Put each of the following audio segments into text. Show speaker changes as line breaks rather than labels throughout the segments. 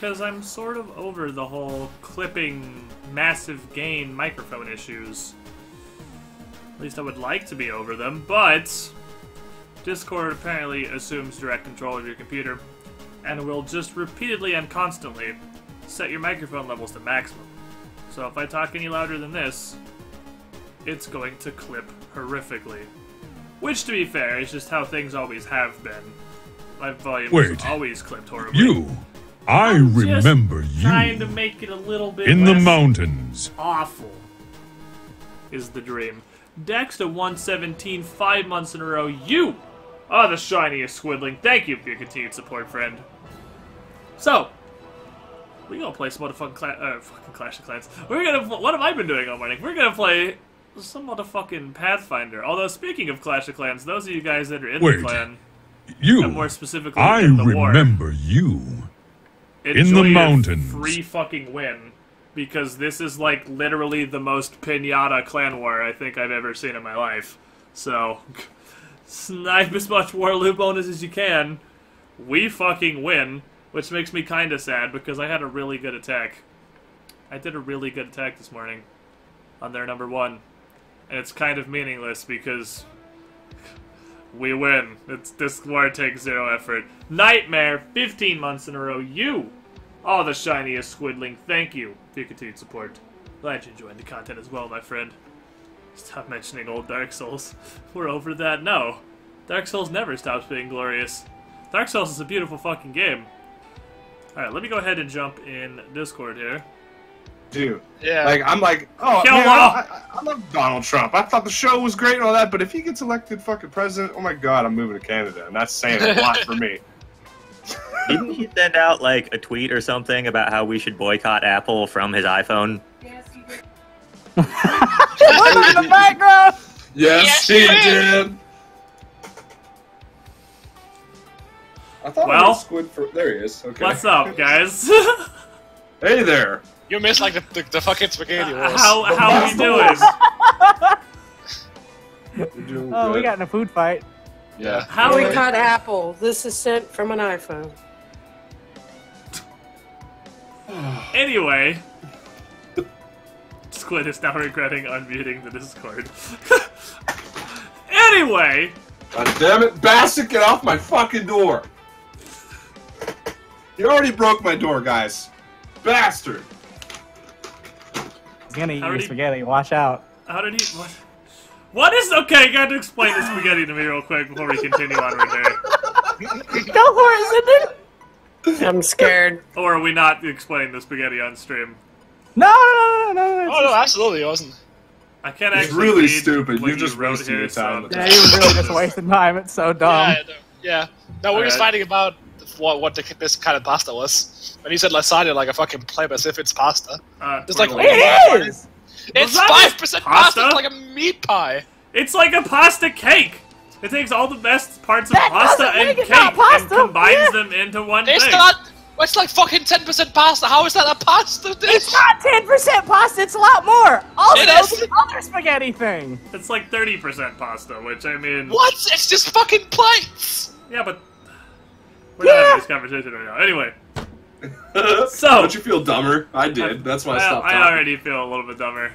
because I'm sort of over the whole clipping massive gain microphone issues. At least I would like to be over them, but Discord apparently assumes direct control of your computer and will just repeatedly and constantly set your microphone levels to maximum. So if I talk any louder than this, it's going to clip horrifically. Which, to be fair, is just how things always have been. My volume is always clipped horribly.
I remember you.
Trying to make it a little bit
in
less
the mountains.
awful is the dream. Dex to 117, 5 months in a row. You are the shiniest squiddling. Thank you for your continued support, friend. So, we gonna play some motherfucking fucking Clash of Clans. What have I been doing all morning? We're gonna play some motherfucking Pathfinder. Although, speaking of Clash of Clans, those of you guys that are in the clan, and more specifically in the war,
remember you
in
the mountains.
Free fucking win, because this is like literally the most pinata clan war I think I've ever seen in my life. So, snipe as much war loot bonus as you can. We fucking win, which makes me kind of sad because I had a really good attack. I did a really good attack this morning on their number 1. And it's kind of meaningless because we win. This war takes 0 effort. Nightmare, 15 months in a row. You are the shiniest squiddling. Thank you for your continued support. Glad you enjoyed the content as well, my friend. Stop mentioning old Dark Souls. We're over that. No. Dark Souls never stops being glorious. Dark Souls is a beautiful fucking game. Alright, let me go ahead and jump in Discord here.
Dude,
yeah.
I'm like, oh, man, I love Donald Trump. I thought the show was great and all that, but if he gets elected fucking president, oh my god, I'm moving to Canada, and that's saying a lot for me.
Didn't he send out, like, a tweet or something about how we should boycott Apple from his iPhone?
Yes, he did.
Look in the background!
Yes, he did! I thought I was squid for... There he is, okay.
What's up, guys?
Hey there!
You missed like the fucking spaghetti wars.
How are we doing?
You're doing
Oh,
good.
we got in a food fight.
Yeah.
How
We caught Apple. This is sent from an iPhone.
Anyway, Squid is now regretting unmuting the Discord. Anyway,
God damn it, Bassett, get off my fucking door! You already broke my door, guys. Bastard!
He's gonna eat
How
your
did he-
spaghetti. Watch out.
how did he? What is okay? You got to explain the spaghetti to me real quick before we continue onward here.
Go for it, Zindurn!
I'm scared.
Or are we not explaining the spaghetti on stream?
No.
Oh no, absolutely it wasn't.
I can't
It's
actually
really
read
stupid.
what
You just
wrote
wasted
here,
your time.
so-
Yeah, you were really just wasting time. It's so dumb.
Yeah. No, we were just fighting about what this kind of pasta was. And he said lasagna like a fucking pleb as if it's pasta. It's like
It is!
it's
Lasagna's
5%
pasta?
pasta. It's like a meat pie.
It's like a pasta cake. It takes all the best parts of
That
pasta
doesn't
and
make it
cake
not pasta.
and combines
Yeah.
them into one
It's
thing.
not. It's like fucking 10% pasta. How is that a pasta dish?
It's not 10% pasta, it's a lot more! Also,
It is.
the other spaghetti thing!
It's like 30% pasta, which I mean...
What? It's just fucking plates.
Yeah, but... We're not having this conversation right now. Anyway. So...
Don't you feel dumber? I did. That's why I stopped talking.
I already feel a little bit dumber.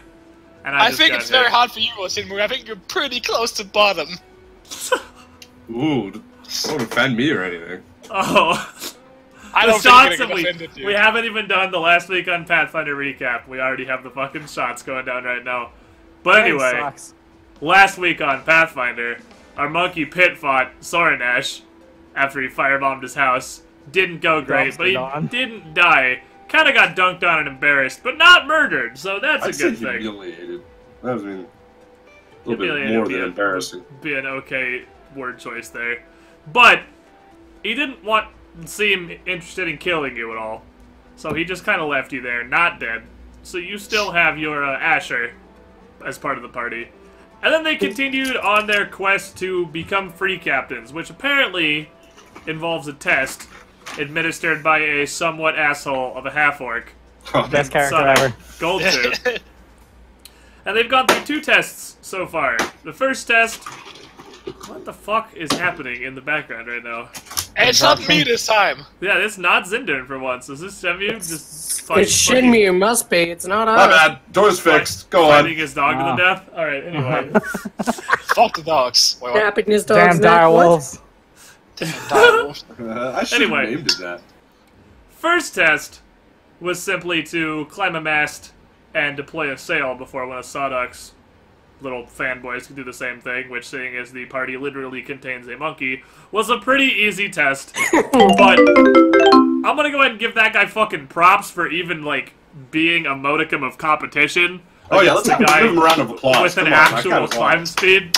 And
I
just
think
got
it's
here.
very hard for you, Shinmu. I think you're pretty close to bottom.
Ooh, don't offend me or anything.
Oh.
I
The
don't
shots
think
that
you're gonna offend you.
we haven't even done the last week on Pathfinder recap. We already have the fucking shots going down right now. But anyway,
Sucks.
last week on Pathfinder, our monkey Pit fought Soranash after he firebombed his house. Didn't go great, but he didn't die. Kinda got dunked on and embarrassed, but not murdered, so that's
I'd
a good
say
thing.
humiliated. That was a little bit
Humiliated
more
would
than embarrassing.
Be an okay word choice there. But he didn't seem interested in killing you at all. So he just kind of left you there, not dead. So you still have your Asher as part of the party. And then they continued on their quest to become free captains, which apparently involves a test administered by a somewhat asshole of a half-orc.
Best character
Sonic
ever.
Goldtooth. And they've gone through 2 tests so far. The first test... What the fuck is happening in the background right now?
And it's not me this time.
Yeah, it's not Zindurn for once. Is this Shenmue just fucking...
It's Shenmue, must be. It's not
My
us.
bad. Door's fixed. Go on.
Fighting his dog to the death? Alright, anyway.
Fuck the dogs. Wait, what?
Happiness dogs.
Damn dire wolves.
Direwolves.
I should have
Anyway.
named it that.
First test was simply to climb a mast and deploy a sail before one of Sawduck's little fanboys could do the same thing, which, seeing as the party literally contains a monkey, was a pretty easy test. But I'm gonna go ahead and give that guy fucking props for even, like, being a modicum of competition.
Oh yeah,
against
let's
a guy
give him a round of applause.
with an
Come on, I
actual
kinda
climb
want.
speed.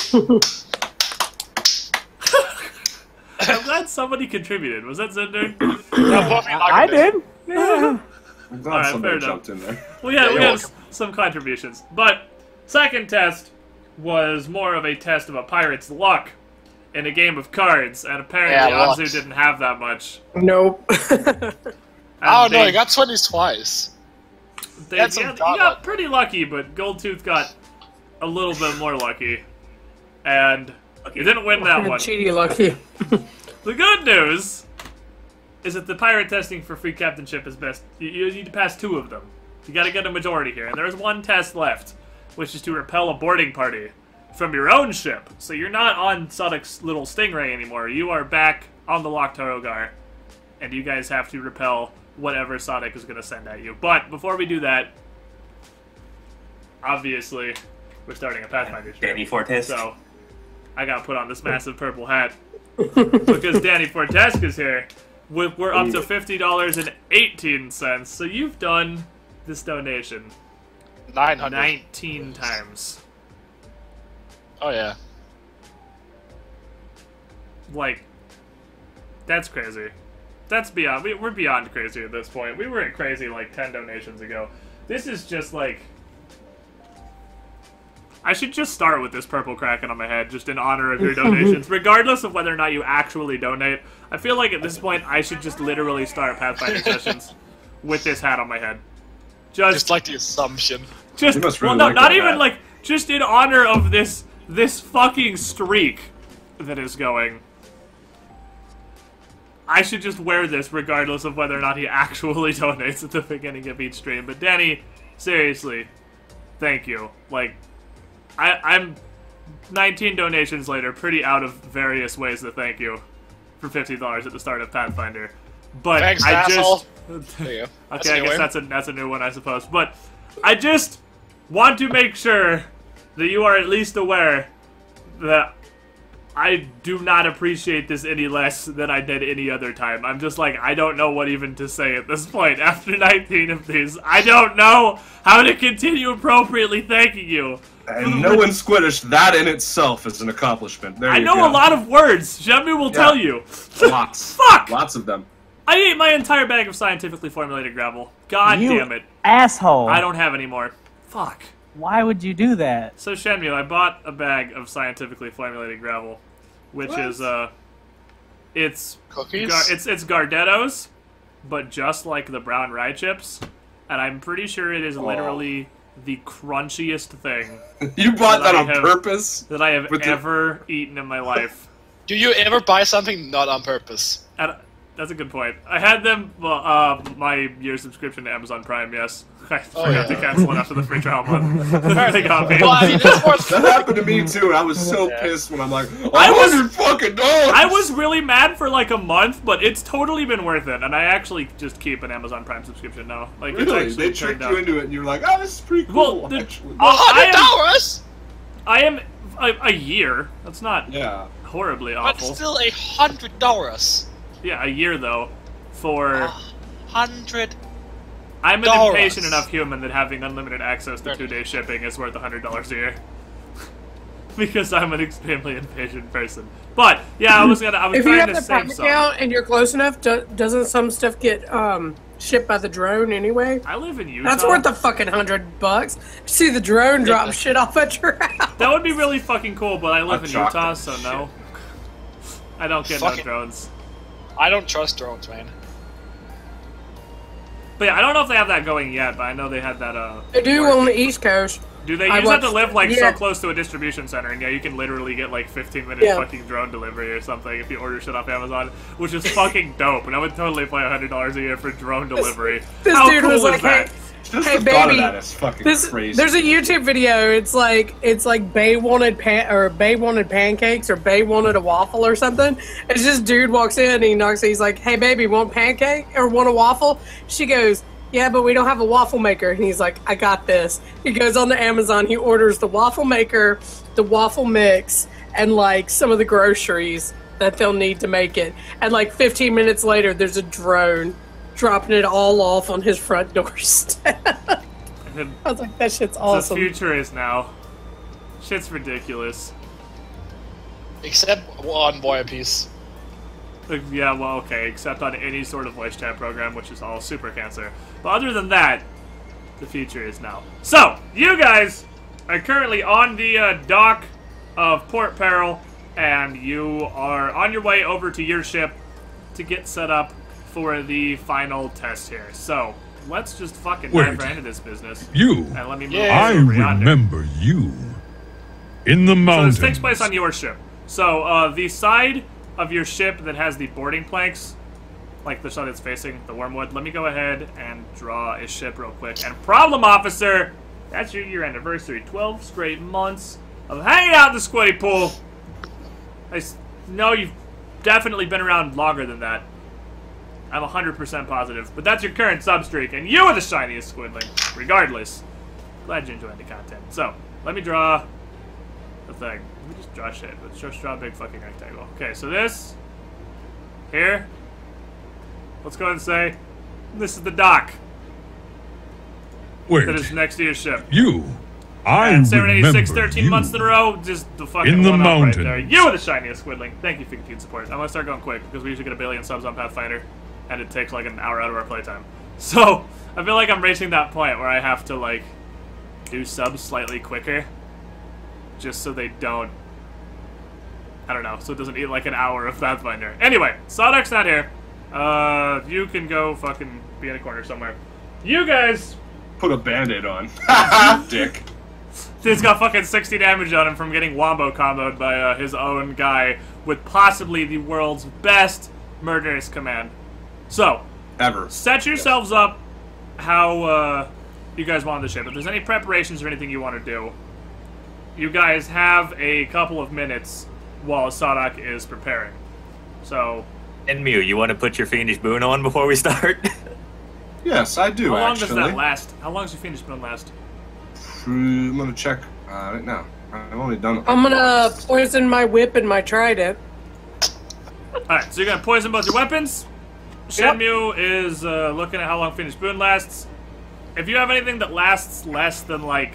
I'm glad somebody contributed. Was that Zindurn?
I did. Yeah.
I'm glad
Alright, fair
somebody
enough.
jumped in there.
We
Yeah,
had
you're welcome.
some contributions. But second test was more of a test of a pirate's luck in a game of cards, and apparently
Yeah, luck.
Anzu didn't have that much.
Nope.
And
Oh no,
they-
he got 20s twice.
They,
That's
he
some
got
drama.
pretty lucky, but Goldtooth got a little bit more lucky. And he didn't win that one.
Cheaty lucky.
The good news is that the pirate testing for free captainship is best. You need to pass 2 of them. You gotta get a majority here. And there's one test left, which is to repel a boarding party from your own ship. So you're not on Sodic's little stingray anymore. You are back on the Loch Tarogar. And you guys have to repel whatever Sodic is going to send at you. But before we do that, obviously, we're starting a Pathfinder show.
Danny Fortesque.
So, I got to put on this massive purple hat. Because Danny Fortesque is here. We're up to $50.18. So you've done this donation
900.
19 times.
Oh yeah.
Like, that's crazy. That's beyond. We're beyond crazy at this point. We were at crazy like 10 donations ago. This is just like. I should just start with this purple kraken on my head, just in honor of your donations, regardless of whether or not you actually donate. I feel like at this point I should just literally start Pathfinder sessions with this hat on my head.
Just like the assumption.
Just
You must
well,
really
no,
like
not
that
even
hat.
like just in honor of this fucking streak that is going. I should just wear this regardless of whether or not he actually donates at the beginning of each stream. But Danny, seriously, thank you. Like, I'm 19 donations later, pretty out of various ways to thank you for $50 at the start of Pathfinder. But
Thanks,
I
asshole.
just
There you go.
okay, I guess that's a new one, I suppose. But I just want to make sure that you are at least aware that I do not appreciate this any less than I did any other time. I'm just like, I don't know what even to say at this point. After 19 of these, I don't know how to continue appropriately thanking you.
And no one squiddish, that in itself is an accomplishment. There
I
you
know
go.
a lot of words. Shenmue will tell you.
Lots.
Fuck!
Lots of them.
I ate my entire bag of scientifically formulated gravel. God
You
damn it.
asshole.
I don't have any more. Fuck.
Why would you do that?
So Shenmue, I bought a bag of scientifically formulated gravel, which is it's
Cookies?
it's Gardettos, but just like the brown rye chips, and I'm pretty sure it is literally the crunchiest thing
You bought that
I
on
have-
purpose?
that I have
With the-
ever eaten in my life.
Do you ever buy something not on purpose?
And that's a good point. I had them, my year subscription to Amazon Prime, yes. I forgot to cancel it after the free trial month. They got me.
Well, I mean, that's more.
That happened to me too, and I was so pissed when I'm like,
I was-
$100 fucking.
I was really mad for like a month, but it's totally been worth it, and I actually just keep an Amazon Prime subscription now. Like, it's
Really?
actually
They
turned
tricked
out.
you into it, and you're like, oh, this is pretty cool.
Well,
actually.
$100.
I am a year. That's not
Yeah.
horribly
But
awful.
still $100.
Yeah, a year though. For
$100.
I'm an
dollars.
impatient enough human that having unlimited access to 2-day shipping is worth $100 a year. Because I'm an extremely impatient person. But yeah, I was
If you
trying
have
to
the
save
Prime
some.
account and you're close enough, doesn't some stuff get shipped by the drone anyway?
I live in Utah.
That's worth a fucking $100. See the drone drop shit off at your house.
That would be really fucking cool, but I live
A
in
chocolate
Utah, so no. I don't get
Fuck
no
it.
drones.
I don't trust drones, man.
But yeah, I don't know if they have that going yet, but I know they had that,
They do on the East Coast.
Do they use that to live like so close to a distribution center? And yeah, you can literally get like 15-minute fucking drone delivery or something if you order shit off Amazon, which is fucking dope. And I would totally pay $100 a year for drone delivery.
This
dude
cool
was like,
hey,
Just the thought of that is fucking crazy.
There's a YouTube video. It's like Bae wanted pancakes or Bae wanted a waffle or something. It's just dude walks in and he knocks. He's like, "Hey baby, want pancake or want a waffle?" She goes, "Yeah, but we don't have a waffle maker." And he's like, "I got this." He goes on to Amazon. He orders the waffle maker, the waffle mix, and like some of the groceries that they'll need to make it. And like 15 minutes later, there's a drone dropping it all off on his front doorstep. I was like, that shit's awesome.
The future is now. Shit's ridiculous.
Except on Boy Piece.
Yeah, well, okay, except on any sort of voice chat program, which is all super cancer. But other than that, the future is now. So, you guys are currently on the dock of Port Peril, and you are on your way over to your ship to get set up for the final test here. So, let's just fucking dive right into this business.
You.
And let me move
I remember you. In the mountains.
So this takes place on your ship. So, the side of your ship that has the boarding planks, like the side that's facing the Wormwood, let me go ahead and draw a ship real quick. And Problem Officer, that's your year anniversary. 12 straight months of hanging out in the squiddy pool. I know you've definitely been around longer than that. I'm 100% positive. But that's your current sub-streak, and you are the shiniest squidling, regardless. Glad you're enjoying the content. So, let me draw the thing. Let me just draw shit. Let's just draw a big fucking rectangle. Okay, so this, here, let's go ahead and say, this is the dock.
Wait.
That is next to your ship.
You. I
and
remember
786, 13
you.
months in a row, just the fucking
In the
one up right
mountains.
there. You are the shiniest squidling. Thank you for your continued support. I'm gonna start going quick, because we usually get 1 billion subs on Pathfinder, and it takes like an hour out of our playtime. So, I feel like I'm reaching that point where I have to, like, do subs slightly quicker, just so they don't, I don't know, so it doesn't eat like an hour of Pathfinder. Anyway, Sawduck's not here. You can go fucking be in a corner somewhere. You guys...
Put a band-aid on. Dick.
Dude's got fucking 60 damage on him from getting wombo comboed by his own guy with possibly the world's best murderous command. So,
Ever.
set yourselves up how you guys want the ship. If there's any preparations or anything you want to do, you guys have a couple of minutes while Sawduck is preparing. So...
And Mew, you want to put your Fiendish Boon on before we start?
Yes, I do,
How long
actually.
does that last? How long does your Fiendish Boon last?
I'm gonna check right now. I've only done it.
I'm gonna poison my whip and my trident.
Alright, so you're gonna poison both your weapons. Shenmue is looking at how long Fiendish Boon lasts. If you have anything that lasts less than, like,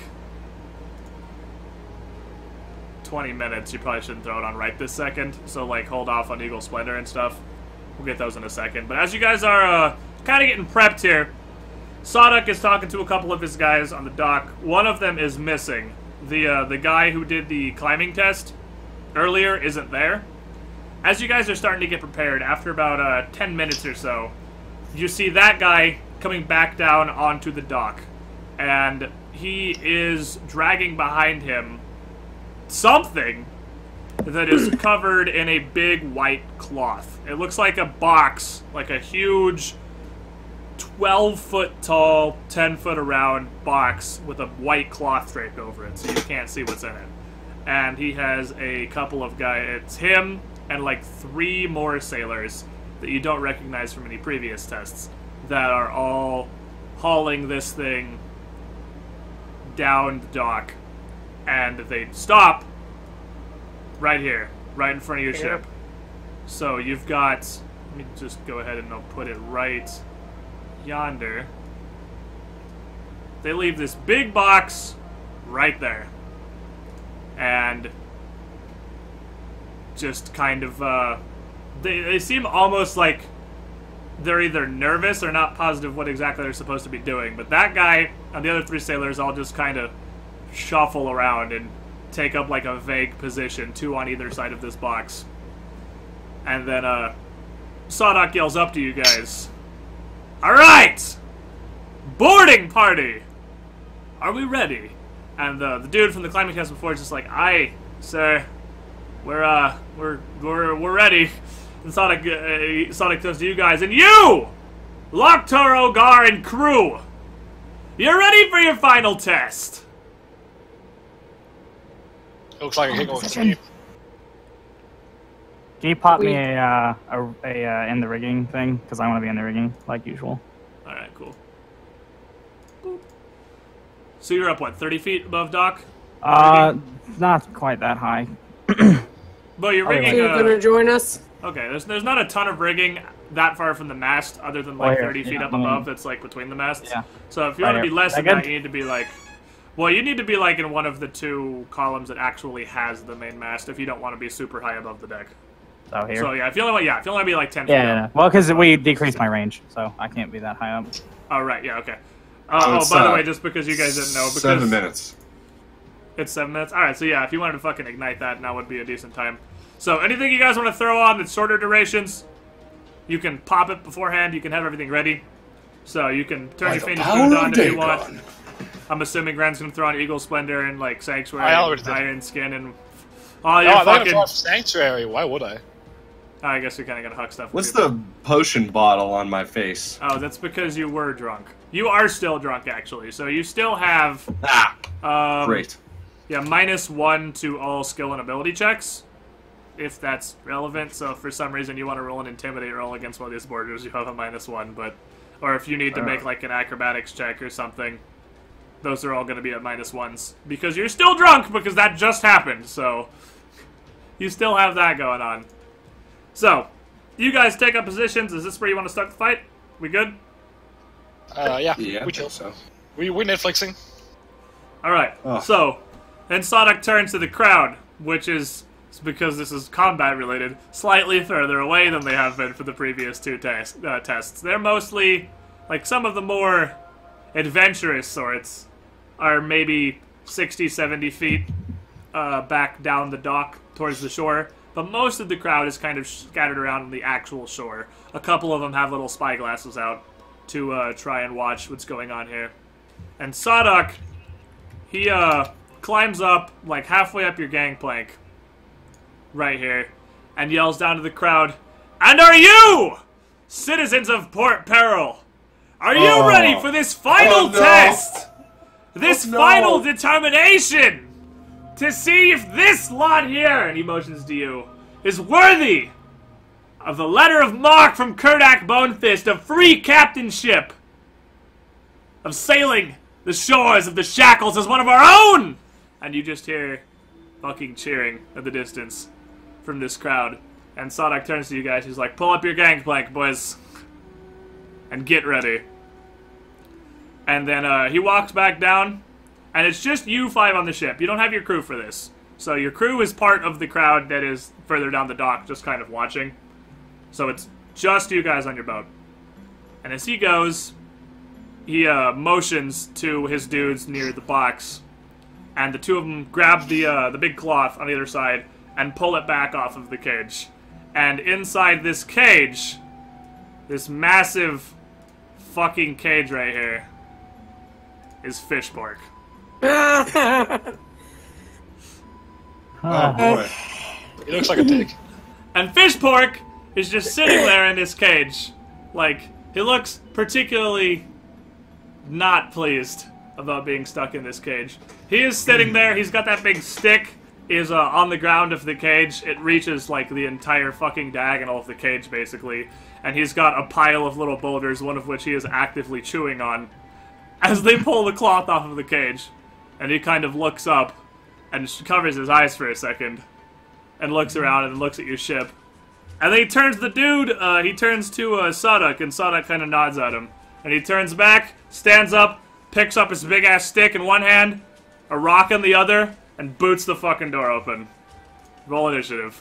20 minutes, you probably shouldn't throw it on right this second. So, like, hold off on Eagle Splendor and stuff. We'll get those in a second. But as you guys are kind of getting prepped here, Sawduck is talking to a couple of his guys on the dock. One of them is missing. The guy who did the climbing test earlier isn't there. As you guys are starting to get prepared, after about 10 minutes or so, you see that guy coming back down onto the dock. And he is dragging behind him something that is covered in a big white cloth. It looks like a box, like a huge 12-foot tall, 10-foot around box with a white cloth draped over it, so you can't see what's in it. And he has a couple of guys. It's him and like 3 more sailors that you don't recognize from any previous tests that are all hauling this thing down the dock. And they stop right here, right in front of your ship. So you've got, let me just go ahead and I'll put it right yonder. They leave this big box right there. And just kind of, they seem almost like they're either nervous or not positive what exactly they're supposed to be doing. But that guy and the other 3 sailors all just kind of shuffle around and take up like a vague position, 2 on either side of this box. And then Sawduck yells up to you guys, "Alright! Boarding party! Are we ready?" And the dude from the climbing test before is just like, "Aye, sir, we're ready." And Sonic turns to you guys, and you, Loktoro, Gar, and crew, you're ready for your final test.
Looks like a kick over to me.
Can you pop me a in the rigging thing? Because I want to be in the rigging, like usual.
Alright, cool. Boop. So you're up, what, 30 feet above dock?
Not quite that high.
But you're rigging.
So you're gonna join us?
Okay, there's not a ton of rigging that far from the mast, other than like 30 feet up above. That's like between the masts.
Yeah.
So if you want to be less than that, you need to be like, well, you need to be like in one of the 2 columns that actually has the main mast. If you don't want to be super high above the deck.
So here.
So yeah, if you only want to be like 10 feet.
Yeah. Well, because we decreased my range, so I can't be that high up.
Oh right, yeah, okay. By the way, just because you guys didn't know, because
7 minutes.
It's 7 minutes. All right, so yeah, if you wanted to fucking ignite that, now would be a decent time. So anything you guys want to throw on that's shorter durations, you can pop it beforehand. You can have everything ready. So you can turn your Phoenix Moon on if you want. I'm assuming Ren's gonna throw on Eagle Splendor and like Sanctuary, and Iron Skin, and all your
I
fucking.
thought Sanctuary. Why would I?
I guess you're kind of gonna huck stuff.
What's the potion bottle on my face?
Oh, that's because you were drunk. You are still drunk, actually. So you still have.
Great.
Yeah, -1 to all skill and ability checks, if that's relevant. So if for some reason you want to roll an Intimidate roll against one of these borders, you have a -1. But, or if you need to make like an Acrobatics check or something, those are all going to be at -1s because you're still drunk because that just happened. So you still have that going on. So you guys take up positions. Is this where you want to start the fight? We good?
Yeah.
Yeah,
We chill. So. We're Netflixing.
All right. So. And Sonic turns to the crowd, which is, because this is combat related, slightly further away than they have been for the previous 2 tests. They're mostly, like, some of the more adventurous sorts are maybe 60, 70 feet back down the dock towards the shore, but most of the crowd is kind of scattered around on the actual shore. A couple of them have little spyglasses out to try and watch what's going on here. And Sonic, he, climbs up, like, halfway up your gangplank, right here, and yells down to the crowd, "And are you, citizens of Port Peril, are you ready for this final test? This final determination to see if this lot here," and he motions to you, "is worthy of the letter of marque from Kurdak Bonefist of free captainship, of sailing the shores of the Shackles as one of our own?" And you just hear fucking cheering at the distance from this crowd. And Sonic turns to you guys. He's like, "Pull up your gangplank, boys. And get ready." And then he walks back down. And it's just you 5 on the ship. You don't have your crew for this. So your crew is part of the crowd that is further down the dock, just kind of watching. So it's just you guys on your boat. And as he goes, he motions to his dudes near the box. And the 2 of them grab the big cloth on the other side and pull it back off of the cage. And inside this cage, this massive fucking cage right here, is fish pork.
Oh boy.
He looks like a pig.
And fish pork is just sitting there in this cage. Like, he looks particularly not pleased about being stuck in this cage. He is sitting there, he's got that big stick, is on the ground of the cage. It reaches, like, the entire fucking diagonal of the cage, basically. And he's got a pile of little boulders, one of which he is actively chewing on, as they pull the cloth off of the cage. And he kind of looks up, and covers his eyes for a second, and looks around and looks at your ship. And then he turns the dude, he turns to Sadok, and Sadok kind of nods at him. And he turns back, stands up, picks up his big-ass stick in one hand, a rock in the other, and boots the fucking door open. Roll initiative.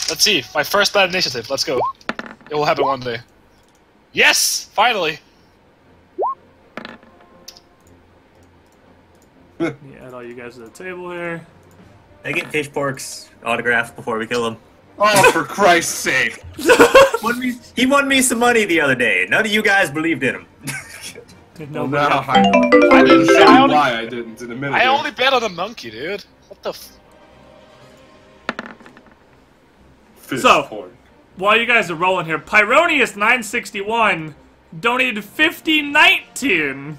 Let's see. My first bad initiative. Let's go. It will happen one day. Yes! Finally!
Add all you guys to the table here.
They get fish pork's autograph before we kill him.
Oh, for Christ's sake!
He won me some money the other day. None of you guys believed in him.
No,
now
I
I
didn't-
show
I
you
only-
why I didn't in a minute.
I
here.
only bet on the monkey, dude. What the f...
Fish
So-
pork.
While you guys are rolling here, Pyronius961 donated 5019.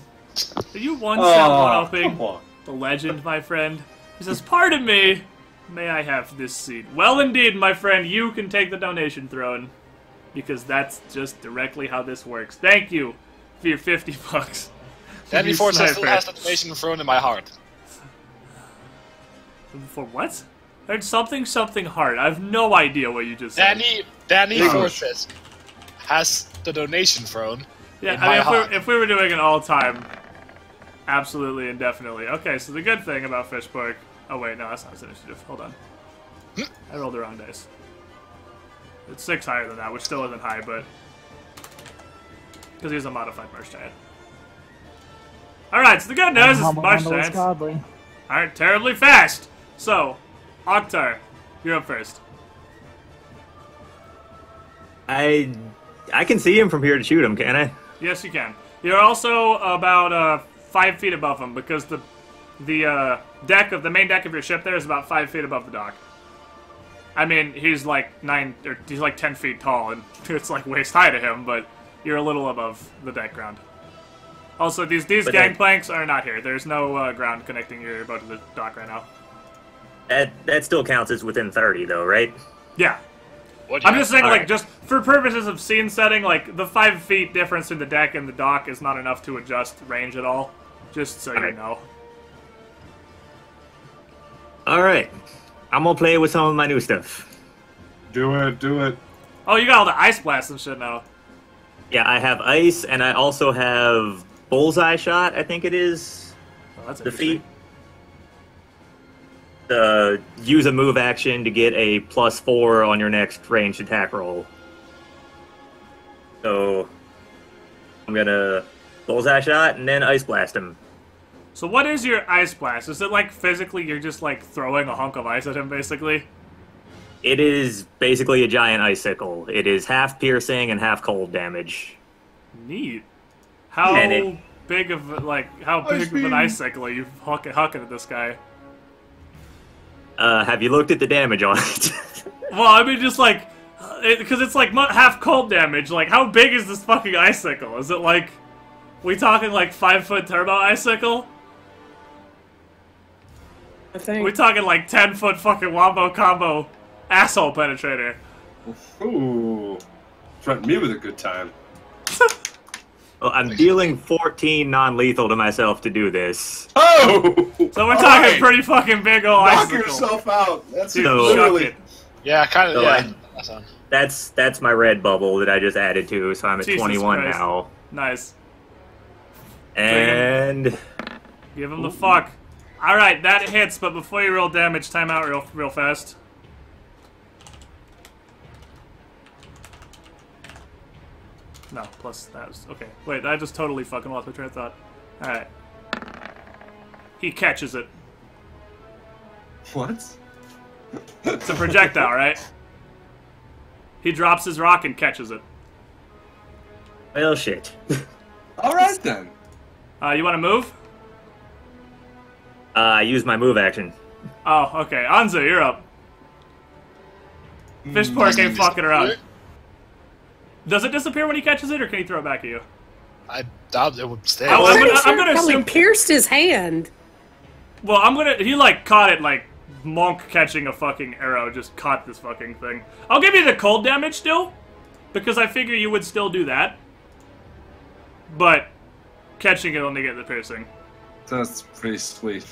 Are you one cent
Oh,
helping?
come on.
The legend, my friend. He says, "Pardon me, may I have this seat?" Well, indeed, my friend, you can take the donation throne. Because that's just directly how this works. Thank you for your 50 bucks.
Danny
You
Forza still
sniper.
has the donation thrown in my heart.
For what? Heard something hard. I have no idea what you just said.
Danny
English.
Forces has the donation thrown
Yeah,
in
I
my
mean,
heart.
if we were doing an all-time, absolutely indefinitely. Okay, so the good thing about Fish Pork... Oh, wait, no, that's not his initiative. Hold on. I rolled the wrong dice. It's 6 higher than that, which still isn't high, but... Because he's a modified Marsh Giant. Alright, so the good news is
Humble
Marsh
bundle is
Giants
godly.
aren't terribly fast. So, Oktar, you're up first.
I can see him from here to shoot him, can I?
Yes, you can. You're also about 5 feet above him because the main deck of your ship there is about 5 feet above the dock. I mean, he's like 10 feet tall, and it's like waist high to him, but you're a little above the deck ground. Also, these
But
gangplanks are not here. There's no ground connecting your boat to the dock right now.
That still counts as within 30, though, right?
Yeah.
What do you
I'm just saying, like,
Alright.
just for purposes of scene setting, like, the 5 feet difference in the deck and the dock is not enough to adjust range at all. Just so you
Alright.
know.
All right. I'm gonna play with some of my new stuff.
Do it, do it.
Oh, you got all the ice blasts and shit now.
Yeah, I have ice, and I also have bullseye shot. I think it is.
Oh, that's
Defeat.
interesting.
Use a move action to get a +4 on your next ranged attack roll. So I'm gonna bullseye shot and then ice blast him.
So what is your ice blast? Is it like physically you're just like throwing a hunk of ice at him, basically?
It is basically a giant icicle. It is half piercing and half cold damage.
Neat. How
And it-
big of an icicle are you hucking at this guy?
Have you looked at the damage on it?
Well, I mean, just like because it's like half cold damage. Like, how big is this fucking icicle? Is it like we talking like 5-foot turbo icicle?
I think.
We talking like 10-foot fucking wombo combo asshole penetrator?
Ooh. Threaten me with a good time.
Well, I'm dealing 14 non-lethal to myself to do this.
Oh!
So we're
All
talking
right.
pretty fucking big ol'
Knock
icicle.
yourself out. That's
Dude,
So-
chuck
literally.
it.
Yeah, kind of.
So
Yeah. That's on.
That's my red bubble that I just added to, so I'm at
Jesus
21
Christ.
now.
Nice.
And
Give him the fuck. Alright, that hits, but before you roll damage, time out real fast. No, plus that was... Okay, wait, I just totally fucking lost my train of thought. Alright. He catches it.
What?
It's a projectile, right? He drops his rock and catches it.
well, shit.
Alright then.
You want to move?
I use my move action.
Oh, okay. Anzu, you're up. Fish pork ain't fucking around. Does it disappear when he catches it, or can he throw it back at you?
I doubt it would stay.
Oh, I'm gonna
Probably
assume...
pierced his hand.
Well, he, like, caught it, like, Monk catching a fucking arrow just caught this fucking thing. I'll give you the cold damage still, because I figure you would still do that. But catching it only get the piercing.
That's pretty sweet.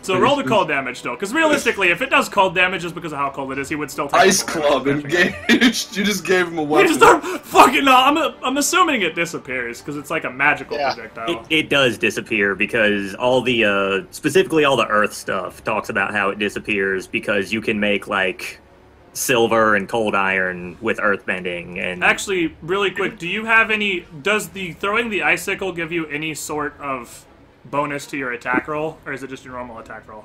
So roll the cold damage still, because realistically, if it does cold damage just because of how cold it is, he would still take
Ice
the cold
Club
damage catching it.
engaged. You just gave him a
We
weapon.
just start fucking no. I'm assuming it disappears because it's like a magical
Yeah.
projectile.
It does disappear because all the, specifically all the Earth stuff talks about how it disappears because you can make, like, silver and cold iron with earthbending and...
Actually, really quick, do you have any? Does the throwing the icicle give you any sort of bonus to your attack roll, or is it just your normal attack roll?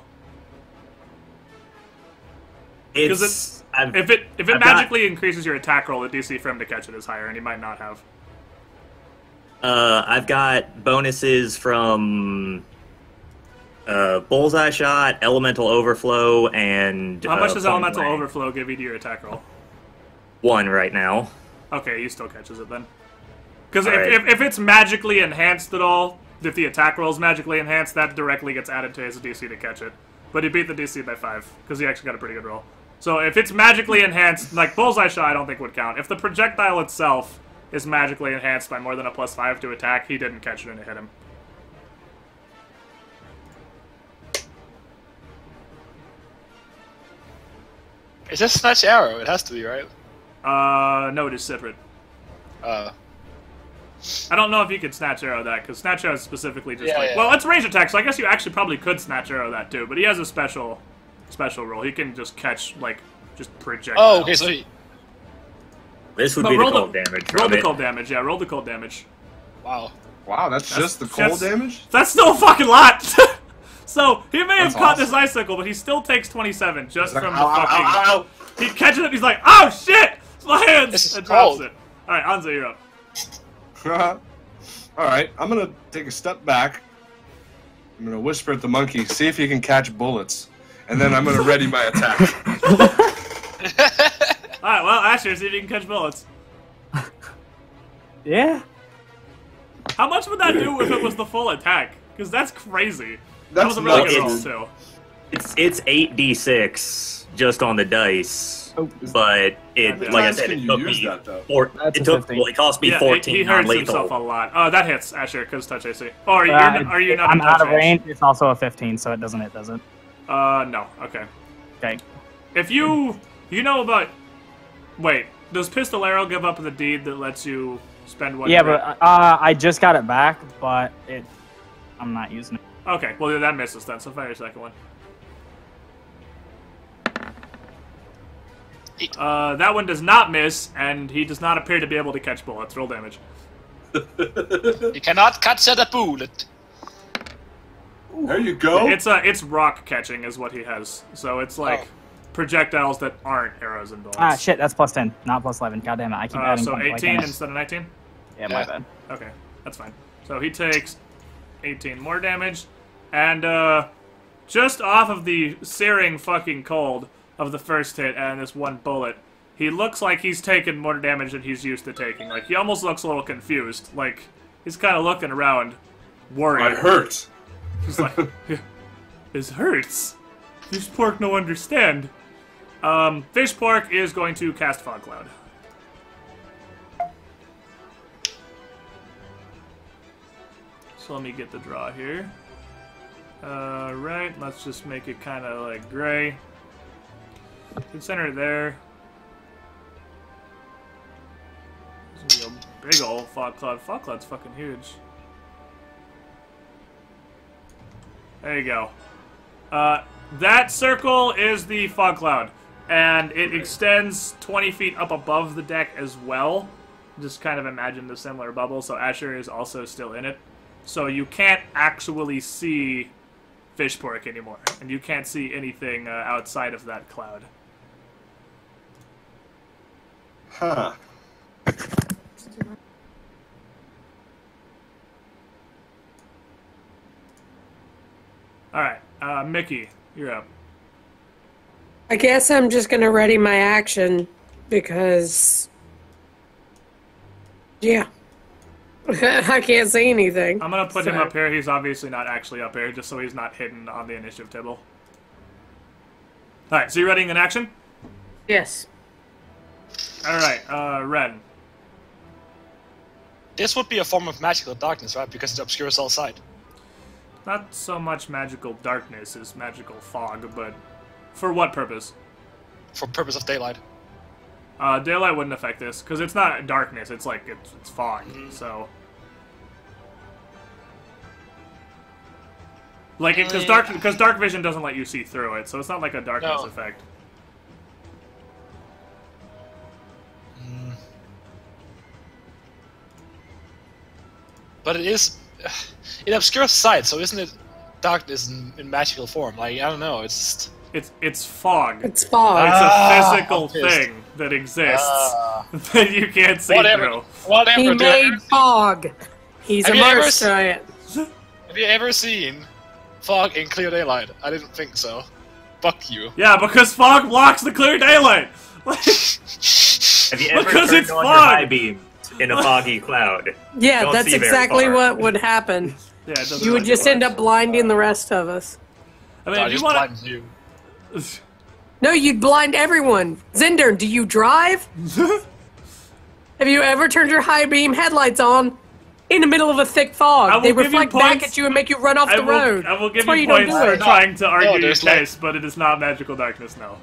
Because if it
I've got-
magically increases your attack roll, the DC for him to catch it is higher, and he might not have.
I've got bonuses from Bullseye Shot, Elemental Overflow, and...
How much does
Point
Elemental
Blank.
Overflow give you to your attack roll?
1 right now.
Okay, he still catches it then. Because
All right.
if it's magically enhanced at all, if the attack roll is magically enhanced, that directly gets added to his DC to catch it. But he beat the DC by 5, because he actually got a pretty good roll. So if it's magically enhanced, like Bullseye Shot I don't think would count. If the projectile itself is magically enhanced by more than a +5 to attack, he didn't catch it and it hit him.
Is this Snatch Arrow? It has to be, right?
No, it is separate.
Uh,
I don't know if you could Snatch Arrow that, because Snatch Arrow is specifically just
Yeah,
like...
yeah.
Well, it's range attack, so I guess you actually probably could Snatch Arrow that too, but he has a special roll. He can just catch, like, just projectiles.
oh, okay, so he...
This would
But
be the
roll
cold damage
Roll
from
the
it.
cold damage, yeah, roll the cold damage.
Wow.
Wow, that's just the cold damage?
That's still a fucking lot! So, he may have
That's
caught
awesome.
this icicle, but he still takes 27 just
Like,
from
ow,
the
ow,
fucking...
ow, ow.
He catches it and he's like, oh shit! It's my hands!
This is
And drops
cold.
it. Alright, Anza, you're up.
Alright, I'm gonna take a step back. I'm gonna whisper at the monkey, see if he can catch bullets. And then I'm gonna ready my attack.
Alright, well, Asher, see if you can catch bullets.
Yeah.
How much would that do if it was the full attack? Because that's crazy. That
That's
was a really
nuts,
good roll,
dude.
too.
It's 8d6 just on the dice,
Oh.
but it,
Yeah.
like I
Times
said,
can
it
you
took
use
me
that, though?
That's
it
a
took
15.
well, it cost me
Yeah,
14
he hurts himself a
non-lethal.
lot. Oh, that hits, Asher, because touch AC. Oh, are you not
I'm
in touch
out of range. It's also a 15, so it doesn't hit, does it?
No. Okay.
Okay.
If you know about... Wait, does Pistolero give up the deed that lets you spend one...
Yeah,
grit?
but I just got it back, but I'm not using it.
Okay, well, that misses then, so fire your second one. That one does not miss, and he does not appear to be able to catch bullets. Roll damage.
You cannot catch a bullet.
There you go.
It's rock catching is what he has. So it's like
Oh.
projectiles that aren't arrows and bullets.
Ah, shit, that's +10, not +11. God damn it, I keep adding
So
points like
18
that.
instead of 19?
Yeah, my
Yeah.
bad.
Okay, that's fine. So he takes 18 more damage, and just off of the searing fucking cold of the first hit and this one bullet, he looks like he's taken more damage than he's used to taking. Like, he almost looks a little confused. Like, he's kind of looking around, worried.
I hurt.
He's like, this hurts. Fish Pork no understand. Fish Pork is going to cast Fog Cloud. So let me get the draw here. Right, let's just make it kind of like gray. Hit center there. This is gonna be a big old Fog Cloud. Fog Cloud's fucking huge. There you go. That circle is the Fog Cloud, and it extends 20 feet up above the deck as well. Just kind of imagine the similar bubble, so Asher is also still in it. So you can't actually see Fish Pork anymore, and you can't see anything outside of that cloud.
Huh.
Alright, Mickey, you're up.
I guess I'm just gonna ready my action because, yeah, I can't see anything.
I'm gonna put him
So-
up here. He's obviously not actually up here, just so he's not hidden on the initiative table. Alright, so you're readying an action?
Yes.
Alright, Ren.
This would be a form of magical darkness, right? Because it obscures all sight.
Not so much magical darkness as magical fog, but for what purpose?
For purpose of daylight.
Daylight wouldn't affect this, because it's not darkness, it's like, it's fog, so... Like, because dark vision doesn't let you see through it, so it's not like a darkness
No.
effect.
But it is... It obscures sight, so isn't it darkness in magical form? Like, I don't know, it's just...
It's fog.
It's fog.
It's a physical
I'm pissed.
thing that exists that you can't see
Whatever.
through.
He
Whatever,
made
dude.
fog. He's
Have
a
you ever
merc giant.
Have you ever seen fog in clear daylight? I didn't think so. Fuck you.
Yeah, because fog blocks the clear daylight.
Have you ever
Because
turned
it's
on
fog.
your high beam in a foggy cloud?
Yeah,
Don't
that's
see very
exactly
far.
what would happen.
Yeah, it doesn't
You would
like
just
it
end up blinding the rest of us.
I mean,
I
if you
just
want
blind you.
No, you'd blind everyone. Zindurn, do you drive? Have you ever turned your high beam headlights on in the middle of a thick
I
fog?
will
They
give you
reflect back
points.
at you and make you run off the road.
I will give
That's why
you
you don't
points
do
for
it.
trying to argue your
there's
case, but it is not magical darkness, no.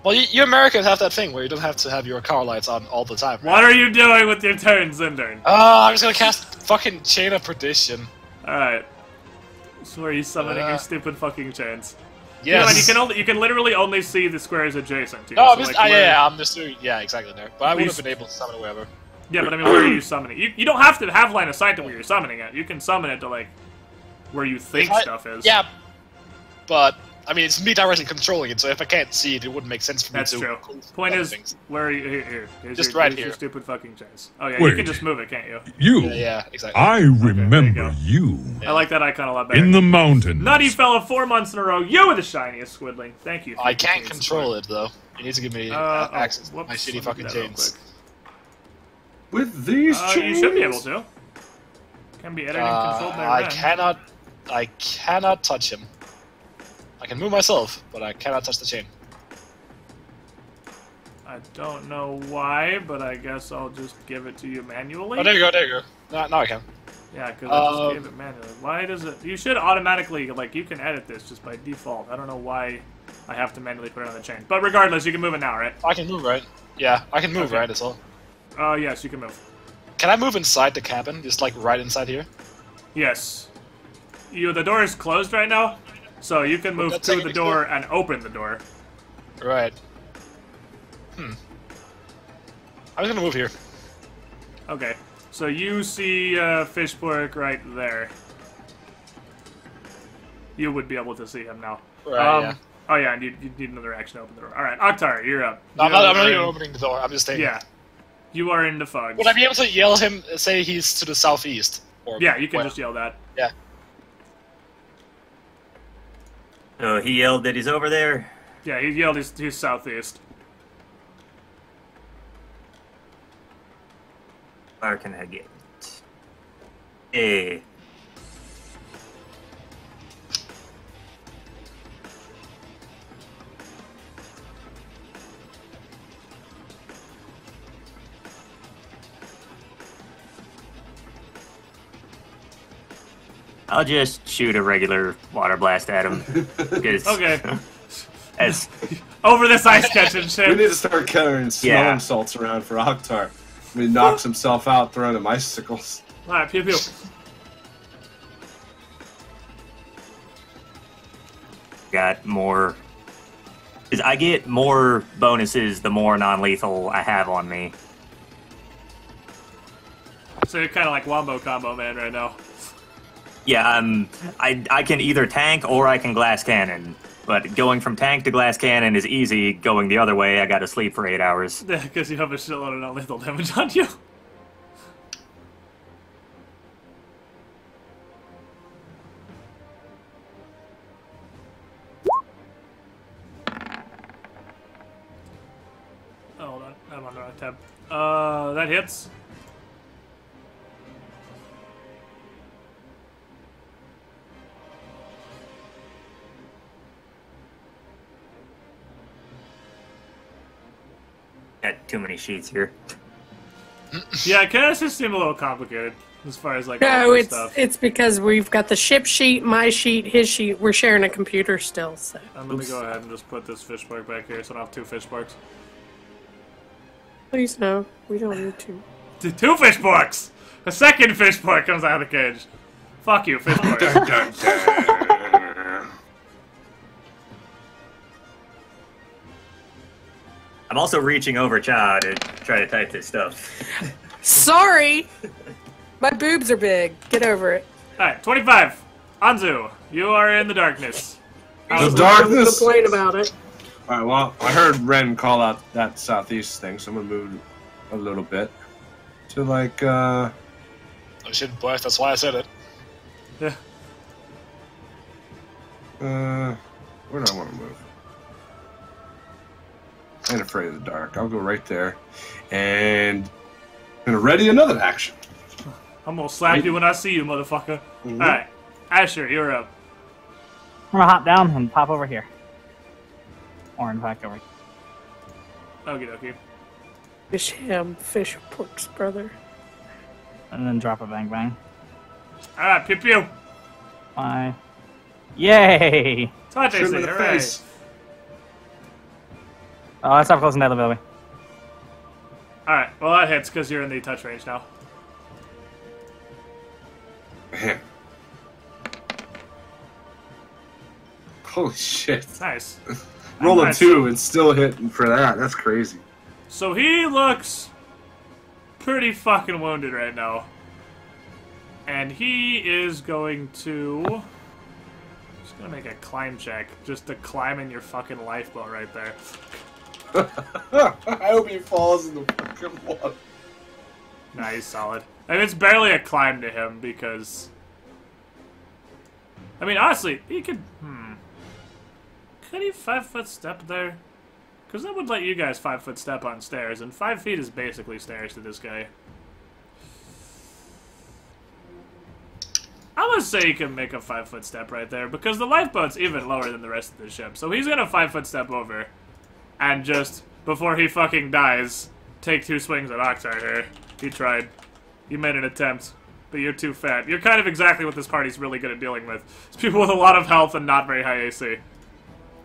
Well, you Americans have that thing where you don't have to have your car lights on all the time. Right?
What are you doing with your turn, Zindurn?
I'm just gonna cast fucking Chain of Perdition.
Alright. So are you summoning your stupid fucking chains?
Yes.
You can literally only see the squares adjacent to you.
No,
so,
I'm just,
like, where-
I'm just doing, exactly there. But I would have been able to summon it wherever.
Yeah, but I mean, where are you summoning? You don't have to have line of sight to where you're summoning it. You can summon it to, like, where you think stuff is.
Yeah, but, I mean, it's me directly controlling it, so if I can't see it, it wouldn't make sense for me
That's
to...
true. Point is, where are you? Here. Here's
Just
your,
right
here's your
here.
stupid fucking chains. Oh, yeah, you
Wait.
can just move it, can't you?
You.
Yeah, exactly.
I remember
go.
you.
I like that icon a lot better.
In the mountains.
Nutty fella, 4 months in a row. You were the shiniest squidling. Thank you.
I can't control it, though. You need to give me access to my
whoops,
shitty
let me
fucking
do that real
chains.
quick.
With these
You
chains?
should be able to. Can be edited and controlled by Ren.
I cannot touch him. I can move myself, but I cannot touch the chain.
I don't know why, but I guess I'll just give it to you manually.
Oh, there you go. Now I can.
Yeah, because I just gave it manually. Why does it... You should automatically, like, you can edit this just by default. I don't know why I have to manually put it on the chain. But regardless, you can move it now, right?
I can move, right? Yeah, I can move,
Okay.
right, that's all.
Yes, you can move.
Can I move inside the cabin? Just, like, right inside here?
Yes. The door is closed right now, so you can move
that's
to
like
the
an
door and open the door.
Right. I'm just gonna move here.
Okay. So you see Fishpork right there. You would be able to see him now.
Right, yeah.
Oh yeah, and you need another action to open the door. Alright, Oktar, you're up.
I'm
You
not
are
even
in-
opening the door, I'm just staying.
Yeah. You are in the fog.
Would I be able to yell him, say he's to the southeast? Or
Yeah, you can
where?
just yell that.
Yeah.
So he yelled that he's over there.
Yeah, he yelled he's southeast.
Where can I get? Eh. I'll just shoot a regular water blast at him. 'Cause
Okay.
as
Over this ice catching
We
shit.
need to start carrying smelling
Yeah.
salts around for Oktar. He knocks himself out throwing him icicles.
Alright, pew pew.
got more. Because I get more bonuses the more non-lethal I have on me.
So you're kind of like Wombo Combo Man right now.
Yeah, I can either tank or I can glass cannon. But going from tank to glass cannon is easy. Going the other way, I gotta sleep for 8 hours.
Yeah, because you have a shitload of non-lethal damage on you. Oh, hold on. I'm on the right tab. That hits.
Got too many sheets here.
Yeah, it kind of just seemed a little complicated as far as like all
No,
this
it's
stuff.
it's because we've got the ship sheet, my sheet, his sheet. We're sharing a computer still, so.
I'm gonna go ahead and just put this fish spark back here so I don't have two fish sparks.
Please no, we don't need to.
Two fish sparks! A second fish spark comes out of the cage. Fuck you, fish spark.
Dun, dun, dun.
I'm also reaching over Cha to try to type this stuff.
Sorry! My boobs are big. Get over it.
Alright, 25. Anzu, you are in the darkness.
The darkness.
Complain about it.
Alright, well, I heard Ren call out that southeast thing, so I'm gonna move a little bit. to like.
I shouldn't blast. That's why I said it.
Yeah.
Where do I want to move? I ain't afraid of the dark. I'll go right there, and I'm gonna ready another action.
I'm gonna slap you when I see you, motherfucker.
Mm-hmm.
Alright. Asher, you're up.
I'm gonna hop down and pop over here. Or in fact, over here.
Okie dokie.
Fish ham, fish porks, brother.
And then drop a bang bang.
Alright, pew pew.
Bye. Yay!
Touch
Shoot him in
AC,
the
hooray.
face.
Oh, let's stop closing down the building.
Alright, well that hits because you're in the touch range now.
Man. Holy shit.
Nice.
Rolling
Nice.
2 and still hitting for that. That's crazy.
So he looks pretty fucking wounded right now. And he is going to... Just gonna make a climb check. Just to climb in your fucking lifeboat right there.
I hope he falls in the fucking water.
Nice, solid. And it's barely a climb to him because... I mean, honestly, he could... Could he 5-foot step there? Because that would let you guys 5-foot step on stairs, and 5 feet is basically stairs to this guy. I'm gonna say he can make a 5-foot step right there, because the lifeboat's even lower than the rest of the ship. So he's gonna 5-foot step over, and just, before he fucking dies, take 2 swings at Oxar here. He tried. You made an attempt, but you're too fat. You're kind of exactly what this party's really good at dealing with. It's people with a lot of health and not very high AC.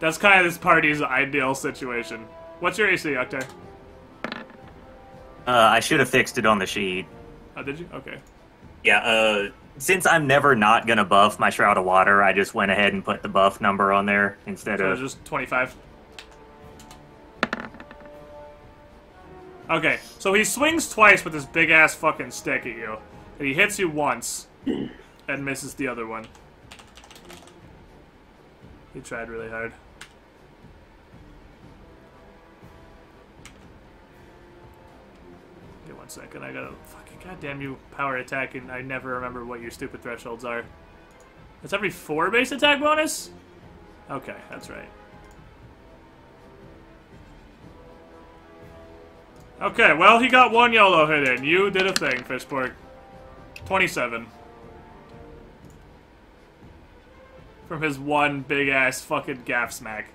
That's kind of this party's ideal situation. What's your AC, Octar?
I should have fixed it on the sheet.
Oh, did you? Okay.
Yeah, since I'm never not gonna buff my Shroud of Water, I just went ahead and put the buff number on there instead
So
of...
just 25. Okay, so he swings twice with this big-ass fucking stick at you. And he hits you once, and misses the other one. He tried really hard. Give 1 second, I gotta... Fucking goddamn you, power attack, and I never remember what your stupid thresholds are. It's every 4 base attack bonus? Okay, that's right. Okay, well, he got 1 YOLO hit in. You did a thing, Fishpork. 27. From his 1 big-ass fucking gaff smack.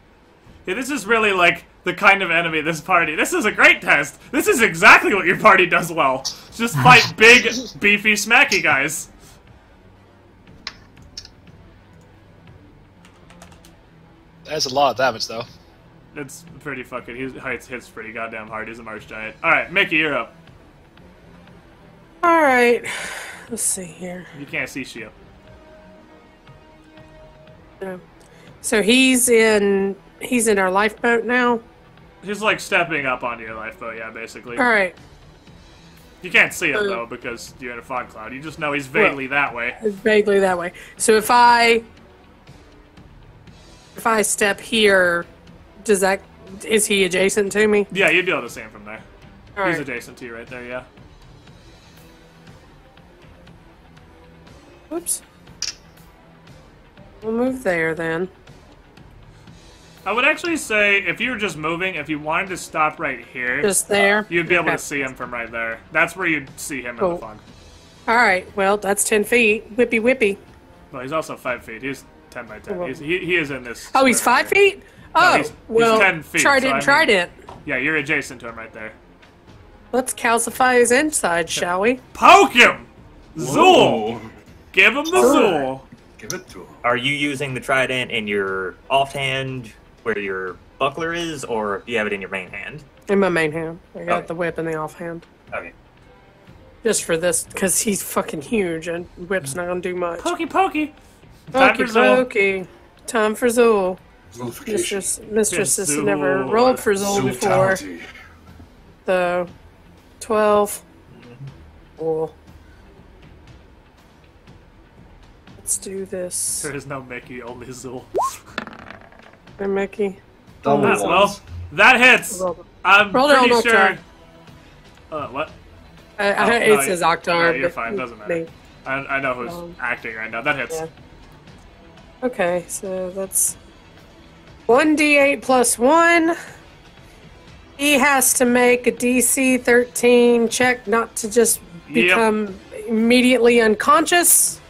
Yeah, this is really, like, the kind of enemy this party... This is a great test! This is exactly what your party does well. Just fight big, beefy, smacky guys.
That's a lot of damage, though.
It's pretty fucking... He hits pretty goddamn hard. He's a Marsh Giant. Alright, Mickey, you're up.
Alright. Let's see here.
You can't see Shia.
No. So he's in our lifeboat now?
He's, like, stepping up onto your lifeboat, yeah, basically.
Alright.
You can't see him, though, because you're in a fog cloud. You just know he's vaguely that way.
Vaguely that way. So if I step here, is he adjacent to me?
Yeah, you'd be able to see him from there.
All
He's
right.
adjacent to you right there, yeah.
Whoops. We'll move there then.
I would actually say, if you were just moving, if you wanted to stop right here,
Just there?
you'd be able
Okay.
to see him from right there. That's where you'd see him in
Cool.
the fog.
Alright, well, that's 10 feet. Whippy whippy.
Well, he's also 5 feet. He's 10 by 10.
Well-
He is in this.
Oh, he's
square
5
right here.
feet? Oh,
he's
well,
10 feet,
Trident,
so I mean-
Trident.
Yeah, you're adjacent to him right there.
Let's calcify his inside, shall we?
Poke him! Zool!
Whoa.
Give him the Zool!
Give it to him.
Are you using the trident in your offhand where your buckler is, or do you have it in your main hand?
In my main hand. I got
Okay.
the whip in the offhand.
Okay.
Just for this, because he's fucking huge and whip's not gonna do much.
Pokey pokey! Time for
Okie
Zool.
dokie. Time for Zool.
Zolification.
Mistress has
Zool.
never rolled for Zool before.
Zootality.
So, 12. Cool. Let's do this.
There is no Mickey, only Zool.
Hey, Mickey.
Double
Ah, well,
ones.
that hits! I'm
Roll it on
pretty
my
sure...
turn.
What?
It says Octar.
No, you're
but
fine. Doesn't matter. I know who's acting right now. That hits.
Yeah. Okay, so that's 1d8 plus 1. He has to make a DC 13 check not to just become immediately unconscious.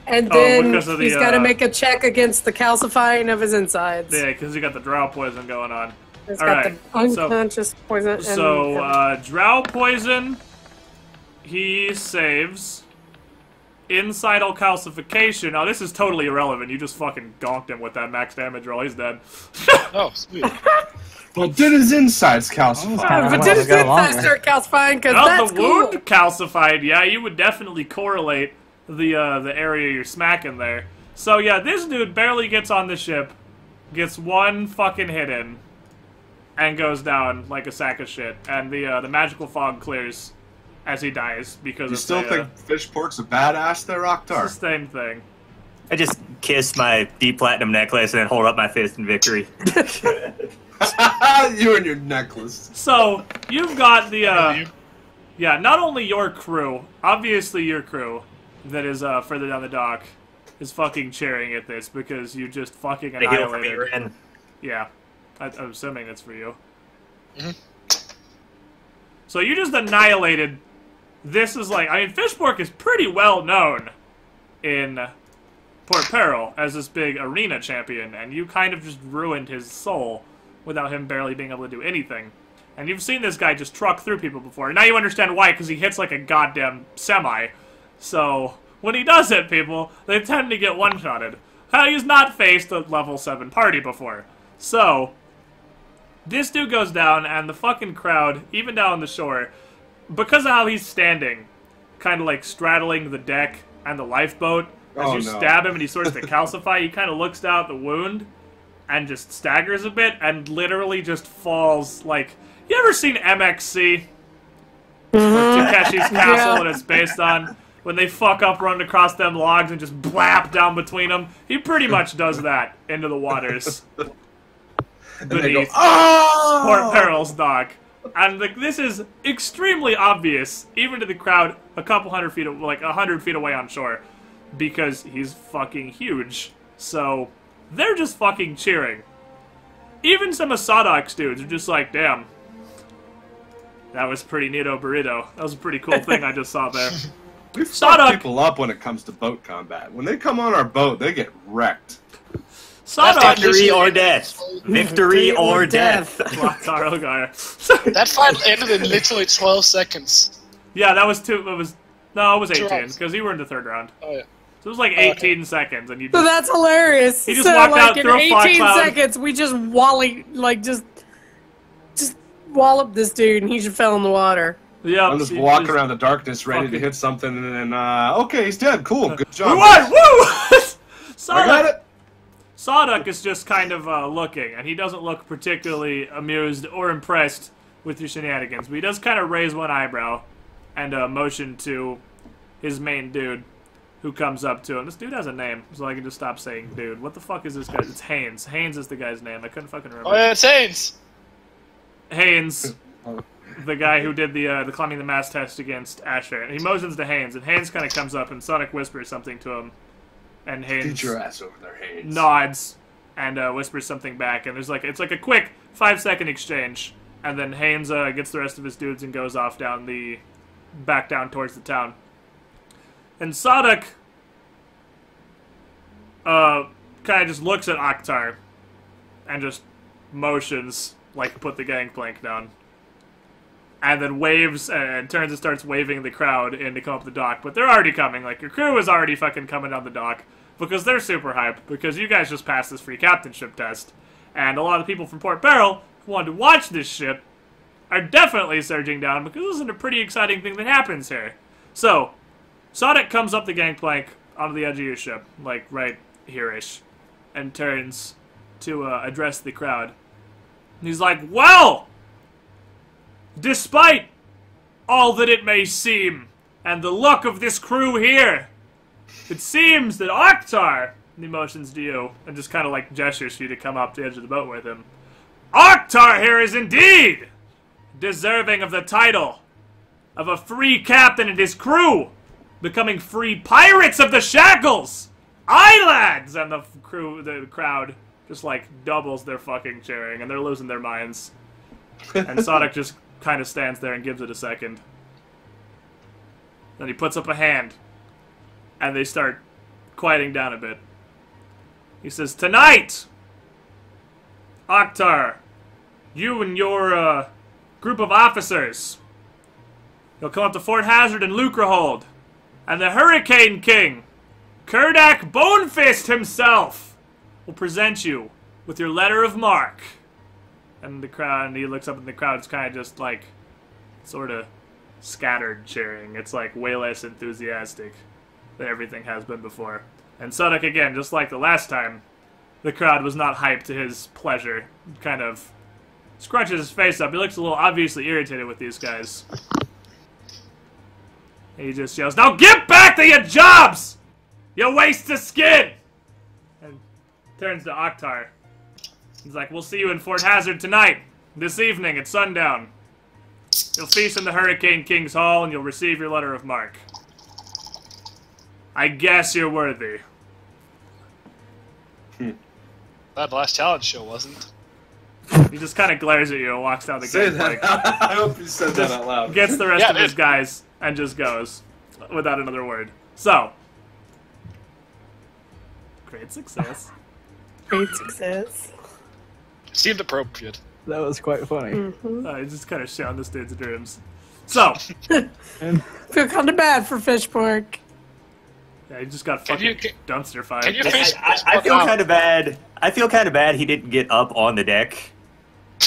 And then he's got to make a check against the calcifying of his insides.
Yeah, because you got the drow poison going on.
He's got the unconscious poison.
So, drow poison, he saves. Incidental calcification. Oh, this is totally irrelevant. You just fucking gonked him with that max damage roll. He's dead.
Oh, sweet.
Well, did his insides calcify?
But did his insides start calcifying? Because that's
the wound calcified. Yeah, you would definitely correlate the area you're smacking there. So yeah, this dude barely gets on the ship, gets one fucking hit in, and goes down like a sack of shit. And the magical fog clears as he dies because
you still think Fishpork's a badass there, Octar?
It's the same thing.
I just kiss my deep platinum necklace and then hold up my fist in victory.
You and your necklace.
So you've got the yeah, not only your crew, obviously your crew that is further down the dock is fucking cheering at this because you just fucking annihilated. Yeah, I'm assuming that's for you.
Mm-hmm.
So you just annihilated. This is like, I mean, Fishpork is pretty well known in Port Peril as this big arena champion, and you kind of just ruined his soul without him barely being able to do anything. And you've seen this guy just truck through people before, and now you understand why, because he hits like a goddamn semi. So when he does hit people, they tend to get one-shotted. He's not faced a level 7 party before. So this dude goes down, and the fucking crowd, even down on the shore, because of how he's standing, kind of like straddling the deck and the lifeboat, as you stab him and he starts to calcify, he kind of looks down at the wound and just staggers a bit and literally just falls like... You ever seen MXC? Takeshi's Castle that it's based on? When they fuck up running across them logs and just blap down between them? He pretty much does that into the waters. Beneath Port Peril's dock. And like, this is extremely obvious, even to the crowd a couple hundred feet, like 100 feet away on shore, because he's fucking huge. So they're just fucking cheering. Even some of Sadok's dudes are just like, damn, that was pretty neato burrito. That was a pretty cool thing I just saw there.
We fuck people up when it comes to boat combat. When they come on our boat, they get wrecked.
Victory or death. Victory or death.
That fight ended in literally 12 seconds.
Yeah, that was two. It was 18 because you were in the third round.
Oh yeah.
So it was like 18 seconds, and you.
So that's hilarious.
He just walked out
in
through a fog
18
cloud.
seconds, we just just walloped this dude, and he just fell in the water.
Yeah,
I'm just walking around the darkness, ready to hit something, and then okay, he's dead. Cool, good job.
We won! Woo!
I got it.
Sadok is just kind of looking, and he doesn't look particularly amused or impressed with your shenanigans, but he does kind of raise one eyebrow and motion to his main dude, who comes up to him. This dude has a name, so I can just stop saying dude. What the fuck is this guy? It's Haynes. Haynes is the guy's name. I couldn't fucking remember.
Oh yeah, it's Haynes!
Haynes, the guy who did the climbing the mast test against Asher. And he motions to Haynes, and Haynes kind of comes up, and Sonic whispers something to him. And Haynes
get your ass over there, Haynes.
Nods and whispers something back, and there's it's like a quick 5-second exchange, and then Haynes gets the rest of his dudes and goes off back down towards the town. And Sadok kind of just looks at Octar and just motions like put the gangplank down, and then waves and turns and starts waving the crowd in to come up the dock. But they're already coming. Like, your crew is already fucking coming down the dock because they're super hyped because you guys just passed this free captainship test. And a lot of people from Port Barrel who wanted to watch this ship are definitely surging down because this is a pretty exciting thing that happens here. So, Sadok comes up the gangplank onto the edge of your ship, like right here-ish, and turns to address the crowd. And he's like, well, despite all that it may seem, and the luck of this crew here, it seems that Octar, and he motions to you, and just kind of like gestures for you to come up to the edge of the boat with him. Octar here is indeed deserving of the title of a free captain and his crew becoming free pirates of the Shackles! Aye, lads! And the crowd just, like, doubles their fucking cheering, and they're losing their minds. And Sonic just kind of stands there and gives it a second. Then he puts up a hand, and they start quieting down a bit. He says, "Tonight, Oktar, you and your group of officers, you'll come up to Fort Hazard and Lucrehold, and the Hurricane King, Kurdak Bonefist himself, will present you with your letter of marque." And the crowd, and he looks up, and the crowd's kind of just like, sort of scattered cheering. It's like way less enthusiastic than everything has been before. And Sonic, again, just like the last time, the crowd was not hyped to his pleasure. Kind of scrunches his face up. He looks a little obviously irritated with these guys. He just yells, "Now get back to your jobs! You waste of skin!" And turns to Oktar. He's like, "We'll see you in Fort Hazard tonight, this evening at sundown. You'll feast in the Hurricane King's Hall, and you'll receive your letter of marque. I guess you're worthy."
That last challenge show wasn't.
He just kind of glares at you and walks down the
Say
gate.
that.
Like,
I hope you said that out loud.
gets the rest
Yeah,
of his
dude.
guys and just goes without another word. So, great success.
Great success.
Seemed appropriate.
That was quite funny.
I just kind of showing this dude's dreams. So,
Feel kind of bad for fish pork.
yeah, he just got
Can
fucking
you-
dumpster fired.
can you
I,
finish-
I feel kind of bad. I feel kind of bad he didn't get up on the deck.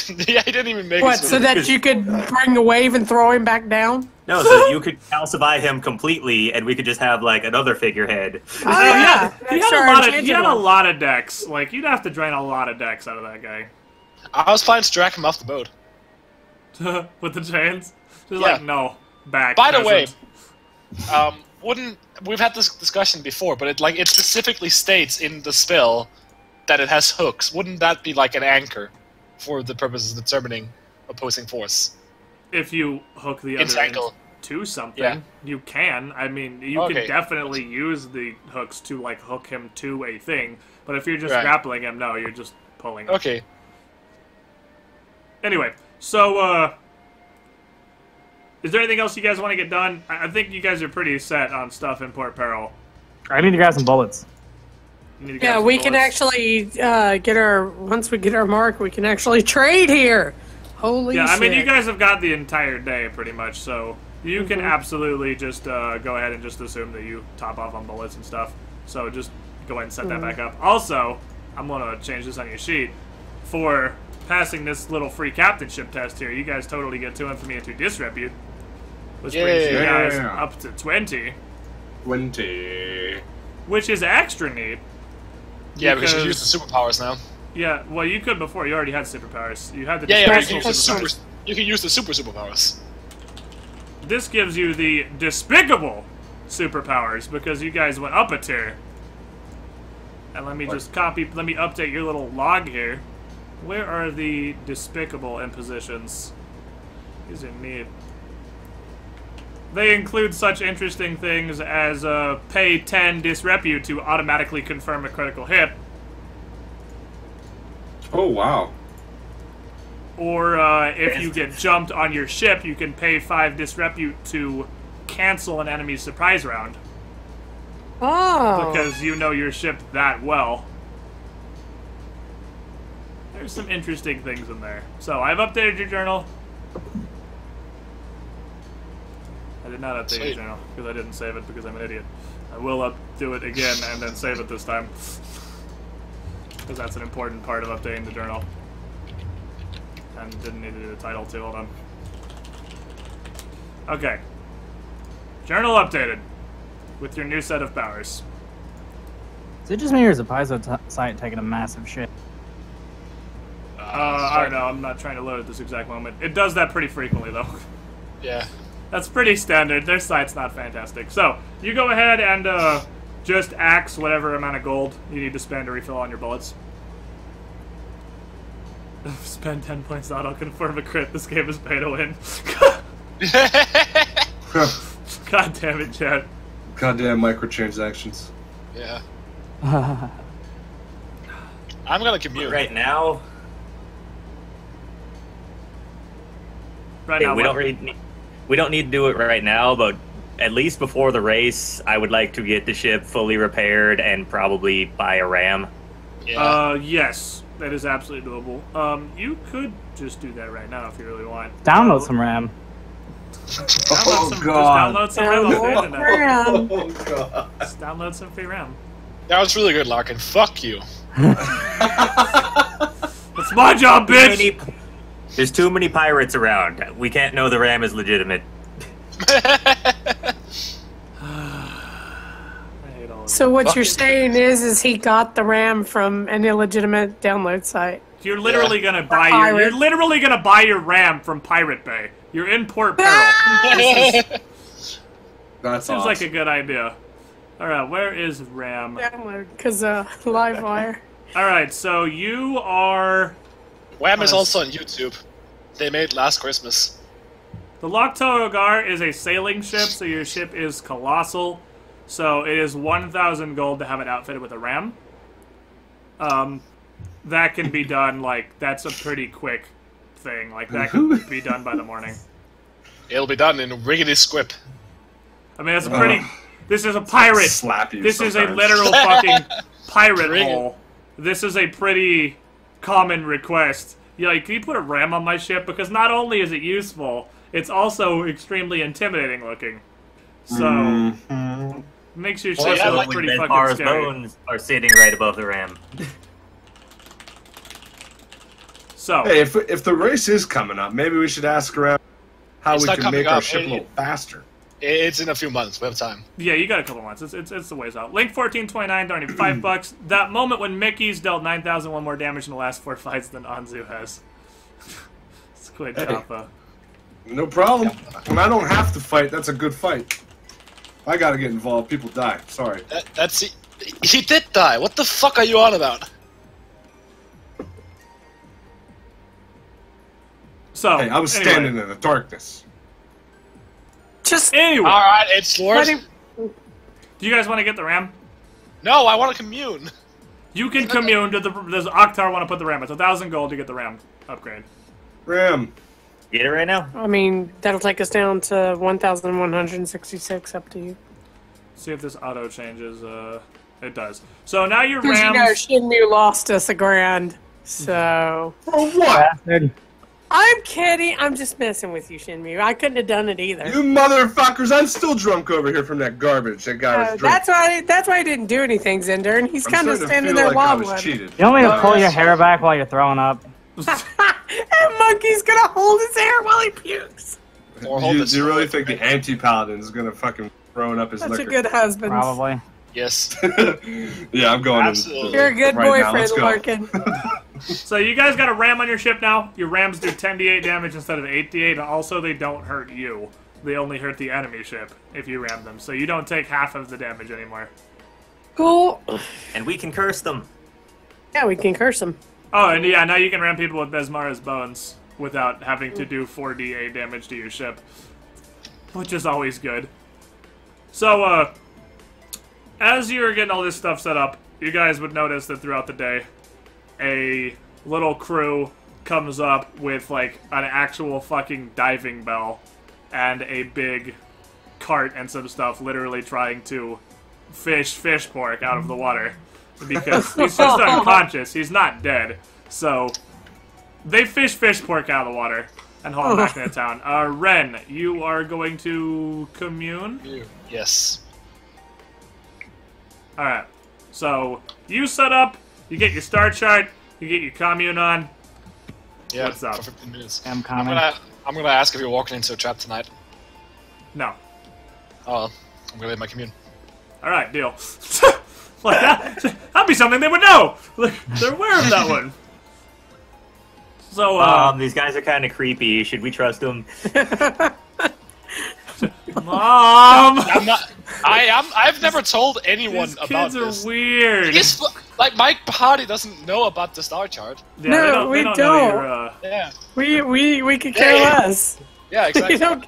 Yeah, he didn't even make
What,
it.
so that you could bring a wave and throw him back down?
No, so you could calcify him completely, and we could just have like another figurehead.
Oh, yeah.
He
That's
had,
our
he had a
interchangeable.
lot of decks. Like, you'd have to drain a lot of decks out of that guy.
I was planning to drag him off the boat.
With the chains? Just
Yeah.
like, no. Back.
By the way,
peasant.
we've had this discussion before, but it specifically states in the spell that it has hooks. Wouldn't that be like an anchor for the purposes of determining opposing force?
If you hook the other end
Entangle.
to something,
Yeah.
you can. I mean, you
Okay.
can definitely use the hooks to, like, hook him to a thing. But if you're just
Right.
grappling him, no, you're just pulling him.
Okay.
Anyway, so, is there anything else you guys want to get done? I think you guys are pretty set on stuff in Port Peril.
I need to grab some bullets.
You need to get
Yeah,
some
we can
bullets.
actually get our, once we get our mark, we can actually trade here. Holy
Yeah,
shit.
I mean, you guys have got the entire day, pretty much, so you can absolutely just go ahead and just assume that you top off on bullets and stuff. So just go ahead and set that back up. Also, I'm going to change this on your sheet. For passing this little free captainship test here, you guys totally get 2 infamy and 2 disrepute. Which brings you
Yay.
guys
Yeah.
up to 20,
20.
which is extra neat.
Yeah, because you
Because-
use the superpowers now.
Yeah, well, you could before. You already had superpowers. You had the
Yeah, but you
despicable
can use the
superpowers.
you can use the superpowers.
This gives you the despicable superpowers because you guys went up a tier. And let me just let me update your little log here. Where are the despicable impositions? These are neat. They include such interesting things as pay 10 disrepute to automatically confirm a critical hit,
Oh, wow.
or if you get jumped on your ship, you can pay 5 disrepute to cancel an enemy's surprise round.
Oh.
Because you know your ship that well. There's some interesting things in there. So, I've updated your journal. I did not update your
Sweet.
journal, because I didn't save it because I'm an idiot. I will do it again and then save it this time. Because that's an important part of updating the journal. And didn't need to do the title too, hold on. Okay. Journal updated. With your new set of powers.
Is it just me or is the Paizo site taking a massive shit?
I don't know, I'm not trying to load at this exact moment. It does that pretty frequently, though.
Yeah.
That's pretty standard. Their site's not fantastic. So, you go ahead and just axe whatever amount of gold you need to spend to refill on your bullets. Spend 10 points to auto-confirm a crit. This game is pay to win. God damn it, Chad.
Goddamn microtransactions.
Yeah. I'm gonna commute.
Right now,
Right
hey,
now,
we
what?
don't really, we don't need to do it right now, but at least before the race, I would like to get the ship fully repaired and probably buy a ram.
Yeah.
Yes, that is absolutely doable. You could just do that right now if you really want.
Download some RAM.
Download some RAM off the internet.
RAM.
Oh god.
Just download some free RAM.
That was really good, Larkin. Fuck you.
That's my job, bitch!
There's too many pirates around. We can't know the ram is legitimate.
So what you're saying is he got the RAM from an illegitimate download site.
You're literally gonna buy
pirate.
you're literally gonna buy your RAM from Pirate Bay. You're in Port Peril.
That's
Seems
awesome.
like a good idea. Alright, where is RAM?
Download, because Livewire.
Alright, so you are...
Wham is also on YouTube. They made last Christmas.
The Loch-Togar is a sailing ship, so your ship is colossal. So it is 1,000 gold to have it outfitted with a ram. That can be done, like, that's a pretty quick thing. Like, that can be done by the morning.
It'll be done in riggedy squip.
I mean, that's a pretty... This is a pirate.
Slap you
This is a
sometimes.
literal fucking pirate
Bring it.
hole. This is a pretty common request. Yeah, like, can you put a ram on my ship? Because not only is it useful, it's also extremely intimidating looking. So, makes your ship
yeah,
look
like
pretty
Ben
fucking
Parr's
scary.
bones are sitting right above the ram.
So,
Hey, if the race is coming up, maybe we should ask around how
It's
we
not
can
coming
make our
up.
ship a
It-
little faster.
It's in a few months. We have time.
yeah, you got a couple months. It's the ways out. Link 1429, only $5. That moment when Mickey's dealt 9,001 more damage in the last 4 fights than Anzu has. It's quite Jaffa.
No problem. When I don't have to fight, that's a good fight. I gotta get involved. People die. Sorry.
That's he did die. What the fuck are you on about?
So,
Hey, I was
anyway.
standing in the darkness.
Just
Anyway,
All right, it's Lord.
let him.
do you guys want to get the ram?
No, I want to commune.
You can commune to does Oktar want to put the ram? It's 1,000 gold to get the ram upgrade.
Ram.
Get it right now?
I mean, that'll take us down to 1,166. Up to you.
See if this auto changes. It does. So now your
Because you know,
rams.
Shinmu lost us $1,000. So
For what?
Bastard.
I'm kidding. I'm just messing with you, Shinmu. I couldn't have done it either.
You motherfuckers! I'm still drunk over here from that garbage that guy was drinking.
That's why I didn't do anything, Zindurn. He's
I'm
kind of
starting to
standing
feel
there
like I was
wobbling.
cheated.
You want me to
Oh,
pull your
yes.
hair back while you're throwing up?
And Monkey's gonna hold his hair while he pukes.
Or hold
You,
this.
do you really think the anti-paladin is gonna fucking throwing up his
Such
liquor?
a good husband.
Probably.
Yes.
Yeah, I'm going.
Absolutely.
You're a good
Right now,
boyfriend,
let's go.
Larkin.
So you guys got a ram on your ship now. Your rams do 10d8 damage instead of 8d8, and also they don't hurt you. They only hurt the enemy ship if you ram them. So you don't take half of the damage anymore.
Cool.
And we can curse them.
Yeah, we can curse him.
Oh, and yeah, now you can ram people with Besmara's bones without having to do 4d8 damage to your ship, which is always good. So, as you're getting all this stuff set up, you guys would notice that throughout the day, a little crew comes up with, like, an actual fucking diving bell and a big cart and some stuff, literally trying to fish pork out of the water. Because he's just unconscious. He's not dead. So, they fish pork out of the water and haul him back into town. Ren, you are going to commune?
Yes.
Alright. So, you set up, you get your star chart, you get your commune on.
Yeah.
What's up?
For 15 minutes.
I'm
I'm
coming.
gonna ask if you're walking into a trap tonight.
No.
Oh, well, I'm gonna leave my commune.
Alright, deal. Like, that'd be something they would know! Like, they're aware of that one. So,
These guys are kind of creepy. Should we trust them?
Mom!
I'm not. I've never told anyone
These
about
kids
this.
are weird.
Like my party doesn't know about the star chart.
Yeah,
No, we
know
don't.
your,
Yeah.
We could care less.
Yeah, exactly.
You know,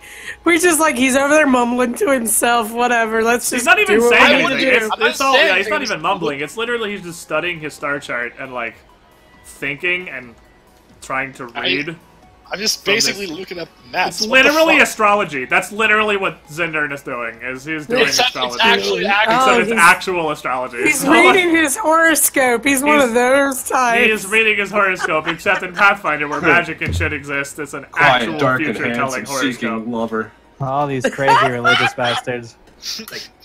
we just like he's over there mumbling to himself. Whatever. Let's just.
He's not even
do what
saying
we
wanna
anything.
do.
do.
It's all, yeah, he's not
Anything.
even mumbling. It's literally he's just studying his star chart and like thinking and trying to read.
I'm just
From
basically
this-
looking up maps.
It's
What the
literally
fuck?
astrology. That's literally what Zindurn is doing. Is he's doing
Except
astrology.
it's actually accurate.
Except
Oh,
it's
he's-
actual astrology.
He's
So, like,
reading his horoscope. He's one
He's-
of those types.
he is reading his horoscope, except in Pathfinder, where magic and shit exists. It's an
Quiet,
actual
dark, and
future-telling
handsome, seeking
horoscope.
lover.
All these crazy religious bastards.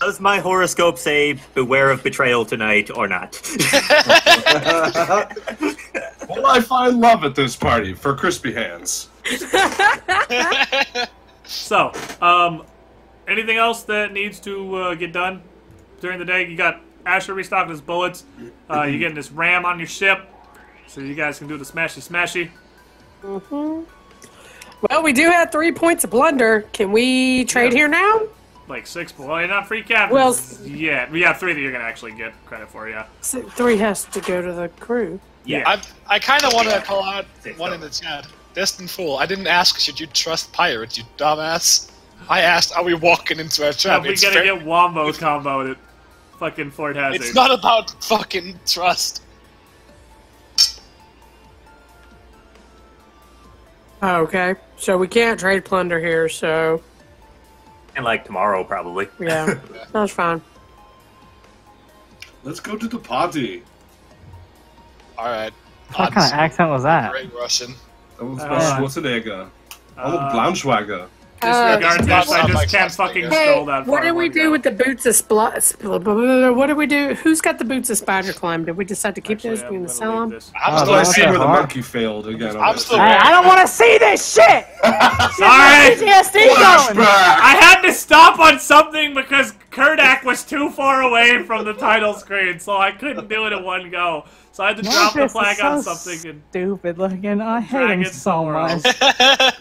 Does my horoscope say beware of betrayal tonight or not?
Will I find love at this party for crispy hands?
So, anything else that needs to get done during the day? You got Asher restocking his bullets. You getting this ram on your ship, so you guys can do the smashy.
Well, we do have 3 points of blunder. Can we trade here now?
Like 6, well, not free captains.
Well,
yeah, we have 3 that you're gonna actually get credit for. Yeah.
3 has to go to the crew.
Yeah.
I kind of want to call out one in the chat. Destined Fool, I didn't ask, should you trust pirates, you dumbass? I asked, are we walking into a trap?
we gotta get Wombo comboed at fucking Fort Hazard.
It's not about fucking trust.
Okay, so we can't trade plunder here, so
And like tomorrow, probably.
yeah, that's fine.
Let's go to the party.
Alright.
What kind of accent was that?
Great Russian.
That was my Schwarzenegger. Oh, Blanschwager.
Disregard
does
this.
not
I
sound
just
like
can't
Schwarzenegger.
fucking
Hey,
scroll that far.
what did we
in one
do
go.
with the boots of what did we do? Who's got the boots of spider climb? Did we decide to keep
Actually,
those?
I'm
We gonna
gonna
sell
leave
them?
this.
I'm
Oh,
still
I
that's
see where the
hard.
monkey failed again.
I'm still
Hey, I don't want to see this shit!
Sorry!
PTSD going!
I had to stop on something because Kurdak was too far away from the title screen, so I couldn't do it in one go. So I had to drop the
Marcus
flag
is
on
so
something and
stupid looking. I hate
drag
him
it
so
somewhere
much.
else.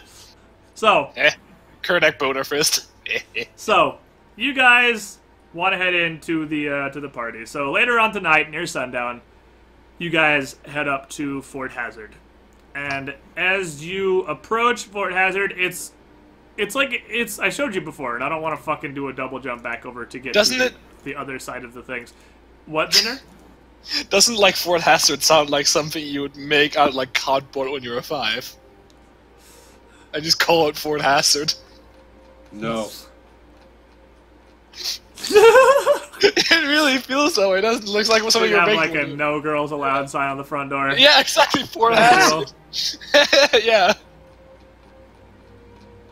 So,
Kurdak boner fist.
So, you guys want to head into the party. So later on tonight, near sundown, you guys head up to Fort Hazard. And as you approach Fort Hazard, it's like I showed you before, and I don't want to fucking do a double jump back over to get
Doesn't
to
it-
the other side of the things. What, Dinner?
Doesn't like Fort Hazard sound like something you would make out of like cardboard when you were 5? I just call it Fort Hazard.
No.
It really feels that way, doesn't it? Looks like
We
something you're
have
making.
like a no girls allowed sign on the front door.
Yeah, exactly, Fort
Cool.
Hazard. Yeah.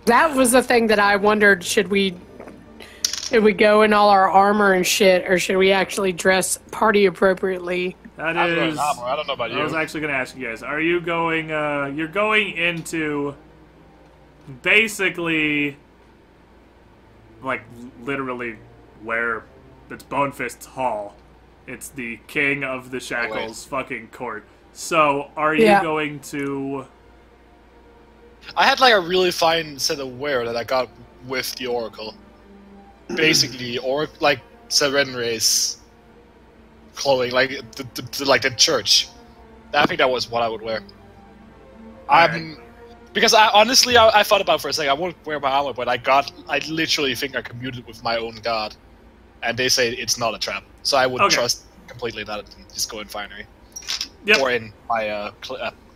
That was the thing that I wondered, should we go in all our armor and shit, or should we actually dress party appropriately?
That
I'm going
is.
armor. I don't know about
I was
you.
actually going to ask you guys, are you going, you're going into basically, like, literally where it's Bonefist's Hall. It's the king of the Shackles fucking court. So, are you
Yeah.
going to...
I had like a really fine set of wear that I got with the Oracle. Basically, like Serenre's clothing, like the church. I think that was what I would wear. Because I honestly I thought about it for a second. I won't wear my armor, but I literally think I commuted with my own god, and they say it's not a trap, so I would
Okay.
trust completely that and just go in finery
Yep,
or in my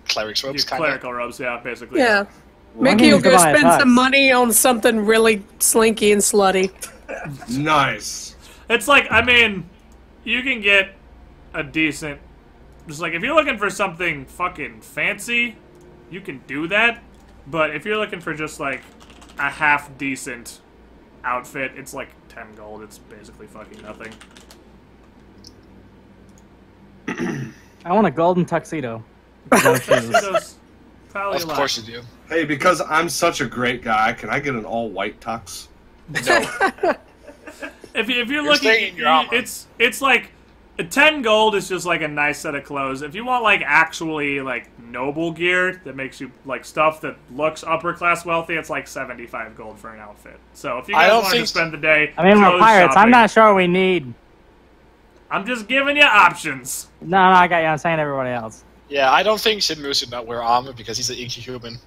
cleric's
your
robes, kind of.
clerical robes, yeah, basically.
Yeah.
Why
Mickey will
don't you
go
buy a
spend
tux?
some money on something really slinky and slutty.
Nice.
It's like, I mean, you can get a decent... Just like, if you're looking for something fucking fancy, you can do that. But if you're looking for just, like, a half-decent outfit, it's like 10 gold. It's basically fucking nothing.
I want a golden tuxedo. No shoes.
Those probably
Of
a lot.
course you do.
Hey, because I'm such a great guy, can I get an all-white tux?
No.
If you're
You're
looking,
staying in your armor.
it's like 10 gold is just like a nice set of clothes. If you want like actually like noble gear that makes you like stuff that looks upper class wealthy, it's like 75 gold for an outfit. So if you
I
guys
don't
want to
think-
spend the day,
I mean, we're
clothes
pirates. I'm
shopping,
not sure we need.
I'm just giving you options.
No, I got you. I'm saying everybody else.
Yeah, I don't think Shinmu should not wear armor because he's an inhuman.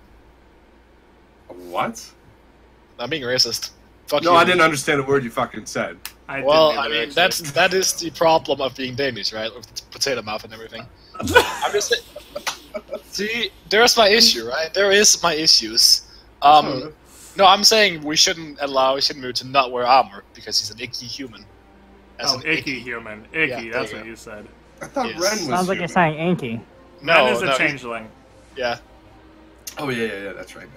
What?
I'm being racist. Fuck
No,
you.
I didn't understand a word you fucking said.
Well,
didn't
I
either,
mean,
actually.
that is the problem of being Danish, right? With potato mouth and everything. I'm just saying. See, there's my issue, right? There is my issues. No, I'm saying we shouldn't allow Shinmu to not wear armor because he's an icky human.
Oh, icky human. Icky,
Yeah,
that's
there
what
you
you said.
I thought
Yes.
Ren was
Sounds like you're
human.
saying inky.
Ren is a
no,
changeling.
Yeah.
Oh, yeah, that's right.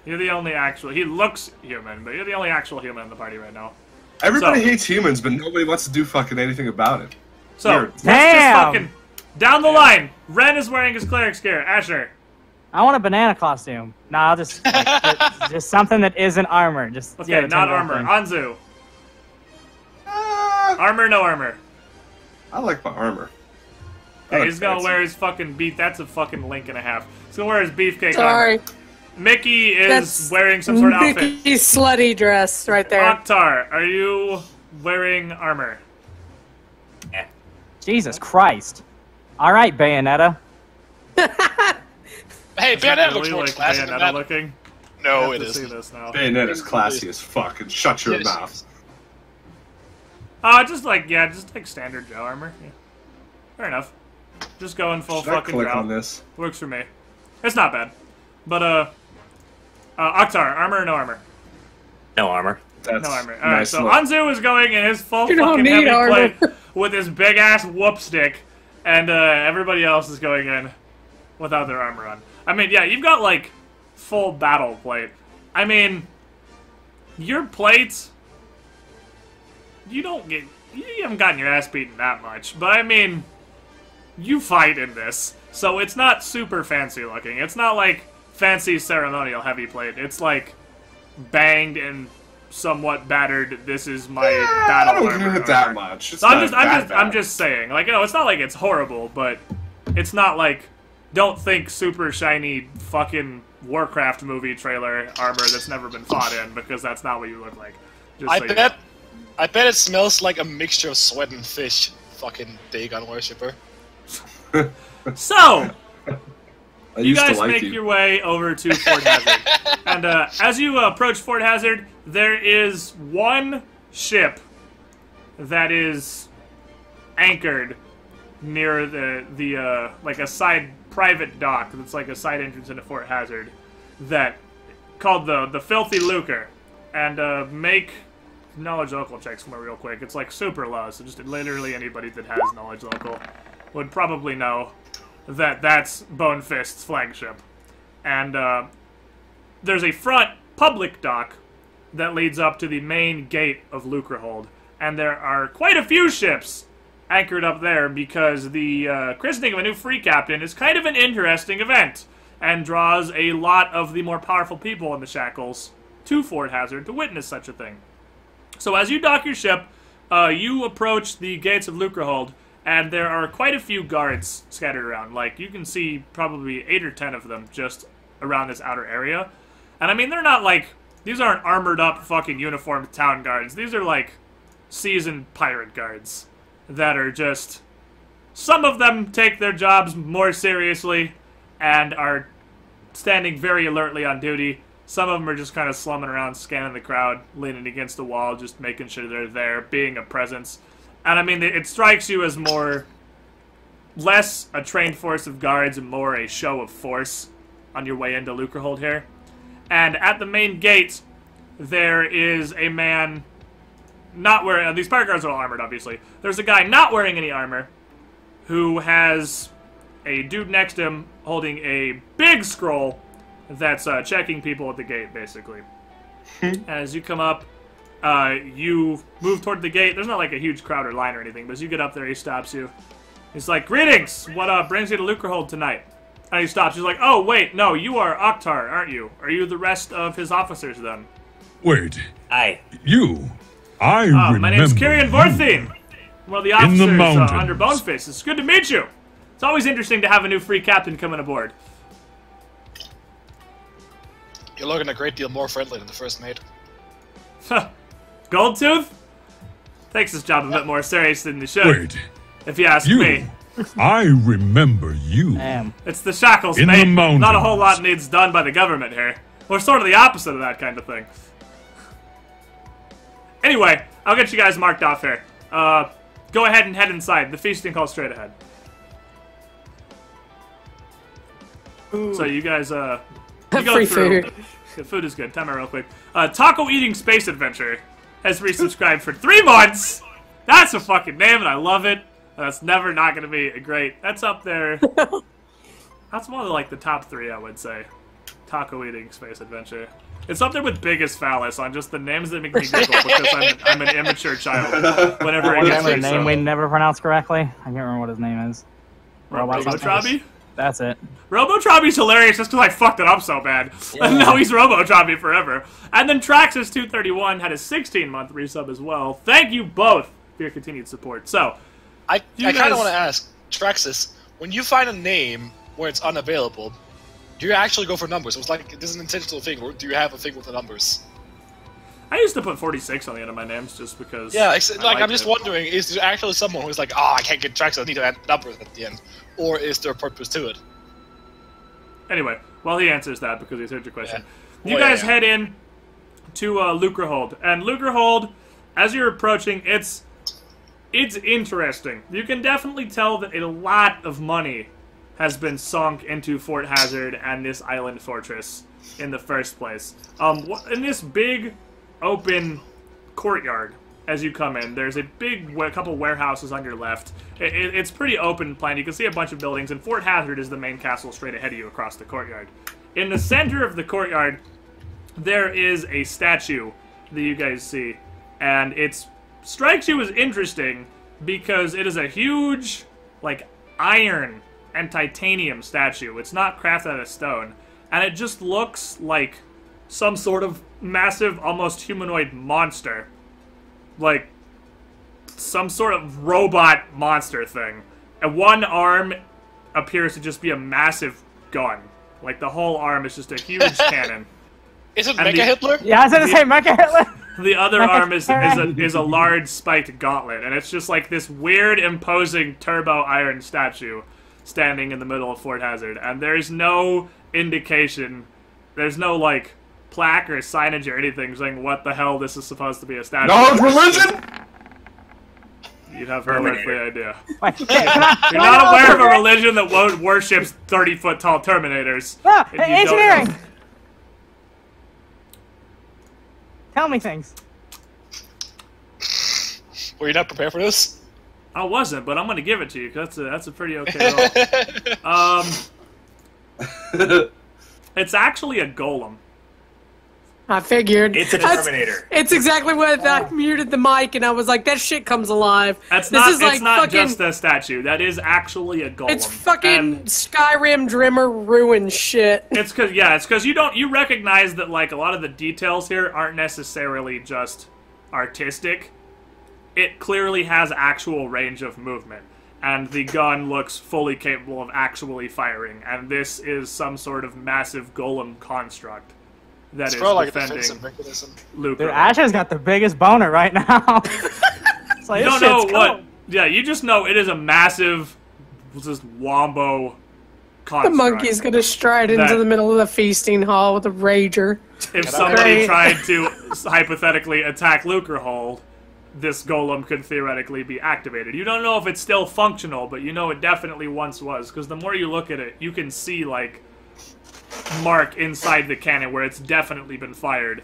You're the only actual... He looks human, but you're the only actual human in the party right now.
Everybody
So-
hates humans, but nobody wants to do fucking anything about it.
So,
Weird.
let's just
Damn!
fucking... Down the line! Ren is wearing his cleric's gear. Asher.
I want a banana costume. No, I'll just just something that isn't armor. Just
Okay,
yeah, the
not
typical
armor.
thing.
Anzu.
Ah,
Armor, no armor.
I like my armor. I
Hey,
like
he's gonna
fancy.
wear his fucking beef. That's a fucking link and a half. He's gonna wear his beefcake
Sorry.
armor. Mickey is
That's
wearing some sort of outfit.
Mickey's slutty dress right there.
Oktar, are you wearing armor?
Jesus Christ! All right, Bayonetta.
Hey,
Is that
Bayonetta looks
really,
more
like
classic than
Bayonetta
that.
looking?
No,
I have
it
to see
isn't.
this now.
Bayonetta's classy as fuck, and shut your
Yes.
mouth.
Just like standard Joe armor. Yeah. Fair enough. Just going full
Should I
fucking
click
drow.
on this?
Works for me. It's not bad. But Oktar, armor or no armor?
No armor.
That's
No armor. Alright,
nice
so
look.
Anzu is going in his full
You don't
fucking
need
heavy
armor.
plate with his big ass whoop stick, and everybody else is going in without their armor on. I mean, yeah, you've got like full battle plate. I mean, your plates, you haven't gotten your ass beaten that much, but I mean, you fight in this, so it's not super fancy looking. It's not like fancy ceremonial heavy plate. It's like banged and somewhat battered. This is my
I
battle
don't
armor.
give it that much. It's
So
not that
I'm
bad.
just saying, like, you know, it's not like it's horrible, but it's not like, don't think super shiny fucking Warcraft movie trailer armor that's never been fought in, because that's not what you look like. Just
I
so you
bet.
know.
I bet it smells like a mixture of sweat and fish. Fucking Dagon worshipper.
So,
I
you
used to
guys
like
make
you.
your way over to Fort Hazard. And as you approach Fort Hazard, there is one ship that is anchored near the like a side private dock that's like a side entrance into Fort Hazard, that called the Filthy Lucre. And make knowledge local checks for me real quick. It's like super low, so just literally anybody that has knowledge local would probably know that that's Bone Fist's flagship. And there's a front public dock that leads up to the main gate of Lucrehold. And there are quite a few ships anchored up there because the christening of a new free captain is kind of an interesting event and draws a lot of the more powerful people in the Shackles to Fort Hazard to witness such a thing. So as you dock your ship, you approach the gates of Lucrehold, and there are quite a few guards scattered around. Like, you can see probably 8 or 10 of them just around this outer area. And I mean, they're not like, these aren't armored up fucking uniformed town guards. These are like seasoned pirate guards that are just, some of them take their jobs more seriously and are standing very alertly on duty. Some of them are just kind of slumming around, scanning the crowd, leaning against the wall, just making sure they're there, being a presence. And I mean, it strikes you as less a trained force of guards and more a show of force on your way into Lucrehold here. And at the main gate, there is a man not wearing, these pirate guards are all armored, obviously. There's a guy not wearing any armor who has a dude next to him holding a big scroll that's checking people at the gate, basically. As you come up, you move toward the gate. There's not like a huge crowd or line or anything, but as you get up there, he stops you. He's like, "Greetings! What brings you to Lucrehold tonight?" And he stops. He's like, "Oh, wait, no, you are Oktar, aren't you? Are you the rest of his officers, then?"
Wait,
Aye.
you? I remember
My name's Kyrian
you.
Vorthine. One of the
In the
officers
mountains.
under Bonefist. It's good to meet you. It's always interesting to have a new free captain coming aboard.
You're looking a great deal more friendly than the first mate.
Goldtooth takes his job a bit more serious than he should,
Wait,
if you ask
you?
me.
I remember you.
Damn.
It's the Shackles,
In
mate.
the mountains.
Not a whole lot needs done by the government here. Or sort of the opposite of that kind of thing. Anyway, I'll get you guys marked off here. Go ahead and head inside. The feasting hall straight ahead.
Ooh.
So you guys, you go
Free
through.
food.
The food is good. Time out real quick. Taco Eating Space Adventure has resubscribed for 3 months. That's a fucking name, and I love it. That's never not going to be a great. That's up there. That's one of like the top 3, I would say. Taco Eating Space Adventure. It's up there with Biggest Phallus on just the names that make me giggle because I'm an immature child. Whenever it gets
Remember a
me,
name
so.
we never pronounced correctly? I can't remember what his name is.
Robotrabi?
That's it.
Robotrabi's hilarious just because I fucked it up so bad.
Yeah.
And now he's Robotrabi forever. And then Traxxas231 had a 16-month resub as well. Thank you both for your continued support. So,
I kind
guys-
of want to ask, Traxxas, when you find a name where it's unavailable, do you actually go for numbers? It was like, this is an intentional thing, or do you have a thing with the numbers?
I used to put 46 on the end of my names just because.
Yeah,
I
I'm just
it.
wondering, is there actually someone who's like, oh, I can't get Traxxas, I need to add numbers at the end? Or is there a purpose to it?
Anyway, while he answers that because he's heard your question,
Yeah.
you
Well,
guys
yeah.
head in to Lucrehold. And Lucrehold, as you're approaching, it's interesting. You can definitely tell that a lot of money has been sunk into Fort Hazard and this island fortress in the first place. In this big open courtyard as you come in, there's a couple warehouses on your left. It's pretty open plan. You can see a bunch of buildings, and Fort Hazard is the main castle straight ahead of you across the courtyard. In the center of the courtyard, there is a statue that you guys see, and it strikes you as interesting because it is a huge, like, iron and titanium statue. It's not crafted out of stone, and it just looks like some sort of massive, almost humanoid monster. Like, some sort of robot monster thing. And one arm appears to just be a massive gun. Like, the whole arm is just a huge cannon.
Is it
And
Mecha
the-
Hitler?
Yeah, I was gonna say Mecha Hitler.
The other arm is a large spiked gauntlet, and it's just like this weird, imposing turbo iron statue standing in the middle of Fort Hazard. And there's no indication, there's no, like, plaque or signage or anything saying what the hell this is supposed to be a statue.
No religion?
You'd have no earthly idea.
Wait,
You're not aware of a religion that worships 30-foot tall Terminators.
Ah,
and you don't
engineering.
know.
Tell me things.
Were you not prepared for this?
I wasn't, but I'm gonna give it to you because that's a pretty okay roll. It's actually a golem.
I figured.
It's a Terminator.
It's exactly what I muted the mic and I was like, that shit comes alive.
That's
This
not.
is
It's
like
not
fucking,
just a statue. That is actually a golem.
it's fucking
And
Skyrim Drimmer ruin shit.
it's because you recognize that like a lot of the details here aren't necessarily just artistic. It clearly has actual range of movement, and the gun looks fully capable of actually firing. And this is some sort of massive golem construct that
It's
is
probably like a
defending
defensive mechanism.
Luke.
Dude, Ash has got the biggest boner right now. It's like,
You
this
don't know
shit's
what.
cool.
Yeah, you just know it is a massive, just wombo
The
construct.
monkey's gonna stride into
That-
the middle of the feasting hall with a rager.
If somebody
Right.
tried to hypothetically attack Lucrehold, this golem could theoretically be activated. You don't know if it's still functional, but you know it definitely once was, because the more you look at it, you can see, like, mark inside the cannon where it's definitely been fired.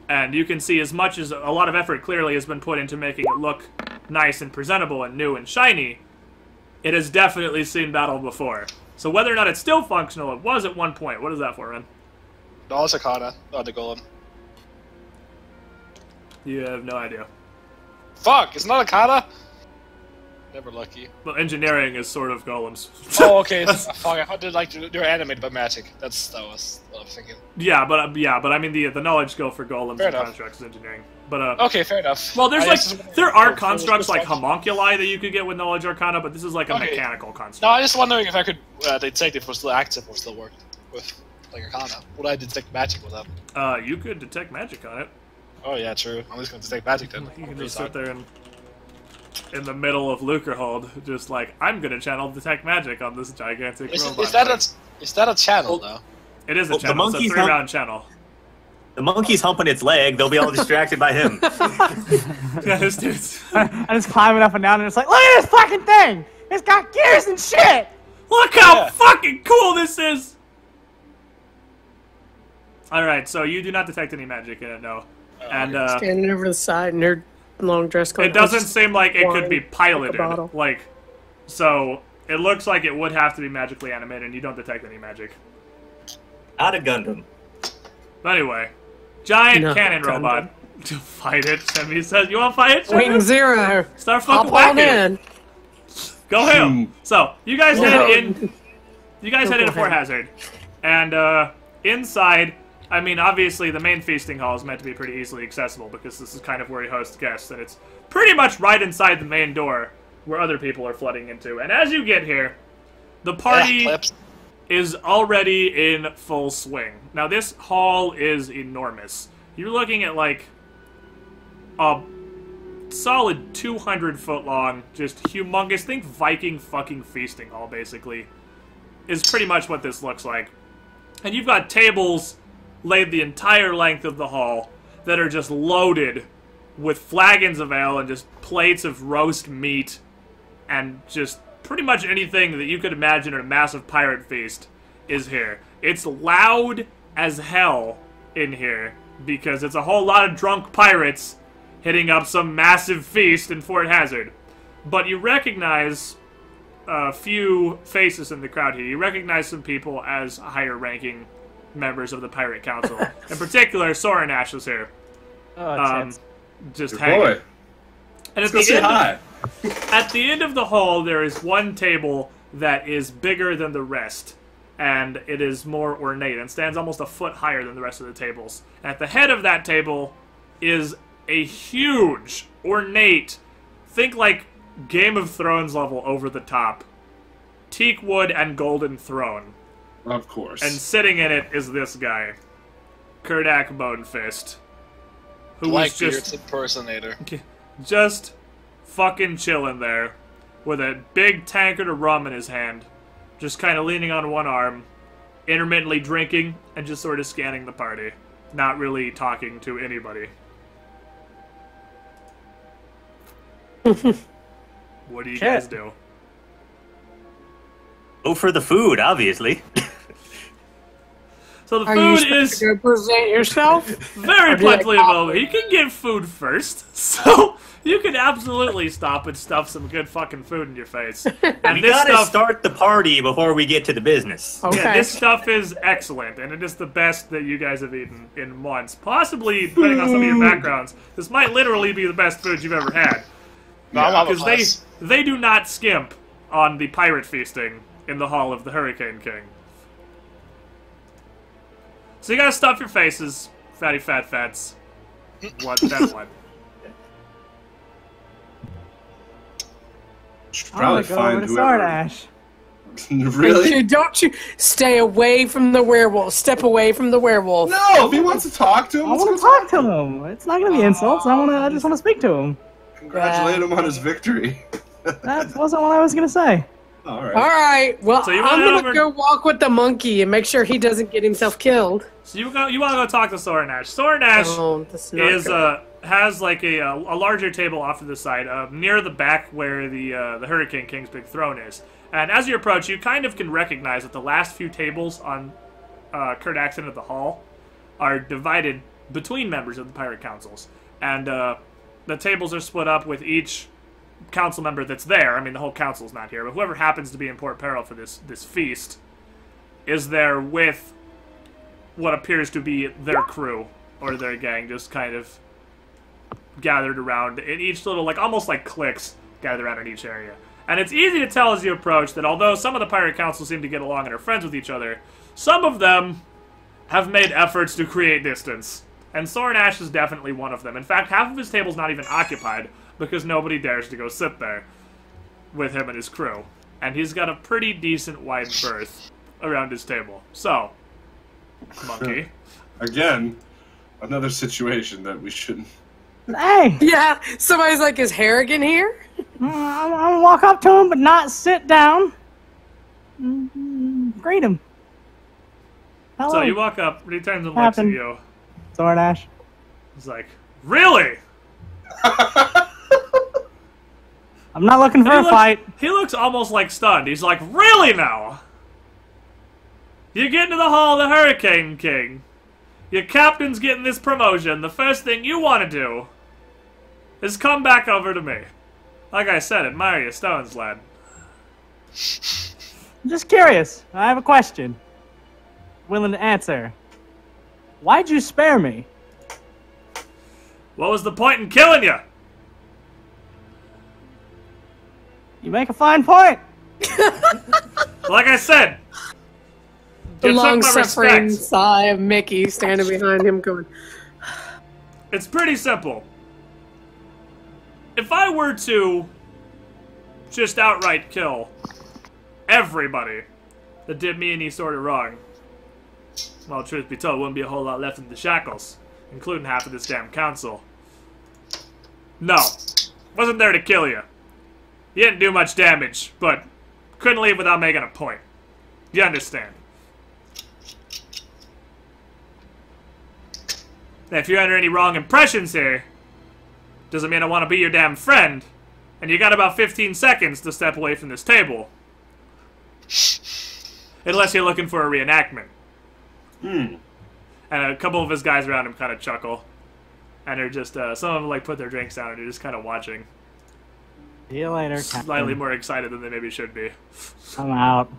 And you can see as much as a lot of effort clearly has been put into making it look nice and presentable and new and shiny, it has definitely seen battle before. So whether or not it's still functional, it was at one point. What is that for, Ren?
No, it's Arcana, not the Golem.
You have no idea.
Fuck, it's not Arcana? Never lucky.
Well, engineering is sort of golems.
Oh, okay. Fuck, I thought they're animated by magic. That was what I was thinking.
Yeah, but I mean the knowledge skill for golems
Fair
and
enough.
constructs is engineering. But
Okay, fair enough.
well, there's
I
like
just-
there are
full
constructs like
stuff.
homunculi that you could get with knowledge arcana, but this is like a
Okay.
mechanical
No,
construct.
I'm just wondering if I could detect if it was still active or still worked with like Arcana. Would I detect magic with that?
You could detect magic on it.
Oh yeah, true. I'm just gonna detect magic then.
You can just sit there and in the middle of Lucrehold, just like I'm gonna channel detect magic on this gigantic robot.
Is that a channel though?
It is a
Well, the
channel. It's a
monkey's
3-round channel.
The monkey's humping its leg. They'll be all distracted by him.
Yeah, this dude's...
I'm just climbing up and down, and it's like, look at this fucking thing! It's got gears and shit!
Look how fucking cool this is! Alright, so you do not detect any magic in it, no. And,
Standing over the side in her long dress coat.
it doesn't seem like it could be
Wine,
piloted.
bottle.
Like, so, it looks like it would have to be magically animated, and you don't detect any magic.
Out of Gundam.
But anyway, giant
No,
cannon
Gundam.
robot. To fight it, Shemmy says. You want to fight it,
Wing
Shemmy?
Zero.
Start fucking
Hop on
whacking it.
in.
Go him. So, you guys head in. You guys head
Go
into Fort
ahead.
Hazard. And, inside, I mean, obviously, the main feasting hall is meant to be pretty easily accessible because this is kind of where he hosts guests, and it's pretty much right inside the main door where other people are flooding into. And as you get here, the party is already in full swing. Now, this hall is enormous. You're looking at, like, a solid 200-foot long, just humongous, think Viking fucking feasting hall, basically, is pretty much what this looks like. And you've got tables laid the entire length of the hall that are just loaded with flagons of ale and just plates of roast meat and just pretty much anything that you could imagine at a massive pirate feast is here. It's loud as hell in here because it's a whole lot of drunk pirates hitting up some massive feast in Fort Hazard. But you recognize a few faces in the crowd here. You recognize some people as higher-ranking members of the Pirate Council. In particular, Soren Ash is here. Just
Good
hanging.
boy.
And
Let's go say hi.
at the end of the hall, there is one table that is bigger than the rest, and it is more ornate and stands almost a foot higher than the rest of the tables. And at the head of that table is a huge, ornate, think like Game of Thrones level over the top, teak wood and golden throne.
Of course.
And sitting in it is this guy, Kurdak Bonefist, who was
Blackbeard's impersonator.
just fucking chilling there with a big tankard of rum in his hand, just kind of leaning on one arm, intermittently drinking, and just sort of scanning the party, not really talking to anybody. What do you guys do?
Go for the food, obviously.
So the
Are you
food
supposed
is
to go present yourself?
very
Or do you like
plentifully available. You can get food first, so you can absolutely stop and stuff some good fucking food in your face. And
We
this
gotta
stuff,
start the party before we get to the business.
Okay.
yeah, this stuff is excellent, and it is the best that you guys have eaten in months. Possibly, depending on some of your backgrounds, this might literally be the best food you've ever had. Because they do not skimp on the pirate feasting in the Hall of the Hurricane King. So you gotta stuff your faces, fatty fat fats. What, then what?
Should
I'm gonna
probably
go
find
over to Sword
whoever.
Ash.
Really?
Dude, don't you stay away from the werewolf. Step away from the werewolf.
No, if he wants to talk to him,
I
let's
want to
go
talk to him. It's not gonna be insults. I just want to speak to him.
Congratulate him on his victory.
That wasn't what I was gonna say.
All right.
All right. Well,
So you
I'm
went
gonna
over-
go walk with the monkey and make sure he doesn't get himself killed.
So you want to go talk to Soren Ash. Soren Ash
Oh, that's not
is
good.
has like a larger table off to the side, near the back where the Hurricane King's big throne is. And as you approach, you kind of can recognize that the last few tables on Kurdak's end of the hall are divided between members of the pirate councils, and the tables are split up with each council member that's there. I mean, the whole council's not here, but whoever happens to be in Port Peril for this feast is there with what appears to be their crew or their gang, just kind of gathered around in each little, like, almost like cliques gathered around in each area. And it's easy to tell as you approach that although some of the pirate council seem to get along and are friends with each other, some of them have made efforts to create distance. And Soren Ash is definitely one of them. In fact, half of his table's not even occupied because nobody dares to go sit there with him and his crew. And he's got a pretty decent wide berth around his table. So, monkey.
Again, another situation that we shouldn't.
Hey,
Yeah, somebody's like, is Harrigan here?
I'm gonna walk up to him, but not sit down. Greet him. Hello.
So you walk up, and he turns and looks at
Happened.
you.
Zornash.
He's like, really?
I'm not looking for a fight.
He looks almost like stunned. He's like, really now? You get into the Hall of the Hurricane King. Your captain's getting this promotion. The first thing you want to do is come back over to me. Like I said, admire your stones, lad.
I'm just curious. I have a question. Willing to answer. Why'd you spare me?
What was the point in killing you?
You make a fine point.
Like I said,
The
you took my
long-suffering
respect.
sigh of Mickey standing behind him going,
It's pretty simple. If I were to just outright kill everybody that did me any sort of wrong, well, truth be told, wouldn't be a whole lot left in the Shackles, including half of this damn council. No. Wasn't there to kill you. You didn't do much damage, but couldn't leave without making a point. You understand? Now, if you're under any wrong impressions here, doesn't mean I want to be your damn friend, and you got about 15 seconds to step away from this table. Unless you're looking for a reenactment. And a couple of his guys around him kind of chuckle. And they're just, some of them like put their drinks down and they're just kind of watching.
See you later,
Slightly
Captain.
more excited than they maybe should be.
I'm out.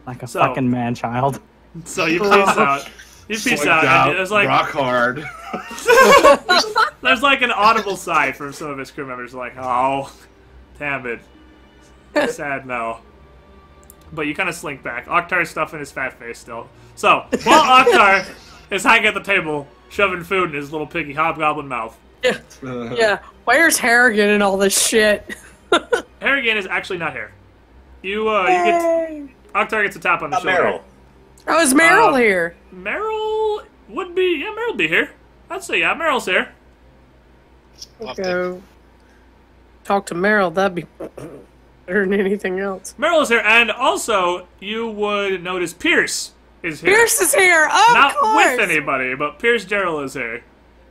Like a
So-
fucking man-child.
So you peace out. You peace
Swiped
out. And there's like,
rock hard.
there's like an audible sigh from some of his crew members like, oh, damn it. Sad no. But you kind of slink back. Oktar's stuffing his fat face still. So, while Oktar is hanging at the table, shoving food in his little piggy hobgoblin mouth,
yeah, where's Harrigan and all this shit?
Harrigan is actually not here. You get... Oktar gets a tap on the shoulder.
Meryl.
Oh, is Meryl here?
Meryl would be... Yeah, Meryl would be here. I'd say, yeah, Meryl's here.
Go talk to Meryl. That'd be better than anything else.
Meryl is here, and also, you would notice Pierce is here.
Pierce is here. Of
Not
course.
with anybody, but Pierce Gerald is here.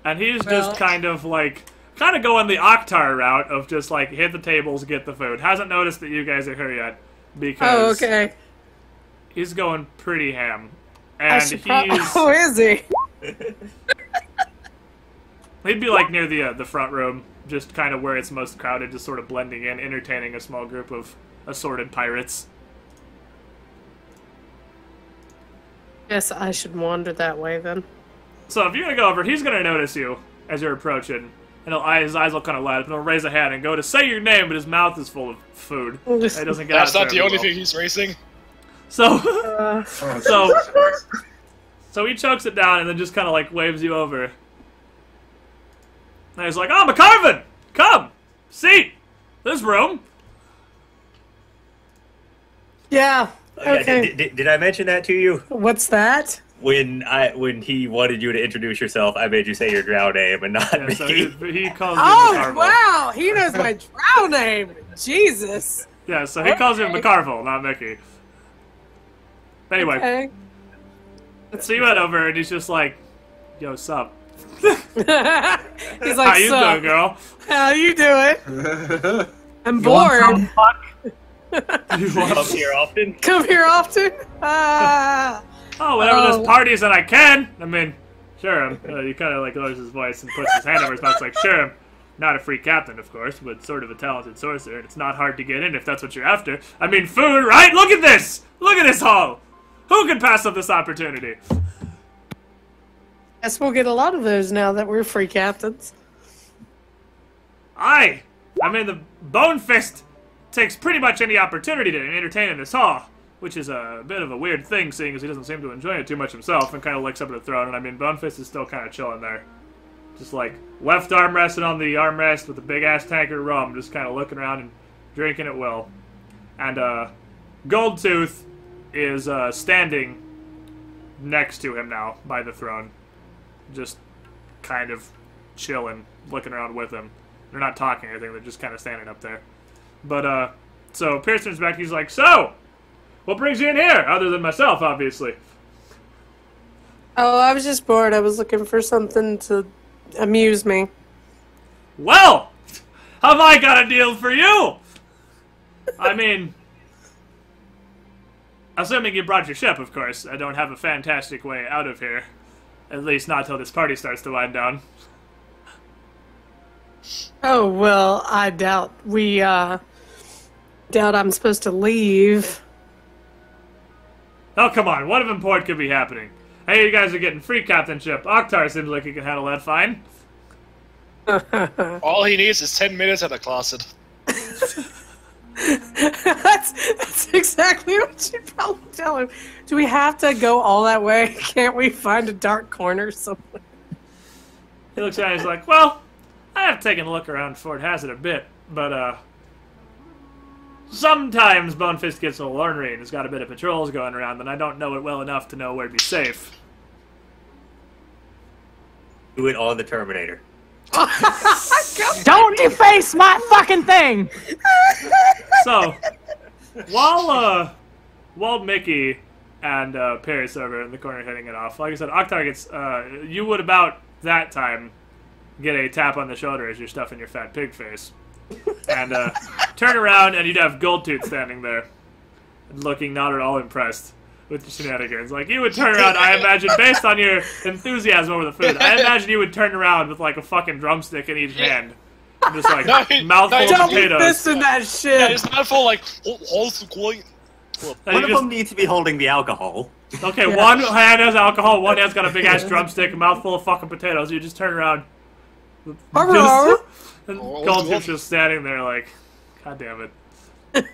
And he's
Well-
just kind of going the Oktar route of just like hit the tables, get the food. Hasn't noticed that you guys are here yet because
Oh, okay.
he's going pretty ham.
I
And
should
he's
is he?
he'd be like near the front room, just kind of where it's most crowded, just sort of blending in, entertaining a small group of assorted pirates.
Guess I should wander that way then.
So if you're gonna go over, he's gonna notice you as you're approaching, and his eyes will kind of light up, and he'll raise a hand and go to say your name, but his mouth is full of food. It doesn't get
That's
out
not the only thing he's racing.
So,
Uh,
so he chokes it down and then just kind of like waves you over. And he's like, "Oh, McCarvin, come, seat, there's room."
yeah. Okay.
Did I mention that to you?
What's that?
When he wanted you to introduce yourself, I made you say your drow name and not
Yeah,
me.
so he calls you
Oh,
McCarville.
wow. He knows my drow name. Jesus.
Yeah, so he calls you
Okay.
McCarville, not Mickey. Anyway,
Okay.
so you went over and he's just like, "Yo, sup?
He's
How
like,
you
"Sup?
doing, girl?"
How you doing? I'm bored.
You want-
Come here often.
Come here often? Ah.
Oh, whenever
Oh.
there's parties and I can. I mean, sure. He kind of like lowers his voice and puts his hand over his mouth. It's like, sure, I'm not a free captain, of course, but sort of a talented sorcerer, and it's not hard to get in if that's what you're after. I mean, food, right? Look at this! Look at this hall! Who could pass up this opportunity?
Guess we'll get a lot of those now that we're free captains.
I mean, the Bone Fist takes pretty much any opportunity to entertain in this hall, which is a bit of a weird thing, seeing as he doesn't seem to enjoy it too much himself, and kind of looks up at the throne, and I mean, Bone Fist is still kind of chilling there. Just like, left arm resting on the armrest with a big-ass tankard of rum, just kind of looking around and drinking at will. And, Goldtooth is, standing next to him now, by the throne. Just kind of chilling, looking around with him. They're not talking or anything, they're just kind of standing up there. But, so Pearson's back, he's like, "So, what brings you in here? Other than myself, obviously."
Oh, I was just bored. I was looking for something to amuse me.
Well, have I got a deal for you? I mean, assuming you brought your ship, of course. I don't have a fantastic way out of here. At least not till this party starts to wind down.
Oh, well, I doubt I'm supposed to leave.
Oh, come on. What of import could be happening? Hey, you guys are getting free captainship. Oktar seems like he can handle that fine.
All he needs is 10 minutes at the closet.
That's exactly what you'd probably tell him. Do we have to go all that way? Can't we find a dark corner somewhere?
He looks at it and he's like, well, I have taken a look around Fort Hazard a bit, but, sometimes Bonefist gets a little ornery and has got a bit of patrols going around, and I don't know it well enough to know where to be safe.
Do it on the Terminator.
Don't deface my fucking thing!
So, while Mickey and Paris are over in the corner hitting it off, like I said, Oktar gets, you would about that time get a tap on the shoulder as you're stuffing your fat pig face. And turn around and you'd have Goldtooth standing there, looking not at all impressed with your shenanigans. Like, you would turn around, I imagine, based on your enthusiasm over the food, I imagine you would turn around with, like, a fucking drumstick in each hand. And just, like, mouthful of
Don't
potatoes.
be fisting that shit.
Yeah, his mouthful like, how's it going?
And
One
you
of
just-
them needs to be holding the alcohol.
Okay, one hand has alcohol, one hand's got a big-ass drumstick, a mouthful of fucking potatoes. You just turn around.
Arr.
And
Oh,
Goldtooth's just standing there like, God damn it.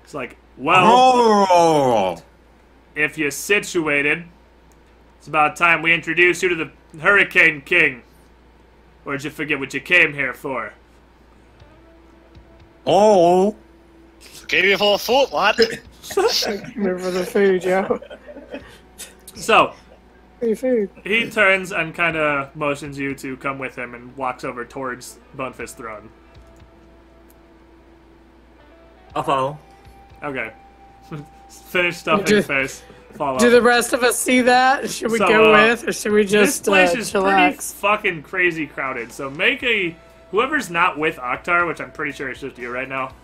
It's like, well,
Oh!
if you're situated, it's about time we introduce you to the Hurricane King. Or did you forget what you came here for?
Oh!
Gave you for a foot, lad.
Remember the food, yo.
So,
Free food.
he turns and kind of motions you to come with him and walks over towards Bonefist's throne.
Uh-oh.
Okay. Finish stuffing your face. Follow
Do
up.
the rest of us see that? Should we
So,
go with, or should we
This
just
place is pretty
chillax?
fucking crazy crowded, so make a... Whoever's not with Oktar, which I'm pretty sure it's just you right now,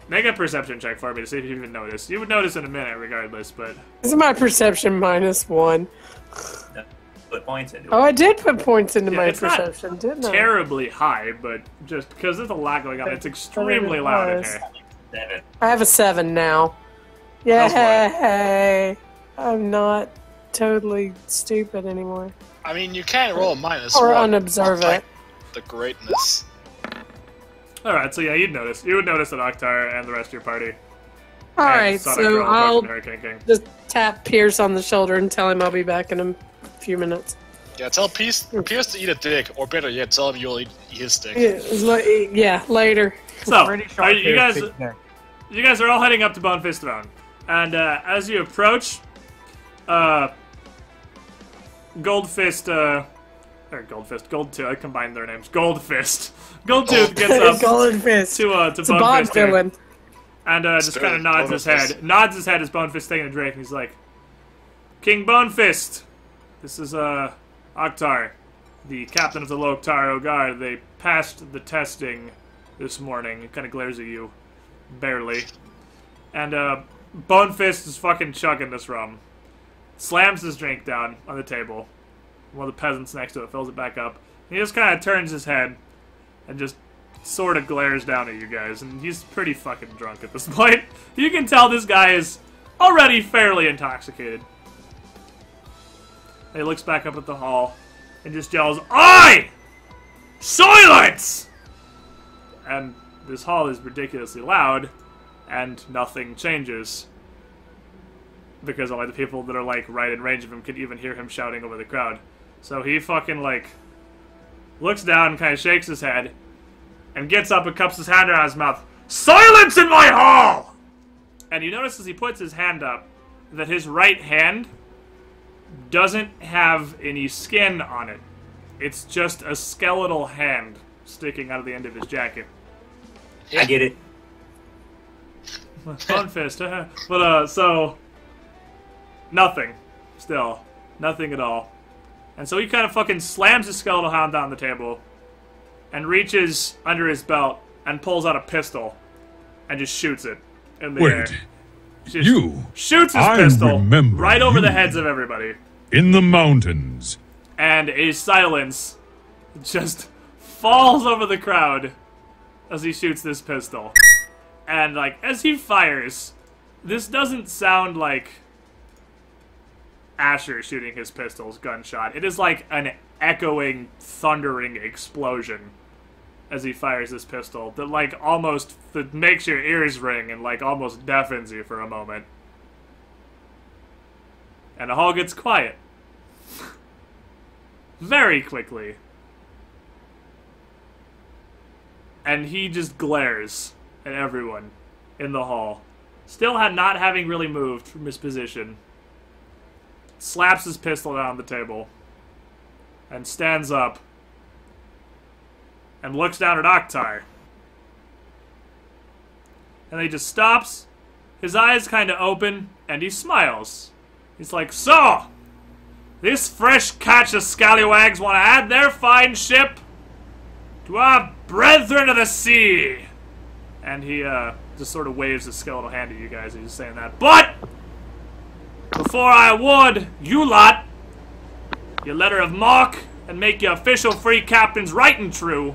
make a perception check for me to see if you even notice. You would notice in a minute regardless, but...
This is my perception -1.
Put points into it.
Oh, I did put points into
Yeah,
my
it's not
perception, didn't I?
terribly high, but just because there's a lot going on, it's extremely loud in here.
7.
I have a 7 now.
That's
Yay! I'm not totally stupid anymore.
I mean, you can't roll a minus.
Or
one.
unobservant.
Like the greatness.
Alright, so yeah, you'd notice. You would notice that Oktar and the rest of your party.
Alright,
saw that
so
girl
I'll
approaching Hurricane King.
just tap Pierce on the shoulder and tell him I'll be back in a few minutes.
Yeah, tell Pierce to eat a dick, or better yet, tell him you'll eat his dick.
Yeah, later.
So,
Pretty sure
are you guys...
Pierce there.
You guys are all heading up to Bonefist Throne. And as you approach, Goldtooth, I combined their names. Goldtooth gets up
Golden Fist.
to
It's a Bond
Bonefist here,
villain.
and just kind of
Spirit,
nods his
Bonefist.
head. Nods his head as Bonefist taking a drink, and he's like, King Bonefist, this is Oktar, the captain of the Loktaro Guard. They passed the testing this morning. It kind of glares at you. Barely. And, Bonefist is fucking chugging this rum. Slams his drink down on the table. One of the peasants next to it fills it back up. And he just kind of turns his head and just sort of glares down at you guys. And he's pretty fucking drunk at this point. You can tell this guy is already fairly intoxicated. And he looks back up at the hall and just yells, "Oi! Silence!" And this hall is ridiculously loud, and nothing changes. Because only the people that are, like, right in range of him can even hear him shouting over the crowd. So he fucking, like, looks down and kind of shakes his head, and gets up and cups his hand around his mouth. "Silence in my hall!" And you notice as he puts his hand up, that his right hand doesn't have any skin on it. It's just a skeletal hand sticking out of the end of his jacket.
I get it.
Bonefist, but, so... Nothing. Still. Nothing at all. And so he kind of fucking slams his skeletal hound on the table and reaches under his belt and pulls out a pistol and just shoots it in the air. Just
you?
Shoots his
I
pistol
remember
right over
you.
the heads of everybody.
In the mountains.
And a silence just falls over the crowd as he shoots this pistol. And, like, as he fires, this doesn't sound like Asher shooting his pistol's gunshot. It is like an echoing, thundering explosion as he fires this pistol that, like, almost that makes your ears ring and, like, almost deafens you for a moment. And the hall gets quiet. Very quickly. And he just glares at everyone in the hall. Still not having really moved from his position. Slaps his pistol down on the table. And stands up. And looks down at Oktar. And he just stops. His eyes kind of open. And he smiles. He's like, "So! This fresh catch of scallywags want to add their fine ship to our brethren of the sea." And he just sort of waves his skeletal hand at you guys. He's just saying that. "But before I award you lot your letter of marque and make you official free captains right and true,"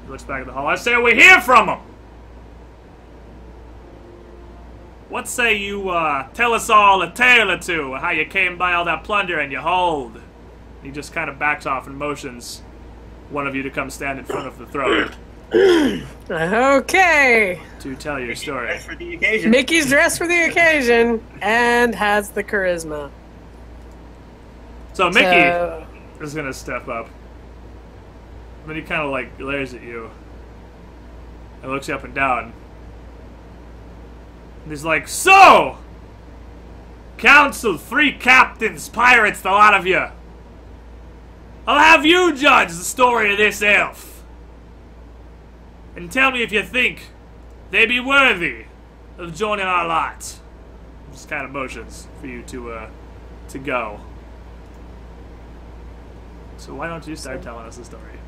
he looks back at the hall, "I say we hear from them. What say you tell us all a tale or two of how you came by all that plunder and you hold?" He just kind of backs off and motions one of you to come stand in front of the throne
Okay.
to tell your story.
For the occasion.
Mickey's dressed for the occasion and has the charisma.
So Mickey
So,
is gonna step up. Then he kind of like glares at you and looks you up and down. And he's like, "So, council, 3 captains, pirates, the lot of you. I'll have you judge the story of this elf. And tell me if you think they be worthy of joining our lot." Just kind of motions for you to go. So why don't you start telling us the story?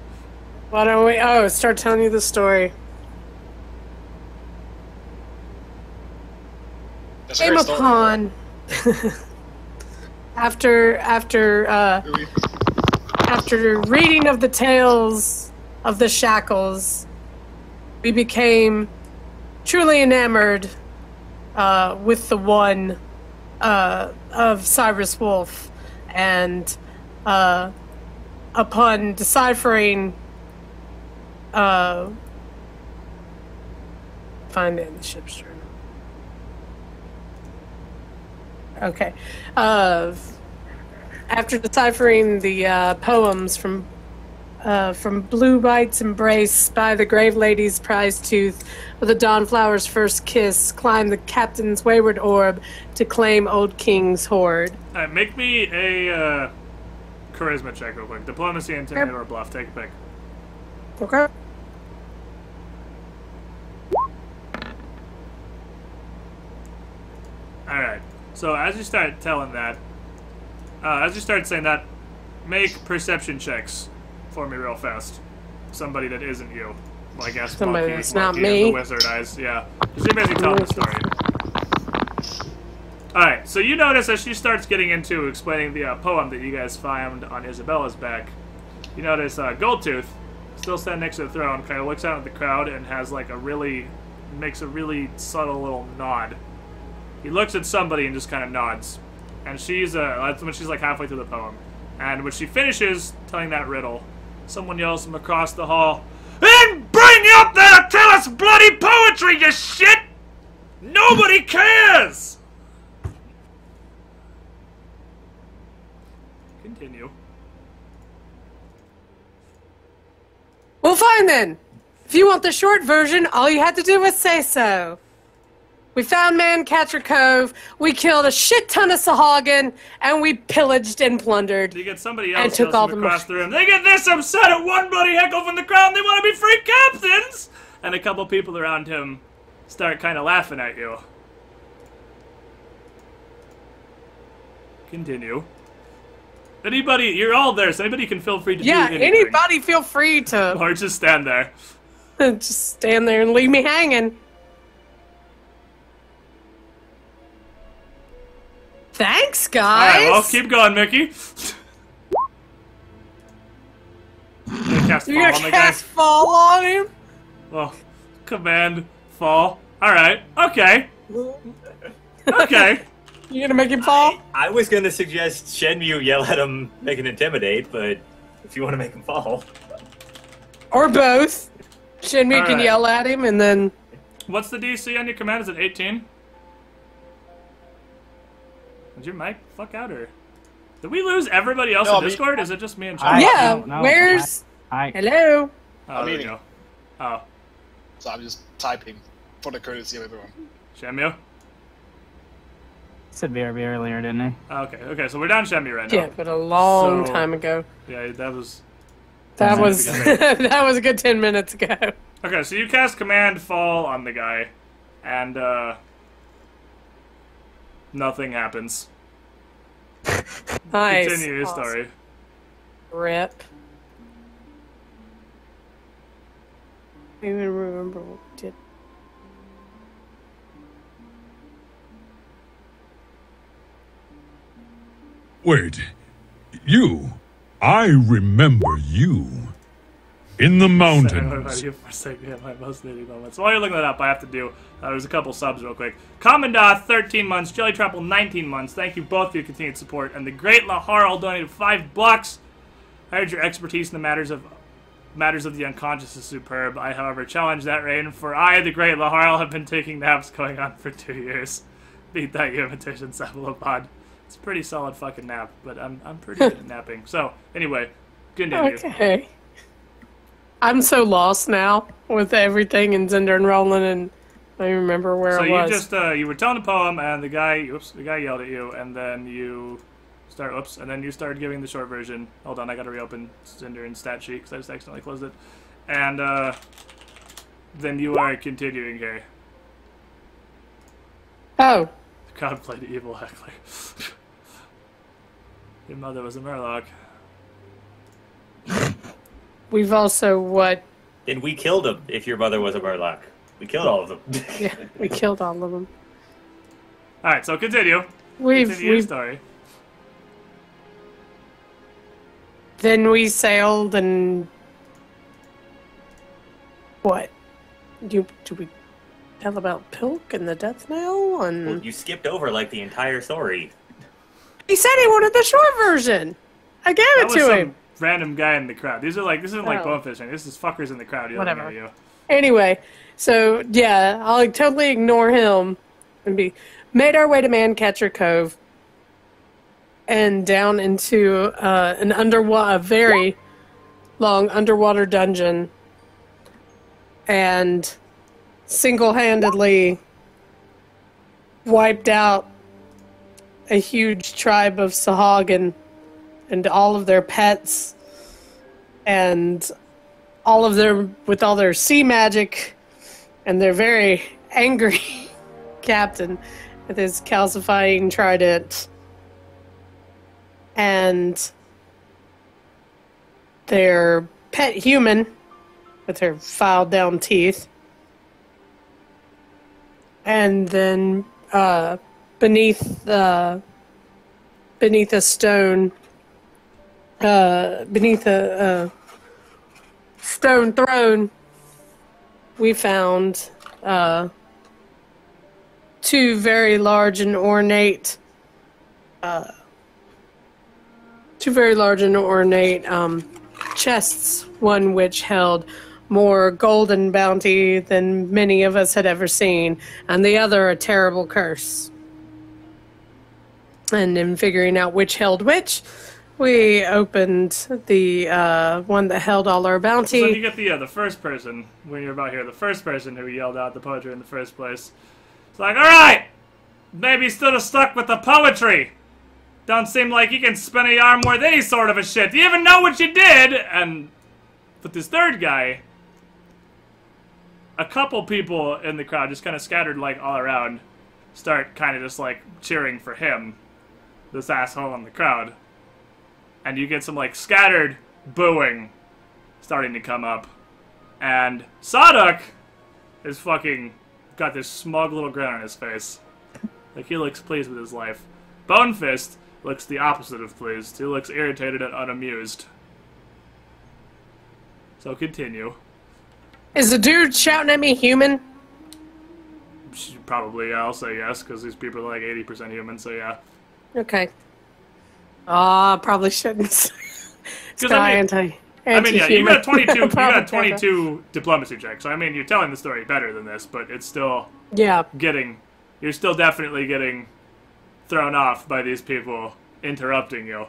why don't we start telling you the story.
That's a
Came
great story.
upon after reading of the tales of the Shackles, we became truly enamored with the one of Cyrus Wolf, and upon deciphering find it in the ship's journal. Okay. After deciphering the poems from Blue Bite's embrace by the Grave Lady's prize tooth, with the Dawnflower's first kiss, climbed the captain's wayward orb to claim Old King's hoard.
Alright, make me a charisma check real quick. Diplomacy, intimidate, or bluff. Take a pick.
Okay.
Alright. So as you start telling that, as you start saying that, make perception checks for me real fast. Somebody that isn't you. Well, I guess
Somebody
Monkey,
that's not
Monkey and
me.
the Wizard Eyes, yeah. Because you're basically telling the story. Alright, so you notice as she starts getting into explaining the poem that you guys found on Isabella's back, you notice Goldtooth, still standing next to the throne, kind of looks out at the crowd and has like makes a really subtle little nod. He looks at somebody and just kind of nods. And she's, that's when she's like halfway through the poem. And when she finishes telling that riddle, someone yells from across the hall, "And bring up there to tell us bloody poetry, you shit! Nobody cares!" Continue.
Well, fine then. If you want the short version, all you had to do was say so. We found ManCha Cove, we killed a shit ton of Sahagin, and we pillaged and plundered.
You get somebody
And
else
took
yells
all
from
the
across the room. They get this upset at one bloody heckle from the crowd and they want to be free captains! And a couple people around him start kind of laughing at you. continue. Anybody, you're all there, so anybody can feel free to do
Yeah,
anything.
anybody feel free to
Or just stand there.
just stand there and leave me hanging. Thanks, guys.
Alright, well, keep going, Mickey. Cast
You're
fall
gonna
on the
cast
guy.
fall on him?
Well, command fall. Alright, okay. Okay.
You gonna make him fall?
I was going to suggest Shenmue yell at him, make an intimidate, but if you want to make him fall.
Or both. Shinmu can
Alright.
yell at him and then...
What's the DC on your command? Is it 18? Did your mic fuck out, or... Did we lose everybody else
No,
in
I mean-
Discord? Is it just me and
I
Chuck?
Yeah,
don't know.
where's...
Hi.
Hello?
Oh, there we
meeting.
go. Oh,
So I'm just typing for the courtesy of everyone.
Shenmue?
Said BRB earlier, didn't he?
Oh, okay, so we're down Shenmue right now.
Yeah, but a long
So-
time ago.
Yeah, that was...
That
Sounds
was
like
that was a good 10 minutes ago.
Okay, so you cast command fall on the guy, and, nothing happens.
Nice.
Continue your
Awesome.
story.
Rip. I don't even remember what we did.
Wait. You. I remember you. In the
What about
mountains.
you for a second? Yeah, my most needy moments. While you're looking that up, I have to do. There's a couple subs real quick. Commandant, 13 months. Jelly Trapple, 19 months. Thank you both for your continued support. And the Great Laharl donated $5. I heard your expertise in the matters of the unconscious is superb. I, however, challenge that reign, for I, the Great Laharl, have been taking naps going on for 2 years. Beat that, you imitation cephalopod. It's a pretty solid fucking nap, but I'm pretty good at napping. So, anyway, continue.
Okay. I'm so lost now with everything in Zindurn rolling, and I don't remember where
So
I
you
was.
just you were telling a poem, and the guy yelled at you, and then you started giving the short version. Hold on, I gotta reopen Zindurn's stat sheet because I just accidentally closed it, and then you are continuing here.
Oh,
God played evil heckler. Your mother was a Murloc.
we've also what?
Then we killed him if your mother was a Murloc. We killed all of them.
Yeah, we killed all of them.
All right, so continue.
We've
Continue your story.
then we sailed and what? Do we tell about Pilk and the death knell? And
Well, you skipped over like the entire story.
he said he wanted the short version. I gave
That
it
was
to
some
him.
random guy in the crowd. This isn't like
Oh.
bone fishing. This is fuckers in the crowd yelling
Whatever.
at you.
Anyway, so yeah, I'll totally ignore him and be made our way to Mancatcher Cove and down into a very long underwater dungeon, and single-handedly wiped out a huge tribe of Sahagin and all of their pets and all of their with all their sea magic and their very angry captain with his calcifying trident and their pet human with her filed down teeth, and then beneath a stone beneath a stone throne, we found two very large and ornate chests, one which held more golden bounty than many of us had ever seen, and the other a terrible curse. And in figuring out which held which, we opened the one that held all our bounty.
So you get the first person, when you're about here, the first person who yelled out the poetry in the first place. It's like, alright! Maybe still stuck with the poetry! Don't seem like you can spin a yarn worth any sort of a shit. Do you even know what you did? And with this third guy, a couple people in the crowd just kind of scattered like all around, start kind of just like cheering for him. this asshole in the crowd. And you get some, like, scattered booing starting to come up. And Sadok is fucking got this smug little grin on his face. Like, he looks pleased with his life. Bonefist looks the opposite of pleased. He looks irritated and unamused. So continue.
Is the dude shouting at me human?
Probably, yeah, I'll say yes, because these people are like 80% human, so yeah.
Okay. Probably shouldn't.
Because I mean, yeah, you got 22. You got 22 diplomacy checks. So I mean, you're telling the story better than this, but it's still you're still definitely getting thrown off by these people interrupting you.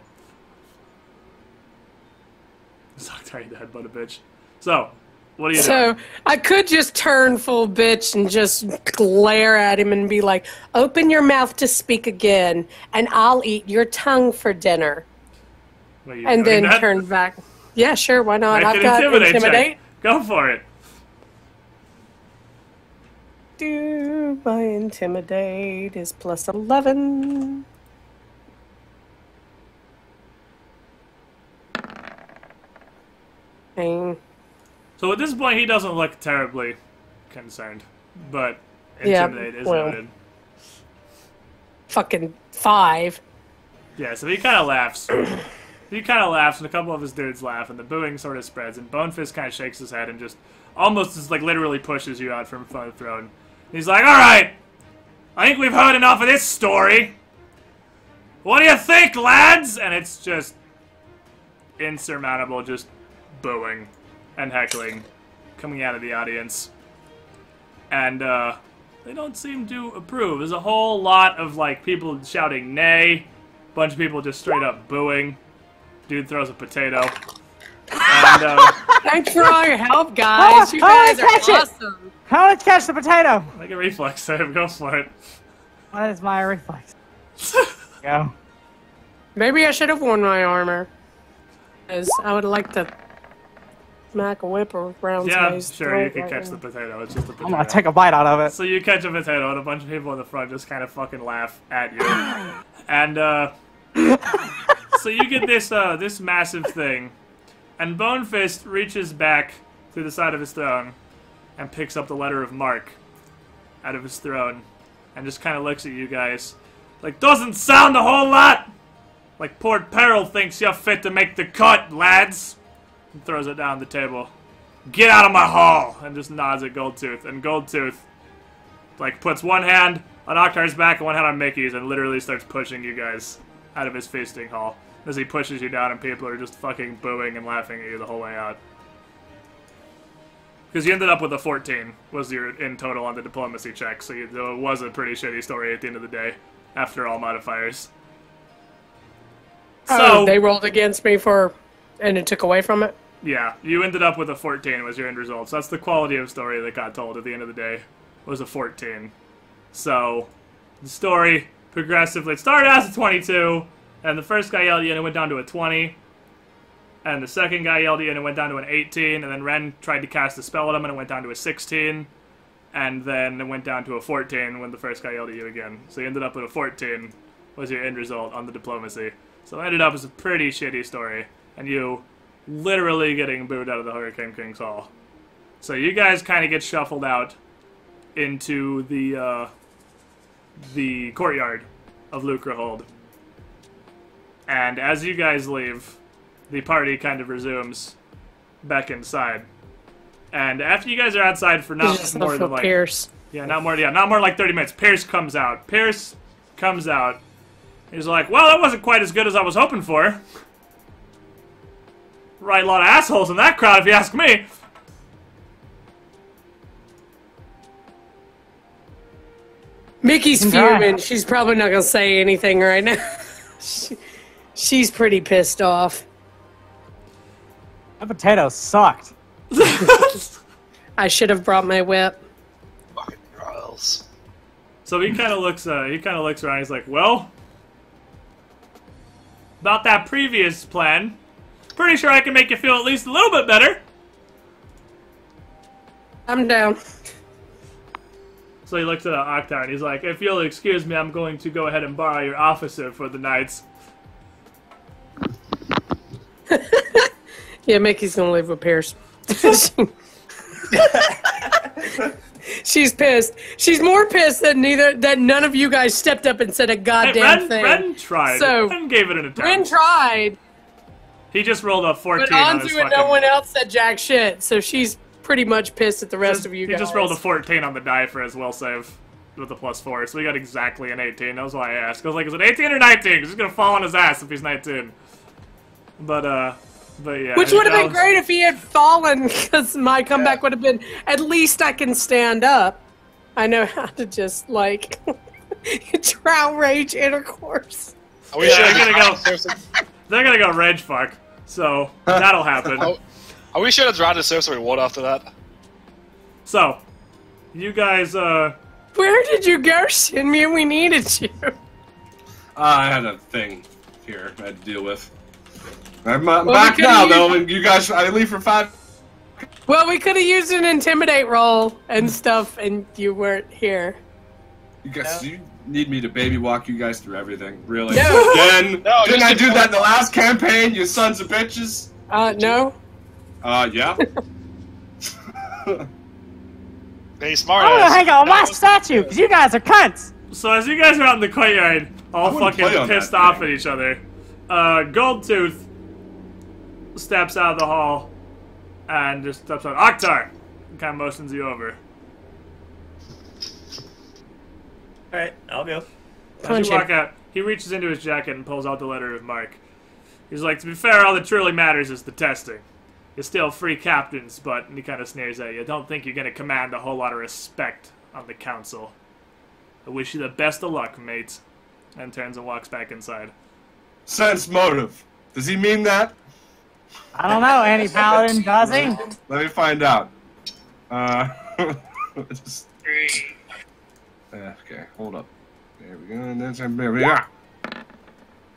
Sorry, the headbutt a bitch. So, what are you doing?
So I could just turn full bitch and just glare at him and be like, "Open your mouth to speak again, and I'll eat your tongue for dinner." And then turn back. Yeah, sure, why not?
Make
I've
an
got
intimidate
intimidate.
check. Go for it.
Do my intimidate is plus 11. Dang.
So at this point, he doesn't look terribly concerned, but intimidate is noted.
Fucking 5.
Yeah, so he kind of laughs. He kind of laughs, and a couple of his dudes laugh, and the booing sort of spreads, and Bonefist kind of shakes his head and just almost just like literally pushes you out from front of the throne. He's like, "Alright, I think we've heard enough of this story. What do you think, lads?" And it's just insurmountable, just booing and heckling coming out of the audience. And they don't seem to approve. There's a whole lot of like people shouting nay, bunch of people just straight up booing. Dude throws a potato. And,
thanks for all your help, guys. You guys are awesome.
How to catch the potato?
Make a reflex save. Go for it.
What is my reflex? Go.
Maybe I should have worn my armor. Because I would like to smack a whipper around somebody's
sure, you can
right
catch
now.
the potato. It's just a potato.
I'm gonna take a bite out of it.
So you catch a potato, and a bunch of people in the front just kind of fucking laugh at you. And, so you get this, this massive thing, and Bonefist reaches back through the side of his throne and picks up the letter of marque out of his throne and just kind of looks at you guys like, "Doesn't sound a whole lot like Port Peril thinks you're fit to make the cut, lads," and throws it down the table. "Get out of my hall," and just nods at Goldtooth, and Goldtooth like puts one hand on Oktar's back and one hand on Mickey's and literally starts pushing you guys out of his feasting hall as he pushes you down, and people are just fucking booing and laughing at you the whole way out. Because you ended up with a 14, was your in total on the diplomacy check, so it was a pretty shitty story at the end of the day, after all modifiers. So
they rolled against me and it took away from it?
Yeah, you ended up with a 14 was your end result. So that's the quality of story that got told at the end of the day, was a 14. So, the story progressively, it started as a 22, and the first guy yelled at you and it went down to a 20. And the second guy yelled at you and it went down to an 18, and then Ren tried to cast a spell at him and it went down to a 16. And then it went down to a 14 when the first guy yelled at you again. So you ended up with a 14 was your end result on the diplomacy. So it ended up as a pretty shitty story, and you literally getting booed out of the Hurricane King's Hall. So you guys kind of get shuffled out into the courtyard of Lucrahold. And as you guys leave, the party kind of resumes back inside. And after you guys are outside for not more than like
Pierce.
not more than like 30 minutes, Pierce comes out. He's like, "Well, that wasn't quite as good as I was hoping for. Right, a lot of assholes in that crowd, if you ask me."
Mickey's fuming. She's probably not gonna say anything right now. She's pretty pissed off.
That potato sucked.
I should have brought my whip.
Fucking Royals.
So he kind of looks around. He's like, "Well, about that previous plan, pretty sure I can make you feel at least a little bit better."
I'm down.
So he looks at Oktar and he's like, if you'll excuse me, I'm going to go ahead and borrow your officer for the night.
Yeah, Mickey's gonna live with Pierce. She's pissed. She's more pissed that none of you guys stepped up and said a goddamn thing.
Ren tried.
So,
Ren gave it an attempt.
Ren tried.
He just rolled a 14
But
on his
Anzu and
fucking...
no one else said jack shit, so she's pretty much pissed at the rest of you guys.
He just rolled a 14 on the die for his will save with a +4, so he got exactly an 18. That was why I asked. I was like, is it 18 or 19? Because he's gonna fall on his ass if he's 19. But yeah.
Which would have been great if he had fallen, because my comeback would have been, at least I can stand up. I know how to just, like, drown rage intercourse.
Are we sure
they're gonna go rage fuck, so that'll happen.
Are we sure to drown the sorcery ward after that?
So, you guys,
Where did you go, Shinmi? We needed you.
I had a thing here I had to deal with. I'm back now, though, and you guys, I leave for 5.
Well, we could have used an intimidate roll and stuff, and you weren't here.
You guys, you need me to baby walk you guys through everything, really?
No.
Again?
No,
Didn't I do that in the last campaign, you sons of bitches?
No.
Yeah.
Hey, smart
I'm gonna
ass.
hang on my statue, because you guys are cunts.
so as you guys are out in the courtyard, all
I wouldn't play
fucking
on that
pissed off
thing.
at each other, Goldtooth steps out of the hall and just steps out. Oktar! And kind of motions you over.
Alright, I'll go.
As
Punch
you
him.
walk out, he reaches into his jacket and pulls out the letter of marque. He's like, to be fair, all that truly matters is the testing. You're still free captains, but, and he kind of sneers at you, I don't think you're going to command a whole lot of respect on the council. I wish you the best of luck, mate. And turns and walks back inside.
Sense motive. Does he mean that?
I don't know, Anti-Paladin, does he?
Let me find out. Just... Okay, hold up. There we go. And there we are.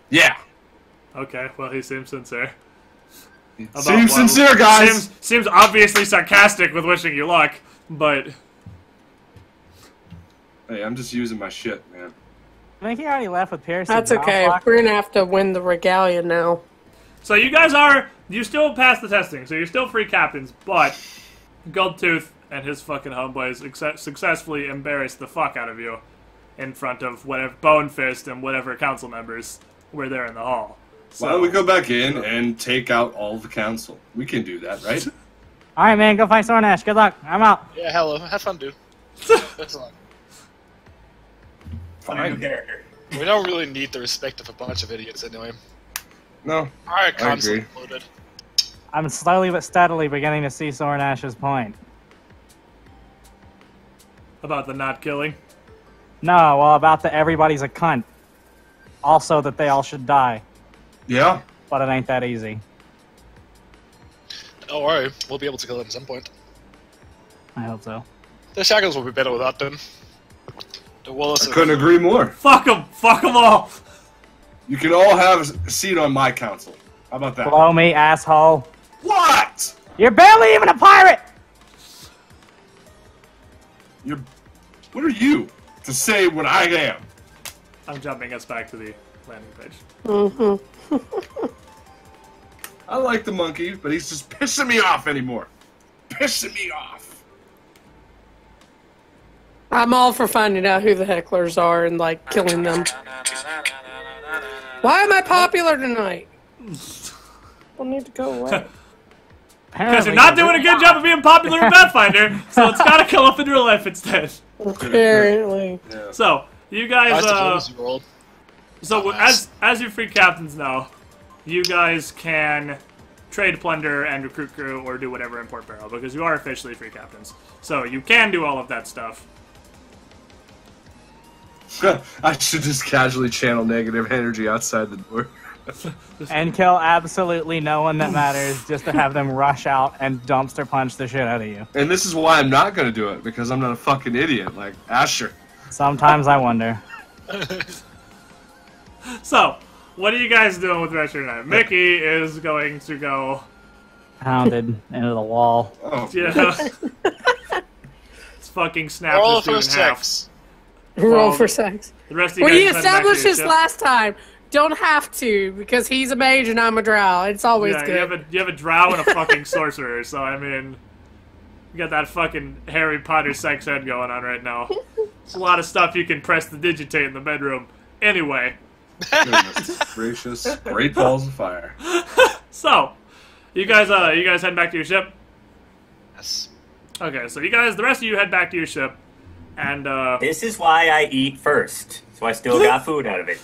Yeah.
Okay, well, he seems sincere.
Seems sincere, guys.
Seems obviously sarcastic with wishing you luck, but...
Hey, I'm just using my shit, man.
I think he already left with Pierce.
That's okay. We're gonna have to win the regalia now.
So you guys you still passed the testing, so you're still free captains, but Goldtooth and his fucking homeboys successfully embarrassed the fuck out of you in front of whatever Bonefist and whatever council members were there in the hall. So,
Why don't we go back in and take out all the council? We can do that, right?
Alright, man, go fight Sornash. Good luck. I'm out.
Yeah, hello. Have fun, dude. Thanks a lot.
Fine.
We don't really need the respect of a bunch of idiots anyway.
No.
Alright,
I
console
agree.
included.
I'm slowly but steadily beginning to see Sornash's point.
about the not killing.
No, well, about the everybody's a cunt. Also that they all should die.
Yeah.
But it ain't that easy.
Don't worry, we'll be able to kill them at some point.
I hope so.
The Shackles will be better without them. The Wallace
I couldn't agree more.
Fuck them! Fuck them all!
You can all have a seat on my council. How about that?
Blow me, asshole.
What?
You're barely even a pirate!
You're. What are you to say what I am?
I'm jumping us back to the landing page.
Mm-hmm.
I like the monkey, but he's just pissing me off anymore. Pissing me off.
I'm all for finding out who the hecklers are and, like, killing them. Why am I popular tonight? I need to go away.
Because you're not doing a good job of being popular in Pathfinder, so it's gotta kill up in real life instead.
Apparently.
Yeah.
So, you guys,
Nice to close you rolled.
so as you free captains now, you guys can trade plunder and recruit crew or do whatever in Port Barrel, because you are officially free captains. So you can do all of that stuff.
I should just casually channel negative energy outside the door.
And kill absolutely no one that matters just to have them rush out and dumpster punch the shit out of you.
And this is why I'm not gonna do it, because I'm not a fucking idiot like Asher.
Sometimes I wonder.
So, what are you guys doing with the rest of your night? Mickey is going to go...
Pounded into the wall.
Oh,
Yeah. fucking snap
Roll
this dude
for
in half.
sex.
Roll
Well,
for sex.
The rest of you
We
guys head back to
established
your
this
ship.
last time. Don't have to because he's a mage and I'm a drow. It's always
Yeah,
good.
you have a drow and a fucking sorcerer, so I mean, you got that fucking Harry Potter sex ed going on right now. It's a lot of stuff you can press the digitate in the bedroom. Anyway,
Goodness gracious. Great balls of fire.
so you guys head back to your ship.
Yes.
Okay, so the rest of you head back to your ship, and
This is why I eat first, so I still got food out of it.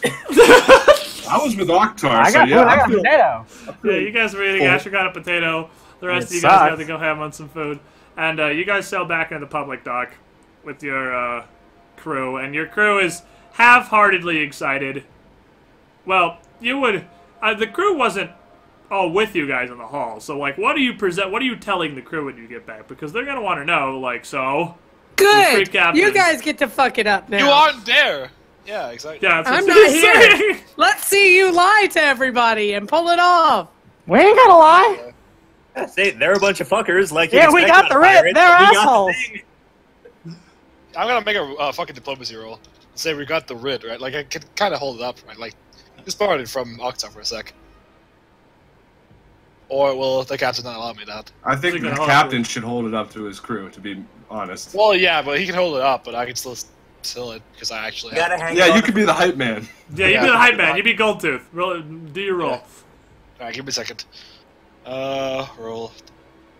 I was with Octar,
I
so
got
yeah.
I got
I
a
feel,
potato.
yeah, you guys are eating. Asher got a potato. The rest of
It
you guys got
sucks.
to go ham on some food, and you guys sail back into the public dock with your crew, and your crew is half-heartedly excited. Well, you would. The crew wasn't all with you guys in the hall, so like, what are you telling the crew when you get back? Because they're gonna want to know, like, so.
Good.
Free captains.
You guys get to fuck it up now.
You aren't there. Yeah, exactly.
Yeah, that's what
I'm
she's
not here.
saying.
Let's see you lie to everybody and pull it off.
We ain't gonna lie.
Say, they're a bunch of fuckers. Like,
Yeah,
you
we
expect
got
out of
the writ.
pirates,
They're
we got the
assholes.
thing.
I'm gonna make a fucking diplomacy roll. Say we got the writ, right? Like I can kind of hold it up, right? Like just borrowed it from Octar for a sec. Or will the captain not allow me that?
I think
You're
the
gonna hold
captain should hold it up to his crew, to be honest.
Well, yeah, but he can hold it up, but I can still steal it because I actually
You gotta
have.
hang
Yeah,
on.
you could be the hype man.
Yeah, you
Yeah.
be the hype man. You be Goldtooth. Roll, do your roll.
Yeah. Alright, give me a second. Roll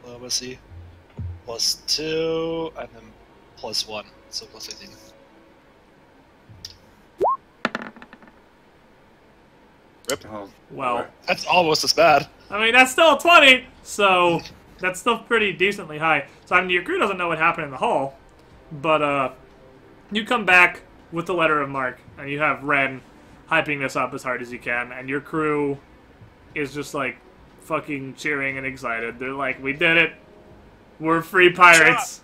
diplomacy +2 and then +1, so +18. Rip.
Oh,
Well,
That's almost as bad.
I mean, that's still a 20, so that's still pretty decently high. So, I mean, your crew doesn't know what happened in the hall, but, you come back with the letter of marque, and you have Ren hyping this up as hard as you can, and your crew is just, like, fucking cheering and excited. They're like, we did it. We're free pirates.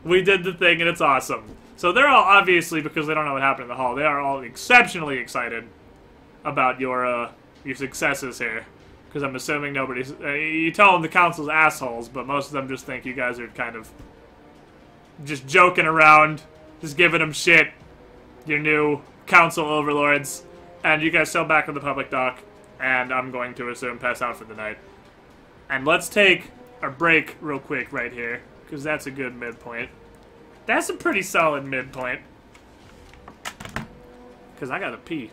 We did the thing, and it's awesome. So they're all, obviously, because they don't know what happened in the hall, they are all exceptionally excited about your successes here. Because I'm assuming nobody's... you tell them the council's assholes, but most of them just think you guys are kind of just joking around, just giving them shit, your new council overlords. And you guys sail back to the public dock, and I'm going to assume pass out for the night. And let's take a break real quick right here, because that's a good midpoint. That's a pretty solid midpoint. Because I gotta pee.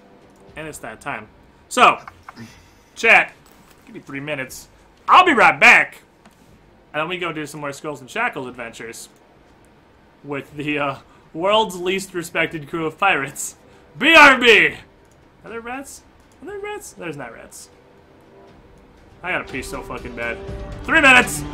And it's that time. So, chat, give me 3 minutes. I'll be right back. And then we go do some more Skulls and Shackles adventures. With the world's least respected crew of pirates. BRB! Are there rats? Are there rats? There's not rats. I gotta pee so fucking bad. 3 minutes!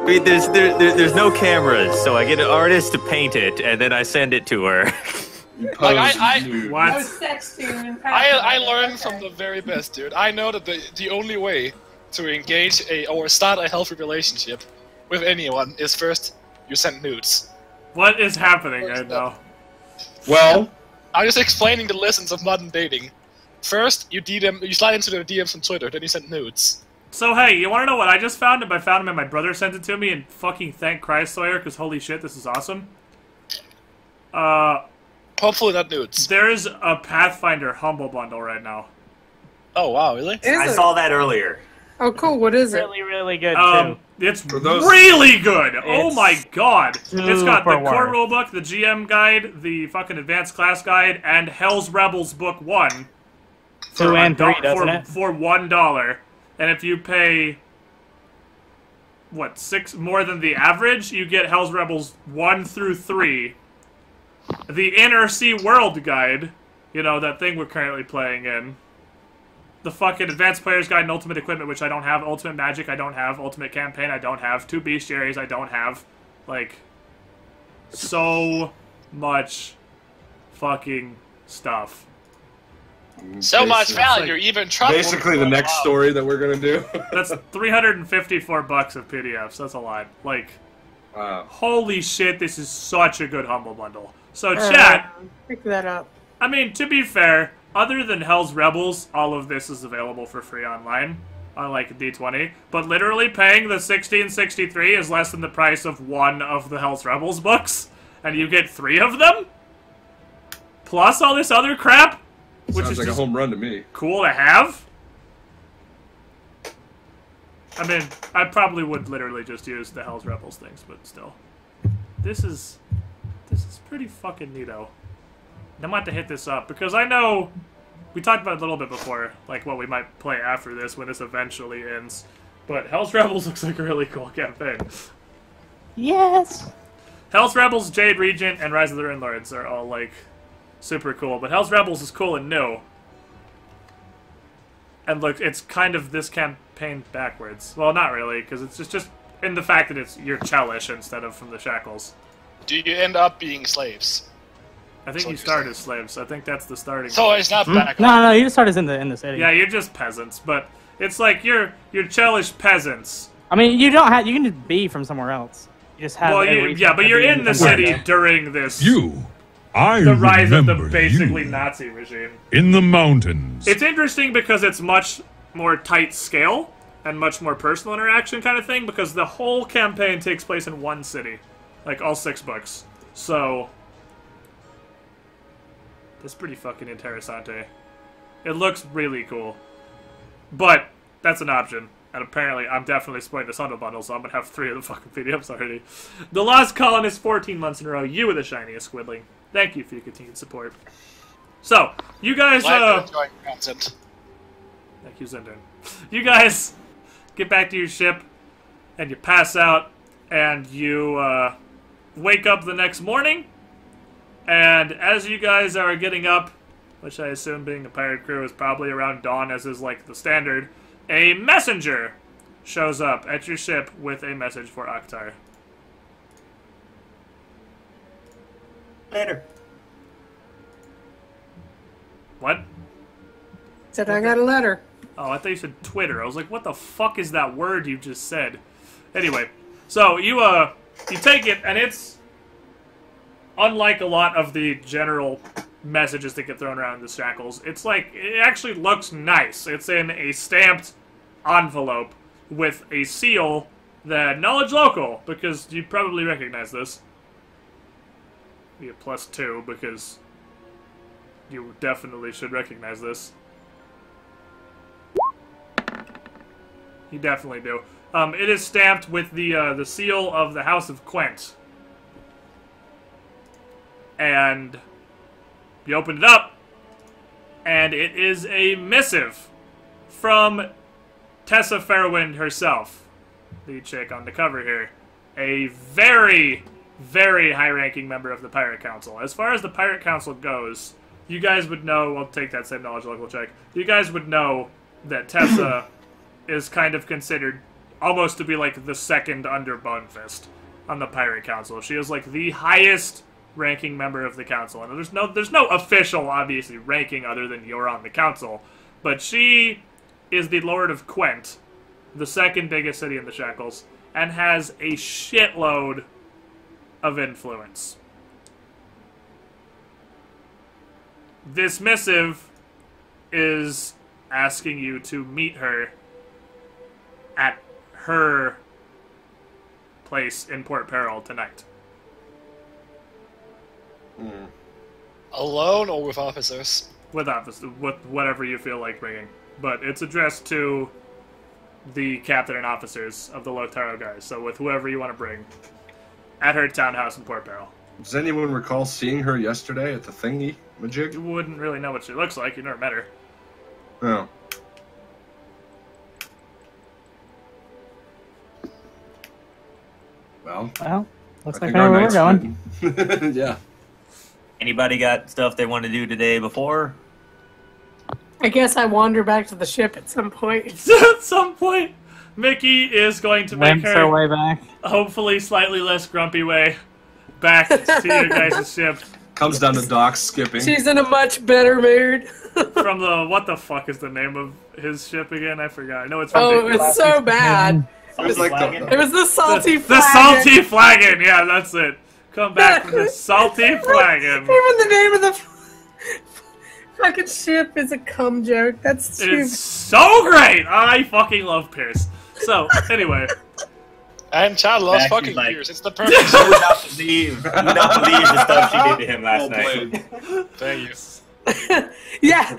Wait, there's no cameras, so I get an artist to paint it, and then I send it to her.
Like,
What?
I learned from the very best, dude. I know that the only way to engage or start a healthy relationship with anyone is first you send nudes.
What is happening right now?
Well,
I'm just explaining the lessons of modern dating. First, you slide into their DMs on Twitter, then you send nudes.
So hey, you want to know what I just found? I found him and my brother sent it to me, and fucking thank Christ, Sawyer, because holy shit, this is awesome.
Hopefully not nudes.
There's a Pathfinder Humble Bundle right now.
Oh wow, really?
Is
I
it?
saw that earlier.
Oh, cool. What is it?
Really, really good too.
It's
those-
really good! Oh
It's
my god! It's got the
super
core
worth.
rulebook, the GM guide, the fucking advanced class guide, and Hell's Rebels Book 1.
2 and 3, doesn't it?
For $1. And if you pay, what, 6 more than the average, you get Hell's Rebels 1 through 3. The Inner Sea World Guide, you know, that thing we're currently playing in. The fucking Advanced Player's Guide and Ultimate Equipment, which I don't have. Ultimate Magic, I don't have. Ultimate Campaign, I don't have. 2 Bestiaries, I don't have. Like, so much fucking stuff.
So much value,
like-
even trouble.
basically the next story that we're gonna do.
That's $354 of PDFs. That's a lot. Like,
Wow.
holy shit, this is such a good Humble Bundle. So, chat,
Pick that up.
I mean, to be fair, other than Hell's Rebels, all of this is available for free online, on like D20. But literally paying the $16.63 is less than the price of one of the Hell's Rebels books, and you get 3 of them? Plus all this other crap? Which
Sounds
is
like a
just
home run to me.
cool to have? I mean, I probably would literally just use the Hell's Rebels things, but still. This is pretty fucking neato. I'm about to hit this up, because I know we talked about it a little bit before, like what we might play after this when this eventually ends. But Hell's Rebels looks like a really cool campaign.
Yes.
Hell's Rebels, Jade Regent, and Rise of the Ruin Lords are all like super cool, but Hell's Rebels is cool and new. And look, it's kind of this campaign backwards. Well, not really, because it's just in the fact that you're Chelish instead of from the Shackles.
Do you end up being slaves?
I think
So
you
you're
start
saying-
as slaves. I think that's the starting.
So it's not back.
No, you just start as in the city.
Yeah, you're just peasants, but it's like you're Chelish peasants.
I mean, you don't have. You can just be from somewhere else. You just have.
Well,
a reason
yeah, but
to
you're
be
in the
somewhere.
city during this
I
the rise of the
remember
basically
you
Nazi regime.
in the mountains.
It's interesting because it's much more tight scale and much more personal interaction kind of thing, because the whole campaign takes place in one city, like all 6 books. So that's pretty fucking interessante. It looks really cool, but that's an option. And apparently, I'm definitely spoiling this on the bundle, so I'm gonna have 3 of the fucking PDFs already. The Lost Colonist, 14 months in a row. You were the shiniest squidling. Thank you for your continued support. So, you guys,
Glad you're enjoying content.
thank you, Zindurn. You guys get back to your ship, and you pass out, and you wake up the next morning, and as you guys are getting up, which I assume being a pirate crew is probably around dawn, as is like the standard, a messenger shows up at your ship with a message for Akhtar.
Later.
What?
Said I got a letter.
Oh, I thought you said Twitter. I was like, what the fuck is that word you just said? Anyway, so you take it, and it's unlike a lot of the general messages that get thrown around in the Shackles. It's like, it actually looks nice. It's in a stamped envelope with a seal that Knowledge Local, because you probably recognize this. Be a +2, because you definitely should recognize this. You definitely do. It is stamped with the seal of the House of Quent. And you open it up, and it is a missive from Tessa Fairwind herself, the chick on the cover here. A very, very high-ranking member of the Pirate Council. As far as the Pirate Council goes, you guys would know, we'll take that same knowledge local check, you guys would know that Tessa is kind of considered almost to be like the second under Bonefist on the Pirate Council. She is like the highest ranking member of the council, and there's no official, obviously, ranking other than you're on the council, but she is the Lord of Quent, the second biggest city in the Shackles, and has a shitload of influence. This missive is asking you to meet her at her place in Port Peril tonight.
Alone or with officers?
With whatever you feel like bringing. But it's addressed to the captain and officers of the Lotaro guys, so with whoever you want to bring. At her townhouse in Port Peril.
Does anyone recall seeing her yesterday at the thingy majig?
You wouldn't really know what she looks like, you never met her.
No. Well,
looks like I know where we're going.
Yeah.
Anybody got stuff they want to do today before?
I guess I wander back to the ship at some point.
At some point, Mickey is going to make
Limps her way back.
hopefully slightly less grumpy way back to your guys' ship.
Comes down to docks, skipping.
She's in a much better mood.
From the, what the fuck is the name of his ship again? I forgot. I know it's from
Oh, it was so bad.
It was like
It was the salty
the
flagon.
salty flagon. Yeah, that's it. Come back from the salty flagon.
Even the name of the fucking ship is a cum joke. That's stupid.
It's so great. I fucking love Pierce. So anyway,
And Chad loves
Actually,
fucking
like-
beers. It's the perfect
You would not believe the stuff she did to him last night.
Thank you.
Yeah,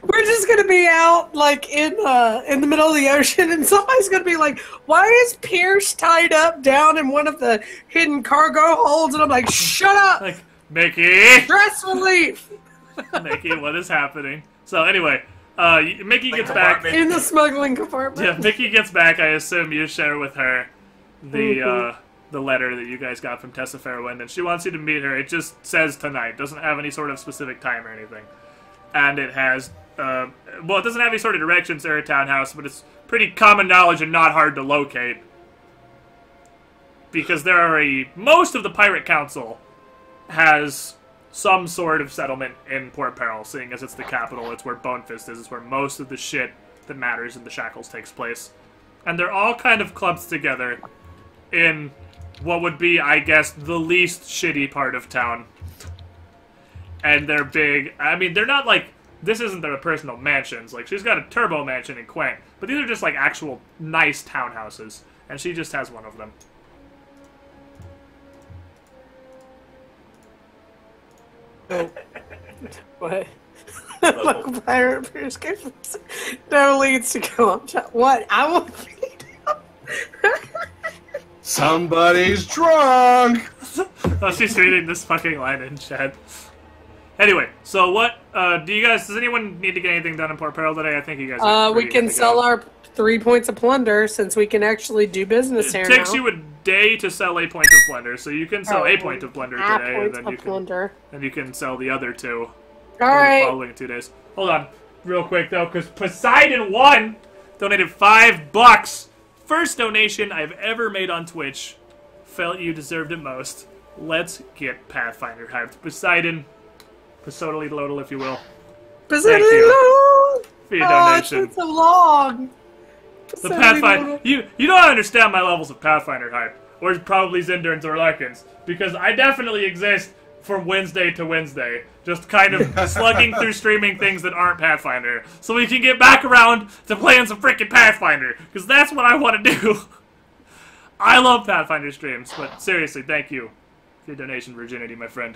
we're just gonna be out like in the middle of the ocean, and somebody's gonna be like, "Why is Pierce tied up down in one of the hidden cargo holds?" And I'm like, "Shut up,
like Mickey,
stress relief."
Mickey, what is happening? So anyway, Mickey gets back.
In the smuggling compartment.
Yeah, Mickey gets back. I assume you share with her the letter that you guys got from Tessa Fairwind, and she wants you to meet her. It just says tonight. Doesn't have any sort of specific time or anything. And it has, well, it doesn't have any sort of directions to her townhouse, but it's pretty common knowledge and not hard to locate. Because there are most of the Pirate Council has some sort of settlement in Port Peril, seeing as it's the capital, it's where Bonefist is, it's where most of the shit that matters in the Shackles takes place. And they're all kind of clumped together in what would be, I guess, the least shitty part of town. And they're big. I mean, they're not like, this isn't their personal mansions. Like, she's got a turbo mansion in Quent, but these are just like actual nice townhouses. And she just has one of them.
What? Local pirate Pierce gave no leads to go on chat. What? I will feed him.
Somebody's drunk!
Oh, she's reading this fucking line in chat. Anyway, so what, does anyone need to get anything done in Port Peril today? I think you guys are
We can sell our 3 points of plunder since we can actually do business here
It takes
now.
you a day to sell a point of plunder, so you can sell a point of plunder today, and then you can sell the other two
All
over
right.
the following 2 days. Hold on, real quick though, because Poseidon 1 donated $5. First donation I've ever made on Twitch. Felt you deserved it most. Let's get Pathfinder hyped. Poseidon, Posodally Lodal, if you will.
Poseidon
Thank you
Lodal!
for your
Oh,
donation.
it's been so long.
The
Poseidon
Pathfinder,
Lodal.
you don't understand my levels of Pathfinder hype, or probably Zindurns or Larkins, because I definitely exist from Wednesday to Wednesday, just kind of slugging through streaming things that aren't Pathfinder, so we can get back around to playing some freaking Pathfinder, because that's what I want to do. I love Pathfinder streams, but seriously, thank you for your donation, Virginity, my friend.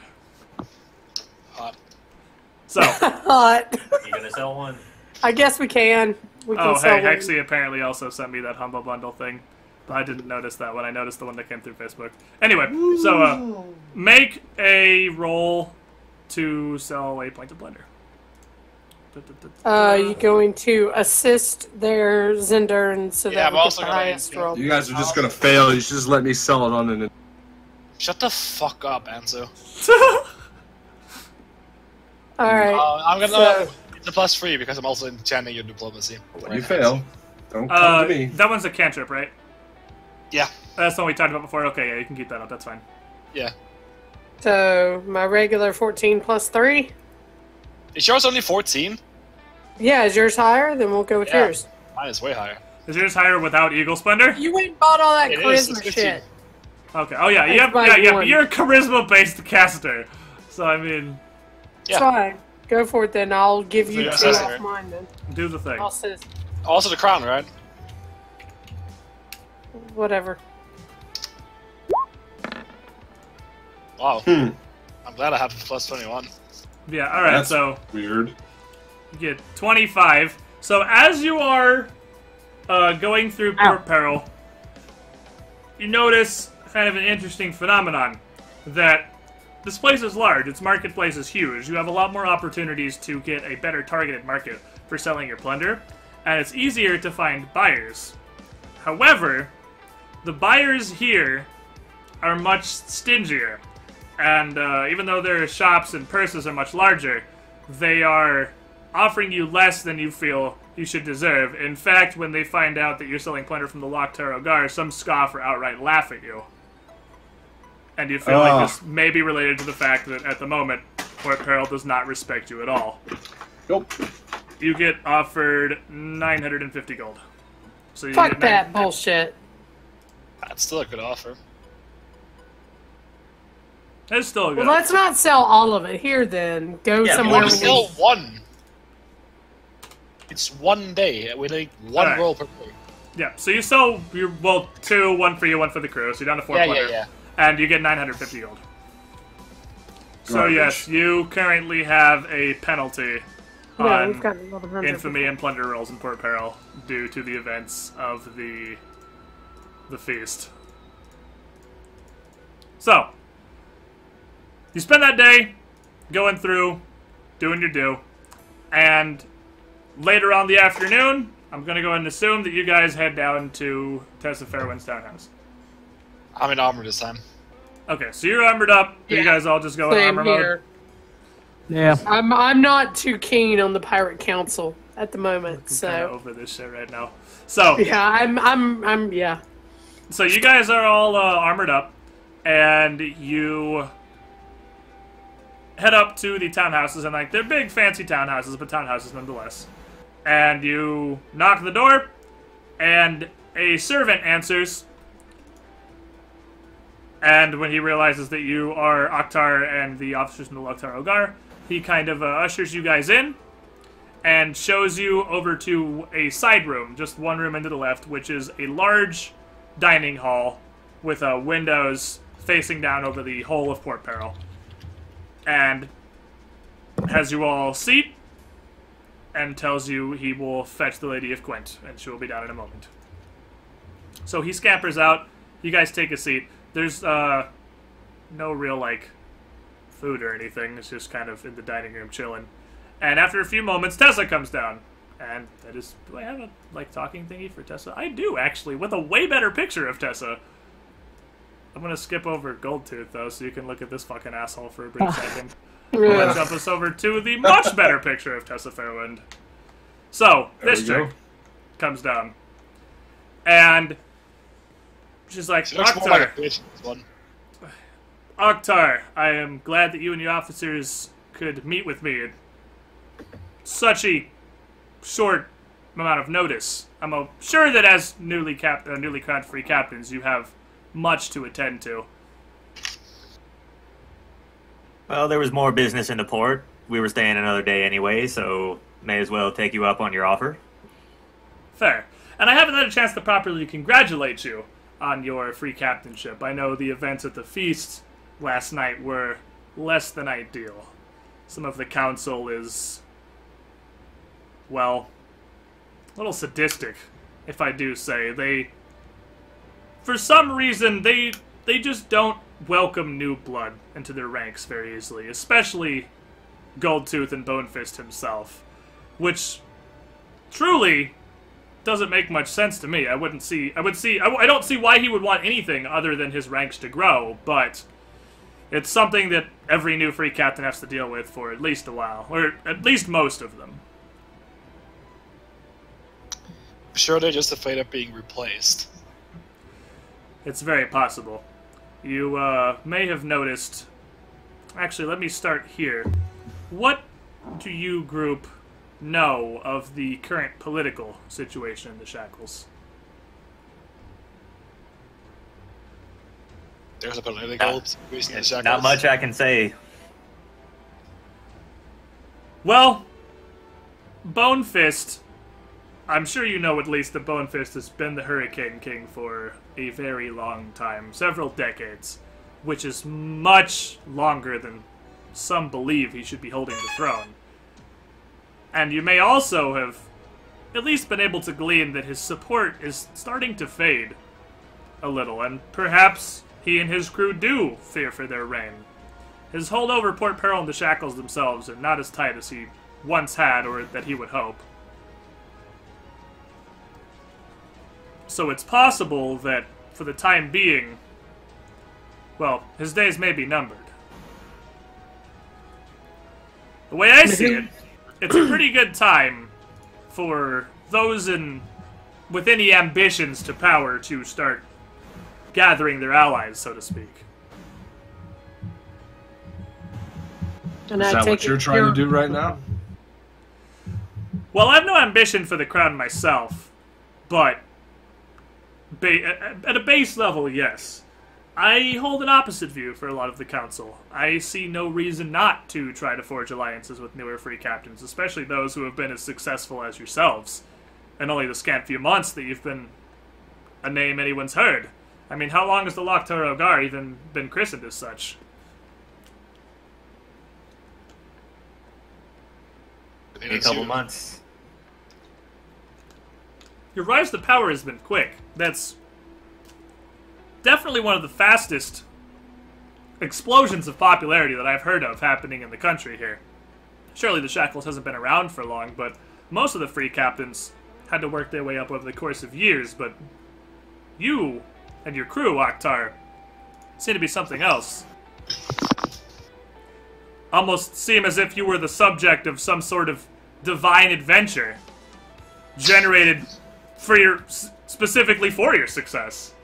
Hot.
So,
Hot.
You gonna sell one?
I guess we can. We can
oh
sell
hey,
one.
Hexy apparently also sent me that Humble Bundle thing. But I didn't notice that one. I noticed the one that came through Facebook. Anyway, so make a roll to sell a point of blender.
You going to assist their Zindurn so
Yeah,
that
I'm
we get
also
the
gonna
highest roll.
You guys are just gonna fail. You should just let me sell it on an.
Shut the fuck up, Anzo.
All right.
I'm gonna.
So-
It's a +3 because I'm also enchanting your diplomacy.
You fail. Don't come to me.
That one's a cantrip, right?
Yeah.
That's the one we talked about before. Okay, yeah, you can keep that up. That's fine.
Yeah.
So my regular 14 plus 3.
Is yours only 14?
Yeah, is yours higher? Then we'll go with
Yeah.
yours.
Mine is way higher.
Is yours higher without Eagle Splendor?
You went and bought all that
It is, it's
charisma
15.
shit.
Okay. Oh yeah,
That's by
but
one.
you're a charisma-based caster. So I mean,
Yeah.
Fine. Go for it then. I'll give you
Yeah,
2
that's
off
fair.
mine then.
do the thing.
I'll say
Also the crown, right?
whatever.
Wow. I'm glad I have a plus 21.
Yeah. All right.
That's
So
weird.
you get 25. So as you are going through Port Peril, you notice kind of an interesting phenomenon that this place is large. Its marketplace is huge. You have a lot more opportunities to get a better targeted market for selling your plunder, and it's easier to find buyers. However, the buyers here are much stingier, and even though their shops and purses are much larger, they are offering you less than you feel you should deserve. In fact, when they find out that you're selling plunder from the Lochtar Ogar, some scoff or outright laugh at you. And you feel like this may be related to the fact that at the moment, Port Peril does not respect you at all.
Nope.
You get offered 950 gold. So you
Fuck
get
that bullshit.
That's still a good offer.
It's still a good.
Well, let's not sell all of it here then. Go
Yeah,
somewhere.
Only
we-
still one. It's 1 day. We like 1
Alright.
roll per day.
Yeah, so you sell your, well, 2, 1 for you, 1 for the crew, so you're down to 4
Yeah,
plunder.
yeah.
And you get 950 gold. So
Garbage.
yes, you currently have a penalty
No,
on
we've got another 100.
infamy and plunder rolls in Port Peril due to the events of the feast. So, you spend that day going through, doing your due, and later on the afternoon, I'm going to go ahead and assume that you guys head down to Tessa Fairwind's townhouse.
I'm in armor this time.
Okay, so you're armored up. You
Yeah.
guys all just go in
Same
armor
here.
mode.
Yeah.
I'm not too keen on the Pirate Council at the moment,
I'm kind of
so
over this shit right now. So,
yeah, I'm yeah.
so you guys are all armored up, and you head up to the townhouses, and like they're big, fancy townhouses, but townhouses nonetheless. And you knock on the door, and a servant answers. And when he realizes that you are Oktar and the officers from the Lochtar Ogar, he kind of ushers you guys in and shows you over to a side room, just one room into the left, which is a large dining hall with windows facing down over the whole of Port Peril. And has you all seat and tells you he will fetch the Lady of Quint, and she will be down in a moment. So he scampers out. You guys take a seat. There's no real, like, food or anything. It's just kind of in the dining room chilling. And after a few moments, Tessa comes down. And that is... Do I have a, like, talking thingy for Tessa? I do, actually, with a way better picture of Tessa. I'm gonna skip over Goldtooth, though, so you can look at this fucking asshole for a brief second. I'm gonna jump us over to the much better picture of Tessa Fairwind. So,
There
this
we go.
chick comes down. And... she's like,
She looks more like a
Oktar,
bitch in this one.
Oktar, I am glad that you and your officers could meet with me at such a short amount of notice. I'm sure that as newly crowned free captains, you have much to attend to.
Well, there was more business in the port. We were staying another day anyway, so may as well take you up on your offer.
Fair. And I haven't had a chance to properly congratulate you on your free captainship. I know the events at the feast last night were less than ideal. Some of the council is, well, a little sadistic, if I do say. They, for some reason, they just don't welcome new blood into their ranks very easily, especially Goldtooth and Bonefist himself, which truly doesn't make much sense to me. I don't see why he would want anything other than his ranks to grow, but it's something that every new free captain has to deal with for at least a while, or at least most of them.
sure they're just afraid of being replaced.
It's very possible. You may have noticed... Actually, let me start here. What do you group know of the current political situation in the Shackles?
There's a political situation in the Shackles.
Not much I can say.
Well, Bonefist, I'm sure you know at least that Bonefist has been the Hurricane King for a very long time, several decades, which is much longer than some believe he should be holding the throne. And you may also have at least been able to glean that his support is starting to fade a little, and perhaps he and his crew do fear for their reign. His hold over Port Peril and the Shackles themselves are not as tight as he once had, or that he would hope. So it's possible that, for the time being, well, his days may be numbered. The way I see it, it's a pretty good time for those with any ambitions to power to start gathering their allies, so to speak.
And
Is that what you're trying to do right now?
Well, I have no ambition for the crown myself, but at a base level, yes. I hold an opposite view for a lot of the council. I see no reason not to try to forge alliances with newer free captains, especially those who have been as successful as yourselves, in only the scant few months that you've been a name anyone's heard. I mean, how long has the Loktar Ogar even been christened as such?
A couple months.
Your rise to power has been quick. That's definitely one of the fastest explosions of popularity that I've heard of happening in the country here. Surely the Shackles hasn't been around for long, but most of the free captains had to work their way up over the course of years, but you and your crew, Oktar, seem to be something else. Almost seem as if you were the subject of some sort of divine adventure generated for specifically for your success.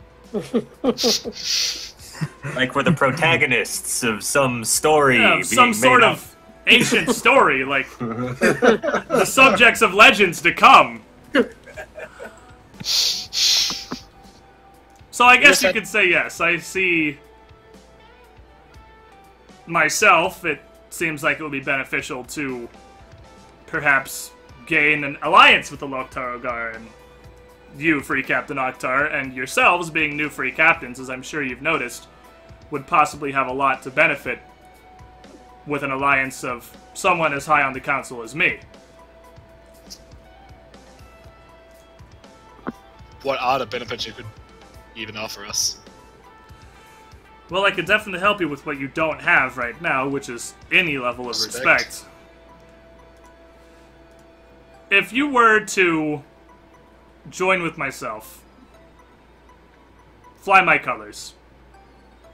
Like we're the protagonists of some story.
Yeah, some sort of ancient story, like the subjects of legends to come. So I guess you could say yes. I see myself, it seems like it would be beneficial to perhaps gain an alliance with the Loktar Ogar, and you, Free Captain Oktar, and yourselves, being new Free Captains, as I'm sure you've noticed, would possibly have a lot to benefit with an alliance of someone as high on the council as me.
What are the benefits you could even offer us?
Well, I could definitely help you with what you don't have right now, which is any level of respect. If you were to join with myself, fly my colors,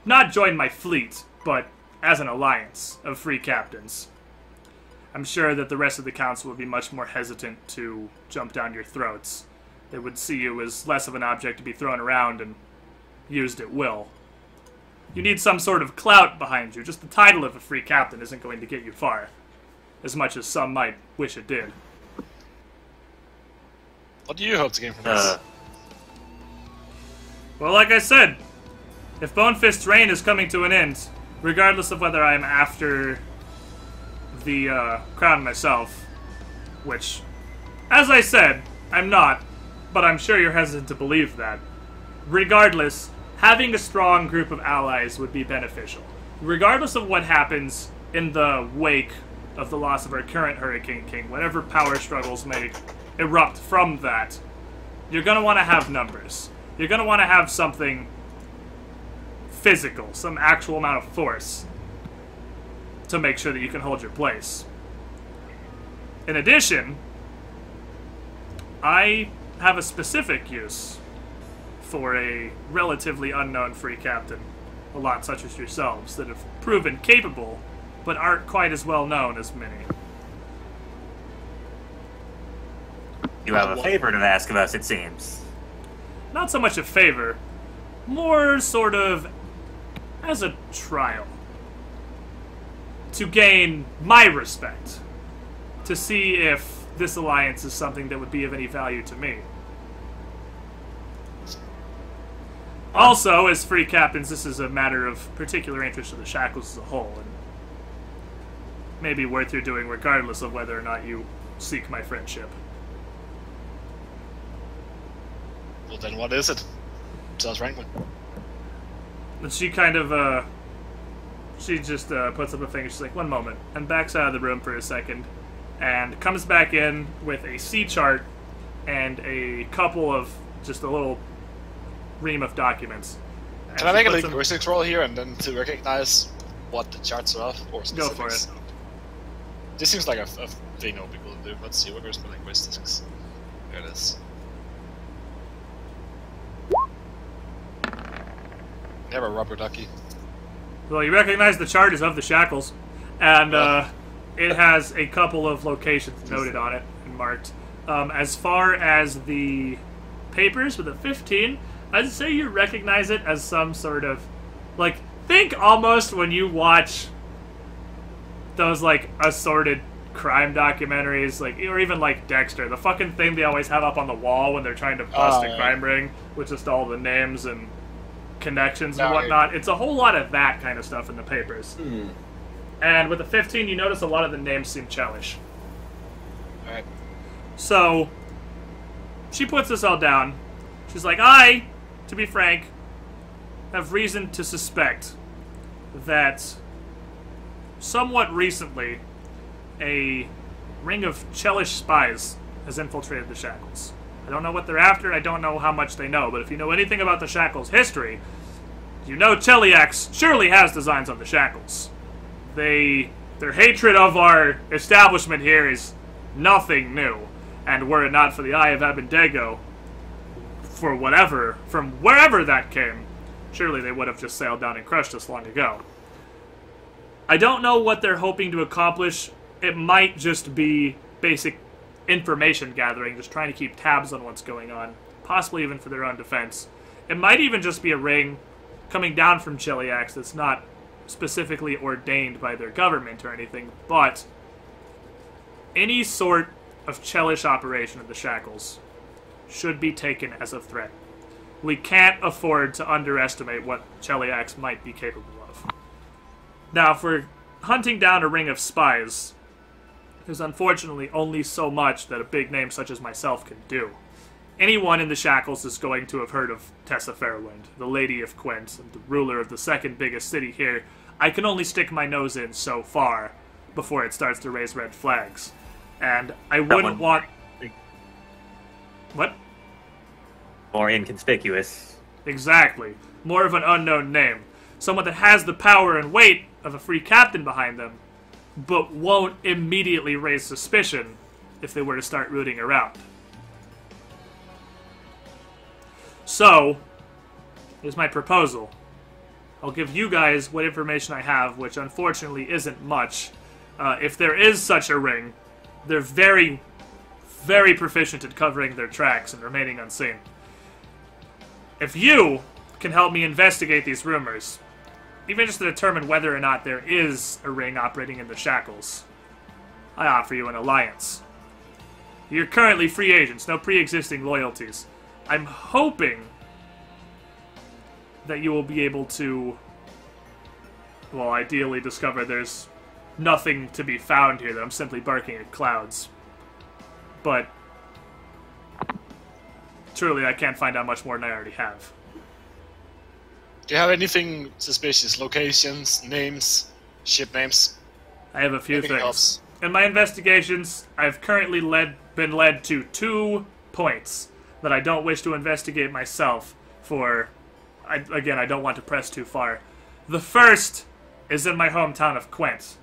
not join my fleet, but as an alliance of free captains, I'm sure that the rest of the council would be much more hesitant to jump down your throats. They would see you as less of an object to be thrown around and used at will. You need some sort of clout behind you. Just the title of a free captain isn't going to get you far, as much as some might wish it did.
What do you hope to gain from this?
Well, like I said, if Bonefist's reign is coming to an end, regardless of whether I'm after the crown myself, which, as I said, I'm not, but I'm sure you're hesitant to believe that. Regardless, having a strong group of allies would be beneficial. Regardless of what happens in the wake of the loss of our current Hurricane King, whatever power struggles may erupt from that, you're going to want to have numbers. You're going to want to have something physical, some actual amount of force, to make sure that you can hold your place. In addition, I have a specific use for a relatively unknown free captain, a lot such as yourselves, that have proven capable, but aren't quite as well known as many.
You have a favor to ask of us, it seems.
Not so much a favor, more sort of as a trial. To gain my respect. To see if this alliance is something that would be of any value to me. Also, as free captains, this is a matter of particular interest to the Shackles as a whole, and maybe worth your doing regardless of whether or not you seek my friendship.
Well, then what is it? Sounds Franklin.
And she kind of, she just puts up a finger, she's like, one moment, and backs out of the room for a second, and comes back in with a sea chart and a couple of, just a little ream of documents. And
Can I make a
puts them-
linguistics roll here and then to recognize what the charts are of? Or
Go for
specifics?
it.
This seems like a thing I'll be able to do. Let's see, what is my linguistics? There it is. Never rubber ducky.
Well, you recognize the chart is of the Shackles, and it has a couple of locations noted on it and marked. As far as the papers with a 15, I'd say you recognize it as some sort of, like, think almost when you watch those, like, assorted crime documentaries, like, or even, like, Dexter, the fucking thing they always have up on the wall when they're trying to bust a crime ring, with just all the names and connections and whatnot. It's a whole lot of that kind of stuff in the papers. And with the 15, you notice a lot of the names seem Chelish.
Alright.
So, she puts this all down. She's like, I, to be frank, have reason to suspect that somewhat recently a ring of Chelish spies has infiltrated the Shackles. I don't know what they're after, I don't know how much they know, but if you know anything about the Shackles' history, you know Cheliax surely has designs on the Shackles. Their hatred of our establishment here is nothing new, and were it not for the Eye of Abendego, for whatever, from wherever that came, surely they would have just sailed down and crushed us long ago. I don't know what they're hoping to accomplish. It might just be basic information gathering, just trying to keep tabs on what's going on, possibly even for their own defense. It might even just be a ring coming down from Cheliax that's not specifically ordained by their government or anything, but any sort of Chelish operation of the Shackles should be taken as a threat. We can't afford to underestimate what Cheliax might be capable of. Now, if we're hunting down a ring of spies, there's unfortunately only so much that a big name such as myself can do. Anyone in the Shackles is going to have heard of Tessa Fairwind, the Lady of Quent, and the ruler of the second biggest city here. I can only stick my nose in so far before it starts to raise red flags. And I wouldn't want... What?
More inconspicuous.
Exactly. More of an unknown name. Someone that has the power and weight of a free captain behind them, but won't immediately raise suspicion if they were to start rooting around. So, here's my proposal. I'll give you guys what information I have, which unfortunately isn't much. If there is such a ring, they're very, very proficient at covering their tracks and remaining unseen. If you can help me investigate these rumors, even just to determine whether or not there is a ring operating in the Shackles, I offer you an alliance. You're currently free agents, no pre-existing loyalties. I'm hoping that you will be able to, well, ideally discover there's nothing to be found here, that I'm simply barking at clouds. But truly, I can't find out much more than I already have.
Do you have anything suspicious? Locations, names, ship names?
I have a few
Anything
things.
else?
In my investigations, I've currently been led to 2 points that I don't wish to investigate myself for. Again, I don't want to press too far. The first is in my hometown of Quent.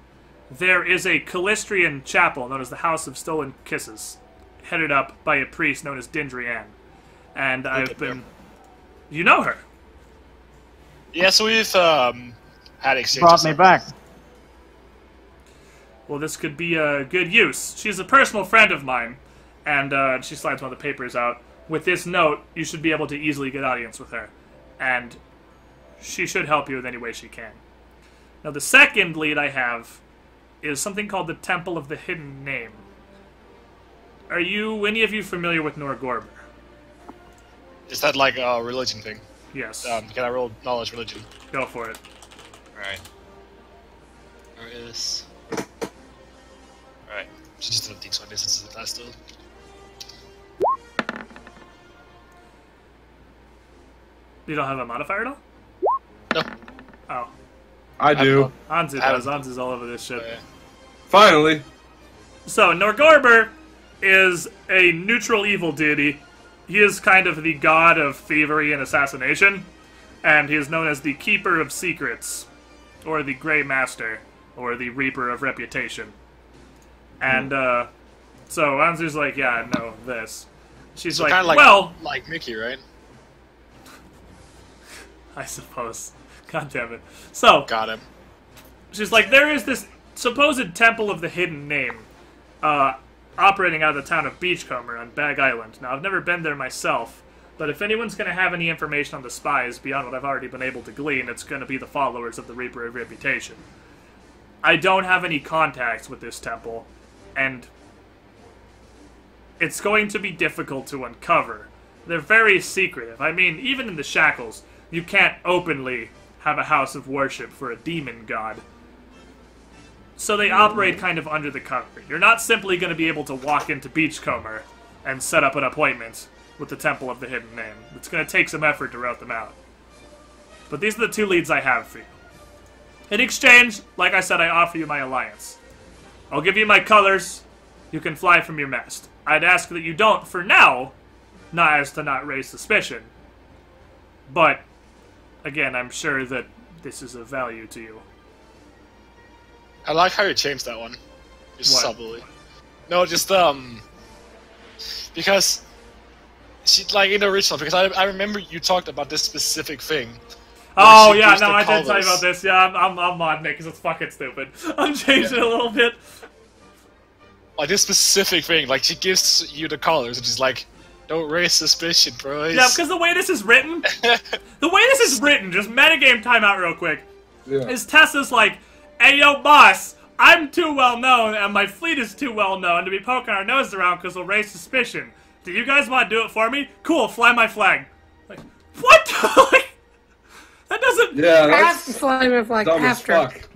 There is a Callistrian chapel known as the House of Stolen Kisses, headed up by a priest known as Dindrian. And I've been... You know her?
Yeah, so we've had exchanges.
Brought me back.
Well, this could be a good use. She's a personal friend of mine, And she slides one of the papers out. With this note, you should be able to easily get audience with her. And she should help you in any way she can. Now, the second lead I have is something called the Temple of the Hidden Name. Are any of you familiar with Norgorber?
Is that like a religion thing?
Yes.
Can I roll knowledge religion?
Go for it.
Alright. Where is... Alright. She just did a D20 since it's last still.
You don't have a modifier at all?
No.
Oh.
I do.
Anzu does. Anzu's all over this shit.
Yeah.
Finally.
So, Norgorber is a neutral evil deity. He is kind of the god of thievery and assassination, and he is known as the Keeper of Secrets, or the Grey Master, or the Reaper of Reputation. And, so Anzu's like, yeah, no, this. She's
So
like,
kind of
well...
like Mickey, right?
I suppose. God damn it. So,
Got him.
she's like, there is this supposed Temple of the Hidden Name, operating out of the town of Beachcomber on Bag Island. Now, I've never been there myself, but if anyone's going to have any information on the spies beyond what I've already been able to glean, it's going to be the followers of the Reaper of Reputation. I don't have any contacts with this temple, and it's going to be difficult to uncover. They're very secretive. I mean, even in the Shackles, you can't openly have a house of worship for a demon god. So they operate kind of under the cover. You're not simply going to be able to walk into Beachcomber and set up an appointment with the Temple of the Hidden Name. It's going to take some effort to route them out. But these are the two leads I have for you. In exchange, like I said, I offer you my alliance. I'll give you my colors. You can fly from your mast. I'd ask that you don't, for now, not as to not raise suspicion. But, again, I'm sure that this is of value to you.
I like how you changed that one. Just
What?
subtly. No, just, because... She, like, in the original, because I remember you talked about this specific thing.
Oh,
she
yeah,
used
no,
the
I did tell you
colors.
about this. Yeah, I'm modding it because it's fucking stupid. I'm changing it a little bit.
Like, this specific thing, like, she gives you the colors, and she's like, don't raise suspicion, bro.
Yeah, because the way this is written, just metagame timeout real quick,
Yeah.
is Tessa's like, hey, yo, boss, I'm too well known, and my fleet is too well known to be poking our nose around because we'll raise suspicion. Do you guys want to do it for me? Cool, fly my flag. Like, what? Like, that doesn't...
Yeah,
I have to
that's
flame it like
dumb as
after.
fuck.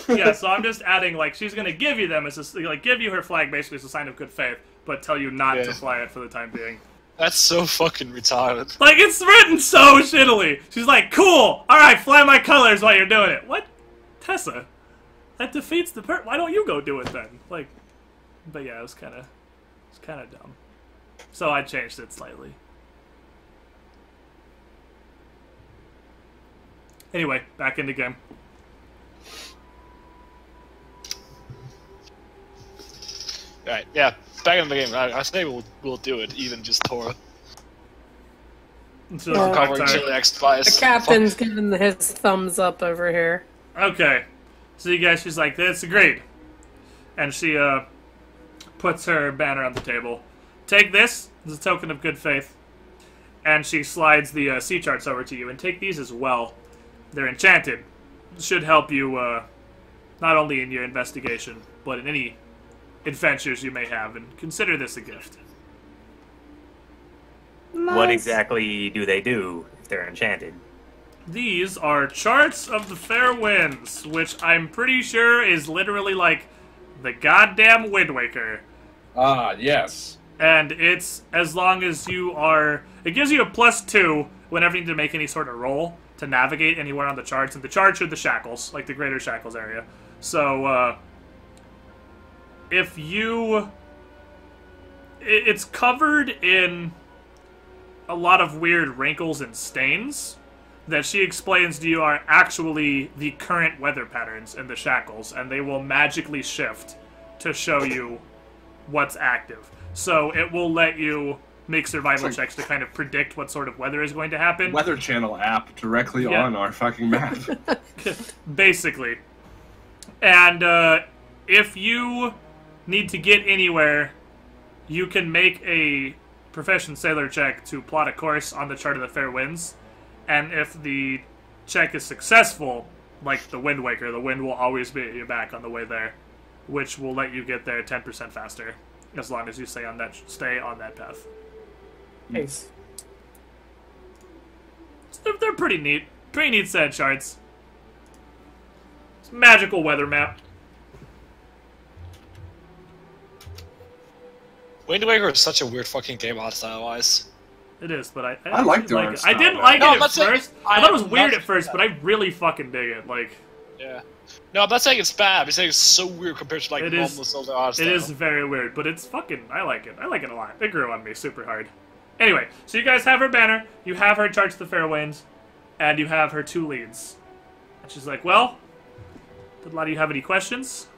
Yeah, so I'm just adding, like, she's gonna give you them as a, like, give you her flag basically as a sign of good faith, but tell you not to
Yeah.
fly it for the time being.
That's so fucking retarded.
Like, it's written so shittily. She's like, cool, alright, fly my colors while you're doing it. What? Tessa? That defeats the why don't you go do it then? Like, but yeah, it's kinda dumb. So I changed it slightly. Anyway, back in the game.
Right, yeah, back in the game. I say we'll do it, even just Tora.
So
Yeah.
Covering
sorry.
Chile X Spies.
The captain's giving his thumbs up over here.
Okay. So you guys, she's like, that's agreed. And she, puts her banner on the table. Take this as a token of good faith. And she slides the sea charts over to you. And take these as well. They're enchanted. Should help you, not only in your investigation, but in any adventures you may have. And consider this a gift.
What exactly do they do if they're enchanted?
These are charts of the fair winds, which I'm pretty sure is literally like the goddamn Wind Waker.
Ah, yes.
And it's as long as you are... It gives you a +2 whenever you need to make any sort of roll to navigate anywhere on the charts. And the charts are the Shackles, like the Greater Shackles area. So, if you... It's covered in a lot of weird wrinkles and stains that she explains to you are actually the current weather patterns in the Shackles, and they will magically shift to show you what's active. So it will let you make survival checks to kind of predict what sort of weather is going to happen.
Weather Channel app directly
Yeah.
on our fucking map.
Basically. And if you need to get anywhere you can make a profession sailor check to plot a course on the chart of the fair winds, and if the check is successful, like the Wind Waker, the wind will always be at your back on the way there, which will let you get there 10% faster, as long as you stay on that path.
Nice.
They're pretty neat. Pretty neat set of charts. It's a magical weather map.
Wind Waker is such a weird fucking game art style-wise.
It is, but
I like the art
it.
style,
I didn't
man.
like
No,
it
I'm
at
not saying-
first. I thought it was
I'm
weird
not-
at first, but I really fucking dig it. Like,
Yeah. No, I'm not saying it's bad. I'm saying it's so weird compared to like
It
normal
is-
Zelda art
it
style.
is very weird, but it's fucking. I like it. I like it a lot. It grew on me super hard. Anyway, so you guys have her banner, you have her charts of the Fairwinds, and you have her 2 leads. And she's like, well, did a lot of you have any questions?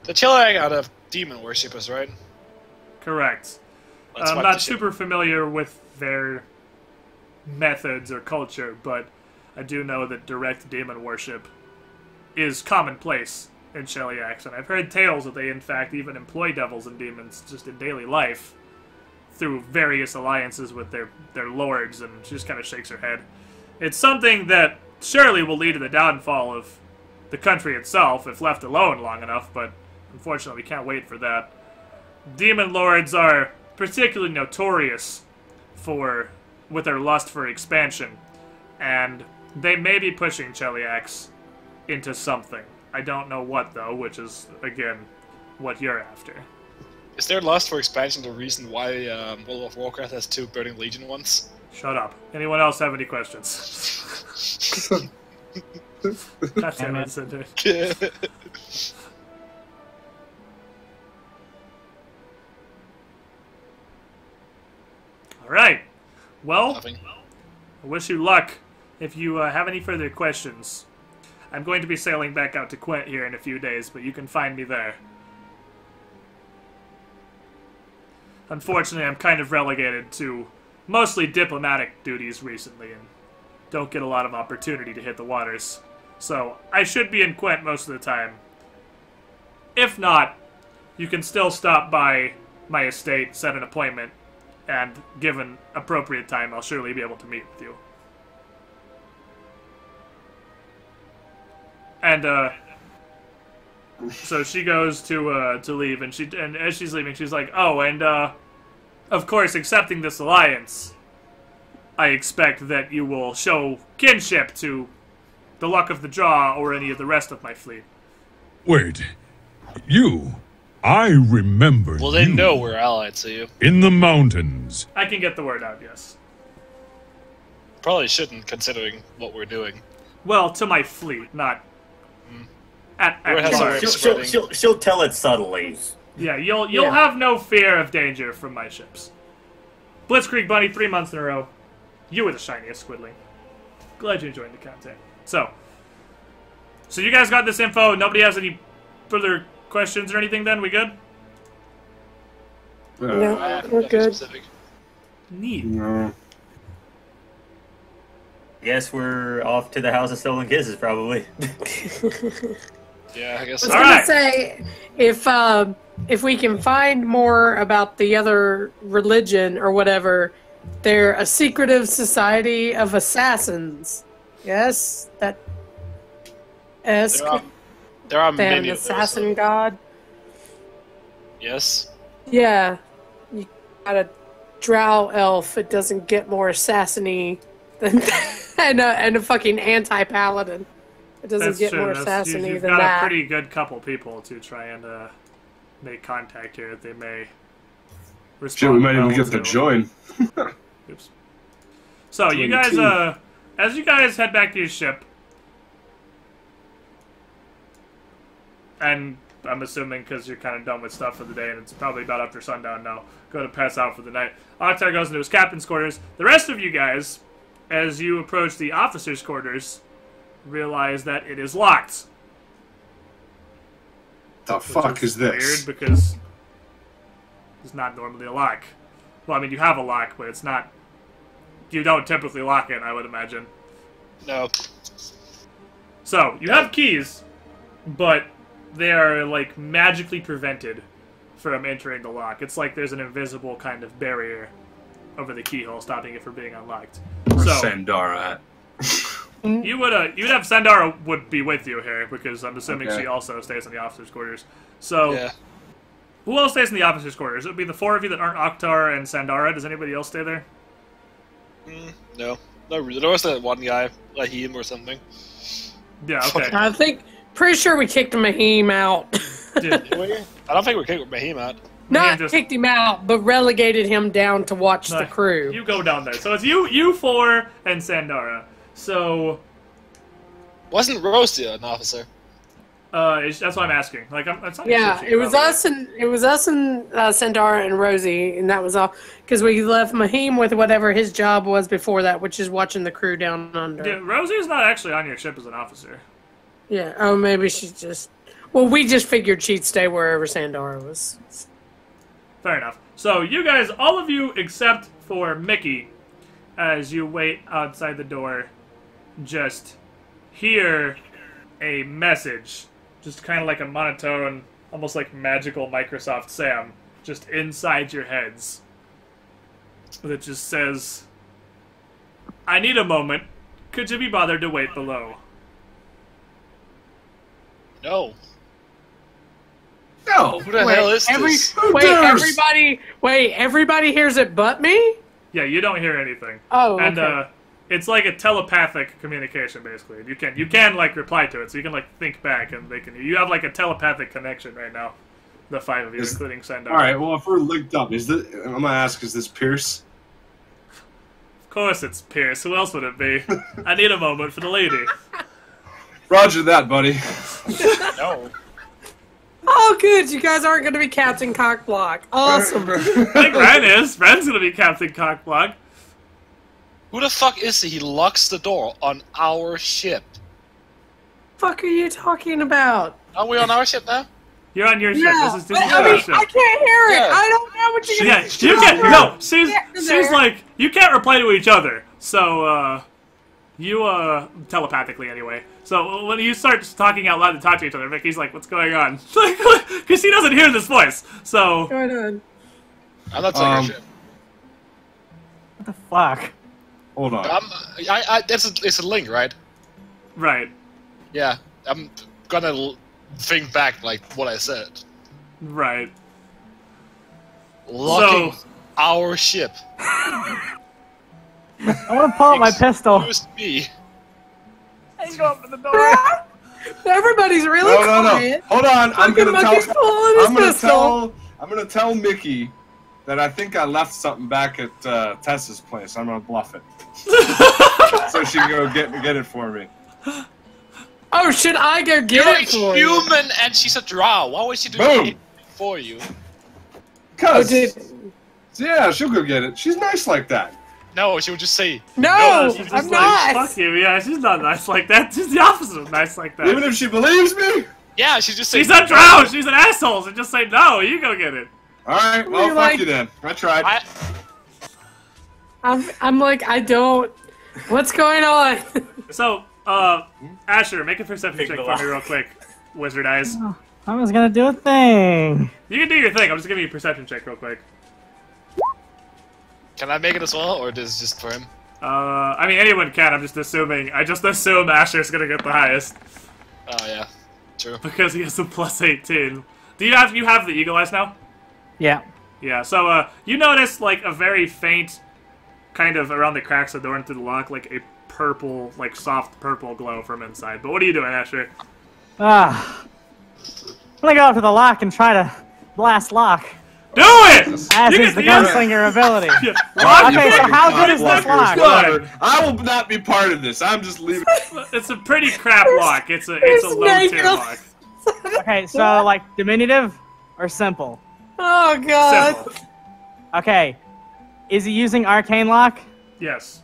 The Chilling out of demon worshippers, right?
Correct.
That's
I'm
what
not
the-
super familiar with their methods or culture, but I do know that direct demon worship is commonplace in Shellyax, and I've heard tales that they in fact even employ devils and demons just in daily life through various alliances with their lords, and she just kind of shakes her head. It's something that surely will lead to the downfall of the country itself if left alone long enough, but unfortunately we can't wait for that. Demon lords are particularly notorious with their lust for expansion, and they may be pushing Cheliax into something. I don't know what, though, which is, again, what you're after.
Is their lust for expansion the reason why World of Warcraft has 2 Burning Legion ones?
Shut up. Anyone else have any questions? God damn it, Zindurn. Alright. Well,
Nothing.
I wish you luck. If you have any further questions, I'm going to be sailing back out to Quint here in a few days, but you can find me there. Unfortunately, I'm kind of relegated to mostly diplomatic duties recently, and don't get a lot of opportunity to hit the waters. So, I should be in Quint most of the time. If not, you can still stop by my estate, set an appointment, and given appropriate time, I'll surely be able to meet with you. And, so she goes to leave, and as she's leaving, she's like, oh, and, of course, accepting this alliance, I expect that you will show kinship to the Luck of the Draw or any of the rest of my fleet.
Wait. You. I remember
Well, they
you.
know we're allied to you.
In the mountains.
I can get the word out, yes.
Probably shouldn't, considering what we're doing.
Well, to my fleet, not at
Word has a way
large.
of
She'll,
spreading.
she'll tell it subtly.
Yeah, you'll
Yeah.
have no fear of danger from my ships. Blitzkrieg Bunny, 3 months in a row. You were the shiniest, Squidling. Glad you enjoyed the content. So you guys got this info. Nobody has any further questions or anything then? We good?
No,
I have
we're
nothing
good.
specific.
Neat.
No.
Guess we're off to the House of Stolen Kisses, probably.
Yeah, I guess.
I was
All
gonna
right.
say if we can find more about the other religion or whatever, they're a secretive society of assassins. Yes, that
There are
they have
many
an
of those,
assassin god.
Yes.
Yeah, you got a drow elf. It doesn't get more assassiny than and a fucking anti-paladin. It doesn't
That's
get
true.
more
That's-
assassiny
you've
than
got
that.
a pretty good couple people to try and make contact here. They may respond.
Shit, we might even
well
get the
to-
join.
Oops. So you guys,
22.
as you guys head back to your ship, and I'm assuming because you're kind of done with stuff for the day, and it's probably about after sundown now, go to pass out for the night. Octar goes into his captain's quarters. The rest of you guys, as you approach the officer's quarters, realize that it is locked.
The fuck
Which
is this?
Weird because it's not normally a lock. Well, I mean, you have a lock, but it's not. You don't typically lock it, I would imagine.
No.
So, you have keys, but they are like magically prevented from entering the lock. It's like there's an invisible kind of barrier over the keyhole, stopping it from being unlocked.
Where's
So
Sandara at?
you'd have Sandara would be with you here because I'm assuming
Okay.
she also stays in the officers' quarters. So
Yeah.
who else stays in the officers' quarters? It would be the four of you that aren't Akhtar and Sandara. Does anybody else stay there?
No. No, really. There was that one guy, Lahim or something.
Yeah. Okay.
I think, pretty sure we kicked Mahim out.
Dude,
Did we? I don't think we kicked Mahim out.
Not
just-
kicked him out, but relegated him down to watch the crew.
You go down there. So it's you four and Sandara. So
Wasn't Rosie an officer?
that's what I'm asking. Like, it's not
Yeah,
shit,
it was
probably.
us and Sandara and Rosie, and that was all because we left Mahim with whatever his job was before that, which is watching the crew down under.
Yeah, Rosie's not actually on your ship as an officer.
Yeah. Oh, maybe she's just. Well, we just figured she'd stay wherever Sandara was.
Fair enough. So you guys, all of you except for Mickey, as you wait outside the door, just hear a message, just kind of like a monotone, almost like magical Microsoft Sam, just inside your heads. That just says, "I need a moment. Could you be bothered to wait below?"
No.
No.
Who the hell is this?
Everybody hears it but me?
Yeah, you don't hear anything.
Oh,
And
okay.
it's like a telepathic communication, basically. You can like reply to it, so you can like think back, and they can. You have like a telepathic connection right now. The five of you, including Sandar.
All right. Well, if we're linked up, I'm gonna ask: is this Pierce?
Of course, it's Pierce. Who else would it be? I need a moment for the lady.
Roger that, buddy.
No.
Oh, good. You guys aren't going to be Captain Cockblock. Awesome.
I think Ren is. Ren's gonna be Captain Cockblock.
Who the fuck is he? He locks the door on our ship.
fuck are you talking about?
Are we on our ship now?
You're on your ship.
Yeah,
This is
but,
your
I mean,
ship.
I can't hear it.
Yeah.
I don't know what you're
Yeah,
gonna
you can't. No, she's
there.
like you can't reply to each other. So you telepathically anyway. So when you start talking out loud to talk to each other, Vicky's like, "What's going on?" Because she doesn't hear this voice. So
Going on.
I'm not taking our ship.
What the fuck?
Hold on.
It's a link, right?
right,
Yeah. I'm gonna think back like what I said.
right.
Locking
So-
our ship.
I want to pull out my pistol.
Excuse me.
Everybody's really
No.
quiet.
Hold on. I'm
Fucking
gonna
monkey's pulling his pistol.
I'm gonna tell Mickey that I think I left something back at Tessa's place. I'm gonna bluff it, so she can go get it for me.
Oh, should I go get
You're
it for you?
human and she's a drow. Why would she do
Boom.
it for you?
Oh,
Cause
did...
yeah, she'll go get it. She's nice like that.
No, she would just say,
No,
She's just
I'm
like,
not.
"Fuck you." Yeah, she's not nice like that. She's the opposite of nice like that.
Even if she believes me.
yeah, she just say,
She's a drow. She's an asshole. So just say no. You go get it.
All right. Well,
You're
fuck
like-
you then. I tried.
I'm like, I don't. What's going on?
So, Asher, make a perception check for me real quick. Wizard eyes.
I was gonna do a thing.
You can do your thing. I'm just giving you a perception check real quick.
Can I make it as well, or this is just for him?
I mean, anyone can. I'm just assuming. I just assume Asher's gonna get the highest
Oh yeah, true.
because he has a plus 18. Do you have the eagle eyes now?
Yeah.
Yeah. So, you notice like a very faint, kind of around the cracks of the door and through the lock, like a purple, like soft purple glow from inside. But what are you doing, Asher?
I'm gonna go up to the lock and try to blast lock.
Do it!
As
You
is
get
the gunslinger ability.
Yeah.
Okay, so how good is this lock?
Whatever. I will not be part of this. I'm just leaving.
It's a pretty crap lock. It's a low tier lock.
Okay, so like diminutive or simple?
Oh god.
Simple.
Okay. Is he using arcane lock?
Yes.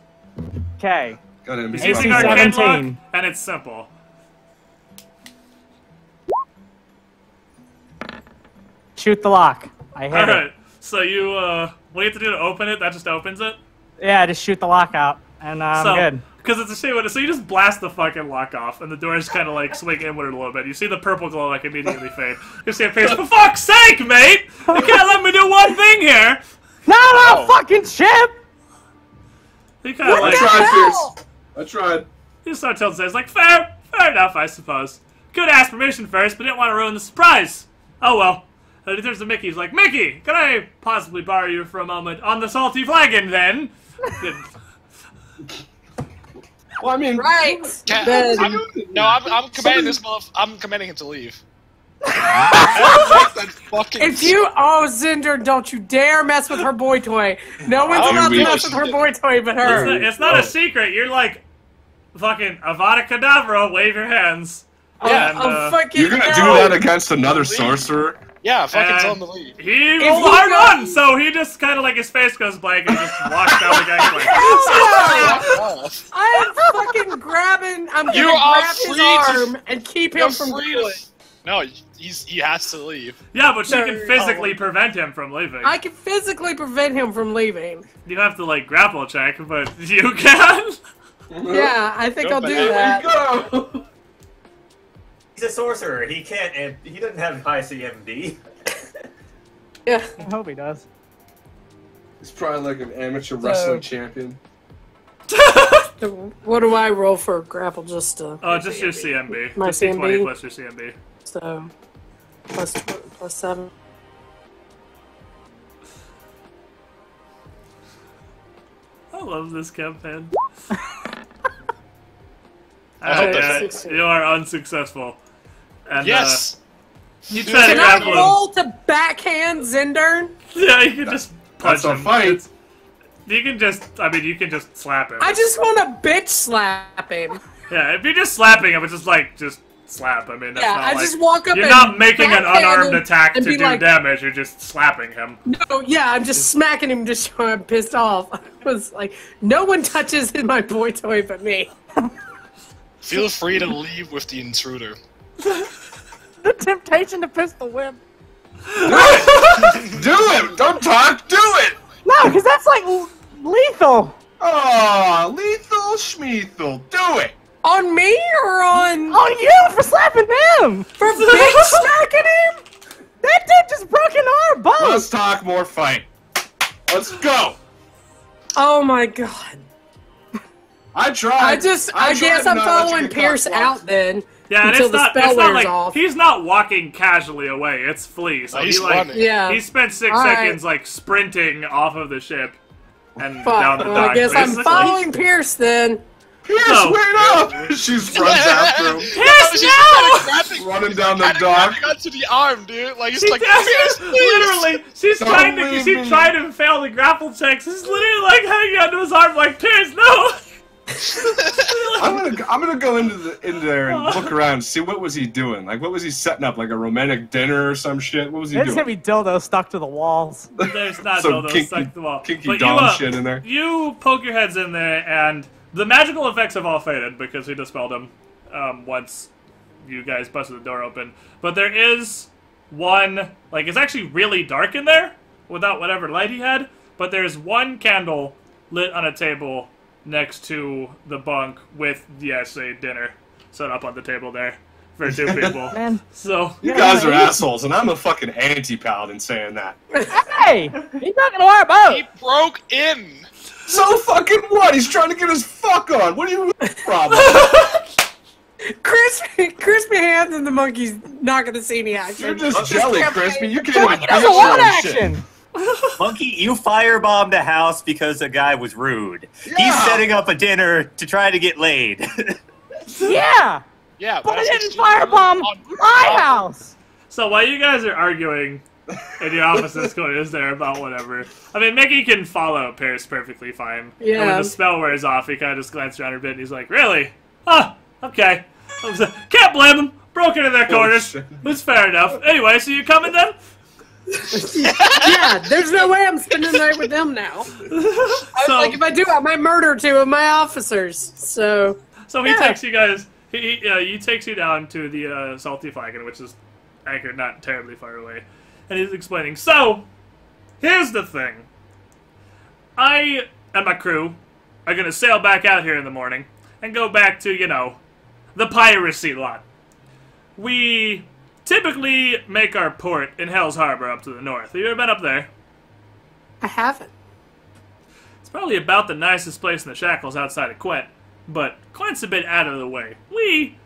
Okay.
Got him.
He's
AC
using arcane
17.
lock, and it's simple.
Shoot the lock. I hit it.
Alright, so you, what do you have to do to open it? That just opens it?
Yeah, just shoot the lock out, and I'm
So,
good.
Because it's a shame. So you just blast the fucking lock off, and the doors kind of like swing inward a little bit. You see the purple glow like immediately fade. You see a face. For fuck's sake, mate! You can't let me do one thing here.
No, fucking ship.
He kind of like.
I tried.
He just starts telling says like, fair enough, I suppose. Could ask permission first, but didn't want to ruin the surprise. Oh well. And he turns to Mickey. He's like, Mickey, can I possibly borrow you for a moment on the salty flagon then?
Well, I mean,
Right.
I'm commanding this motherfucker. I'm commanding him to leave. That fucking
If you, Zindurn, don't you dare mess with her boy toy. No one's allowed to mess with her boy toy but her.
It's not a secret. You're like, fucking Avada Kedavra, wave your hands.
Yeah.
And,
Fucking
you're gonna do that against another sorcerer?
yeah, fucking
and
tell him to leave.
He rolled a hard one, so he just kind of like his face goes blank and just walks down the gangway.
I'm fucking grabbing. I'm gonna
You are
grab his
free to-
arm and keep
You're
him from
free
doing.
No, he has to leave.
Yeah, but she
No,
can physically prevent him from leaving.
I can physically prevent him from leaving.
You have to like grapple check, but you can.
Yeah, I think
Go
I'll do
back.
that.
Go!
He's a sorcerer. He can't. And he doesn't have high CMD.
Yeah.
I hope he does.
He's probably like an amateur wrestling champion.
What do I roll for grapple? Just
Just your CMB.
My
Just D20
CMB?
plus your CMB.
so plus 7.
I love this campaign.
I hope
that's-
You are unsuccessful. And,
Yes.
you try to
Can I
grapple him.
roll to backhand Zindurn?
Yeah, you can just punch
That's a
him.
fight.
You can just, you can just slap him.
I just want to bitch slap him.
Yeah, if you're just slapping him, it's just like, just slap. I mean, that's
Yeah,
not
I
like,
just walk up
you're
and
not making an
backhand
unarmed
him
attack to
and
do
be like-
damage, you're just slapping him.
No, yeah, I'm just smacking him just so I'm pissed off. I was like, no one touches my boy toy but me.
Feel free to leave with the intruder.
The temptation to pistol whip.
Do it! Don't talk, do it!
No, because that's like lethal.
Oh, lethal schmeethal, do it!
On me or on
On you for slapping him.
for bitch smacking him?
That dude just broke an arm, both.
Let's talk more fight. Let's go!
Oh my god.
I tried.
I guess I'm following Pierce out then.
Yeah, and
until
it's
the
not,
spell
it's not
wears
like,
off.
he's not walking casually away, it's Flea. So
He's
he like,
running.
Yeah.
he spent 6
All right.
seconds like sprinting off of the ship and
Fuck.
down the
Well,
dock.
I guess I'm
basically.
following Pierce then.
Pierce,
No.
wait up! She runs after him,
Pierce, no!
running down the dock.
Grabbing onto the arm, dude. Like, it's
She
like,
does,
Pierce, please!
literally, she's
Don't
trying to,
leave
she
me.
tried to fail the grapple checks. She's literally like hanging onto his arm like, Pierce, no!
I'm gonna go into there and look around and see what was he doing. Like, what was he setting up? Like a romantic dinner or some shit? What was he
There's gonna
doing?
be dildos stuck to the walls.
There's not
Some
dildos
kinky-
stuck to the wall.
kinky
But
dom shit in there.
You poke your heads in there, and the magical effects have all faded because we dispelled them once you guys busted the door open. But there is one, like, it's actually really dark in there without whatever light he had, but there's one candle lit on a table next to the bunk with, yes, a dinner set up on the table there for 2 people.
Man.
So,
You guys are assholes, and I'm a fucking anti-paladin saying that.
Hey, he's not gonna worry about
He
it.
broke in!
So fucking what? He's trying to get his fuck on. What do you problem?
Crispy hands and the monkey's not gonna see any action.
You're just jelly, Crispy. You can't
He
even
doesn't
bitch
want
your shit.
action.
Monkey, you firebombed a house because a guy was rude. He's
Yeah.
setting up a dinner to try to get laid.
Yeah,
Yeah,
but I
that's
didn't
what you do
firebomb
on-
my house.
So while you guys are arguing in your opposite corners there about whatever, I mean, Mickey can follow Pierce perfectly fine. And
Yeah.
when the spell wears off, he kind of just glances around a bit and he's like, really? Huh, okay. Can't blame him. Broke into their corners.
shit.
It's fair enough. Anyway, so you coming then?
Yeah, there's no way I'm spending the night with them now.
So,
Like, if I do, I might murder 2 of my officers. So,
so he
yeah.
takes you guys, he takes you down to the Salty Flagon, which is anchored not terribly far away. And he's explaining, so, here's the thing. I and my crew are going to sail back out here in the morning and go back to, you know, the piracy lot. We typically make our port in Hell's Harbor up to the north. Have you ever been up there?
I haven't.
It's probably about the nicest place in the Shackles outside of Quent, but Quent's a bit out of the way. He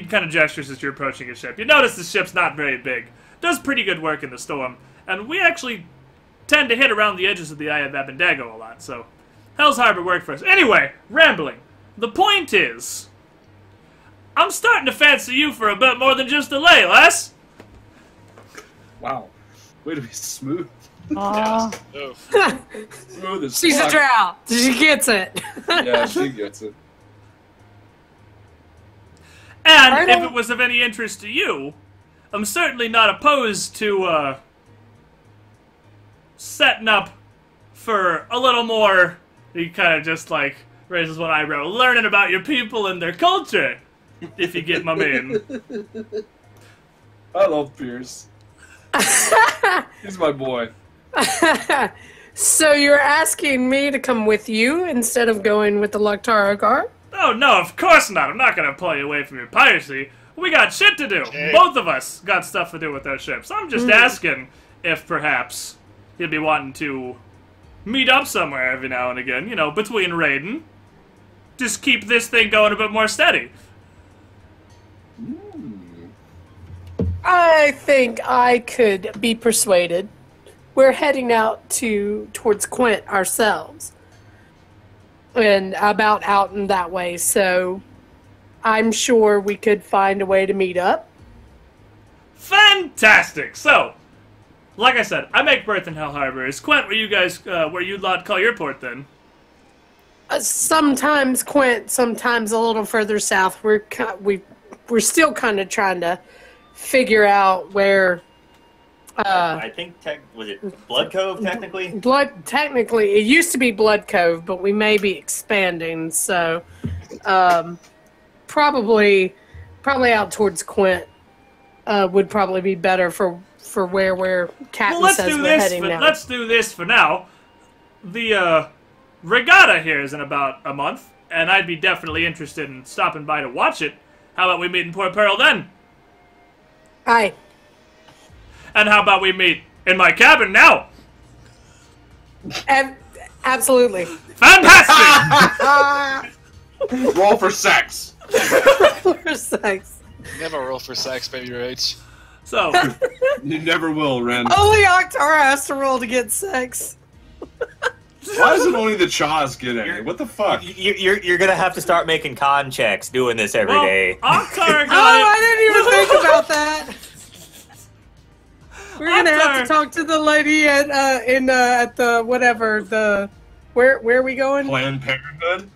kind of gestures as you're approaching his ship. You notice the ship's not very big. Does pretty good work in the storm, and we actually tend to hit around the edges of the Eye of Abednego a lot, so Hell's Harbor worked for us. Anyway, rambling. The point is, I'm starting to fancy you for a bit more than just a lay, lass.
Wow. Way to be smooth.
Oh.
Smooth as
She's a
fuck.
drow. She gets it.
Yeah, she gets it.
And
Right
if
on.
it was of any interest to you, I'm certainly not opposed to, setting up for a little more, he kind of just, like, raises one eyebrow, learning about your people and their culture, if you get my mean.
I love Pierce. He's my boy.
So you're asking me to come with you instead of going with the Luktara guard?
Oh, no, of course not. I'm not going to pull you away from your piracy. We got shit to do.
Okay.
Both of us got stuff to do with our ships. I'm just asking if perhaps you'd be wanting to meet up somewhere every now and again, you know, between raiding. Just keep this thing going a bit more steady.
I think I could be persuaded. We're heading out towards Quent ourselves. And about out in that way, so I'm sure we could find a way to meet up.
Fantastic! So, like I said, I make berth in Hell Harbor. Is Quent where you guys, where you lot call your port then?
Sometimes Quent, sometimes a little further south. We're still kind of trying to figure out where.
I think was it Blood Cove technically?
Technically, it used to be Blood Cove, but we may be expanding. So, probably out towards Quent would probably be better for where Captain
Well,
says we're heading now.
let's do this for now. The regatta here is in about a month, and I'd be definitely interested in stopping by to watch it. How about we meet in Port Pearl then?
Aye.
And how about we meet in my cabin now?
Absolutely.
Fantastic!
Roll for sex.
For sex.
Never roll for sex, baby rage.
So,
You never will, Ren.
Only Octara has to roll to get sex.
Why is it only the Chas get any? What the fuck?
You're gonna have to start making con checks doing this every
well,
day.
Oktar
Oh,
got it.
I didn't even think about that. We're gonna have to talk to the lady at the whatever where are we going?
Planned Parenthood?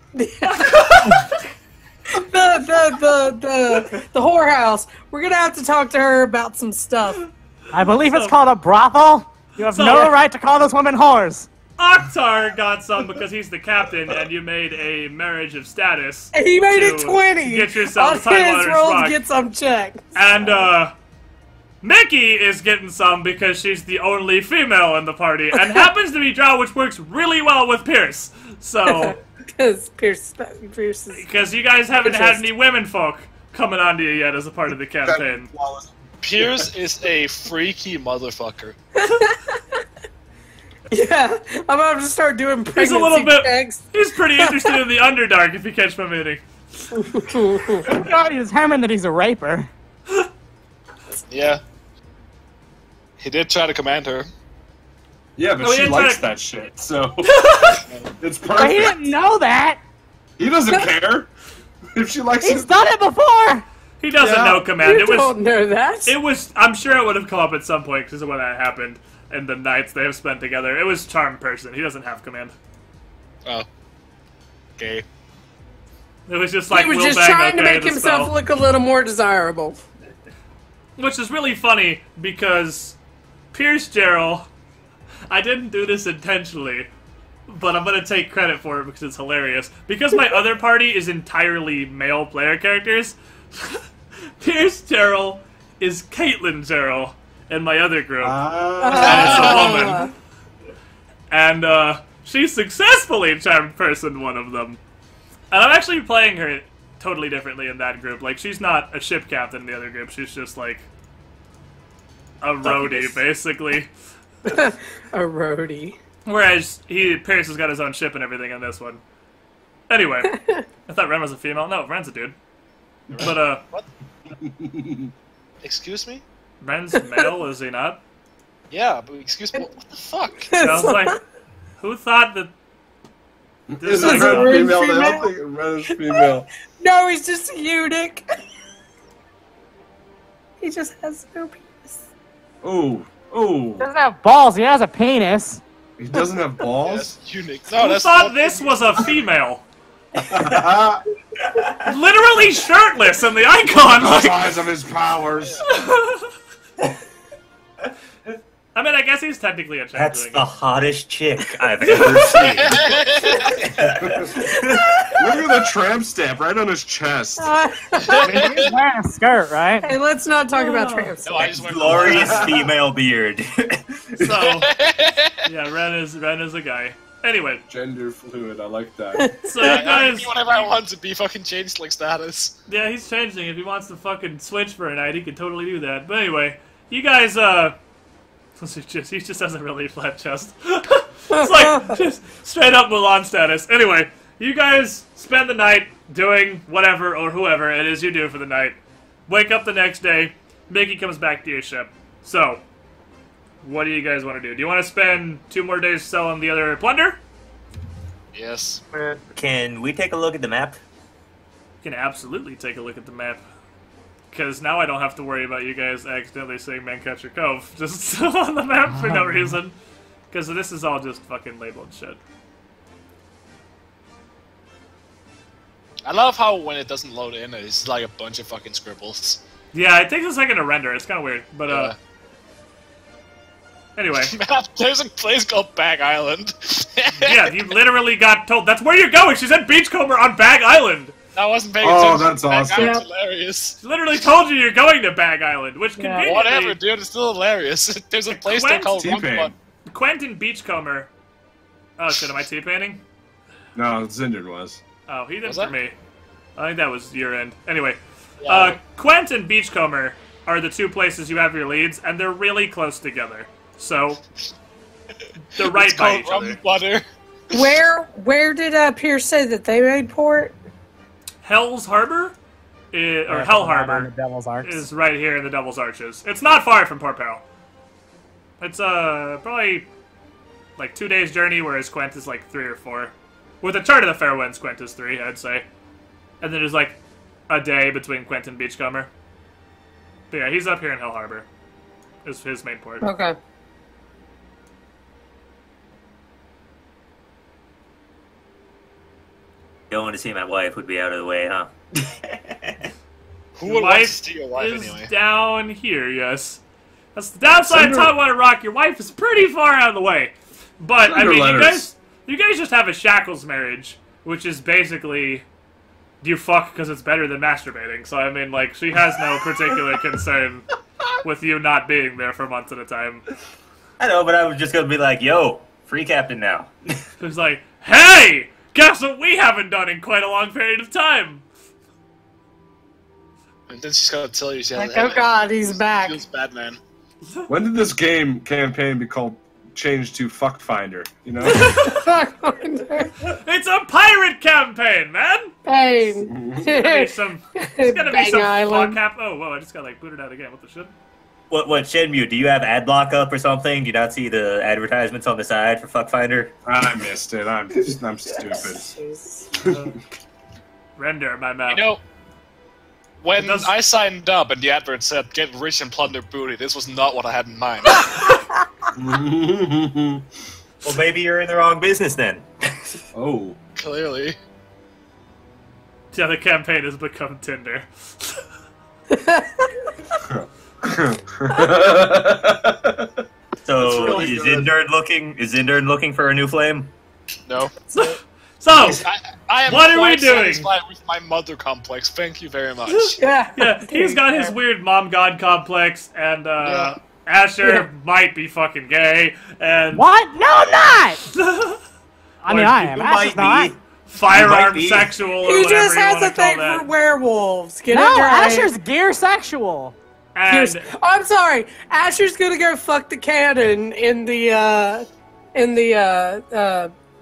The whorehouse. We're gonna have to talk to her about some stuff.
I believe it's called a brothel. You have no right to call those women whores.
Oktar got some because he's the captain, and you made a marriage of status.
He made it
to
20
Get yourself
on
time
his
on
roll
rock.
to get some check.
And Mickey is getting some because she's the only female in the party, and happens to be drow, which works really well with Pierce. So,
Because Pierce is
because you guys haven't had
Interest.
any women folk coming onto you yet as a part of the campaign.
Pierce is a freaky motherfucker.
yeah. I'm about to start doing
He's a
pregnancy
little bit.
checks.
He's pretty interested in the Underdark, if you catch my meaning.
We already determined that he's a raper.
Yeah. He did try to command her.
Yeah, but
No, he
she
didn't
likes
try to-
that shit, so it's
But he
perfect.
didn't know that.
He doesn't care if she likes
He's
it.
done it before.
He doesn't
Yeah.
know command.
You don't know that.
It was. I'm sure it would have come up at some point because of when that happened and the nights they have spent together. It was charm person. He doesn't have command.
Oh. Okay.
It was just like
he was
Will
just
Bang,
trying to
okay,
make
the
himself
spell.
look a little more desirable.
Which is really funny because Pierce Gerald. I didn't do this intentionally, but I'm gonna take credit for it because it's hilarious. Because my other party is entirely male player characters. Pierce Gerald is Caitlyn Gerald in my other group. And it's a woman. And She successfully charmed person one of them. And I'm actually playing her totally differently in that group. Like, she's not a ship captain in the other group. She's just, like, a roadie, basically.
A roadie.
Whereas Pierce has got his own ship and everything in this one. Anyway, I thought Ren was a female. No, Ren's a dude. But,
What? Excuse me?
Ren's male, is he not?
Yeah, but excuse me. What the fuck?
I was like, who thought that...
Is
Is
it
it
Ren
Ren
female? I
female?
don't think Ren is female.
No, he's just a eunuch. He just has no penis.
Ooh, ooh.
He doesn't have balls. He has a penis.
He doesn't have balls?
That's unique. No,
Who
that's
thought
not-
this was a female? Literally shirtless in the icon!
The
Like,
size of his powers.
I mean, I guess he's technically a
That's
changeling.
the hottest chick I've ever seen.
Look at the tramp stamp right on his chest.
He's wearing a skirt, right?
Hey, let's not talk about tramps.
No, I just went
Glorious female beard.
So, yeah, Ren is a guy. Anyway,
Gender fluid, I like that.
so you
I can
guys...
be whatever I want to be. Fucking changeling status.
Yeah, he's changing. If he wants to fucking switch for a night, he can totally do that. But anyway, you guys, he just has a really flat chest. It's like, just straight up Mulan status. Anyway, you guys spend the night doing whatever or whoever it is you do for the night. Wake up the next day, Mickey comes back to your ship. So, what do you guys want to do? Do you want to spend 2 more days selling the other plunder?
Yes.
Can we take a look at the map?
You can absolutely take a look at the map. Because now I don't have to worry about you guys accidentally saying ManCha Cove just on the map for no reason. Because this is all just fucking labeled shit.
I love how when it doesn't load in, it's like a bunch of fucking scribbles.
Yeah, it takes a second to render. It's kind of weird. But, anyway.
Map, there's a place called Bag Island.
Yeah, you literally got told that's where you're going. She said Beachcomber on Bag Island.
I wasn't paying
Oh,
attention.
that's
Bag
awesome.
Island's
Yeah.
hilarious.
She literally told you you're going to Bag Island, which
Yeah.
conveniently...
Whatever, dude, it's still hilarious. There's a place there called
T-Pain.
Rum.
Quentin Beachcomber... Oh shit, am I T-painting?
No, Zindurn was.
Oh, he did
Was
for
that?
me. I think that was your end. Anyway,
Yeah.
Quent and Beachcomber are the 2 places you have your leads, and they're really close together. So, they're right
It's
by
called
each
Rum
other.
Butter.
Where did Pierce say that they made port?
Hell's Harbor? Or
Yeah,
Hell
on the
Harbor
Devil's Arcs.
is right here in the Devil's Arches. It's not far from Port Peril. It's probably like 2 days journey, whereas Quent is like 3 or 4. With a chart of the fair winds, Quent is 3, I'd say. And then there's like a day between Quent and Beachcomber. But yeah, he's up here in Hell Harbor. Is his main port.
Okay.
Going to see my wife would be out of the way, huh?
Who
Your
would want to
wife
steal your wife
is
anyway?
down here, yes. That's the downside of Tidewater Rock. Your wife is pretty far out of the way. But, I
Send her
mean,
letters.
you guys just have a Shackles marriage, which is basically you fuck because it's better than masturbating. So, I mean, like, she has no particular concern with you not being there for months at a time.
I know, but I was just gonna be like, yo, free captain now.
She's like, hey! Guess what we haven't done in quite a long period of time?
And then she's gonna tell you she's
Like, oh god, he's back.
Feels bad, man.
When did this game campaign be called changed to Pathfinder? You know?
It's a pirate campaign, man!
Pain.
It's gonna be
Bang
some
Island.
fuck cap. Oh, whoa, I just got like booted out again. What the shit?
What, Shenmue, do you have ad block up or something? Do you not see the advertisements on the side for Fuckfinder?
I missed it. I'm stupid.
Render my map.
You know, when
It does-
I signed up and the advert said "Get rich and plunder booty," this was not what I had in mind.
Well, maybe you're in the wrong business then.
Oh.
Clearly.
Yeah, the campaign has become Tinder.
So
really
is
good.
Zindurn looking for a new flame?
No.
So,
I am
What are we
quite
doing?
satisfied with my mother complex. Thank you very much.
Yeah.
yeah, he's got his weird mom god complex, and
Yeah.
Asher
Yeah.
might be fucking gay, and
What? No, I'm not! I mean, I am.
You
Asher's
might
not.
be.
Firearm
be.
sexual or
He
whatever
just
you
has
want
a
to call
thing
that.
for werewolves. Get
No,
it right.
Asher's gear sexual.
And
I'm sorry. Asher's gonna go fuck the cannon in the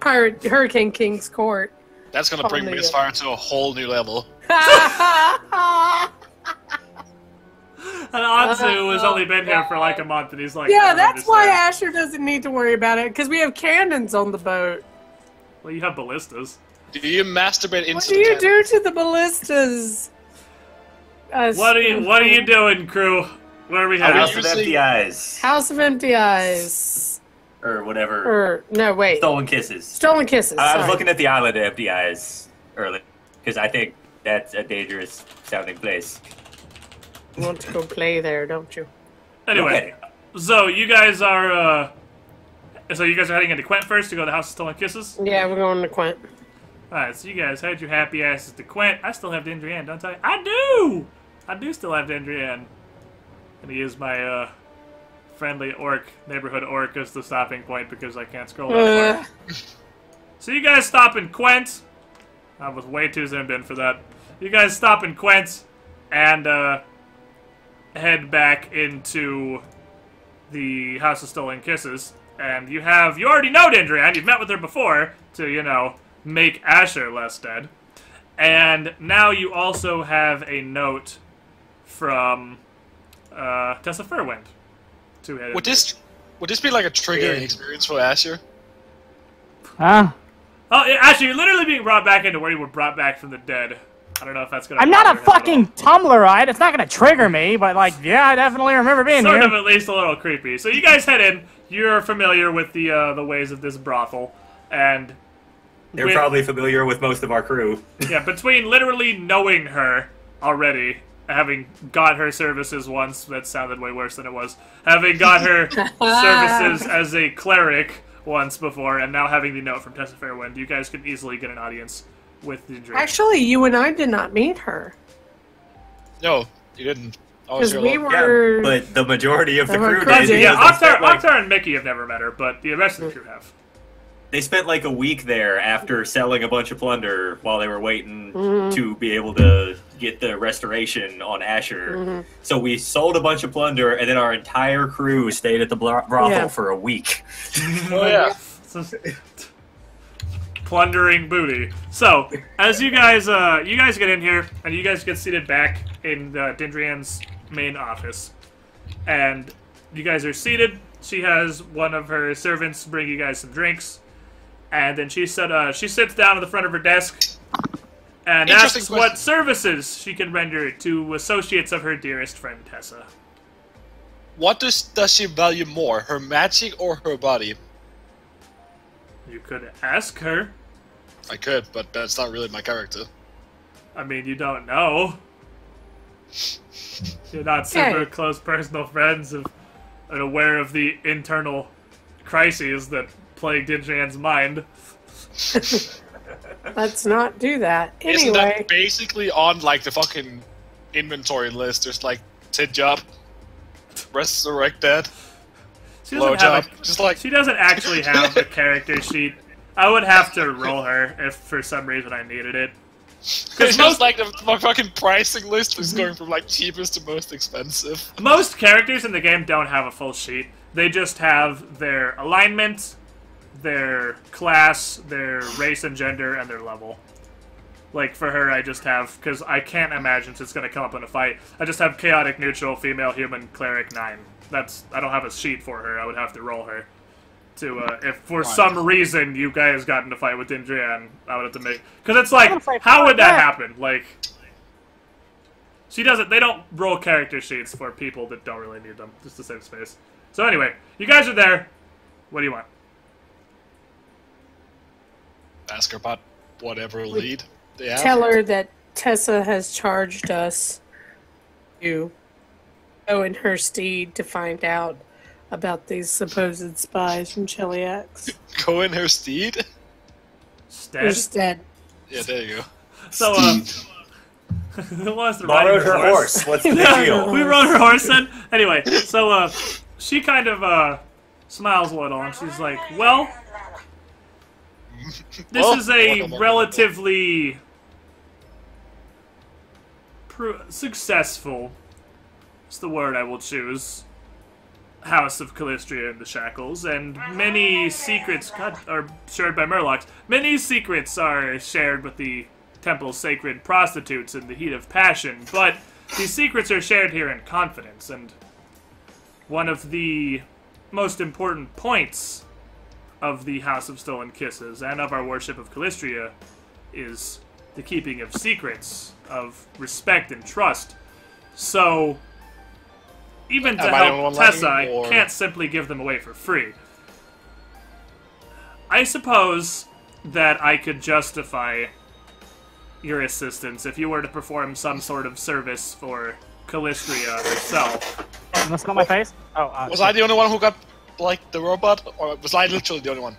pirate Hurricane King's court.
That's gonna bring
Probably,
Misfire to a whole new level.
And Anzu has only been here for like a month, and he's like, I
Yeah,
don't
that's why
understand.
Asher doesn't need to worry about it, because we have cannons on the boat.
Well, you have ballistas.
Do you masturbate into
What
the
do you
cannon?
do to the ballistas?
What are you doing, crew? What are we
Are we
having?
House of
using-
Empty Eyes.
House of Empty Eyes.
Or whatever.
Or, no, wait.
Stolen Kisses.
Stolen Kisses.
I was
sorry.
looking at the Island of Empty Eyes earlier, because I think that's a dangerous sounding place.
You want to go play there, don't you?
Anyway, so you guys are heading into Quent first to go to the House of Stolen Kisses?
Yeah, we're going to Quint.
Alright, so you guys had your happy asses to Quent. I still have Dendrian, don't I? I do! I do still have Dendrian. And he is my, friendly orc, neighborhood orc as the stopping point because I can't scroll that far. So you guys stop in Quent. I was way too zoomed in for that. You guys stop in Quent and, head back into the House of Stolen Kisses. And you already know Dendrian, you've met with her before to, make Asher less dead. And now you also have a note from Tessa Fairwind to hit
Would this be like a triggering experience for Asher?
Huh?
Oh, Asher, you're literally being brought back into where you were brought back from the dead. I don't know if that's gonna.
I'm not a
bother him at
fucking Tumblrite. It's not gonna trigger me, but like, yeah, I definitely remember being
all. Sort
here.
of, at least a little creepy. So you guys head in. You're familiar with the ways of this brothel, and
They're
with-
probably familiar with most of our crew.
yeah, between literally knowing her already, having got her services once, that sounded way worse than it was, having got her services as a cleric once before, and now having the note from Tessa Fairwind, you guys can easily get an audience with the dream.
Actually, you and I did not meet her.
No, you didn't. I was
Because
here
we
alone.
were...
But the majority of the
They were
crew
crazy.
did.
yeah,
because they spent, like,
Oktar and Mickey have never met her, but the rest of the crew have.
they spent like a week there after selling a bunch of plunder while they were waiting
Mm-hmm.
to be able to get the restoration on Asher.
Mm-hmm.
So we sold a bunch of plunder, and then our entire crew stayed at the brothel
Yeah.
for a week.
Oh yeah.
Plundering booty. So, as you guys get in here, and you guys get seated back in Dendrian's main office, and you guys are seated. She has one of her servants bring you guys some drinks, and then she sits down at the front of her desk and
Interesting
asks
question.
what services she can render to associates of her dearest friend Tessa.
What does she value more, her magic or her body?
You could ask her.
I could, but that's not really my character.
I mean, you don't know. You're not super
Hey.
close personal friends and aware of the internal crises that plague Dindrian's mind.
Let's not do that.
Isn't
Anyway,
that basically on like the fucking inventory list? There's like Tid job, resurrect dead,
She
blow
doesn't have
job. Just like
she doesn't actually have a character sheet. I would have to roll her if for some reason I needed it.
it's just like my fucking pricing list is going from like cheapest to most expensive.
Most characters in the game don't have a full sheet. They just have their alignment, their class, their race and gender, and their level. Like, for her, I just have, because I can't imagine it's going to come up in a fight, I just have chaotic, neutral, female, human, cleric, 9. I don't have a sheet for her, I would have to roll her. If for some reason you guys got into a fight with Dindrian, I would have to make, because it's like, how would that happen? Like, they don't roll character sheets for people that don't really need them, just to save space. So anyway, you guys are there, what do you want?
Ask her about whatever lead they have.
tell her that Tessa has charged us to go in her steed to find out about these supposed spies from Cheliax.
Go in her steed.
Stead?
Instead,
Yeah, there you go.
So, who wants to
Borrowed
ride
her horse. What's the deal?
We rode her horse then. Anyway, so she kind of smiles a little and she's like, "Well, This is a relatively successful, it's the word I will choose, House of Calistria in the Shackles, and many secrets are shared by Murlocs. Many secrets are shared with the Temple's sacred prostitutes in the heat of passion, but these secrets are shared here in confidence, and one of the most important points of the House of Stolen Kisses and of our worship of Calistria is the keeping of secrets, of respect and trust. So, even to help Tessa, I can't simply give them away for free. I suppose that I could justify your assistance if you were to perform some sort of service for Calistria herself.
That's not my face? Oh,
was I the only one who got, like, the robot? Or was I literally the only one?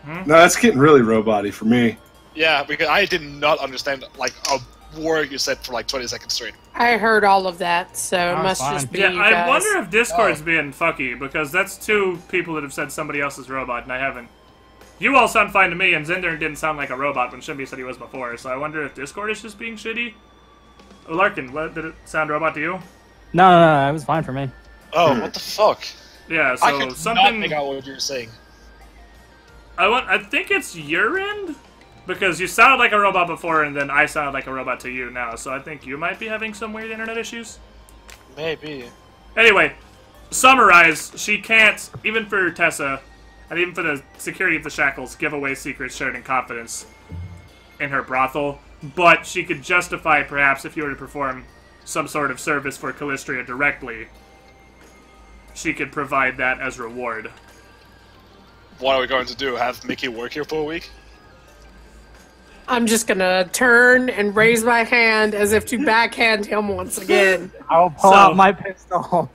No, that's getting really robot-y for me.
Yeah, because I did not understand, like, a word you said for, like, 20 seconds straight.
I heard all of that, so it must just be you guys.
I wonder if Discord's being fucky, because that's two people that have said somebody else's robot, and I haven't. You all sound fine to me, and Zindurn didn't sound like a robot when Shimby said he was before, so I wonder if Discord is just being shitty? Larkin, did it sound robot to you?
No, it was fine for me.
Oh, what the fuck?
Yeah, so
I could not make out what you're saying.
I think it's your end? Because you sounded like a robot before, and then I sounded like a robot to you now, so I think you might be having some weird internet issues?
Maybe.
Anyway, summarize, she can't, even for Tessa, and even for the security of the Shackles, give away secrets shared in confidence in her brothel, but she could justify, perhaps, if you were to perform some sort of service for Calistria directly, she could provide that as reward.
What are we going to do? Have Mickey work here for a week?
I'm just gonna turn and raise my hand as if to backhand him once again.
I'll pull out my pistol.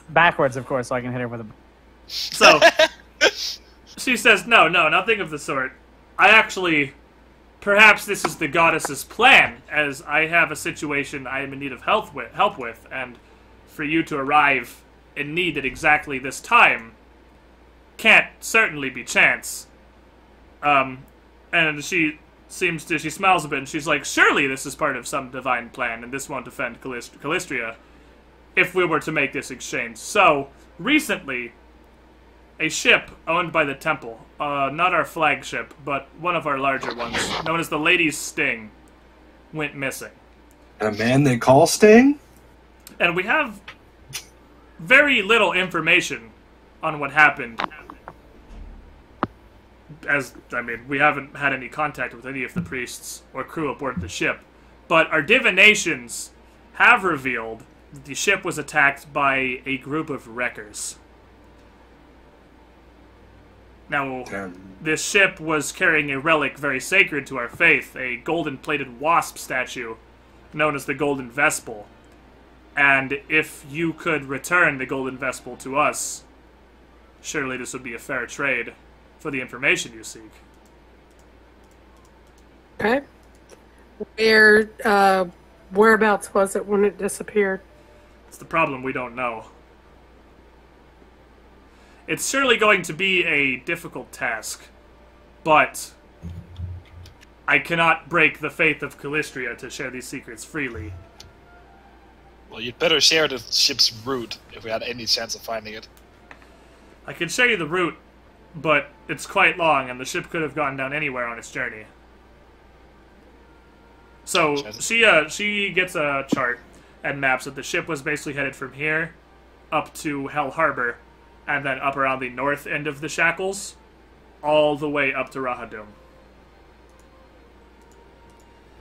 Backwards, of course, so I can hit her with a...
So, she says, no, nothing of the sort. I actually... Perhaps this is the goddess's plan, as I have a situation I am in need of help with, and for you to arrive in need at exactly this time can't certainly be chance. And she smiles a bit, and she's like, surely this is part of some divine plan, and this won't offend Calistria if we were to make this exchange. So, recently, a ship owned by the Temple, not our flagship, but one of our larger ones, known as the Lady's Sting, went missing.
And a man they call Sting?
And we have very little information on what happened. We haven't had any contact with any of the priests or crew aboard the ship. But our divinations have revealed that the ship was attacked by a group of wreckers. Now, this ship was carrying a relic very sacred to our faith, a golden-plated wasp statue known as the Golden Vespal. And if you could return the Golden Vespal to us, surely this would be a fair trade for the information you seek.
Okay. Whereabouts was it when it disappeared?
It's the problem, we don't know. It's surely going to be a difficult task, but I cannot break the faith of Calistria to share these secrets freely.
Well, you'd better share the ship's route if we had any chance of finding it.
I could show you the route, but it's quite long, and the ship could have gone down anywhere on its journey. So, she gets a chart and maps that the ship was basically headed from here up to Hell Harbor, and then up around the north end of the Shackles, all the way up to Rahadum.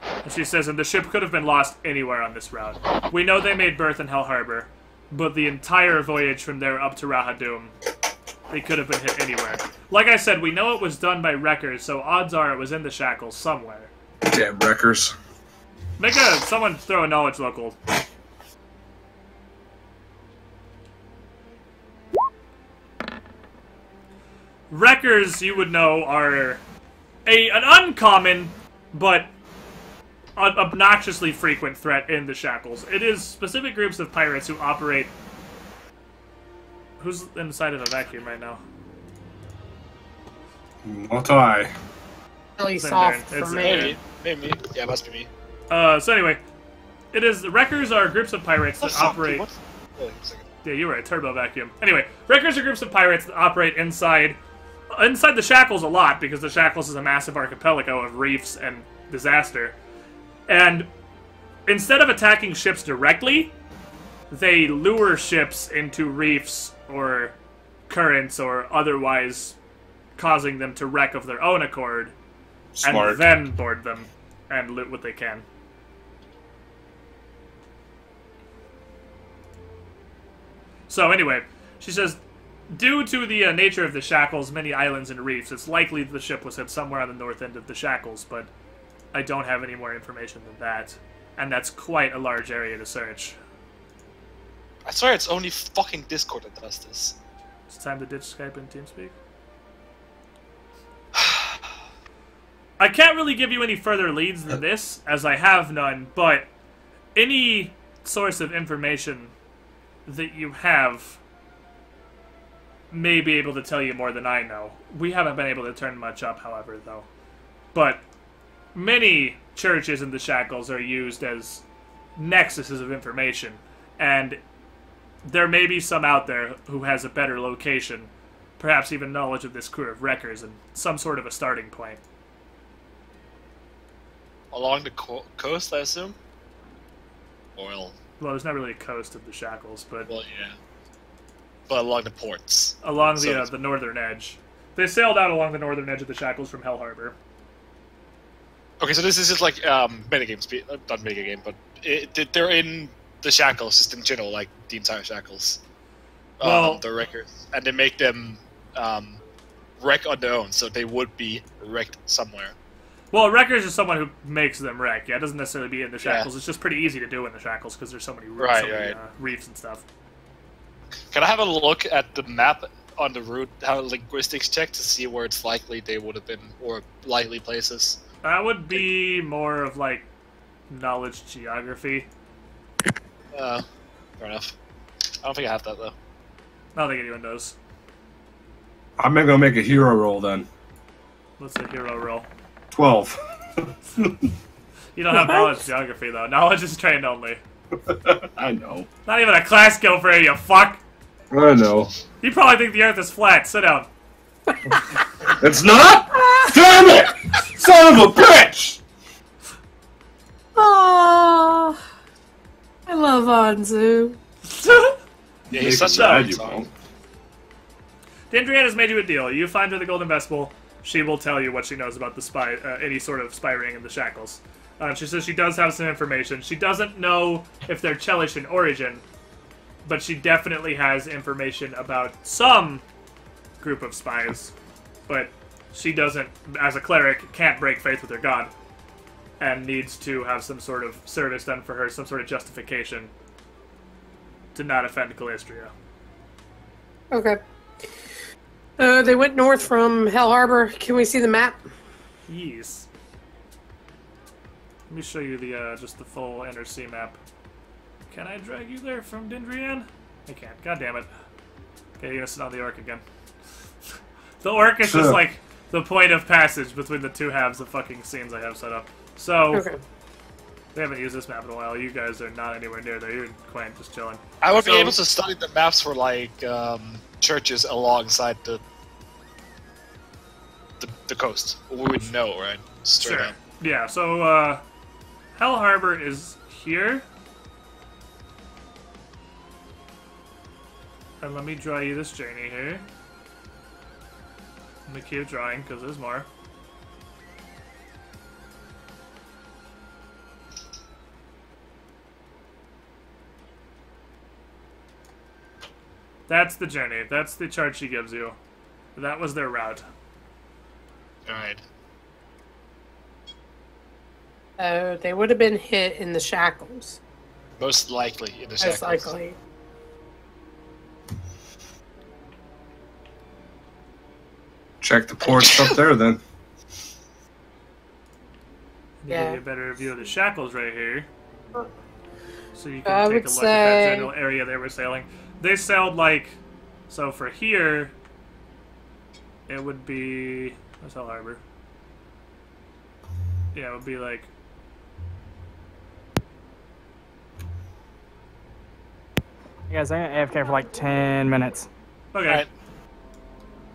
And she says, and the ship could have been lost anywhere on this route. We know they made berth in Hell Harbor, but the entire voyage from there up to Rahadum, they could have been hit anywhere. Like I said, we know it was done by wreckers, so odds are it was in the Shackles somewhere.
Damn wreckers.
Someone throw a knowledge local. Wreckers, you would know, are an uncommon, but obnoxiously frequent threat in the Shackles. It is specific groups of pirates who operate... Who's inside of a vacuum right now?
Not I.
Really
Zindurn.
soft for
It's
me.
Maybe. Yeah, it must be me.
So anyway, wreckers are groups of pirates that
fuck,
operate.
what? Oh, wait a second.
Yeah, you were a turbo vacuum. Anyway, wreckers are groups of pirates that operate inside the Shackles a lot, because the Shackles is a massive archipelago of reefs and disaster. And instead of attacking ships directly, they lure ships into reefs or currents or otherwise causing them to wreck of their own accord,
Smart.
and then board them and loot what they can. So anyway, she says, due to the nature of the Shackles, many islands and reefs, it's likely the ship was hit somewhere on the north end of the Shackles, but I don't have any more information than that. And that's quite a large area to search.
I swear it's only fucking Discord that does this.
It's time to ditch Skype and TeamSpeak. I can't really give you any further leads than this, as I have none, but any source of information that you have may be able to tell you more than I know. We haven't been able to turn much up, however, though. But many churches in the Shackles are used as nexuses of information, and there may be some out there who has a better location, perhaps even knowledge of this crew of wreckers, and some sort of a starting point.
Along the coast, I assume? Well,
there's not really a coast of the Shackles, but
yeah. But along the ports.
along
So
the northern edge. They sailed out along the northern edge of the Shackles from Hell Harbor.
Okay, so this is just like minigame speed, not minigame, but they're in the Shackles, just in general, like the entire Shackles.
Well,
the wreckers, and they make them wreck on their own, so they would be wrecked somewhere.
Well, wreckers is someone who makes them wreck. Yeah, it doesn't necessarily be in the Shackles.
Yeah.
It's just pretty easy to do in the Shackles because there's so many reefs and stuff.
Can I have a look at the map on the route, how linguistics check to see where it's likely they would have been, or likely places?
That would be more of like knowledge geography.
Fair enough. I don't think I have that though.
I don't think anyone knows.
I'm gonna make a hero roll then.
What's a hero roll?
12.
You don't have knowledge geography though. Knowledge is trained only.
I know.
Not even a class skill for you, you fuck!
I know.
You probably think the Earth is flat. Sit down.
It's not? Damn it! Son of a bitch!
Oh, I love Anzu.
Yeah, he's such
Glad
a
you
song.
won't.
Dendrian has made you a deal. You find her the Golden Vespel. She will tell you what she knows about the spy, any sort of spy ring in the Shackles. She says she does have some information. She doesn't know if they're Chelish in origin, but she definitely has information about some group of spies. But she doesn't, as a cleric, can't break faith with her god, and needs to have some sort of service done for her, some sort of justification to not offend Calistria.
Okay. They went north from Hell Harbor. Can we see the map?
Yes. Let me show you the just the full inner sea map. Can I drag you there from Dendrian? I can't. God damn it. Okay, you're gonna sit on the orc again. The orc is just like the point of passage between the two halves of fucking scenes I have set up. So,
Okay.
we haven't used this map in a while. You guys are not anywhere near there. You're in Quaint, just chilling.
I would be
So-
able to study the maps for like churches alongside the coast. We would know, right? Straight
Sure.
up.
Yeah, so, Hell Harbor is here. And let me draw you this journey here. Let me keep drawing, because there's more. That's the journey. That's the chart she gives you. That was their route.
Alright.
They would have been hit in the Shackles.
Most likely in the
Most
Shackles.
likely.
Check the ports up there then.
Yeah.
Give you a better view of the Shackles right here. So you
I
can take
would
a look at that
say-
general area they were sailing. They sailed like, so for here it would be... What's Hell Harbor? Yeah, it would be like...
You guys, I'm gonna AFK for like 10 minutes.
Okay.
Alright.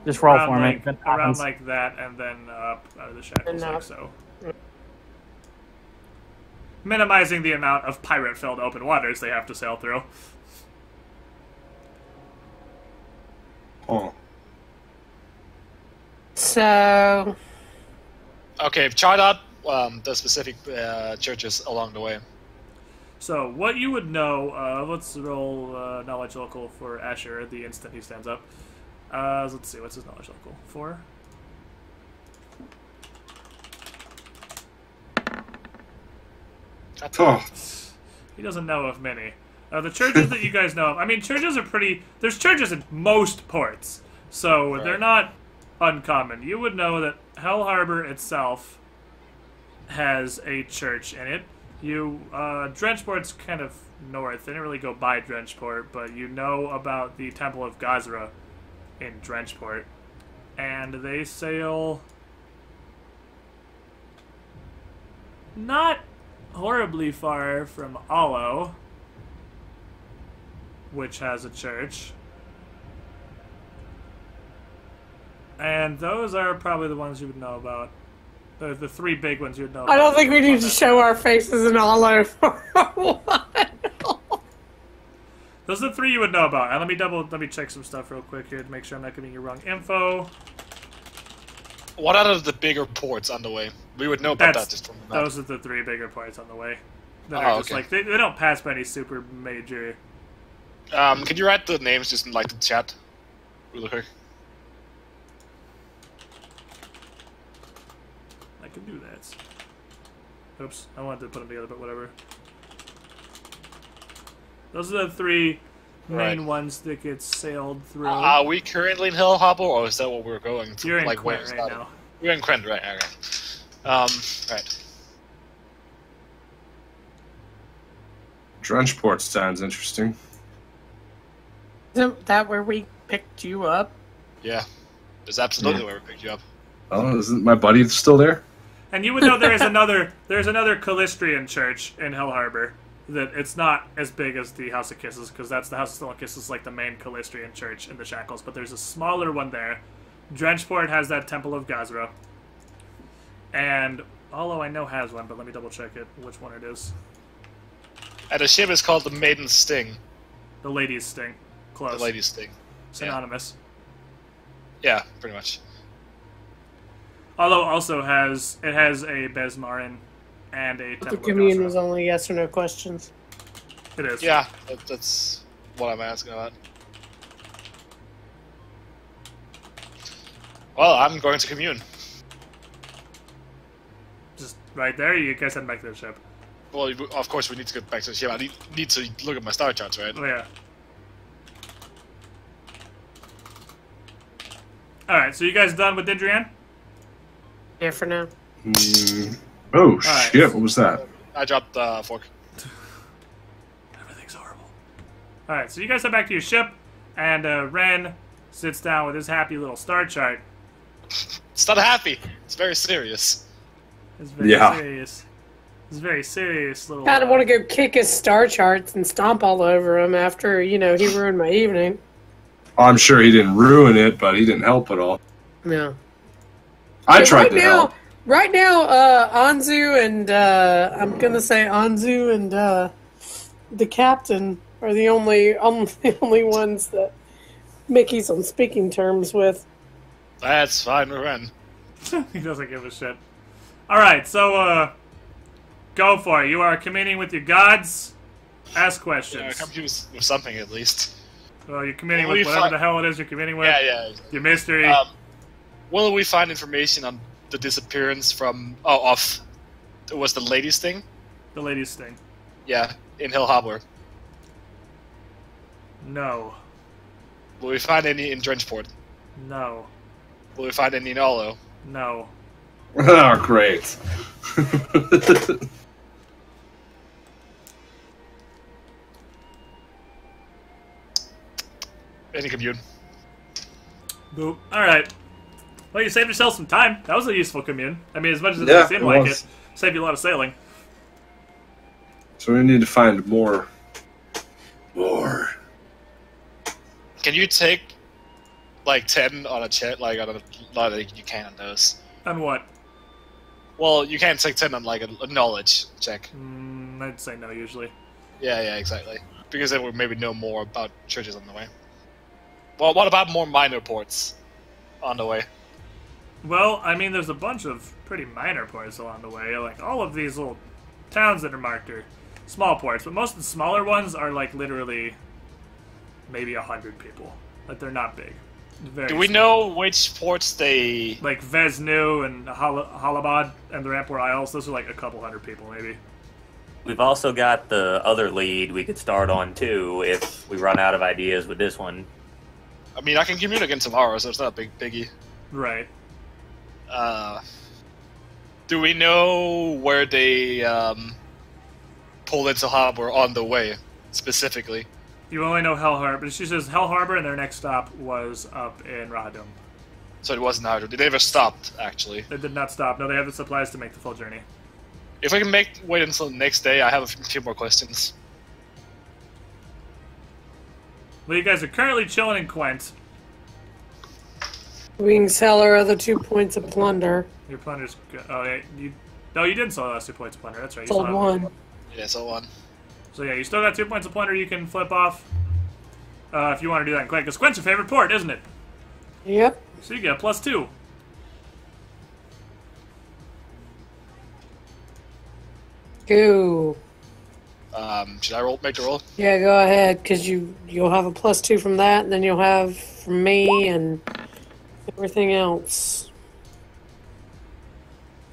Just roll
around
for me.
like,
if it
around
happens.
like that, and then up out of the shackles,
And
like
up.
so. Minimizing the amount of pirate-filled open waters they have to sail through.
Oh.
So,
Okay, chart out the specific churches along the way.
So, what you would know, let's roll knowledge local for Asher the instant he stands up. Let's see, what's his knowledge local? 4?
Oh.
He doesn't know of many. The churches that you guys know of, I mean, churches are pretty... There's churches in most ports, so they're not uncommon. You would know that Hell Harbor itself has a church in it. Drenchport's kind of north. They didn't really go by Drenchport, but you know about the Temple of Gazra in Drenchport. And they sail... not horribly far from Alo, which has a church. And those are probably the ones you would know about. The three big ones you would know about.
I don't think we need to show our faces in Olo for a while.
Those are the three you would know about. And let me check some stuff real quick here to make sure I'm not giving you wrong info.
What are the bigger ports on the way? We would know about that just from the map.
Those are the three bigger ports on the way. That
Oh,
are just
okay.
like they don't pass by any super major.
Can you write the names just in like the chat, really quick?
I can do that. Oops, I wanted to put them together, but whatever. Those are the three main
Right.
ones that get sailed through.
Are we currently in Hell Harbor, or is that what we're going to?
You're in
like,
Quint
where
right
is that?
now.
We're in Quint, right? Okay. Right.
Drenchport sounds interesting.
Isn't that where we picked you up?
Yeah. That's absolutely where we picked you up.
Oh, isn't my buddy still there?
And you would know there's another Calistrian church in Hell Harbor. That it's not as big as the House of Kisses, because that's the House of Still and Kisses, like the main Calistrian church in the Shackles. But there's a smaller one there. Drenchport has that Temple of Gazra. And Olo I know has one, but let me double check it, which one it is.
And the ship is called the Maiden's Sting.
The Lady's Sting. Close.
The Lady's Sting.
Synonymous.
Yeah, pretty much.
Olo also has a Besmarin and a
The
Temple of
commune
Gazra.
was only yes or no questions.
It is.
Yeah, that's what I'm asking about. Well, I'm going to commune.
Just right there, you guys head back to the ship.
Well, of course we need to get back to the ship. I need to look at my star charts, right?
Oh, yeah. Alright, so you guys done with Dindrian?
Yeah, for now.
Oh,
right.
shit, what was that?
I dropped the fork.
Everything's horrible. Alright, so you guys head back to your ship, and Ren sits down with his happy little star chart.
It's not happy. It's very serious.
It's very serious. It's very serious little...
Kind of want to go kick his star charts and stomp all over him after, he ruined my evening.
I'm sure he didn't ruin it, but he didn't help at all.
Yeah.
I tried to help.
Right now, Anzu and, I'm gonna say Anzu and, the captain are the only ones that Mickey's on speaking terms with.
That's fine, we're in.
He doesn't give a shit. Alright, so, go for it. You are communing with your gods. Ask
Yeah,
questions.
come here with something at least.
Well, you're communing
Will
with
we
whatever
find-
the hell it is you're communing with.
Yeah.
Your mystery.
Will we find information on the disappearance of it was the ladies thing?
The lady's sting.
Yeah, in Hill Harbor.
No.
Will we find any in Drenchport?
No.
Will we find any in Olo?
No.
Oh, great.
Any commune?
Boop. Alright. Well, you saved yourself some time. That was a useful commune. I mean, as much as it doesn't seem like it, saved you a lot of sailing.
So we need to find more. More.
Can you take like 10 on a check? Like on a lot of you can on those.
On what?
Well, you can't take 10 on like a knowledge check.
I'd say no usually.
Yeah, exactly. Because then we'll maybe know more about churches on the way. Well, what about more minor ports on the way?
Well, I mean, there's a bunch of pretty minor ports along the way. Like, all of these little towns that are marked are small ports, but most of the smaller ones are, like, literally maybe 100 people. Like, they're not big. Very
Do we
small.
know which ports they...
Like, Vesnu and Halabad and the Rampor Isles, those are, like, a couple hundred people, maybe.
We've also got the other lead we could start on, too, if we run out of ideas with this one.
I mean, I can commute again tomorrow, so it's not a big biggie.
Right.
Do we know where they pulled into harbor on the way, specifically?
You only know Hell Harbor. She says Hell Harbor, and their next stop was up in Rahadum.
So it wasn't hard. They never stopped, actually.
They did not stop. No, they have the supplies to make the full journey.
If we can wait until the next day, I have a few more questions.
Well, you guys are currently chilling in Quent.
We can sell our other 2 points of plunder.
Your plunder's... Oh, yeah, no, you didn't sell the last 2 points of plunder. That's right. You
Sold
still have-
one.
Yeah, so one.
So yeah, you still got 2 points of plunder you can flip off. If you want to do that in Quent. Because Quent's your favorite port, isn't it?
Yep.
So you get a +2.
Go.
Should I make the roll?
Yeah, go ahead, because you'll have a +2 from that, and then you'll have from me and everything else.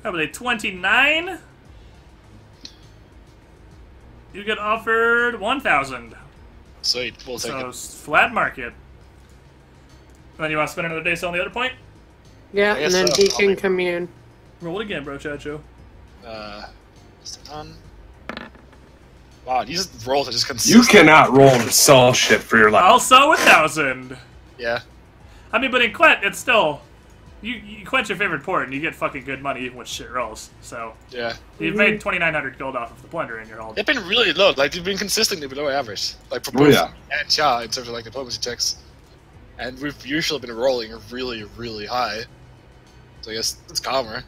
How about a 29? You get offered 1,000.
Sweet, we'll take
So
it.
flat market. Then you want to spend another day selling the other point?
Yeah,
I
and
guess
then
so.
he
I'll
can
make-
commune.
Roll it again, bro, Chacho.
Is it done? Wow, these rolls are just
You
consistent.
cannot roll to sell shit for your life.
I'll sell 1,000.
Yeah.
I mean, but in Quent, it's still... You Quent's your favorite port, and you get fucking good money even with shit rolls. So,
Yeah.
you've made 2,900 gold off of the plunder in your hold.
They've been really low. Like, they've been consistently below average. Like, for
Oh,
both
yeah.
ManCha in terms of, like, diplomacy checks. And we've usually been rolling really, really high. So I guess it's calmer.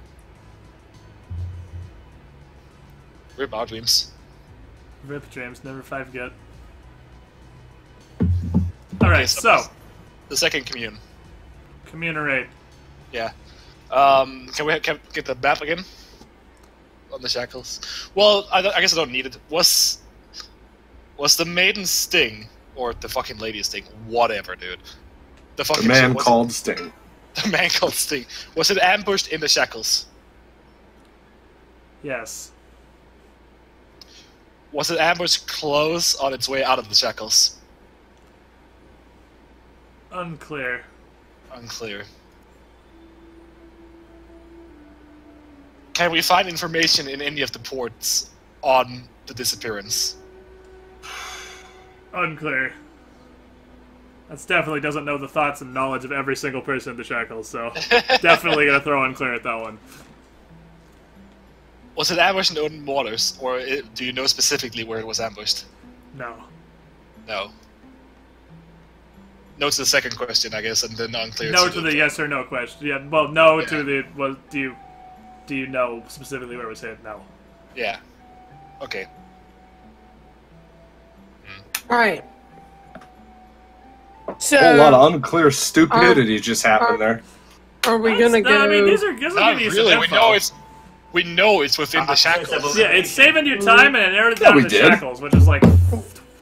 Rip out dreams.
Rip James, never 5 get. Alright, so,
The second commune.
communerate.
Yeah. Can we get the map again? On the Shackles? Well, I guess I don't need it. Was the Maiden's Sting, or the fucking Lady's Sting, whatever, dude. The fucking
The man
was
called Sting.
the man called Sting. Was it ambushed in the Shackles?
Yes.
Was it ambushed close on its way out of the Shackles?
Unclear.
Unclear. Can we find information in any of the ports on the disappearance?
Unclear. That definitely doesn't know the thoughts and knowledge of every single person in the Shackles, so definitely gonna throw unclear at that one.
Was it ambushed in open waters, or do you know specifically where it was ambushed?
No.
No. No to the second question, I guess, and then unclear.
No to the yes or no question. Yeah, well, no
Yeah.
to the, well, do you know specifically where it was hit? No.
Yeah. Okay.
Alright. So,
A whole lot of unclear stupidity just happened there.
are we gonna
No,
go...
I mean, these will
Not
give you
really.
some
We
info.
know it's within the Shackles.
Yeah, it's saving you time and it narrowed it
Yeah,
down
we
to
did.
Shackles, which is like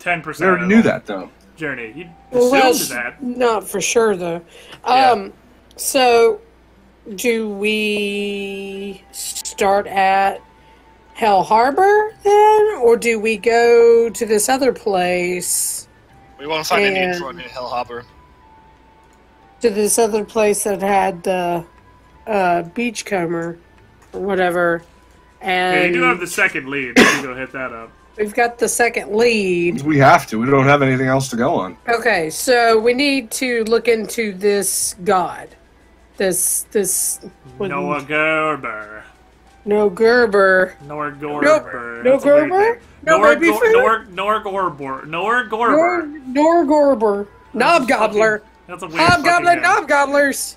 10%.
We already knew that, though.
Journey. You
Well,
assumed
that's
that.
not for sure, though.
Yeah.
So, do we start at Hell Harbor, then? Or do we go to this other place?
We want to find any
And-
info on Hell Harbor.
To this other place that had the beachcomber, or whatever. And
Yeah, you do have the second lead. You can go hit that up.
we've got the second lead.
We have to. We don't have anything else to go on.
Okay, so we need to look into this god. this
Noah Gerber.
No Gerber.
Nor Gorber.
No Gerber? No baby food?
Nor Gorbor. Nor Gorber.
Nor Gorber. Knob gobbler.
That's a weird
Hobgoblin
fucking name.
knob gobblers.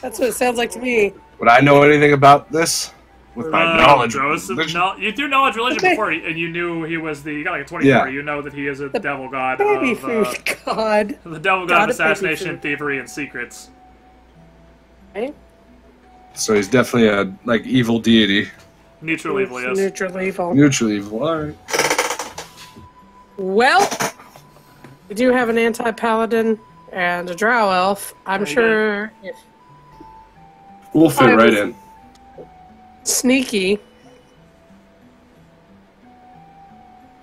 That's what it sounds like to me.
Would I know anything about this? With my knowledge.
No, you do knowledge religion before, and you knew he was the. You got like a 24.
Yeah.
You know that he is a devil god.
Baby
of,
food god.
The devil god
God
of
of baby
assassination,
food.
thievery, and secrets.
Right?
So he's definitely a like evil deity.
Neutral evil, yes.
Neutral evil.
Neutral evil. All right.
Well, we do have an anti-paladin and a drow elf. I'm
Very
sure if
We'll fit
I
right
was-
in.
sneaky.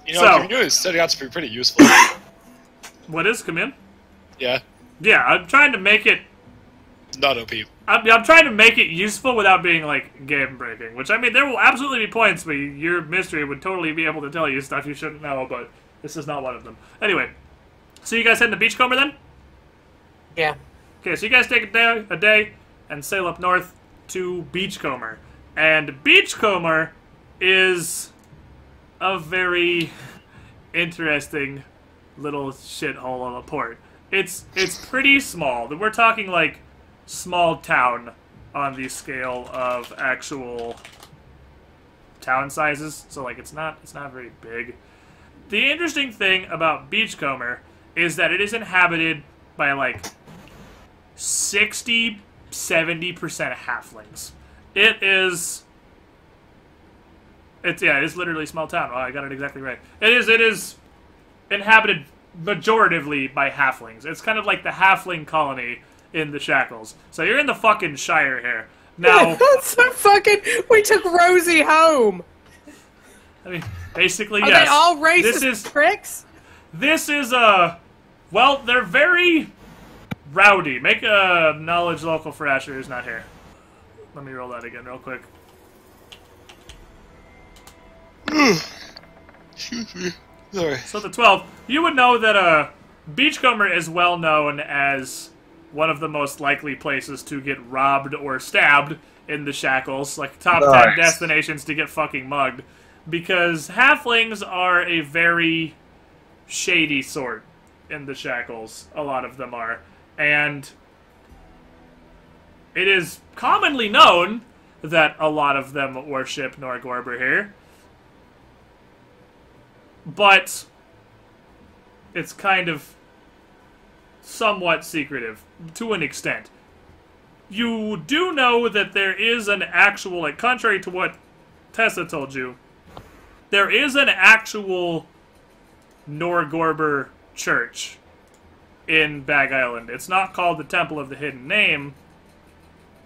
You know,
So-
community is setting out to be pretty useful.
What is come in?
Yeah,
Yeah, I'm trying to make it.
not OP.
I'm trying to make it useful without being like game breaking. Which I mean, there will absolutely be points where your mystery would totally be able to tell you stuff you shouldn't know, but this is not one of them. Anyway, so you guys heading to Beachcomber then?
Yeah.
Okay, so you guys take a day and sail up north to Beachcomber. And Beachcomber is a very interesting little shithole of a port. It's pretty small. We're talking like small town on the scale of actual town sizes. So like it's not very big. The interesting thing about Beachcomber is that it is inhabited by like 60-70% halflings. It is literally a small town. Oh, I got it exactly right. It is inhabited majoritively by halflings. It's kind of like the halfling colony in the Shackles. So you're in the fucking Shire here. Now,
That's so fucking. We took Rosie home.
I mean, basically,
Are
yes.
they all racist
This is
pricks?
well, they're very rowdy. Make a knowledge local for Asher who's not here. Let me roll that again real quick.
Excuse me. Sorry.
So the 12, you would know that Beachcomber is well known as one of the most likely places to get robbed or stabbed in the Shackles, like top 10
Nice.
destinations to get fucking mugged, because halflings are a very shady sort in the Shackles. A lot of them are, and it is commonly known that a lot of them worship Norgorber here. But it's kind of somewhat secretive, to an extent. You do know that there is an actual, like, contrary to what Tessa told you, there is an actual Norgorber church in Bag Island. It's not called the Temple of the Hidden Name,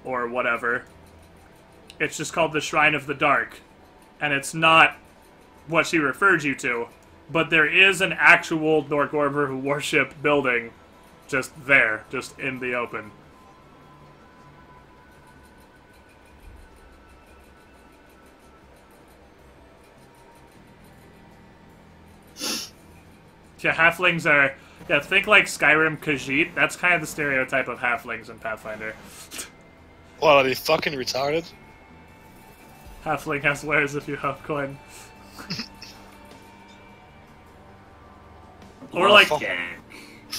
or whatever. It's just called the Shrine of the Dark. And it's not what she referred you to, but there is an actual Norgorber who worship building just there, just in the open. Yeah, halflings are... Yeah, think like Skyrim Khajiit. That's kind of the stereotype of halflings in Pathfinder.
What, are they fucking retarded?
Halfling has wares if you have coin. Or like...
Fuck.
Yeah.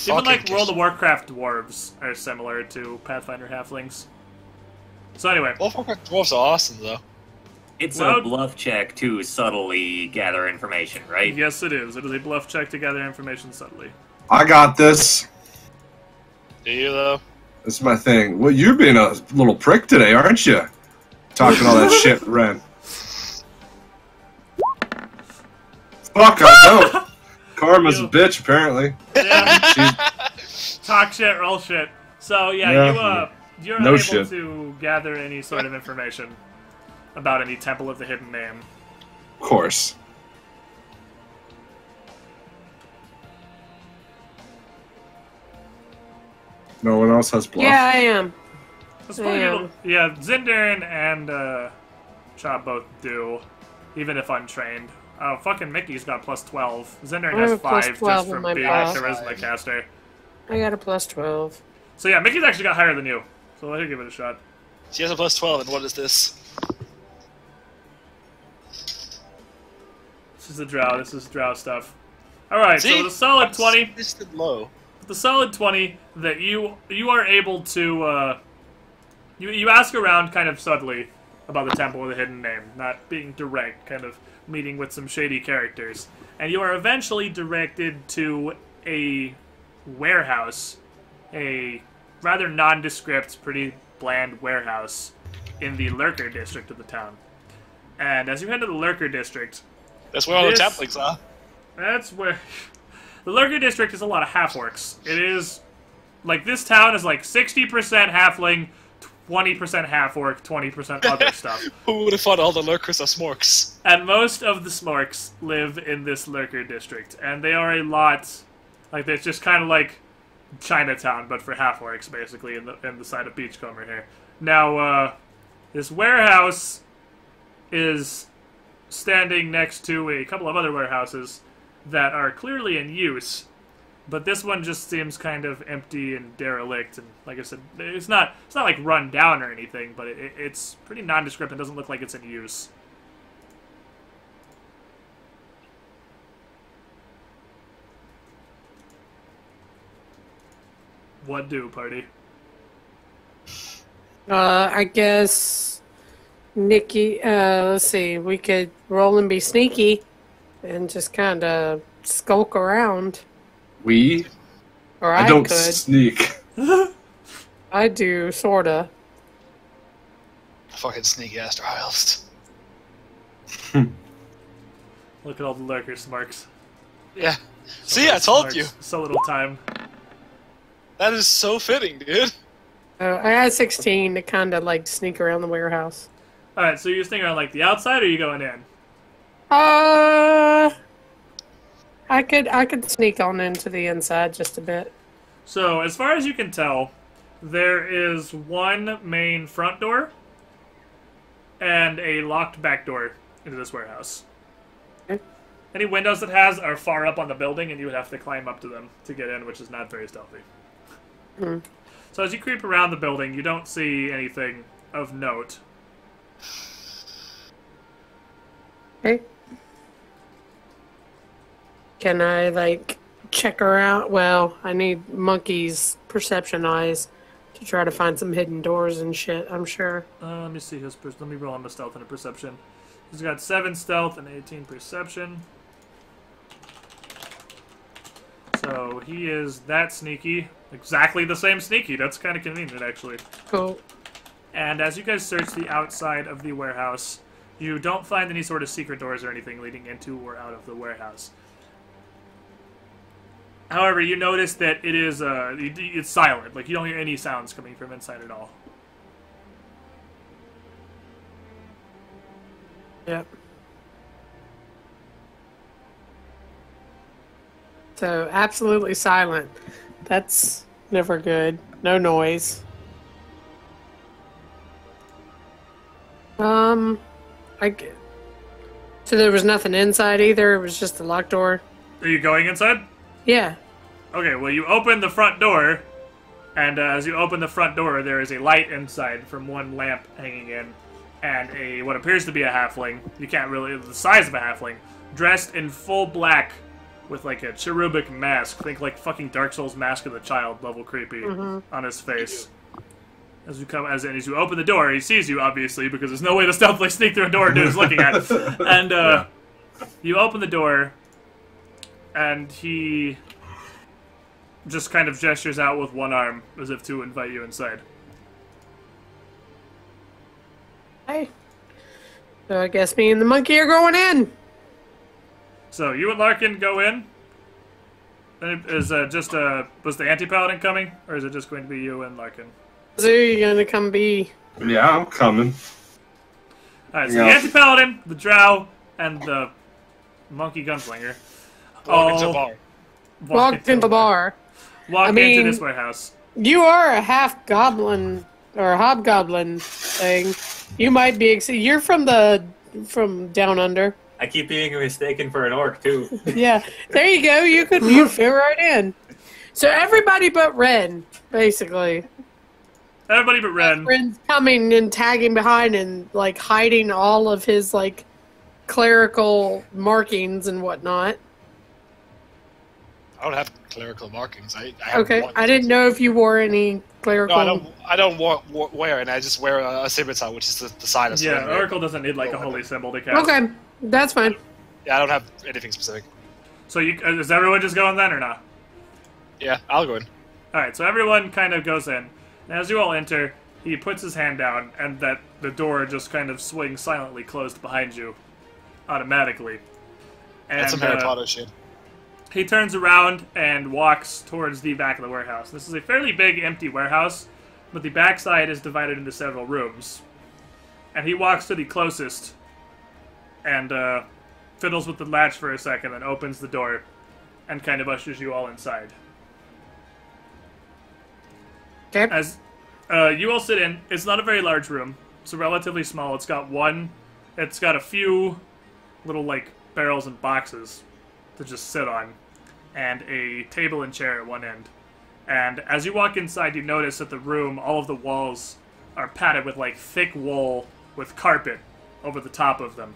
Even like
Fucking
World of Warcraft dwarves are similar to Pathfinder halflings. So anyway,
World of Warcraft dwarves are awesome, though.
It's
Well-
a bluff check to subtly gather information, right?
yes it is. It is a bluff check to gather information subtly.
I got this.
Do you, though?
This is my thing. Well, you're being a little prick today, aren't you? Talking all that shit, Ren. Fuck, I don't. Karma's a bitch, apparently.
Yeah,
She's,
talk shit, roll shit. So yeah,
Yeah.
you're
No
unable
shit.
to gather any sort of information about any Temple of the Hidden Name.
of course. No one else has bluff.
Yeah, I am.
That's funny,
Damn.
yeah, Zindurn and Cha both do, even if untrained. Oh, fucking Mickey's got plus 12. Zindurn
I
has
have a plus
5
12
just
on
from
my
being a
buff.
charisma caster.
I got a plus 12.
So yeah, Mickey's actually got higher than you. So I'll give it a shot.
She has a +12, and what is this?
This is the drow. This is drow stuff. Alright, so
See?
with a solid 20...
Distant low.
The solid 20 that you are able to you ask around kind of subtly about the Temple of the Hidden Name, not being direct, kind of meeting with some shady characters, and you are eventually directed to a warehouse, a rather nondescript, pretty bland warehouse in the Lurker district of the town. And as you head to the Lurker district,
That's where all the Templings are.
that's where... The Lurker district is a lot of half-orcs. It is... Like, this town is like 60% halfling, 20% half-orc, 20% other stuff.
Who would have thought all the lurkers are smorks?
And most of the smorks live in this Lurker district. And they are a lot... Like, it's just kind of like Chinatown, but for half-orcs, basically, in the side of Beachcomber here. Now, this warehouse is standing next to a couple of other warehouses that are clearly in use, but this one just seems kind of empty and derelict, and like I said, it's not like run down or anything, but it's pretty nondescript and doesn't look like it's in use. What do, party?
I guess Nikki, let's see, we could roll and be sneaky and just kind of skulk around. Or I
don't
could.
sneak.
I do, sorta.
Fucking sneaky ass trials.
Look at all the lurker smarks.
Yeah. See, I told you.
So little time.
That is so fitting, dude.
I had 16 to kind of like sneak around the warehouse.
Alright, so you're sneaking around like the outside, or are you going in?
I could sneak on into the inside just a bit.
So, as far as you can tell, there is one main front door and a locked back door into this warehouse.
Okay.
Any windows it has are far up on the building, and you would have to climb up to them to get in, which is not very stealthy.
Hmm.
So as you creep around the building, you don't see anything of note.
Okay. Can I, like, check around? Well, I need Monkey's perception eyes to try to find some hidden doors and shit, I'm sure.
Let me see his... Let me roll him a stealth and a perception. He's got 7 stealth and 18 perception. So he is that sneaky. Exactly the same sneaky. That's kind of convenient, actually.
Cool.
And as you guys search the outside of the warehouse, you don't find any sort of secret doors or anything leading into or out of the warehouse. However, you notice that it is it's silent. Like, you don't hear any sounds coming from inside at all.
Yep. So, absolutely silent. That's never good. No noise. So there was nothing inside either? It was just a locked door?
Are you going inside?
Yeah.
Okay, well, you open the front door, and as you open the front door, there is a light inside from one lamp hanging in, and what appears to be a halfling. You can't really... the size of a halfling, dressed in full black with, like, a cherubic mask. Think, like, fucking Dark Souls Mask of the Child level creepy on his face. As you open the door, he sees you, obviously, because there's no way to stealthily sneak through a door dude is looking at it. And, you open the door, and he just kind of gestures out with one arm, as if to invite you inside.
Hey. So I guess me and the monkey are going in.
So, you and Larkin go in? Was the anti-paladin coming? Or is it just going to be you and Larkin?
So you're gonna come be...
Yeah, I'm coming.
Alright, so the anti-paladin, the drow, and the monkey gunslinger
Walk into the bar.
Walked into the bar.
Walk into this warehouse.
You are a half goblin or hobgoblin thing. You might be. You're from down under.
I keep being mistaken for an orc too.
Yeah, there you go. You fit right in. So everybody but Ren, basically.
Everybody but Ren.
Ren's coming and tagging behind and like hiding all of his like clerical markings and whatnot.
I don't have clerical markings. I have
Okay,
one.
I didn't know if you wore any clerical.
No, I don't wear it. I just wear a scimitar, which is the sign of
Yeah,
surrender.
Oracle doesn't need like a holy symbol to cast.
Okay, that's fine.
Yeah, I don't have anything specific.
So is everyone just going then or not?
Yeah, I'll go in.
Alright, so everyone kind of goes in. And as you all enter, he puts his hand down, and the door just kind of swings silently closed behind you. Automatically. And
That's some Harry Potter shit.
he turns around and walks towards the back of the warehouse. This is a fairly big, empty warehouse, but the backside is divided into several rooms. And he walks to the closest and fiddles with the latch for a second, then opens the door and kind of ushers you all inside.
Okay.
As you all sit in, it's not a very large room. It's relatively small. It's got a few little, like, barrels and boxes to just sit on, and a table and chair at one end. And as you walk inside, you notice that the room, all of the walls are padded with, like, thick wool with carpet over the top of them.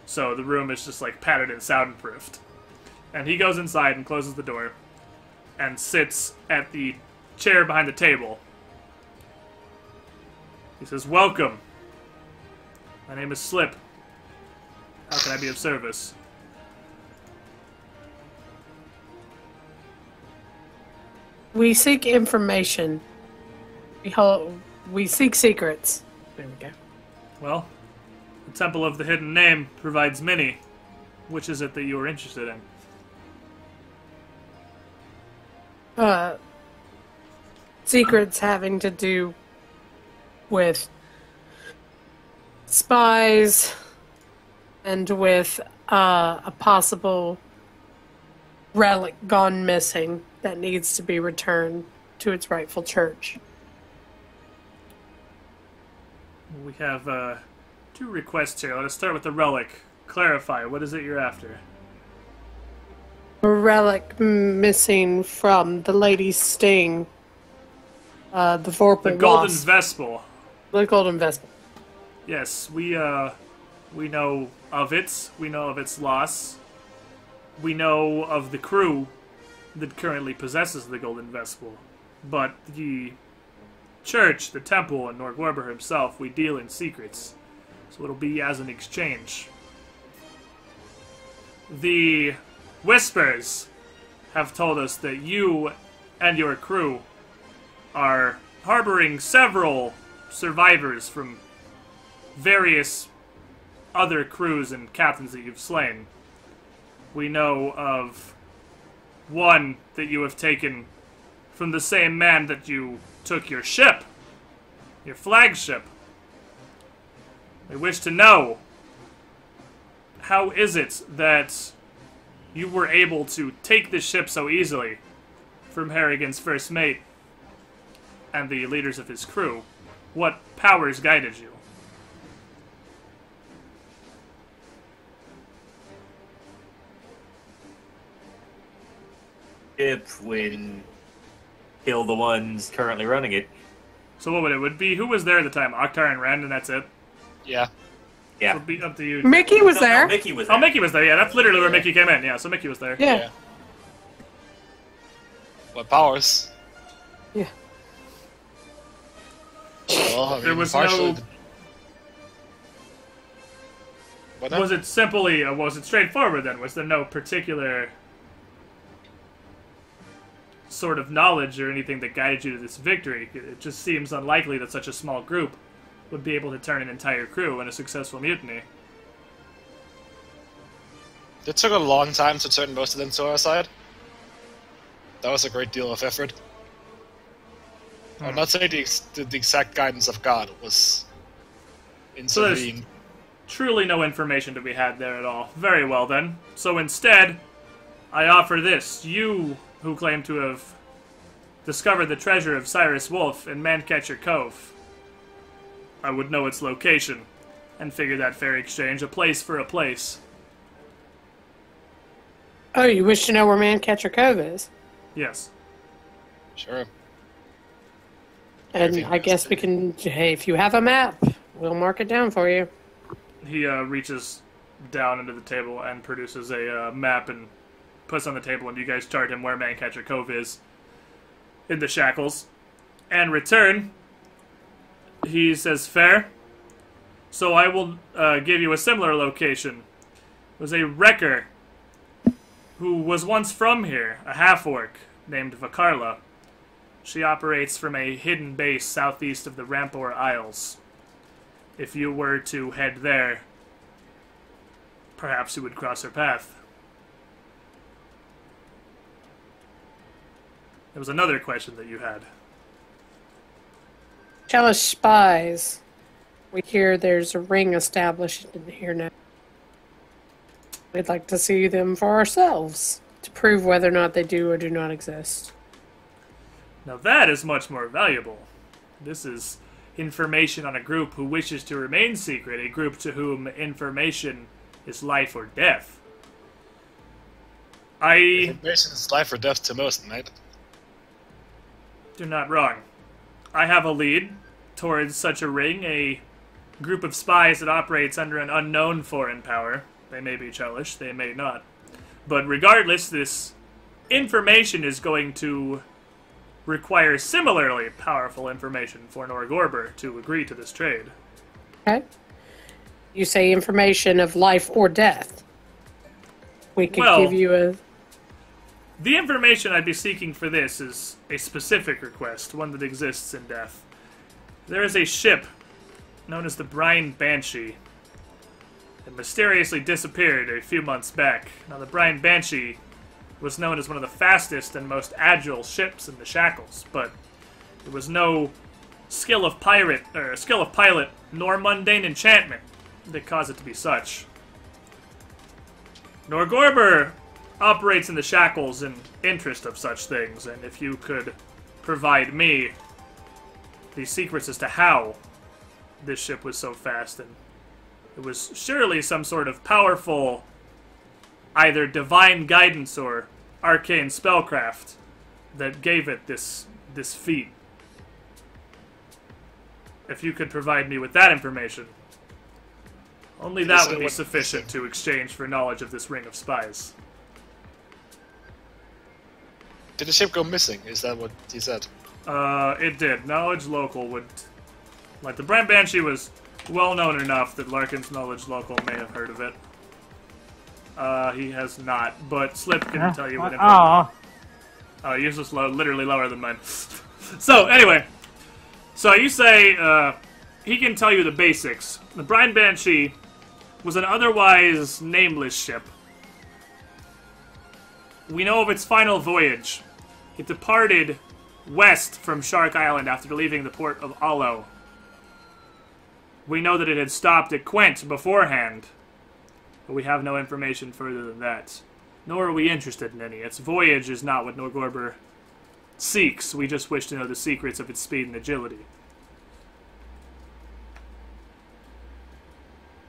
So the room is just, like, padded and soundproofed. And he goes inside and closes the door and sits at the chair behind the table. He says, "Welcome. My name is Slip. How can I be of service?"
We seek information. We seek secrets. There we go.
Well, the Temple of the Hidden Name provides many. Which is it that you are interested in?
Secrets having to do with spies and with a possible relic gone missing that needs to be returned to its rightful church.
We have two requests here. Let us start with the relic. Clarify, what is it you're after?
A relic missing from the lady's sting. The Vorpal
The Golden
Wasp.
Vespel.
The Golden Vespel.
Yes, we know of it. We know of its loss. We know of the crew that currently possesses the Golden Vespel. But the church, the temple, and Norgorber himself, we deal in secrets. So it'll be as an exchange. The Whispers have told us that you and your crew are harboring several survivors from various other crews and captains that you've slain. We know of one that you have taken from the same man that you took your ship, your flagship. We wish to know, how is it that you were able to take the ship so easily from Harrigan's first mate and the leaders of his crew? What powers guided you?
Ship when kill the ones currently running it.
So what would it be? Who was there at the time? Oktar and Rand, and that's it?
Yeah.
So
Yeah.
it'll be up to you.
Mickey was
No,
there.
Mickey was
Oh,
there.
Mickey was there, yeah. That's literally where Mickey came in, yeah. So Mickey was there.
Yeah.
What powers?
Yeah.
Well, I mean,
There was
partially-
no...
What now?
Was it simply... was it straightforward, then? Was there no particular sort of knowledge or anything that guided you to this victory? It just seems unlikely that such a small group would be able to turn an entire crew in a successful mutiny.
It took a long time to turn most of them to our side. That was a great deal of effort. I'm not saying the exact guidance of God was
So there's
intervened.
truly no information to be had there at all. Very well, then. So instead, I offer this. You, who claim to have discovered the treasure of Cyrus Wolf in ManCha Cove, I would know its location, and figure that fair exchange, a place for a place.
Oh, you wish to know where ManCha Cove is?
Yes.
Sure.
And I guess we can, hey, if you have a map, we'll mark it down for you.
He reaches down into the table and produces a map and puts on the table, and you guys chart him where ManCha Cove is in the Shackles. And return, he says, fair. So I will give you a similar location. It was a wrecker who was once from here, a half-orc named Vakarla. She operates from a hidden base southeast of the Rampor Isles. If you were to head there, perhaps you would cross her path. There was another question that you had.
Tell us spies. We hear there's a ring established in here now. We'd like to see them for ourselves, to prove whether or not they do or do not exist.
Now that is much more valuable. This is information on a group who wishes to remain secret, a group to whom information is life or death.
Information is life or death to most, mate.
You're not wrong. I have a lead towards such a ring, a group of spies that operates under an unknown foreign power. They may be Chelish, they may not. But regardless, this information is going to require similarly powerful information for Norgorber to agree to this trade.
Okay. You say information of life or death. We could give you a...
The information I'd be seeking for this is a specific request, one that exists in death. There is a ship known as the Brine Banshee. It mysteriously disappeared a few months back. Now, the Brine Banshee was known as one of the fastest and most agile ships in the Shackles, but there was no skill of pilot nor mundane enchantment that caused it to be such. Norgorber operates in the Shackles in interest of such things, and if you could provide me the secrets as to how this ship was so fast, and it was surely some sort of powerful either divine guidance or arcane spellcraft that gave it this feat. If you could provide me with that information, only that would be sufficient to exchange for knowledge of this ring of spies.
Did the ship go missing? Is that what he said?
It did. Knowledge local would... Like, the Brand Banshee was well-known enough that Larkin's knowledge local may have heard of it. He has not, but Slip can tell you what information... Oh, yours is literally lower than mine. So, anyway. So, you say, he can tell you the basics. The Brine Banshee was an otherwise nameless ship. We know of its final voyage. It departed west from Shark Island after leaving the port of Alo. We know that it had stopped at Quent beforehand, but we have no information further than that. Nor are we interested in any. Its voyage is not what Norgorber seeks. We just wish to know the secrets of its speed and agility.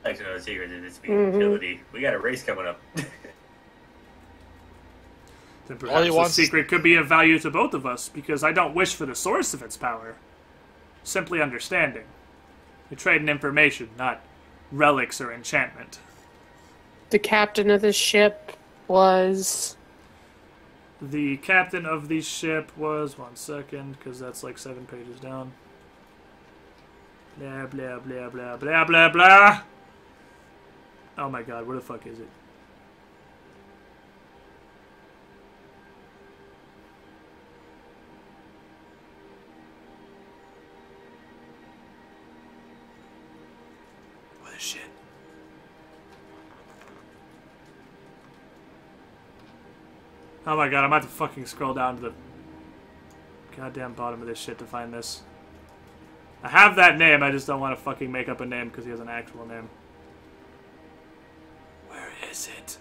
I'd like to know the secrets of its speed and agility. We got a race coming up.
Then perhaps the secret could be of value to both of us, because I don't wish for the source of its power. Simply understanding. We trade in information, not relics or enchantment.
The captain of this ship was...
The captain of the ship was... 1 second, because that's like 7 pages down. Blah, blah, blah, blah, blah, blah, blah! Oh my god, where the fuck is it? What the shit? Oh my god, I'm about to fucking scroll down to the goddamn bottom of this shit to find this. I have that name, I just don't want to fucking make up a name because he has an actual name. Where is it?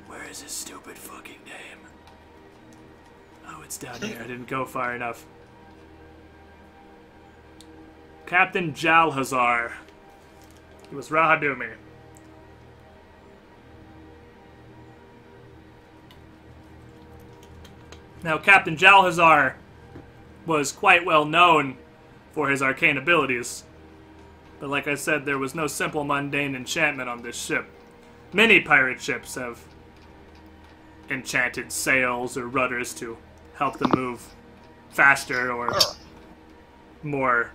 Where is his stupid fucking name? Oh, it's down here. I didn't go far enough. Captain Jalhazar. He was Rahadumi. Now, Captain Jalhazar was quite well known for his arcane abilities. But like I said, there was no simple mundane enchantment on this ship. Many pirate ships have enchanted sails or rudders to help them move faster or more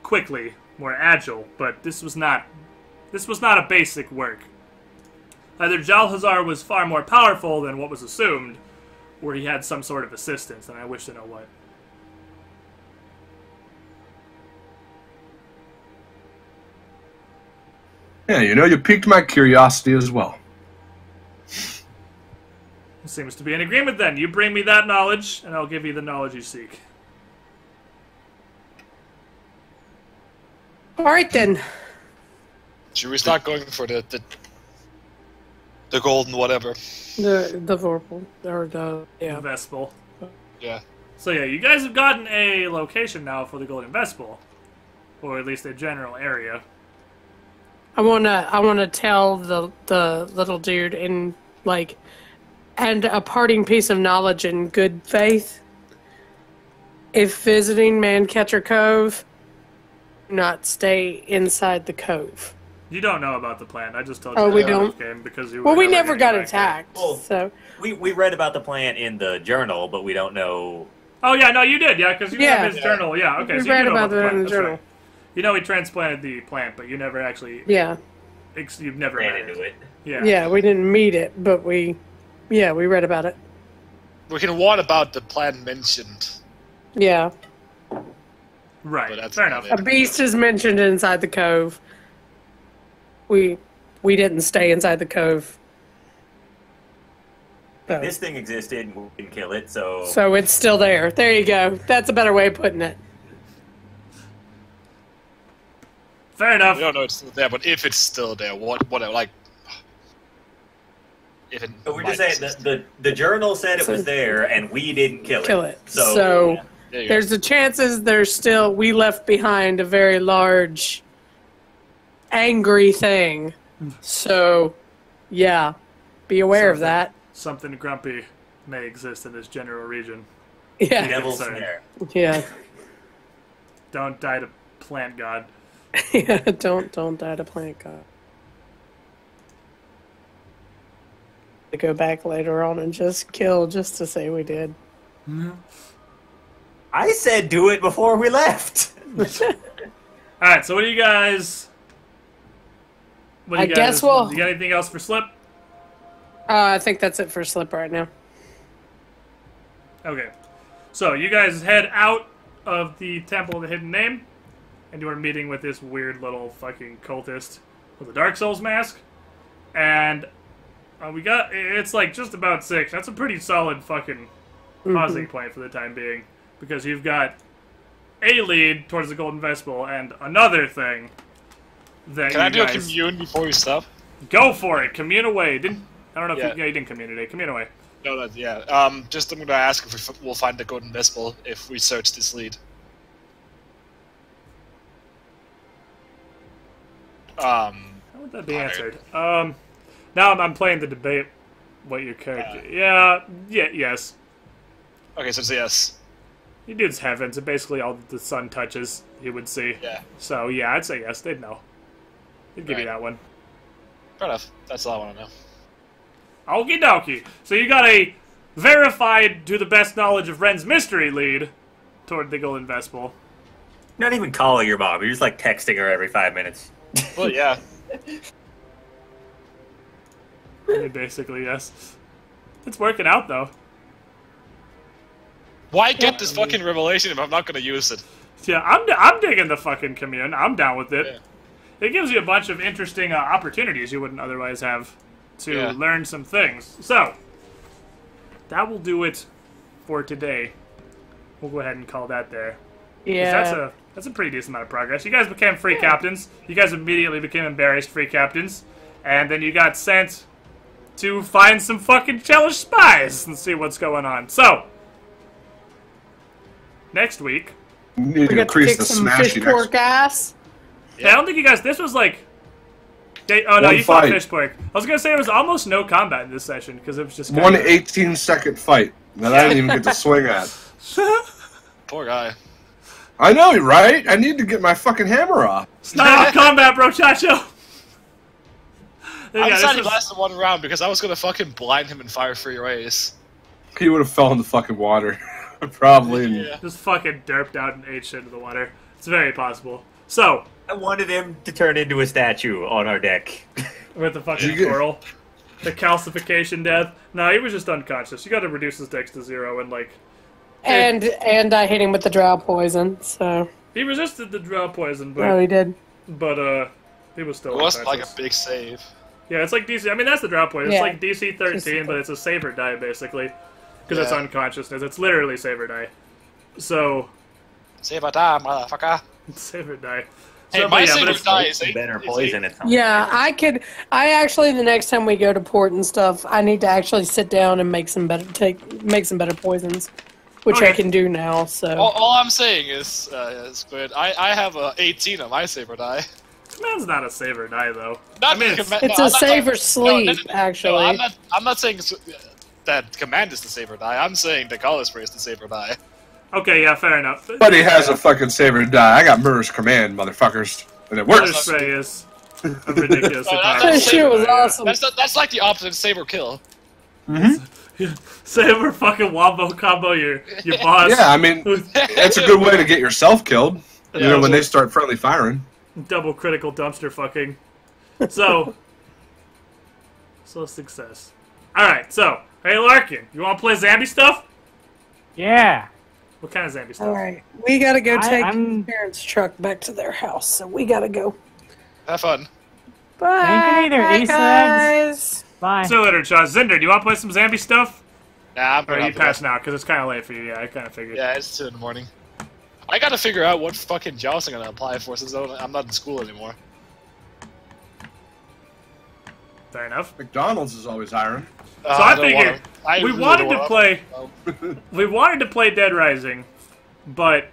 quickly, more agile, but this was not a basic work. Either Jalhazar was far more powerful than what was assumed, or he had some sort of assistance, and I wish to know what.
Yeah, you piqued my curiosity as well.
Seems to be an agreement then. You bring me that knowledge, and I'll give you the knowledge you seek.
Alright then.
Should we start going for the golden whatever?
The Vorpal. Or the, yeah.
The Vespal.
Yeah.
So yeah, you guys have gotten a location now for the Golden Vespal. Or at least a general area.
I wanna tell the little dude in and a parting piece of knowledge in good faith. If visiting ManCha Cove, do not stay inside the cove.
You don't know about the plan. I just told you.
Oh, we
that
don't?
game because you.
Well,
were
we never got
getting
attacked,
Well,
so
We read about the plant in the journal, but we don't know.
Oh yeah, no, you did, yeah, because you have his journal. Yeah, okay.
we
So you
read
know
about
the
it
plant.
in the
That's
journal.
right. You know he transplanted the plant, but you never actually.
Yeah,
You've never
Ran
met
into it.
Yeah.
yeah, we didn't meet it, but we read about it.
We can warn about the plan mentioned.
Yeah,
Right.
But that's
Fair
not
enough.
a beast is mentioned inside the cove. We didn't stay inside the cove. So,
This thing existed, and we didn't kill it, so...
so it's still there. There you go. That's a better way of putting it.
Fair enough.
We don't know it's still there, but if it's still there, whatever, like... If it
But we're
might
just saying
exist.
that the journal said it was there, and we didn't kill it.
So
yeah.
There you go.
there's the chances we left behind a very large, angry thing. So, yeah, be aware of that.
Something grumpy may exist in this general region.
Yeah,
Devil's
Sorry.
Snare.
yeah,
Don't die to plant god.
yeah. Don't die to plant god. To go back later on and just kill just to say we did.
I said do it before we left.
Alright, so what do you guys...
I guess we'll-
You got anything else for Slip?
I think that's it for Slip right now.
Okay. So, you guys head out of the Temple of the Hidden Name, and you are meeting with this weird little fucking cultist with a Dark Souls mask. And it's like just about 6. That's a pretty solid fucking pausing point for the time being. Because you've got a lead towards the Golden Vespal and another thing that
Can I
you
do a
guys...
commune before we stop?
Go for it! Commune away! I don't know if
Yeah.
you didn't commune today. Commune away.
No, yeah. Just I'm gonna ask if we'll find the Golden Vespal if we search this lead.
How would that be
Honored.
answered? Now I'm playing the debate. What your character? Yes.
Okay, so it's a yes.
You dude's heaven, so basically all the sun touches, he would see.
Yeah.
So yeah, I'd say yes. They'd know. They'd give you
Right.
that one.
Fair enough. That's all I want to know.
Okie dokie. So you got a verified, to the best knowledge of Ren's mystery lead toward the Golden Vespal.
Not even calling your mom. You're just like texting her every 5 minutes.
Well, yeah.
I mean, basically, yes. It's working out though.
Why get this fucking revelation if I'm not gonna use it?
Yeah, I'm digging the fucking commune. I'm down with it.
Yeah.
It gives you a bunch of interesting opportunities you wouldn't otherwise have to
Yeah.
learn some things. So, that will do it for today. We'll go ahead and call that there. 'Cause
Yeah.
That's a pretty decent amount of progress. You guys became free captains. You guys immediately became embarrassed free captains. And then you got sent to find some fucking Chelish spies and see what's going on. So, next week...
You need
We
to
got to
increase
kick
the
some
smash.
fish pork ass.
Yeah, I don't think you guys... This was like... oh, no,
One
you fought
fight.
fish pork. I was going to say there was almost no combat in this session because it was just...
One 18-second fight that I didn't even get to swing at.
Poor guy.
I know, right? I need to get my fucking hammer off.
It's not all combat, bro, Chacho.
I decided to last one round because I was gonna fucking blind him and fire 3 rays.
He would have fell in the fucking water. Probably.
Yeah.
Just fucking derped out and ate shit into the water. It's very possible. So,
I wanted him to turn into a statue on our deck.
with the fucking coral. The calcification death. No, he was just unconscious. You gotta reduce his dex to 0 and, like...
And I hit him with the drow poison, so...
He resisted the drow poison, but...
Oh, he did.
But, he was still
It wasn't like
unconscious.
a big save.
Yeah, it's like DC... I mean, that's the drow poison.
Yeah.
It's like DC 13, but it's a save or die, basically. Because it's unconsciousness. It's literally save or die. So...
Save or die, motherfucker.
Save or die.
Hey,
So,
my
but yeah,
save
but
or
it's-
die is
Better
8.
poison it.
Yeah, I actually, the next time we go to port and stuff, I need to actually sit down and make some better poisons. Which
Okay.
I can do now, so...
All I'm saying is, Squid, I have a 18 on my save or die.
Command's not a save or die, though.
Not
I mean,
the
it's-
It's
no,
a
I'm not
save
talking-
or sleep, actually.
No, I'm not saying that command is the save or die. I'm saying the color spray is the save or die.
Okay, yeah, fair enough.
But he has a fucking saber to die. I got murder's command, motherfuckers. And it
Murder
works.
spray is ridiculous.
That shit was awesome.
That's like the opposite of save or kill.
Save or fucking wombo combo your boss.
Yeah, I mean, it's a good way to get yourself killed. You know, when they start friendly firing.
Double critical dumpster fucking. So success. Alright, so, hey Larkin, you wanna play zombie stuff?
Yeah.
What kind of zombie stuff?
Alright, we gotta go take
I'm-
parents' truck back to their house, so we gotta go.
Have fun.
Bye,
Thank you, either.
bye
Easter
guys.
Bye.
See you later, Chaz. Zindurn, do you wanna play some zombie stuff?
Nah, I'm
Or are
gonna
you passing out? Because it's kind of late for you. Yeah, I kind of figured.
Yeah, it's 2 in the morning. I gotta figure out what fucking jobs I'm gonna apply for since I'm not in school anymore.
Fair enough.
McDonald's is always hiring.
So I
don't
figured
wanna- I
we
really
wanted
don't
to
wanna-
play.
Oh.
We wanted to play Dead Rising, but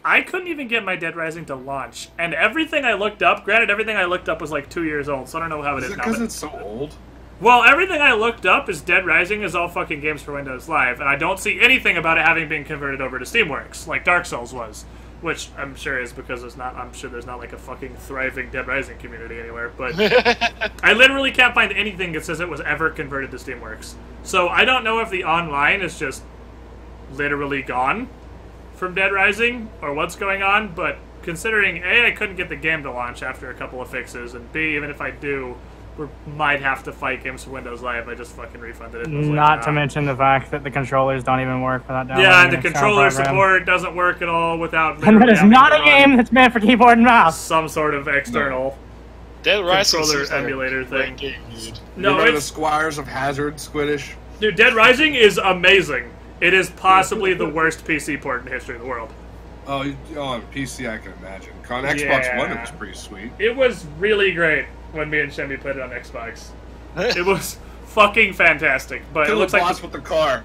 I couldn't even get my Dead Rising to launch. And everything I looked up, granted, everything I looked up was like 2 years old, so I don't know how it
Is
is
it
now.
because
but-
it's so old?
Well, everything I looked up is Dead Rising is all fucking games for Windows Live, and I don't see anything about it having been converted over to Steamworks, like Dark Souls was. Which I'm sure is because I'm sure there's not like a fucking thriving Dead Rising community anywhere, but I literally can't find anything that says it was ever converted to Steamworks. So I don't know if the online is just literally gone from Dead Rising, or what's going on, but considering A, I couldn't get the game to launch after a couple of fixes, and B, even if I do, we might have to fight games for Windows Live. I just fucking refunded it. And was like,
Not to
nah.
mention the fact that the controllers don't even work without downloading
Yeah, and the
an external
controller
program.
support doesn't work at all without.
And that
literally
is
having
not
to
a
run
game that's meant for keyboard and mouse.
some sort of external
Dead Rising
controller
seems like a
emulator
great
thing.
game, dude.
No,
Remember the
it's
Squires of Hazard, Squiddish?
dude. Dead Rising is amazing. It is possibly the worst PC port in the history of the world.
Oh, on PC I can imagine. On Xbox One it was pretty sweet.
It was really great when me and Shemmy played it on Xbox. It was fucking fantastic, but it
Kill the
looks like
boss with the car.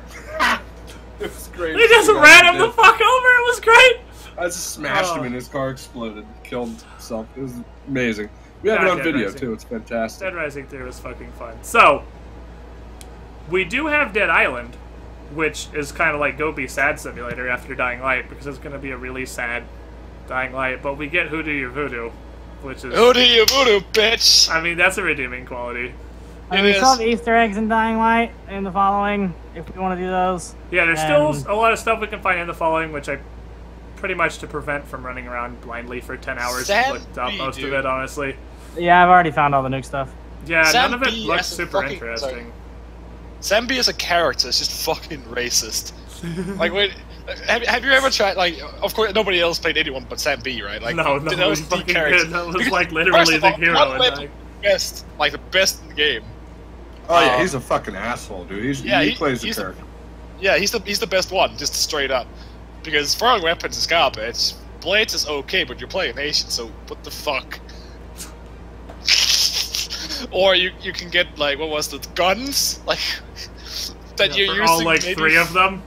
It was great.
they just ran him the fuck over. It was great.
I just smashed him and his car exploded. Killed himself. It was amazing. We have it on
Dead
video
Rising.
too. It's fantastic.
Dead Rising 3 was fucking fun. So, we do have Dead Island, which is kind of like Go Be Sad Simulator after Dying Light, because it's going to be a really sad Dying Light, but we get Hoodoo Your Voodoo, which is...
Who do you voodoo, bitch?
I mean, that's a redeeming quality.
And we still have Easter eggs in Dying Light in the following, if we want to do those.
Yeah, there's still a lot of stuff we can find in the following, which I pretty much to prevent from running around blindly for 10 hours
Sam
looked up
B,
most of
dude.
it, honestly.
Yeah, I've already found all the nuke stuff.
Yeah,
Sam
none of it
B
looks
as a
super
fucking-
interesting.
Zambi as a character is just fucking racist. Like, wait, have you ever tried, like, of course, nobody else played anyone but Sam B, right? Like,
No,
that
we
was the
fucking
character.
did. That was
Because,
like literally
first of
the
all,
hero.
one
in
level
Dying.
best, like the best in the game.
Oh yeah, he's a fucking asshole, dude. He plays the
he's
character.
Yeah, he's the best one, just straight up. Because throwing weapons is garbage. Blades is okay, but you're playing Nation, so what the fuck? Or you can get, like, what was it, guns? Like, that
Yeah,
you're
for
using
all like
maybe
3 of them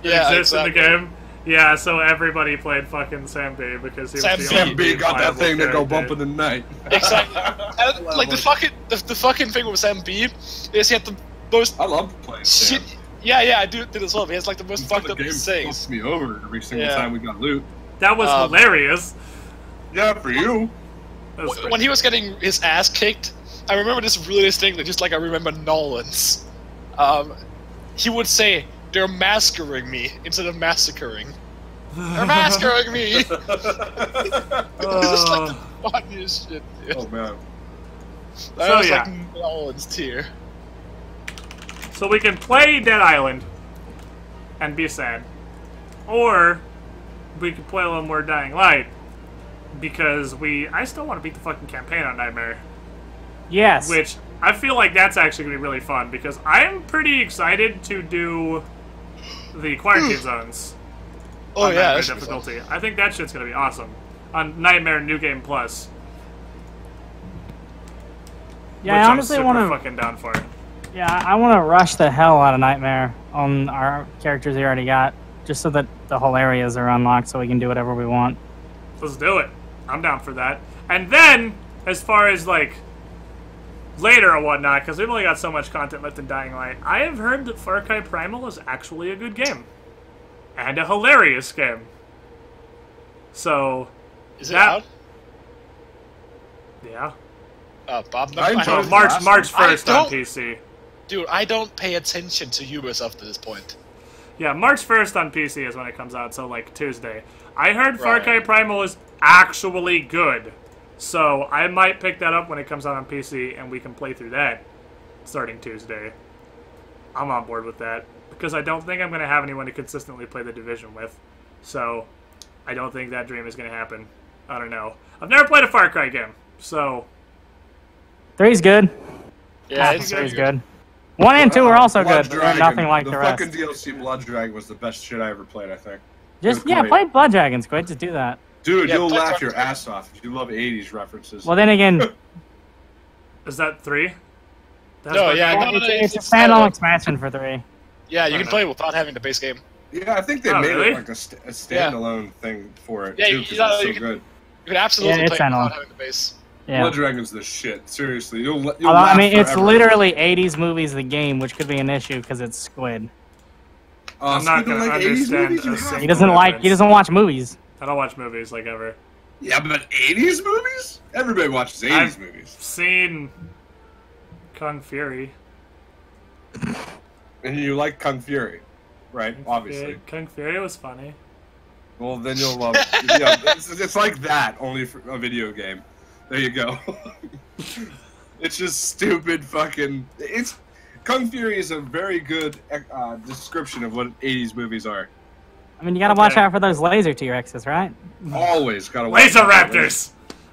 that
Yeah,
exist in
exactly.
the game. Yeah, so everybody played fucking Sam B because he was
Sam
the
B.
only
Sam B got that
viable
thing to go
character.
bump in the night.
Exactly. And, like, the fucking thing with Sam B is he had the most
I love playing
shit.
Sam.
Yeah, I did as well. He has like the most fucked
The
up
game
sayings.
fucks me over every single
Yeah.
time we got loot.
That was hilarious.
Yeah, for you.
That was
When he was getting his ass kicked, I remember this really distinctly, just like I remember Nolan's. He would say, "They're massacring me," instead of massacring. They're massacring me! It's just like the funniest shit, dude.
Oh man.
That was like Nolan's tier.
So we can play Dead Island and be sad. Or we can play a little more Dying Light. Because I still want to beat the fucking campaign on Nightmare.
Yes.
Which, I feel like that's actually going to be really fun. Because I'm pretty excited to do the quarantine zones.
Oh
on
yeah,
Nightmare
that should be fun.
difficulty. I think that shit's going to be awesome. On Nightmare New Game Plus.
Yeah,
which
I honestly
I'm
want
super
to.
fucking down for.
Yeah, I want to rush the hell out of Nightmare on our characters we already got, just so that the whole areas are unlocked, so we can do whatever we want.
Let's do it. I'm down for that. And then, as far as, like, later or whatnot, because we've only got so much content left in Dying Light, I have heard that Far Cry Primal is actually a good game. And a hilarious game. So,
Is it
that-
out?
yeah.
Bob,
I enjoyed
So
it.
March
March
1st
I
on
don't-
PC.
Dude, I don't pay attention to Ubisoft at this point.
Yeah, March 1st on PC is when it comes out, so, like, Tuesday. I heard Far
Right.
Cry Primal is actually good. So, I might pick that up when it comes out on PC, and we can play through that starting Tuesday. I'm on board with that. Because I don't think I'm going to have anyone to consistently play The Division with. So, I don't think that dream is going to happen. I don't know. I've never played a Far Cry game, so...
3's good.
Yeah, it's
3's good. 1 and 2 are also
Blood
good, but they're
Dragon.
nothing like the rest.
fucking DLC Blood Dragon was the best shit I ever played, I think.
Just,
It was
yeah,
great.
play Blood Dragons, Quid. Just do that.
Dude,
Yeah,
you'll
Blood
laugh your
Dragon's
ass off if you love 80s references.
Well, then again,
Is that 3? That's
No,
Far
yeah,
Cry?
no,
it's a
it's
standalone
standalone.
expansion for 3.
Yeah, you can play it without having the base game.
Yeah, I think they
Oh,
made
really?
it like a standalone thing for it,
Yeah,
too,
you
because
know,
it's so
you can-
good.
You can absolutely
Yeah, it's
play it
standalone.
without having the base.
Yeah.
Blood Dragon's the shit. Seriously, you'll
Although,
laugh
I mean, it's
forever.
literally 80s movies the game, which could be an issue because it's Squid.
I'm not
Squid don't
gonna
like 80s
understand
movies? You
a
have
single-
He doesn't like. He doesn't watch movies.
I don't watch movies, like, ever.
Yeah, but 80s movies? Everybody watches 80s
I've-
movies.
Seen Kung Fury.
And you like Kung Fury, right? Obviously.
Kung Fury was funny.
Well, then you'll love it. Yeah, it's like that, only for a video game. There you go. It's just stupid fucking... Kung Fury is a very good description of what 80s movies are.
I mean, you gotta watch out for those laser T-Rexes, right?
Always gotta watch
Laser
out for
Raptors!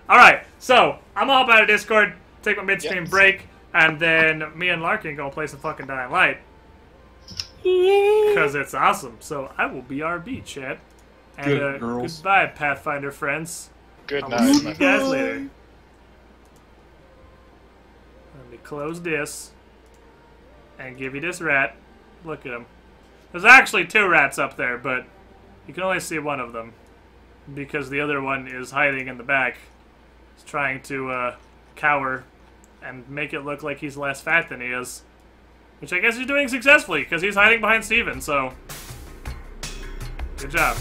Alright, so, I'm all about a Discord, take my midstream
Yes.
break, and then me and Larkin go play some fucking Dying Light. Because it's awesome. So, I will be RB, chat. And
Good girls.
goodbye, Pathfinder friends.
Good
I'll
night.
see you
man.
guys later. Let me close this and give you this rat. Look at him. There's actually 2 rats up there, but you can only see one of them because the other one is hiding in the back. He's trying to cower and make it look like he's less fat than he is, which I guess he's doing successfully because he's hiding behind Steven, so good job.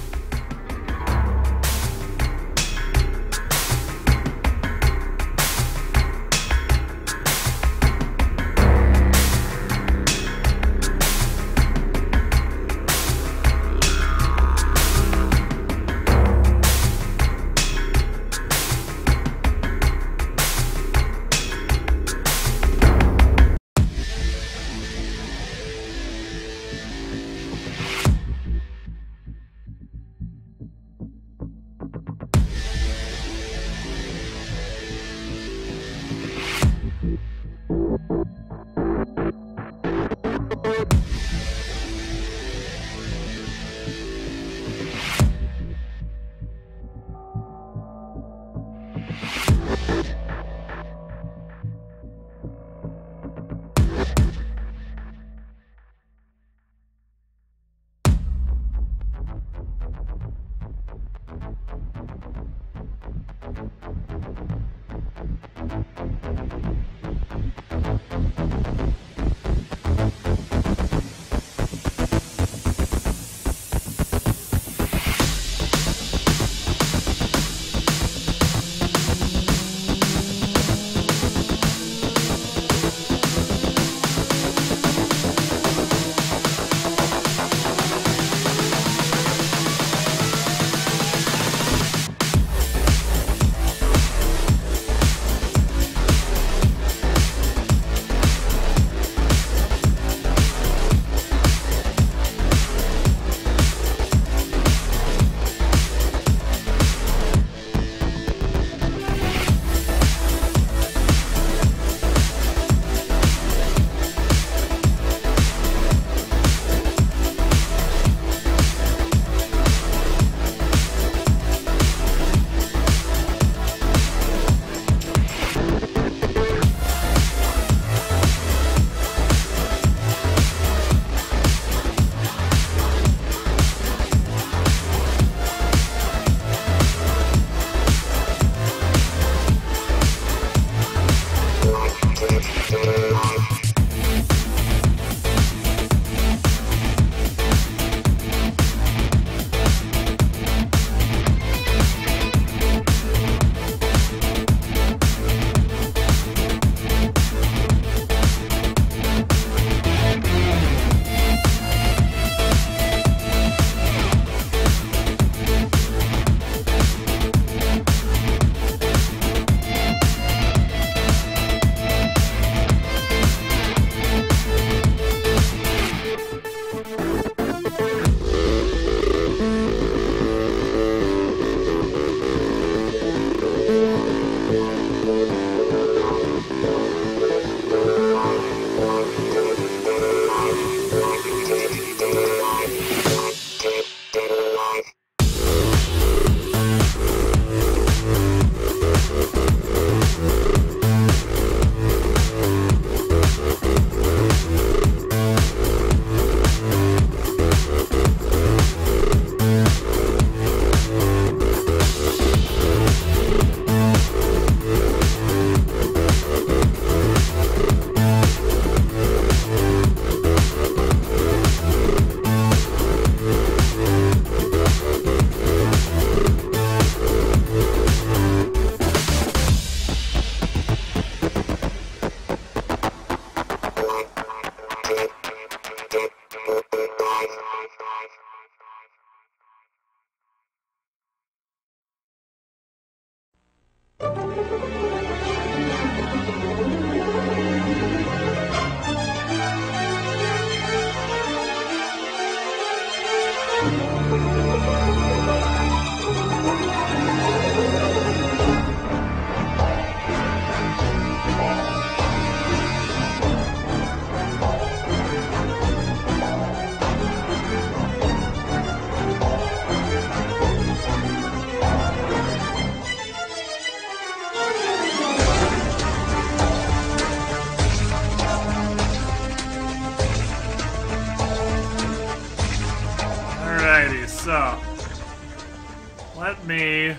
me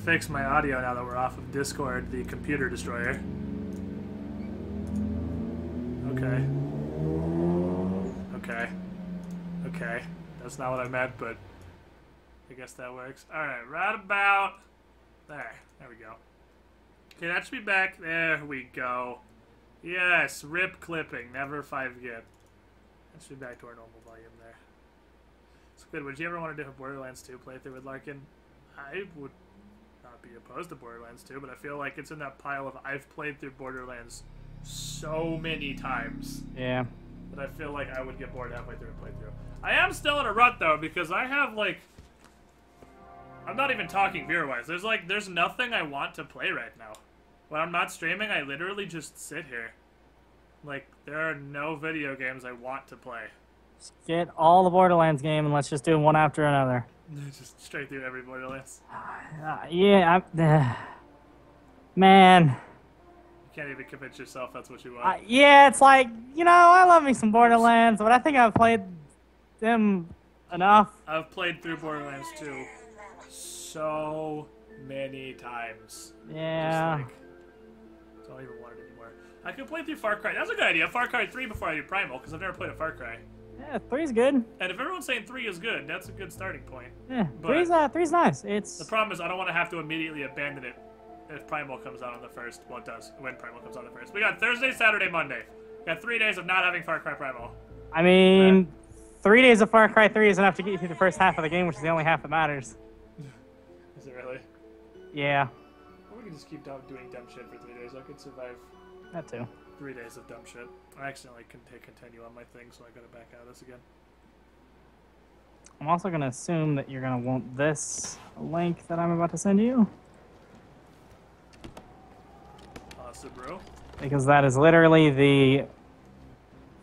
fix my audio now that we're off of Discord, the computer destroyer. Okay. Okay. Okay. That's not what I meant, but I guess that works. Alright, right about there. There we go. Okay, that should be back. There we go. Yes, rip clipping. Never 5-git. That should be back to our normal volume there. Squid, would you ever want to do a Borderlands 2 playthrough with Larkin? I would not be opposed to Borderlands 2, but I feel like it's in that pile of I've played through Borderlands so many times.
Yeah.
That I feel like I would get bored halfway through a playthrough. I am still in a rut though, because I have like, I'm not even talking viewer-wise. There's nothing I want to play right now. When I'm not streaming, I literally just sit here. Like, there are no video games I want to play.
Just get all the Borderlands game and let's just do them one after another.
Just straight through every Borderlands.
Man.
You can't even convince yourself that's what you want.
Yeah, it's like, you know, I love me some Borderlands, but I think I've played them enough.
I've played through Borderlands 2 so many times.
Yeah.
Just like, don't even want it anymore. I could play through Far Cry. That's a good idea. Far Cry 3 before I do Primal, because I've never played a Far Cry.
Yeah, 3's good.
And if everyone's saying 3 is good, that's a good starting point.
Yeah,
But
3's nice. It's
the problem is I don't want to have to immediately abandon it if Primal comes out on the 1st. Well, it does when Primal comes out on the 1st. We got Thursday, Saturday, Monday. We got 3 days of not having Far Cry Primal.
I mean, 3 days of Far Cry 3 is enough to get you through the first half of the game, which is the only half that matters.
Is it really?
Yeah.
Or we can just keep doing dumb shit for 3 days. I could survive
That too.
3 days of dumb shit. I accidentally can continue on my thing, so I gotta back out of this again.
I'm also going to assume that you're going to want this link that I'm about to send you.
Awesome, bro.
Because that is literally the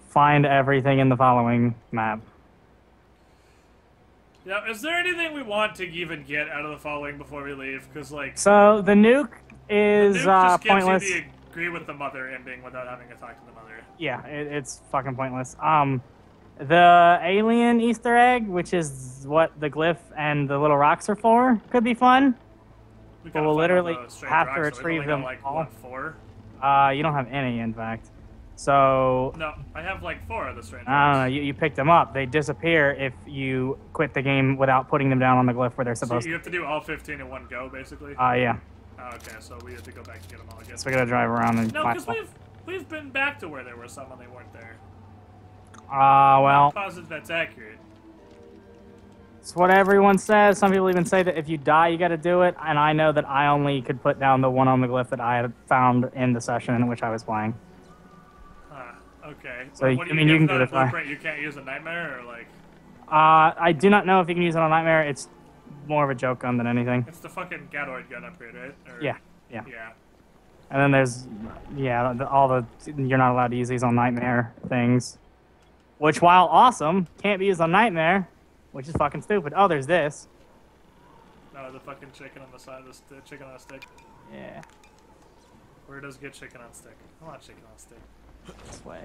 find everything in the following map.
Yeah, is there anything we want to even get out of the following before we leave? Because, like...
So, the nuke is
the nuke just gives
pointless.
you the agree with the mother ending without having to talk to the mother.
Yeah, it's fucking pointless. The alien Easter egg, which is what the glyph and the little rocks are for, could be fun. But we'll literally have to retrieve them
like,
all.
what, 4?
You don't have any, in fact. So...
No, I have like 4 of the strange
I don't know,
rocks.
you picked them up. They disappear if you quit the game without putting them down on the glyph where they're
So
supposed
you have to do all 15 in one go, basically?
Yeah.
Oh, okay, so we have to go back and get them all again.
So we gotta drive around and
No,
find
because we've been back to where there were some when they weren't there.
well...
I'm positive that's accurate.
It's what everyone says. Some people even say that if you die, you gotta do it. And I know that I only could put down the one on the glyph that I had found in the session in which I was playing.
Huh, okay.
So,
What do
I mean, you can
give
give
that
it a try.
blueprint? You can't use a nightmare, or like...
I do not know if you can use it on Nightmare. It's more of a joke gun than anything.
It's the fucking Gadoid gun upgrade, right? Or,
Yeah.
Yeah.
And then there's, all the, you're not allowed to use these on Nightmare things. Which, while awesome, can't be used on Nightmare, which is fucking stupid. Oh, there's this.
No, the fucking chicken on the side of the chicken on a stick.
Yeah.
Where does get chicken on stick? I want chicken on stick.
This way,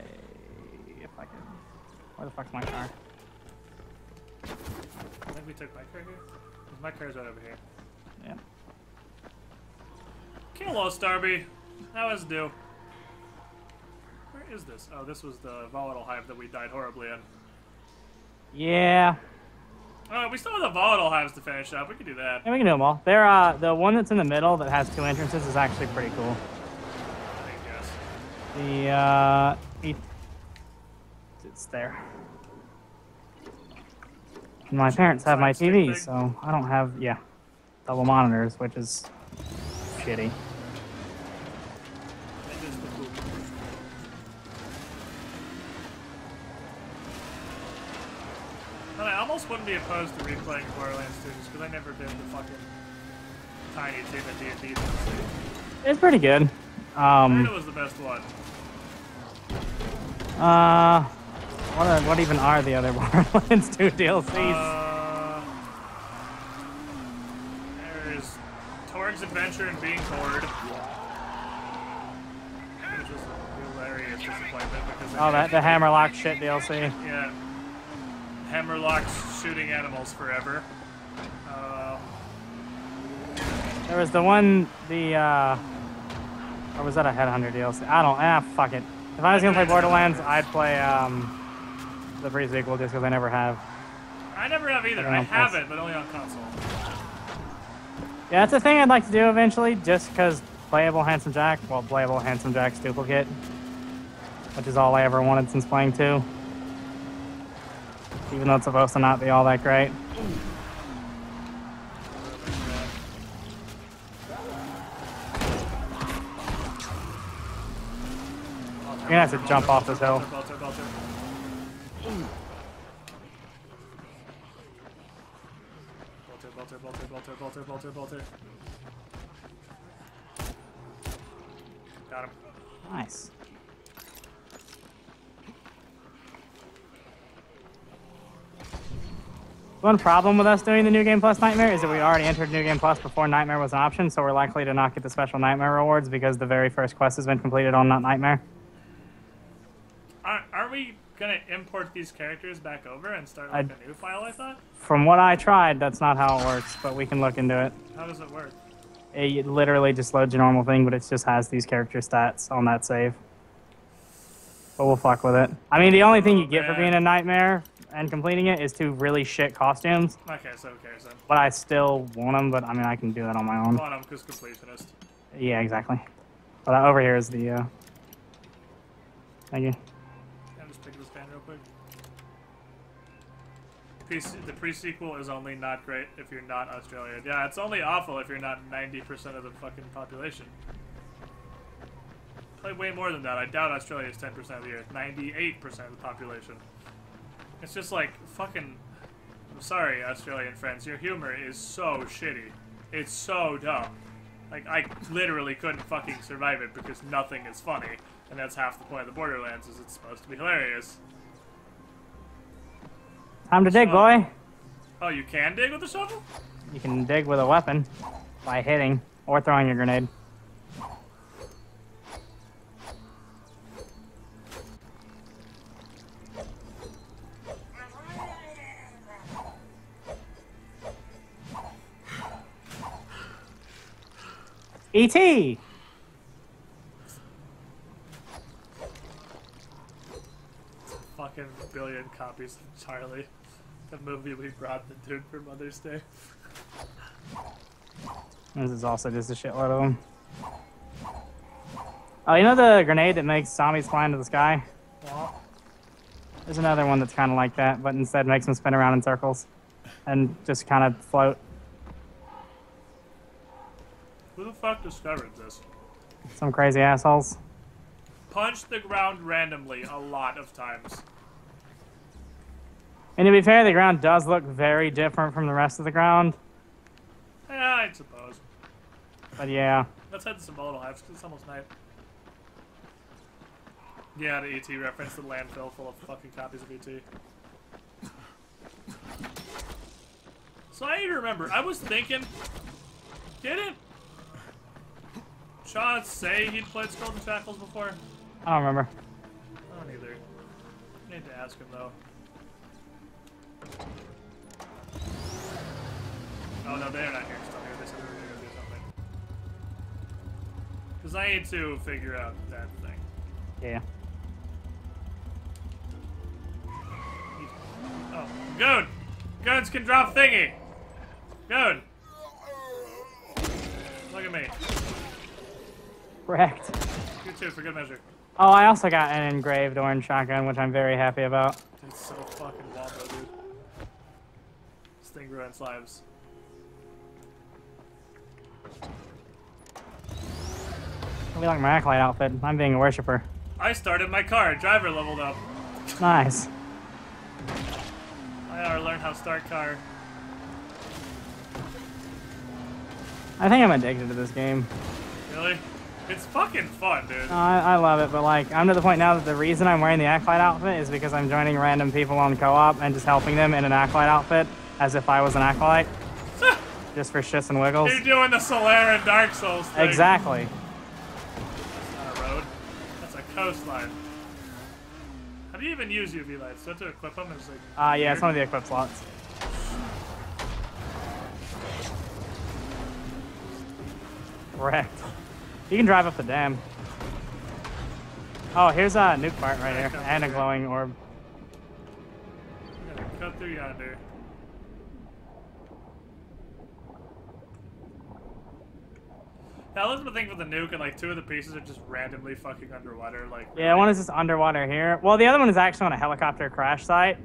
if I can. Where the fuck's my car?
I think we took my car here. My car's right over here.
Yeah.
Hello, Starby. How is do? Where is this? Oh, this was the volatile hive that we died horribly in.
Yeah.
We still have the volatile hives to finish up. We can do that.
Yeah, we can do them all. They're, the one that's in the middle that has 2 entrances is actually pretty cool.
I guess.
It's there. My parents have my TV, so I don't have, double monitors, which is shitty.
I almost wouldn't be opposed to replaying Borderlands 2 just because I never did the fucking tiny team at D&D.
It's pretty good.
I think it was the best one.
What even are the other Borderlands 2 DLCs?
There's Torg's Adventure and Being Bored. Which was a hilarious disappointment because
The Hammerlock shit DLC.
Yeah. Hammerlock's shooting animals forever.
There was the one, or was that a Headhunter DLC? I don't, fuck it. If I was gonna play Borderlands, I'd play, the pre-sequel just because I never have.
I never have either. I have it, but only on console.
Yeah, that's a thing I'd like to do eventually, just because playable Handsome Jack, well, playable Handsome Jack's duplicate, which is all I ever wanted since playing 2. Even though it's supposed to not be all that great. You're gonna have to jump off this hill.
Bolter. Got him.
Nice. One problem with us doing the New Game Plus Nightmare is that we already entered New Game Plus before Nightmare was an option, so we're likely to not get the special Nightmare rewards because the very first quest has been completed on that Nightmare.
Are we gonna import these characters back over and start like a new file, I thought?
From what I tried, that's not how it works, but we can look into it.
How does it work?
It literally just loads your normal thing, but it just has these character stats on that save. But we'll fuck with it. I mean, the only thing you get for being a Nightmare and completing it is 2 really shit costumes.
Okay, so who cares then?
But I still want them, but I mean, I can do that on my own.
Want them because completionist.
Yeah, exactly. But over here is the, Thank you.
I'm just picking this fan real quick. The pre-sequel is only not great if you're not Australian. Yeah, it's only awful if you're not 90% of the fucking population. Play way more than that. I doubt Australia is 10% of the earth. 98% of the population. It's just like, fucking... I'm sorry, Australian friends. Your humor is so shitty. It's so dumb. Like, I literally couldn't fucking survive it because nothing is funny. And that's half the point of the Borderlands, is it's supposed to be hilarious.
Time to dig, boy.
Oh, you can dig with a shovel?
You can dig with a weapon by hitting or throwing a grenade. E.T.
Fucking billion copies of Charlie. The movie we brought the dude for Mother's Day.
This is also just a shitload of them. Oh, you know the grenade that makes zombies fly into the sky?
Well,
There's another one that's kind of like that, but instead makes them spin around in circles and just kind of float.
who the fuck discovered this?
Some crazy assholes.
Punch the ground randomly a lot of times.
And to be fair, the ground does look very different from the rest of the ground.
Yeah, I suppose.
But yeah.
Let's head to some volatile hives because it's almost night. Yeah, the ET reference, the landfill full of fucking copies of ET. So I need to remember, I was thinking, didn't Shaw say he'd played Skulls and Shackles before?
I don't remember.
I don't either. I need to ask him though. Oh no, they're not here still here. They said they were gonna do something. Because I need to figure out that thing.
Yeah.
Oh, Goon! Goons can drop thingy! Goon! Look at me.
Wrecked.
You too, for good measure.
Oh, I also got an engraved orange shotgun, which I'm very happy about.
It's so fucking wombo, dude. This thing ruins lives.
I like my acolyte outfit. I'm being a worshiper.
I started my car. Driver leveled up.
Nice.
I ought to learn how to start car.
I think I'm addicted to this game.
Really? It's fucking fun, dude.
I love it, but like, I'm to the point now that the reason I'm wearing the acolyte outfit is because I'm joining random people on co-op and just helping them in an acolyte outfit as if I was an acolyte. Just for shits and wiggles.
You're doing the Solaire and Dark Souls thing.
Exactly.
That's not a road. That's a coastline. How do you even use UV lights? Do you have to equip them? It's like
Yeah, it's one of the equip slots. Wrecked. You can drive up the dam. Oh, here's a nuke part right here, and a glowing orb.
I'm gonna cut through yonder. Now, that's the thing with the nuke, and like 2 of the pieces are just randomly fucking underwater. Like,
yeah, one is just underwater here. Well, the other one is actually on a helicopter crash site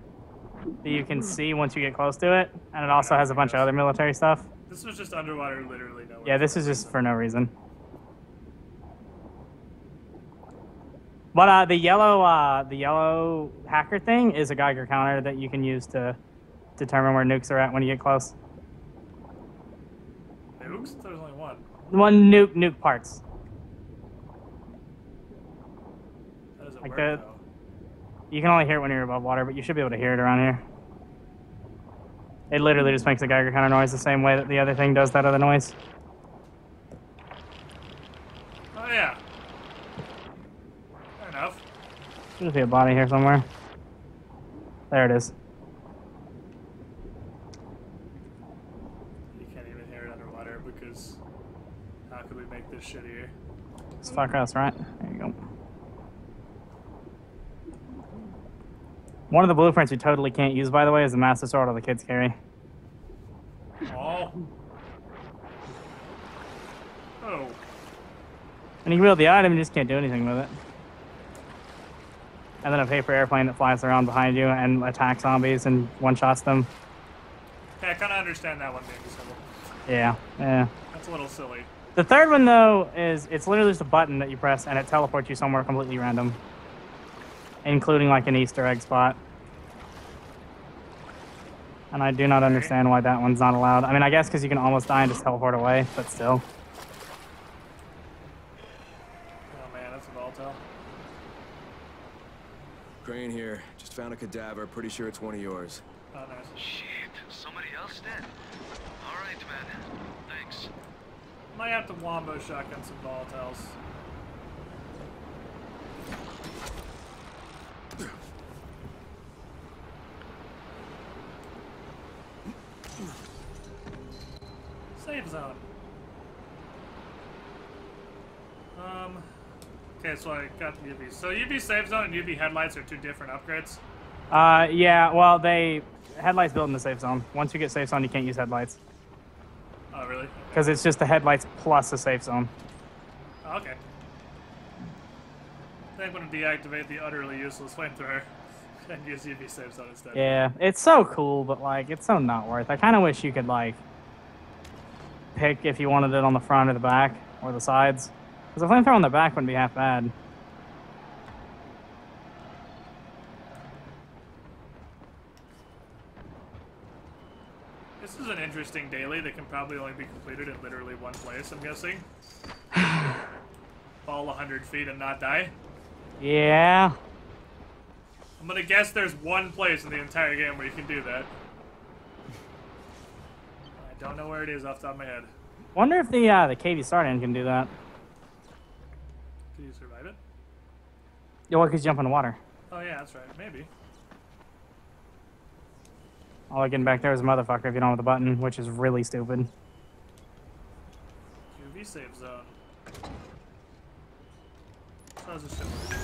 that you can see once you get close to it, and it also has a bunch of other military stuff.
This was just underwater, literally nowhere.
Yeah, this is just for no reason. But the yellow hacker thing is a Geiger counter that you can use to determine where nukes are at when you get close.
Nukes? There's only one.
One nuke parts.
How does it
Like
work,
the-
though?
You can only hear it when you're above water, but you should be able to hear it around here. It literally just makes a Geiger counter noise the same way that the other thing does that other noise.
Oh, yeah. Fair enough.
Should be a body here somewhere. There it is.
You can't even hear it underwater because how could we make this shit here?
It's fuck us, right? There you go. One of the blueprints you totally can't use, by the way, is the Master Sword all the kids carry.
Oh. Oh.
And you can wield the item, you just can't do anything with it. And then a paper airplane that flies around behind you and attacks zombies and one-shots them.
Yeah, I kind of understand that one being disabled.
Yeah, yeah.
That's a little silly.
The third one, though, is it's literally just a button that you press and it teleports you somewhere completely random. Including, like, an Easter egg spot. And I do not understand why that one's not allowed. I mean, I guess because you can almost die and just teleport away, but still.
Oh, man, that's a volatile.
Crane here. Just found a cadaver. Pretty sure it's one of yours.
Oh, nice.
Shit, somebody else dead. All right, man. Thanks.
Might have to wombo shotgun some volatiles. Save zone. Okay, so I got the UV. So UV save zone and UV headlights are 2 different upgrades.
Yeah, well, headlights built in the safe zone. Once you get safe zone, you can't use headlights.
Oh, really?
Because it's just the headlights plus a safe zone.
Oh, okay. I think I'm going to deactivate the utterly useless flamethrower and use UV save zone instead.
Yeah, it's so cool, but, like, it's so not worth. I kind of wish you could, like, pick if you wanted it on the front or the back or the sides. Because the flamethrower on the back wouldn't be half bad.
This is an interesting daily that can probably only be completed in literally one place, I'm guessing. Fall 100 feet and not die.
Yeah.
I'm gonna guess there's one place in the entire game where you can do that. I don't know where it is off the top of my head.
Wonder if the KV start end can do that.
Can you survive it?
Yeah, well, because you jump in the water.
Oh yeah, that's right. Maybe.
All I getting back there is a motherfucker if you don't have the button, which is really stupid.
UV save zone. How's this shit work?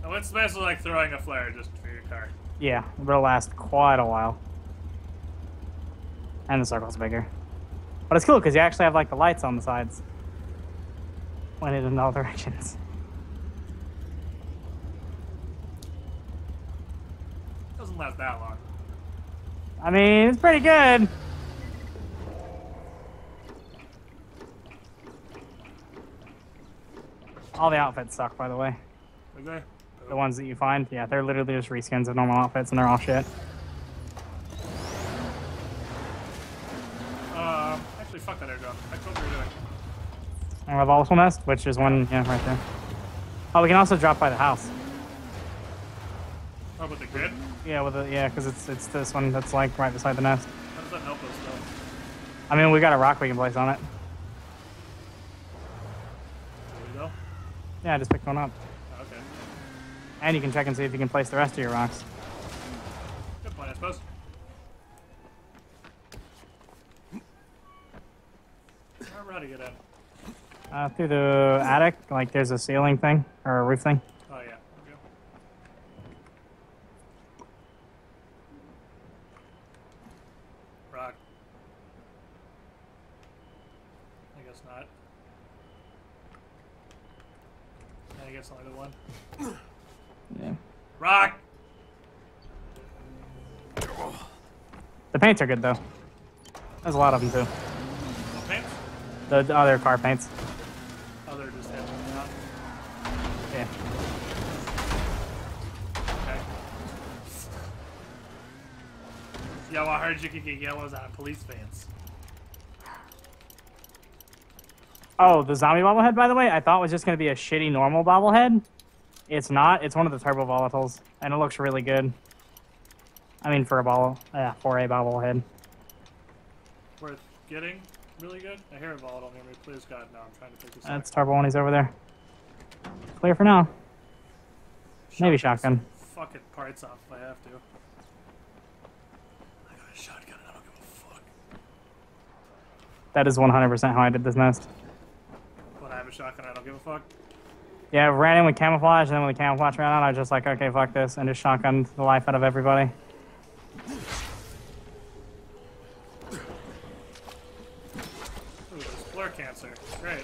Oh, it's basically like throwing a flare just for your car.
Yeah, it'll last quite a while. And the circle's bigger. But it's cool because you actually have like the lights on the sides. Pointed in all directions.
Doesn't last that long.
I mean, it's pretty good. All the outfits suck, by the way.
Okay.
The ones that you find, yeah, they're literally just reskins of normal outfits and they're all shit.
Actually, fuck that airdrop. I told you we were doing.
And we have Volatile Nest, which is one, yeah, right there. Oh, we can also drop by the house.
Oh, with the grid?
Yeah, because it's this one that's like right beside the nest.
How does that help us, though?
I mean, we got a rock we can place on it.
There we go.
Yeah, just pick one up.
Okay.
And you can check and see if you can place the rest of your rocks.
Good point, I suppose. remember how to get in.
Through the attic, like there's a ceiling thing or a roof thing.
Oh yeah. Okay. Rock. I guess not. I guess only the one.
Yeah.
Rock.
The paints are good though. There's a lot of them too.
Paints?
The other car paints.
Oh, they're just heading down.
Yeah.
Okay. Yo, I heard you could get yellows out of police vans.
Oh, the zombie bobblehead, by the way, I thought was just going to be a shitty normal bobblehead. It's not. It's one of the turbo volatiles, and it looks really good. I mean, for a bobblehead.
Worth getting? Really good? I hear a volatile near me. Please, God, no. I'm trying to pick this up.
That's turbo when he's over there. Clear for now. Maybe shotgun.
Fucking parts off if I have to. I got a shotgun and I don't give a fuck.
That is 100% how I did this nest.
When I have a shotgun, I don't give a fuck.
Yeah, I ran in with camouflage, and then when the camouflage ran out, I was just like, okay, fuck this, and just shotgunned the life out of everybody.
Ooh, there's floor cancer. Great.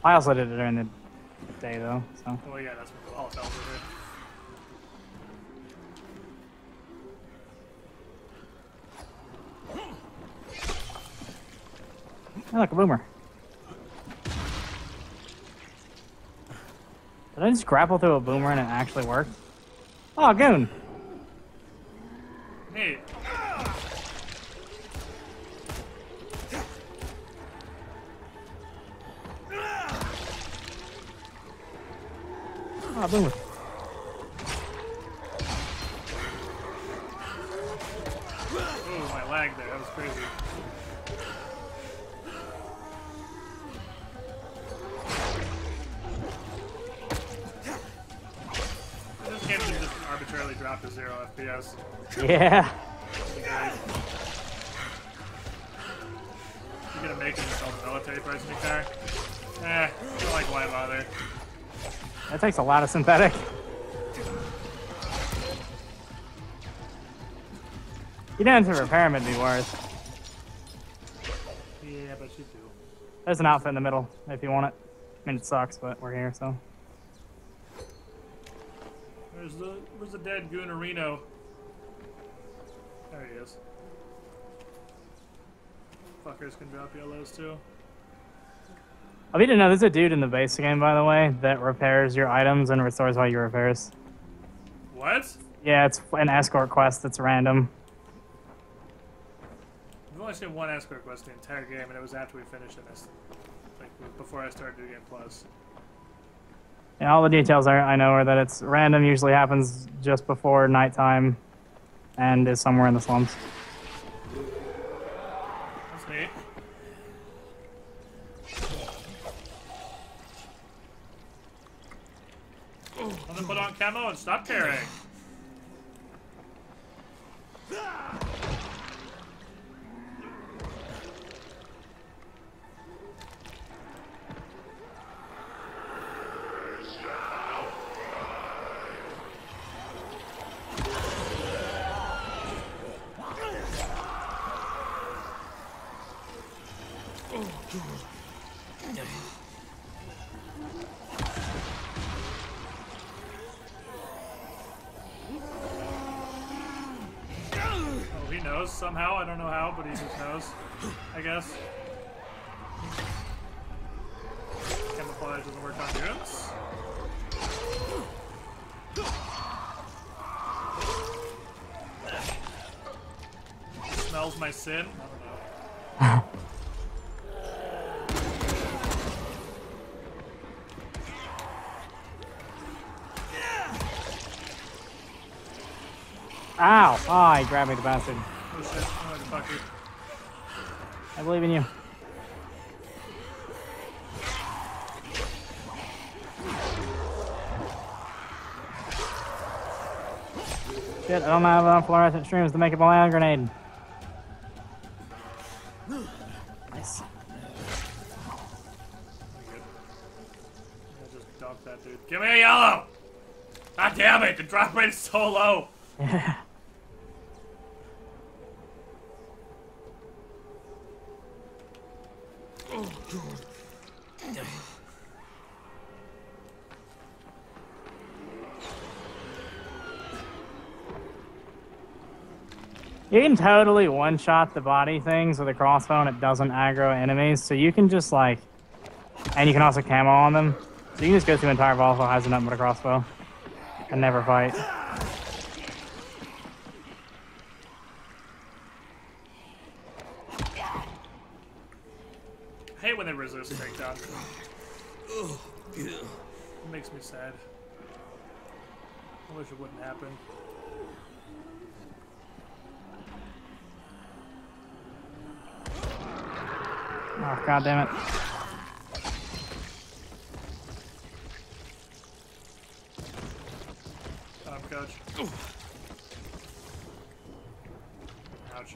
I also did it during the day, though, so.
Oh, yeah, that's what the volatiles are here.
Hey, look, a boomer. Did I just grapple through a boomer and it actually worked? Oh, goon!
Hey.
Oh, boomer.
Ooh, my lag there. That was crazy. This game can just arbitrarily drop to 0 FPS.
Yeah.
You're gonna make yourself a military person in your car? Eh, don't like why bother.
That takes a lot of synthetic. You don't have to repair him, it'd be worse.
Yeah, but you do.
There's an outfit in the middle if you want it. I mean, it sucks, but we're here, so.
Where's the dead Goonarino? There he is. Fuckers can drop yellows too.
I need to know, there's a dude in the base game, by the way, that repairs your items and restores all your repairs.
What?
Yeah, it's an escort quest that's random.
I've only seen one escort quest the entire game, and it was after we finished it. Like before I started doing Game Plus.
Yeah, all the details I know are that it's random, usually happens just before nighttime, and is somewhere in the slums.
That's neat. I'm gonna put on camo and stop carrying. Oh, he knows somehow. I don't know how, but he just knows. I guess. Camouflage doesn't work on goons. Smells my sin. I don't know.
Ow! Oh, he grabbed me, the bastard.
Oh shit, motherfucker.
I believe in you. Shit, I don't have enough fluorescent shrooms to make a Belial grenade. Nice.
Just dump that dude. Give me a yellow! God damn it, the drop rate is so low!
Yeah.
Oh, God.
You can totally one-shot the body things with a crossbow and it doesn't aggro enemies, so you can just like... And you can also camo on them. So you can just go through entire volatile has nothing but a crossbow. And never fight.
I hate when they resist takedown. It makes me sad. I wish it wouldn't happen.
Oh, god damn it.
Coach. Ouch.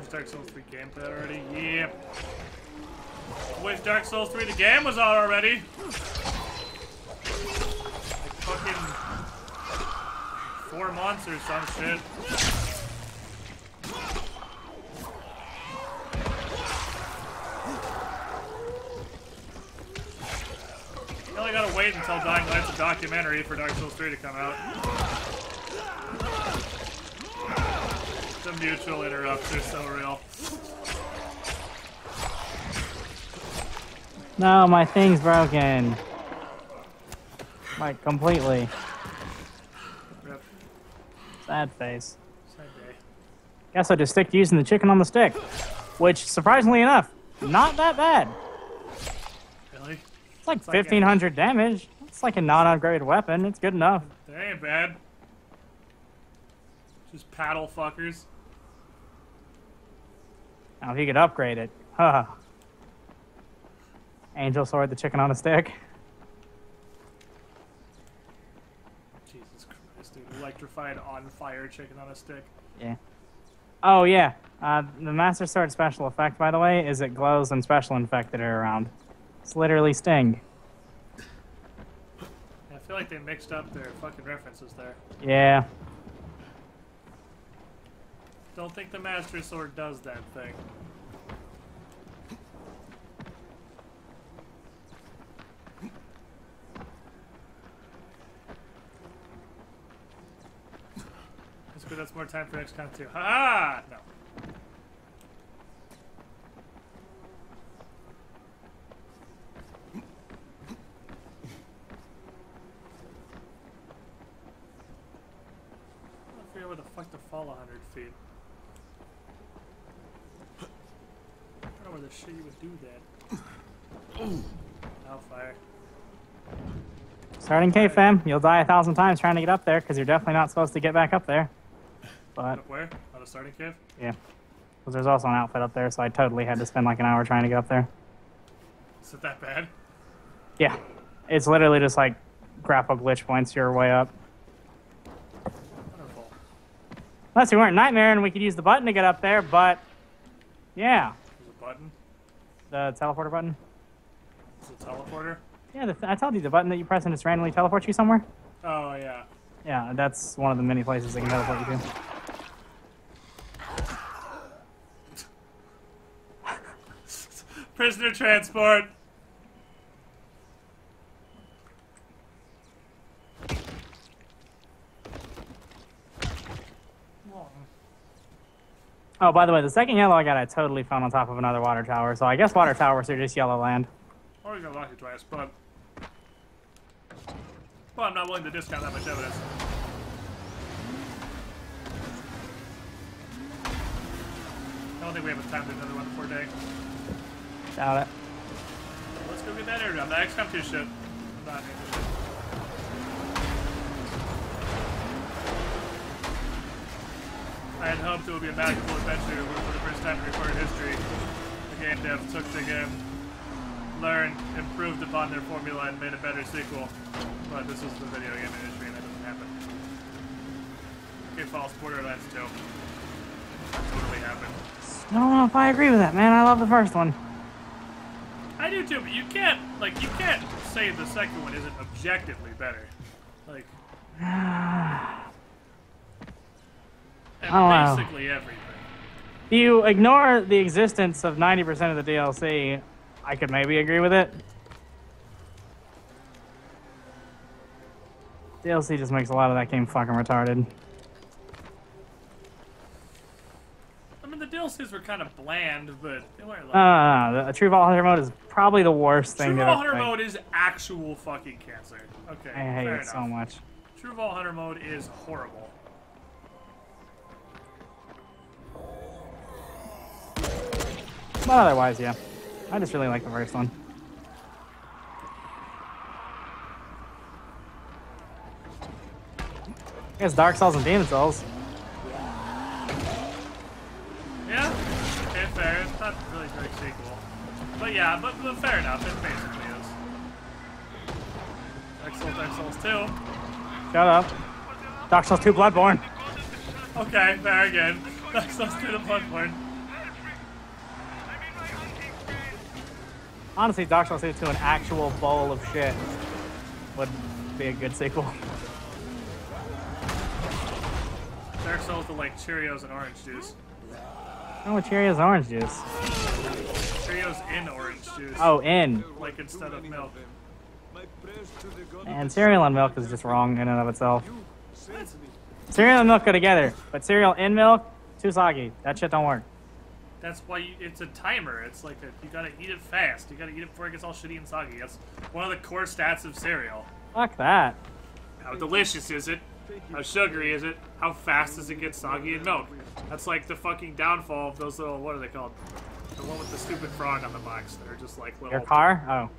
Is Dark Souls 3 gameplay already? Yep. I wish Dark Souls 3 the game was out already. Like fucking 4 months or some shit. You only gotta wait until Dying Light's a documentary for Dark Souls 3 to come out. The mutual interrupts are so real.
No, my thing's broken. Like, completely.
Rip.
Sad face.
Sad day.
Guess I'll just stick to using the chicken on the stick. Which, surprisingly enough, not that bad.
Really?
It's like 1,500 damage. It's like a non-upgraded weapon. It's good enough.
That ain't bad. Just paddle fuckers.
Now, if you could upgrade it. Huh. Angel sword, the chicken on a stick.
Jesus Christ, dude. Electrified on fire chicken on a stick.
Yeah. Oh, yeah. The Master Sword special effect, by the way, is it glows when special infected are around. It's literally Sting.
I feel like they mixed up their fucking references there.
Yeah.
Don't think the Master Sword does that thing. That's good, that's more time for XCOM 2. Ha! No. I forget where the fuck to fall 100 feet. I don't know where the shit you would do that. Oh, fire.
Starting K, fam. You'll die 1,000 times trying to get up there, because you're definitely not supposed to get back up there. But
Where? On the starting cave?
yeah. Because there's also an outfit up there, so I totally had to spend like an hour trying to get up there.
Is it that bad?
Yeah. It's literally just like grapple glitch points your way up.
Wonderful.
Unless we weren't Nightmare and we could use the button to get up there, but yeah.
There's a button?
The teleporter button.
Is it a teleporter?
Yeah, I told you the button that you press and just randomly teleports you somewhere.
Oh, yeah.
Yeah, that's one of the many places they can teleport you to.
Prisoner transport!
Oh, by the way, the second yellow I got, I totally found on top of another water tower. So I guess water towers are just yellow land.
Or you got lucky twice, but... Well, I'm not willing to discount that much evidence. I don't think we have time to do another one before day.
Doubt it.
Let's go get that airdrop. That XCOM 2 shit. I'm not interested. I had hoped it would be a magical adventure where for the first time in recorded history, the game dev took the game, learned, improved upon their formula, and made a better sequel. But this is the video game industry, and that doesn't happen. Okay, false Borderlands 2. That totally happened.
I don't know if I agree with that, man. I love the first one.
I do too, but you can't say the second one isn't objectively better. Like, and basically everything.
If you ignore the existence of 90% of the DLC, I could maybe agree with it. DLC just makes a lot of that game fucking retarded.
I mean, the DLCs were kind of bland, but they weren't like...
The True Vault Hunter mode is probably the worst thing.
True Vault Hunter mode is actual fucking cancer. Okay,
I hate it so much.
True Vault Hunter mode is horrible.
But otherwise, yeah. I just really like the first one. I guess Dark Souls and Demon Souls.
Yeah? Okay, fair. It's not really a great sequel. But yeah, but fair enough. It basically is. Dark Souls 2.
Shut up. Dark Souls 2 Bloodborne.
Okay, fair again. Dark Souls 2 to Bloodborne.
Honestly, Dark Souls 2 to an actual bowl of shit would be a good sequel.
Dark Souls to like Cheerios and orange juice.
Oh, Cheerios and orange juice.
Cheerios in orange juice.
Oh, in.
Like instead of milk.
And cereal and milk is just wrong in and of itself. Cereal and milk go together, but cereal in milk, too soggy. That shit don't work.
That's why it's a timer. It's like you gotta eat it fast. You gotta eat it before it gets all shitty and soggy. That's one of the core stats of cereal.
Fuck that.
How delicious is it? How sugary is it? How fast does it get soggy in milk? That's like the fucking downfall of those little, what are they called? The one with the stupid frog on the box. They're just like little...
Your car? Oh.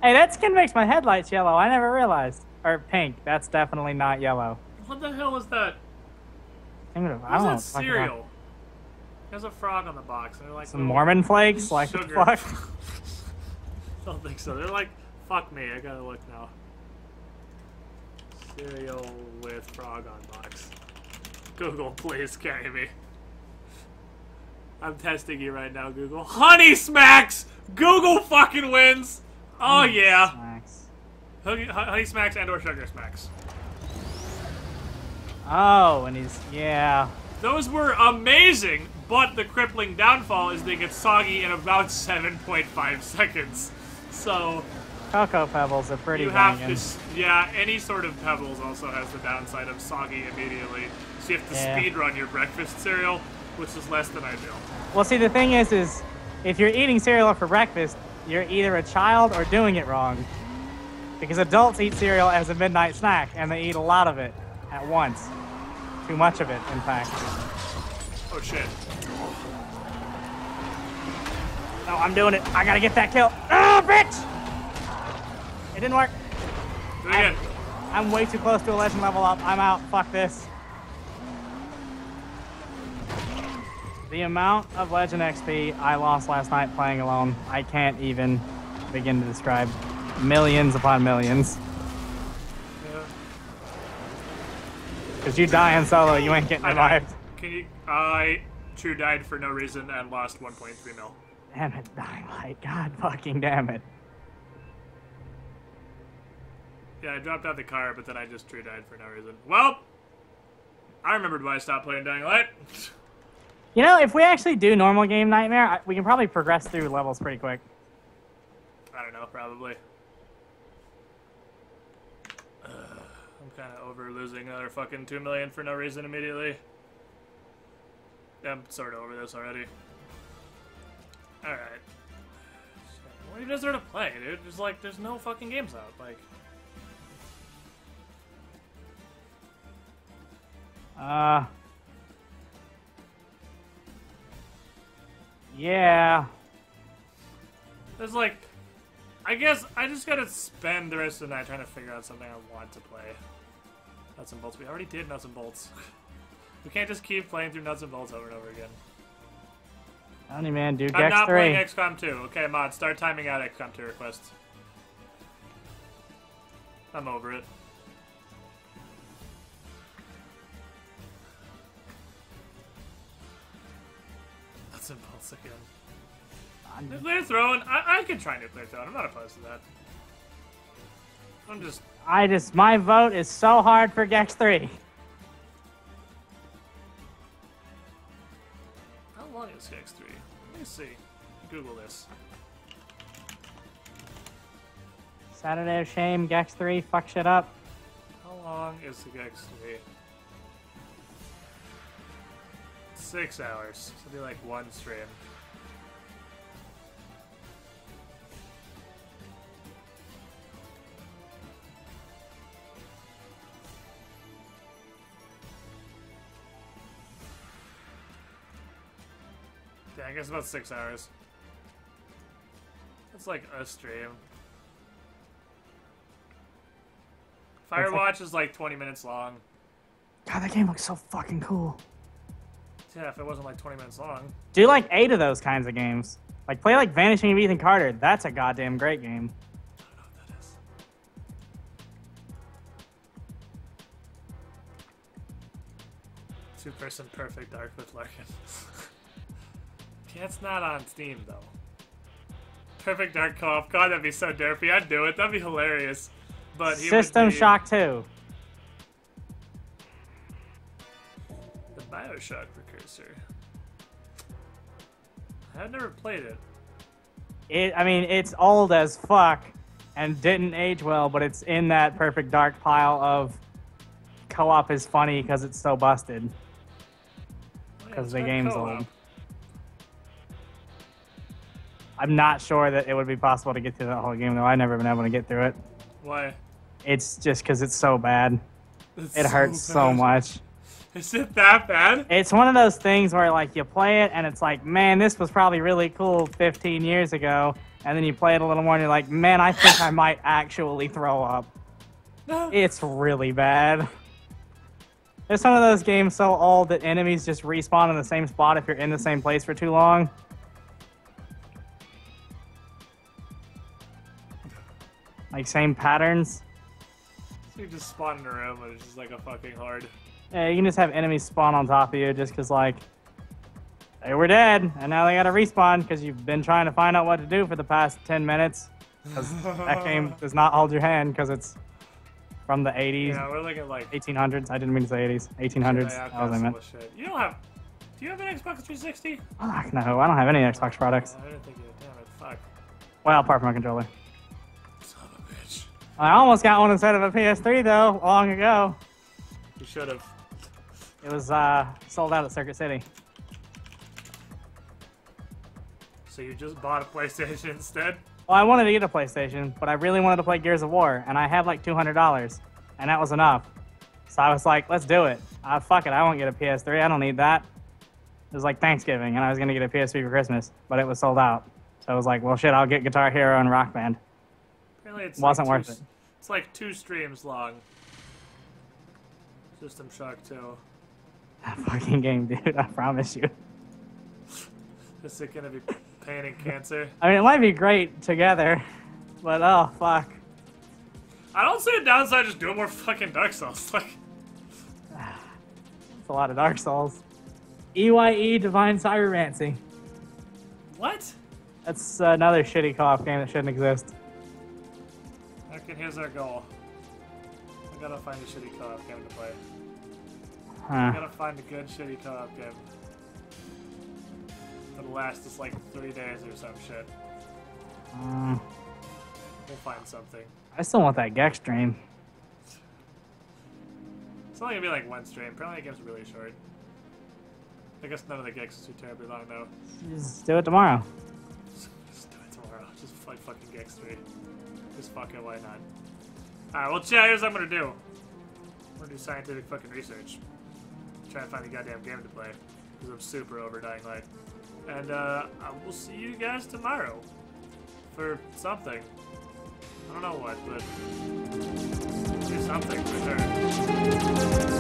Hey, that skin makes my headlights yellow. I never realized. Or pink. That's definitely not yellow.
What the hell is that?
I don't know.
What's that cereal? There's a frog on the box. They're like
some Mormon flakes? Like, what the fuck?
I don't think so. They're like, fuck me. I gotta look now. Cereal with frog on box. Google, please carry me. I'm testing you right now, Google. Honey Smacks! Google fucking wins! Oh yeah! Honey Smacks and or Sugar Smacks.
Oh, and he's... yeah.
Those were amazing, but the crippling downfall is they get soggy in about 7.5 seconds. So...
Cocoa Pebbles are pretty
you have
banging.
to, yeah, any sort of Pebbles also has the downside of soggy immediately. So you have to speed run your breakfast cereal, which is less than ideal.
Well, see, the thing is if you're eating cereal for breakfast, you're either a child or doing it wrong. Because adults eat cereal as a midnight snack, and they eat a lot of it at once. Too much of it, in fact.
Oh, shit.
No, I'm doing it. I gotta get that kill. Oh, bitch! It didn't work.
Do it again.
I'm way too close to a legend level up. I'm out. Fuck this. The amount of legend XP I lost last night playing alone, I can't even begin to describe. Millions upon millions. Because you die in solo, you ain't getting revived.
I true died for no reason and lost 1.3 mil.
Damn it, Dying Light. God fucking damn it.
Yeah, I dropped out the car, but then I just true died for no reason. Well, I remembered why I stopped playing Dying Light.
You know, if we actually do normal game Nightmare, we can probably progress through levels pretty quick.
I don't know, probably. I'm kind of over losing another fucking 2 million for no reason immediately. I'm sort of over this already. Alright. What even is there to play, dude? There's like, there's no fucking games out. Like...
Yeah.
There's like... I guess I just gotta spend the rest of the night trying to figure out something I want to play. Nuts and bolts. We already did nuts and bolts. We can't just keep playing through nuts and bolts over and over again.
Only man, do
I'm
Gex
not
3.
playing XCOM 2. Okay, mod, start timing out XCOM 2 requests. I'm over it. Nuts and bolts again. Nuclear throne. I can try nuclear throne. I'm not opposed to that. I'm just.
My vote is so hard for Gex 3.
How long is Gex 3? Let me see. Google this.
Saturday of Shame, Gex 3, fuck shit up.
How long is the Gex 3? 6 hours. So it'll be like one stream. Yeah, I guess about 6 hours. That's like a stream. Firewatch is like 20 minutes long.
God, that game looks so fucking cool.
Yeah, if it wasn't like 20 minutes long.
Do like 8 of those kinds of games. Like play like Vanishing of Ethan Carter. That's a goddamn great game.
I don't know what that is. Two-person perfect dark with Larkin. It's not on Steam though. Perfect dark co-op. God, that'd be so derpy. I'd do it. That'd be hilarious. But he
System
would be...
Shock 2.
The BioShock precursor. I've never played it.
I mean, it's old as fuck and didn't age well, but it's in that perfect dark pile of co-op is funny because it's so busted. Because the game's old. I'm not sure that it would be possible to get through that whole game, though. I've never been able to get through it.
Why?
It's just because it's so bad. It hurts so much.
Is it that bad?
It's one of those things where, like, you play it and it's like, man, this was probably really cool 15 years ago. And then you play it a little more and you're like, man, I think I might actually throw up. It's really bad. It's one of those games so old that enemies just respawn in the same spot if you're in the same place for too long. Like, same patterns.
So you just spawn in a room and it's just like a fucking horde.
Yeah, you can just have enemies spawn on top of you just because, like, they were dead, and now they gotta respawn because you've been trying to find out what to do for the past 10 minutes. Because that game does not hold your hand because it's from the 80s.
Yeah, we're looking like...
1800s. I didn't mean to say 80s. 1800s.
Yeah,
That was what I meant.
shit. You don't have... Do you have an Xbox 360?
Fuck, no, I don't have any Xbox products.
I didn't think you did. Damn it, fuck.
Well, apart from my controller.
Son of a bitch.
I almost got one instead of a PS3, though, long ago.
You should have.
It was sold out at Circuit City.
So you just bought a PlayStation instead?
Well, I wanted to get a PlayStation, but I really wanted to play Gears of War, and I had like $200, and that was enough. So I was like, let's do it. Fuck it, I won't get a PS3, I don't need that. It was like Thanksgiving, and I was going to get a PS3 for Christmas, but it was sold out. So I was like, well, shit, I'll get Guitar Hero and Rock Band.
Apparently it's
Wasn't
like
worth it.
It's like 2 streams long. System Shock 2.
That fucking game, dude, I promise you.
Is it gonna be pain and cancer?
I mean, it might be great together, but oh, fuck.
I don't see a downside just doing more fucking Dark Souls. Like,
It's a lot of Dark Souls. EYE Divine Cybermancy.
what?
That's another shitty co-op game that shouldn't exist.
Okay, here's our goal. I gotta find a shitty co-op game to play. I
Huh.
gotta find a good shitty co-op game. That'll last us like 3 days or some shit. We'll find something.
I still want that Gex stream.
It's only gonna be like 1 stream. Apparently the game's really short. I guess none of the gigs is too terribly long though.
Just do it tomorrow.
Just do it tomorrow. Just play fucking Gex 3. Just fuck it, why not? Alright, well chat, here's what I'm gonna do. I'm gonna do scientific fucking research. Try to find a goddamn game to play. Because I'm super over Dying Light. And I will see you guys tomorrow. For something. I don't know what, but... something for sure.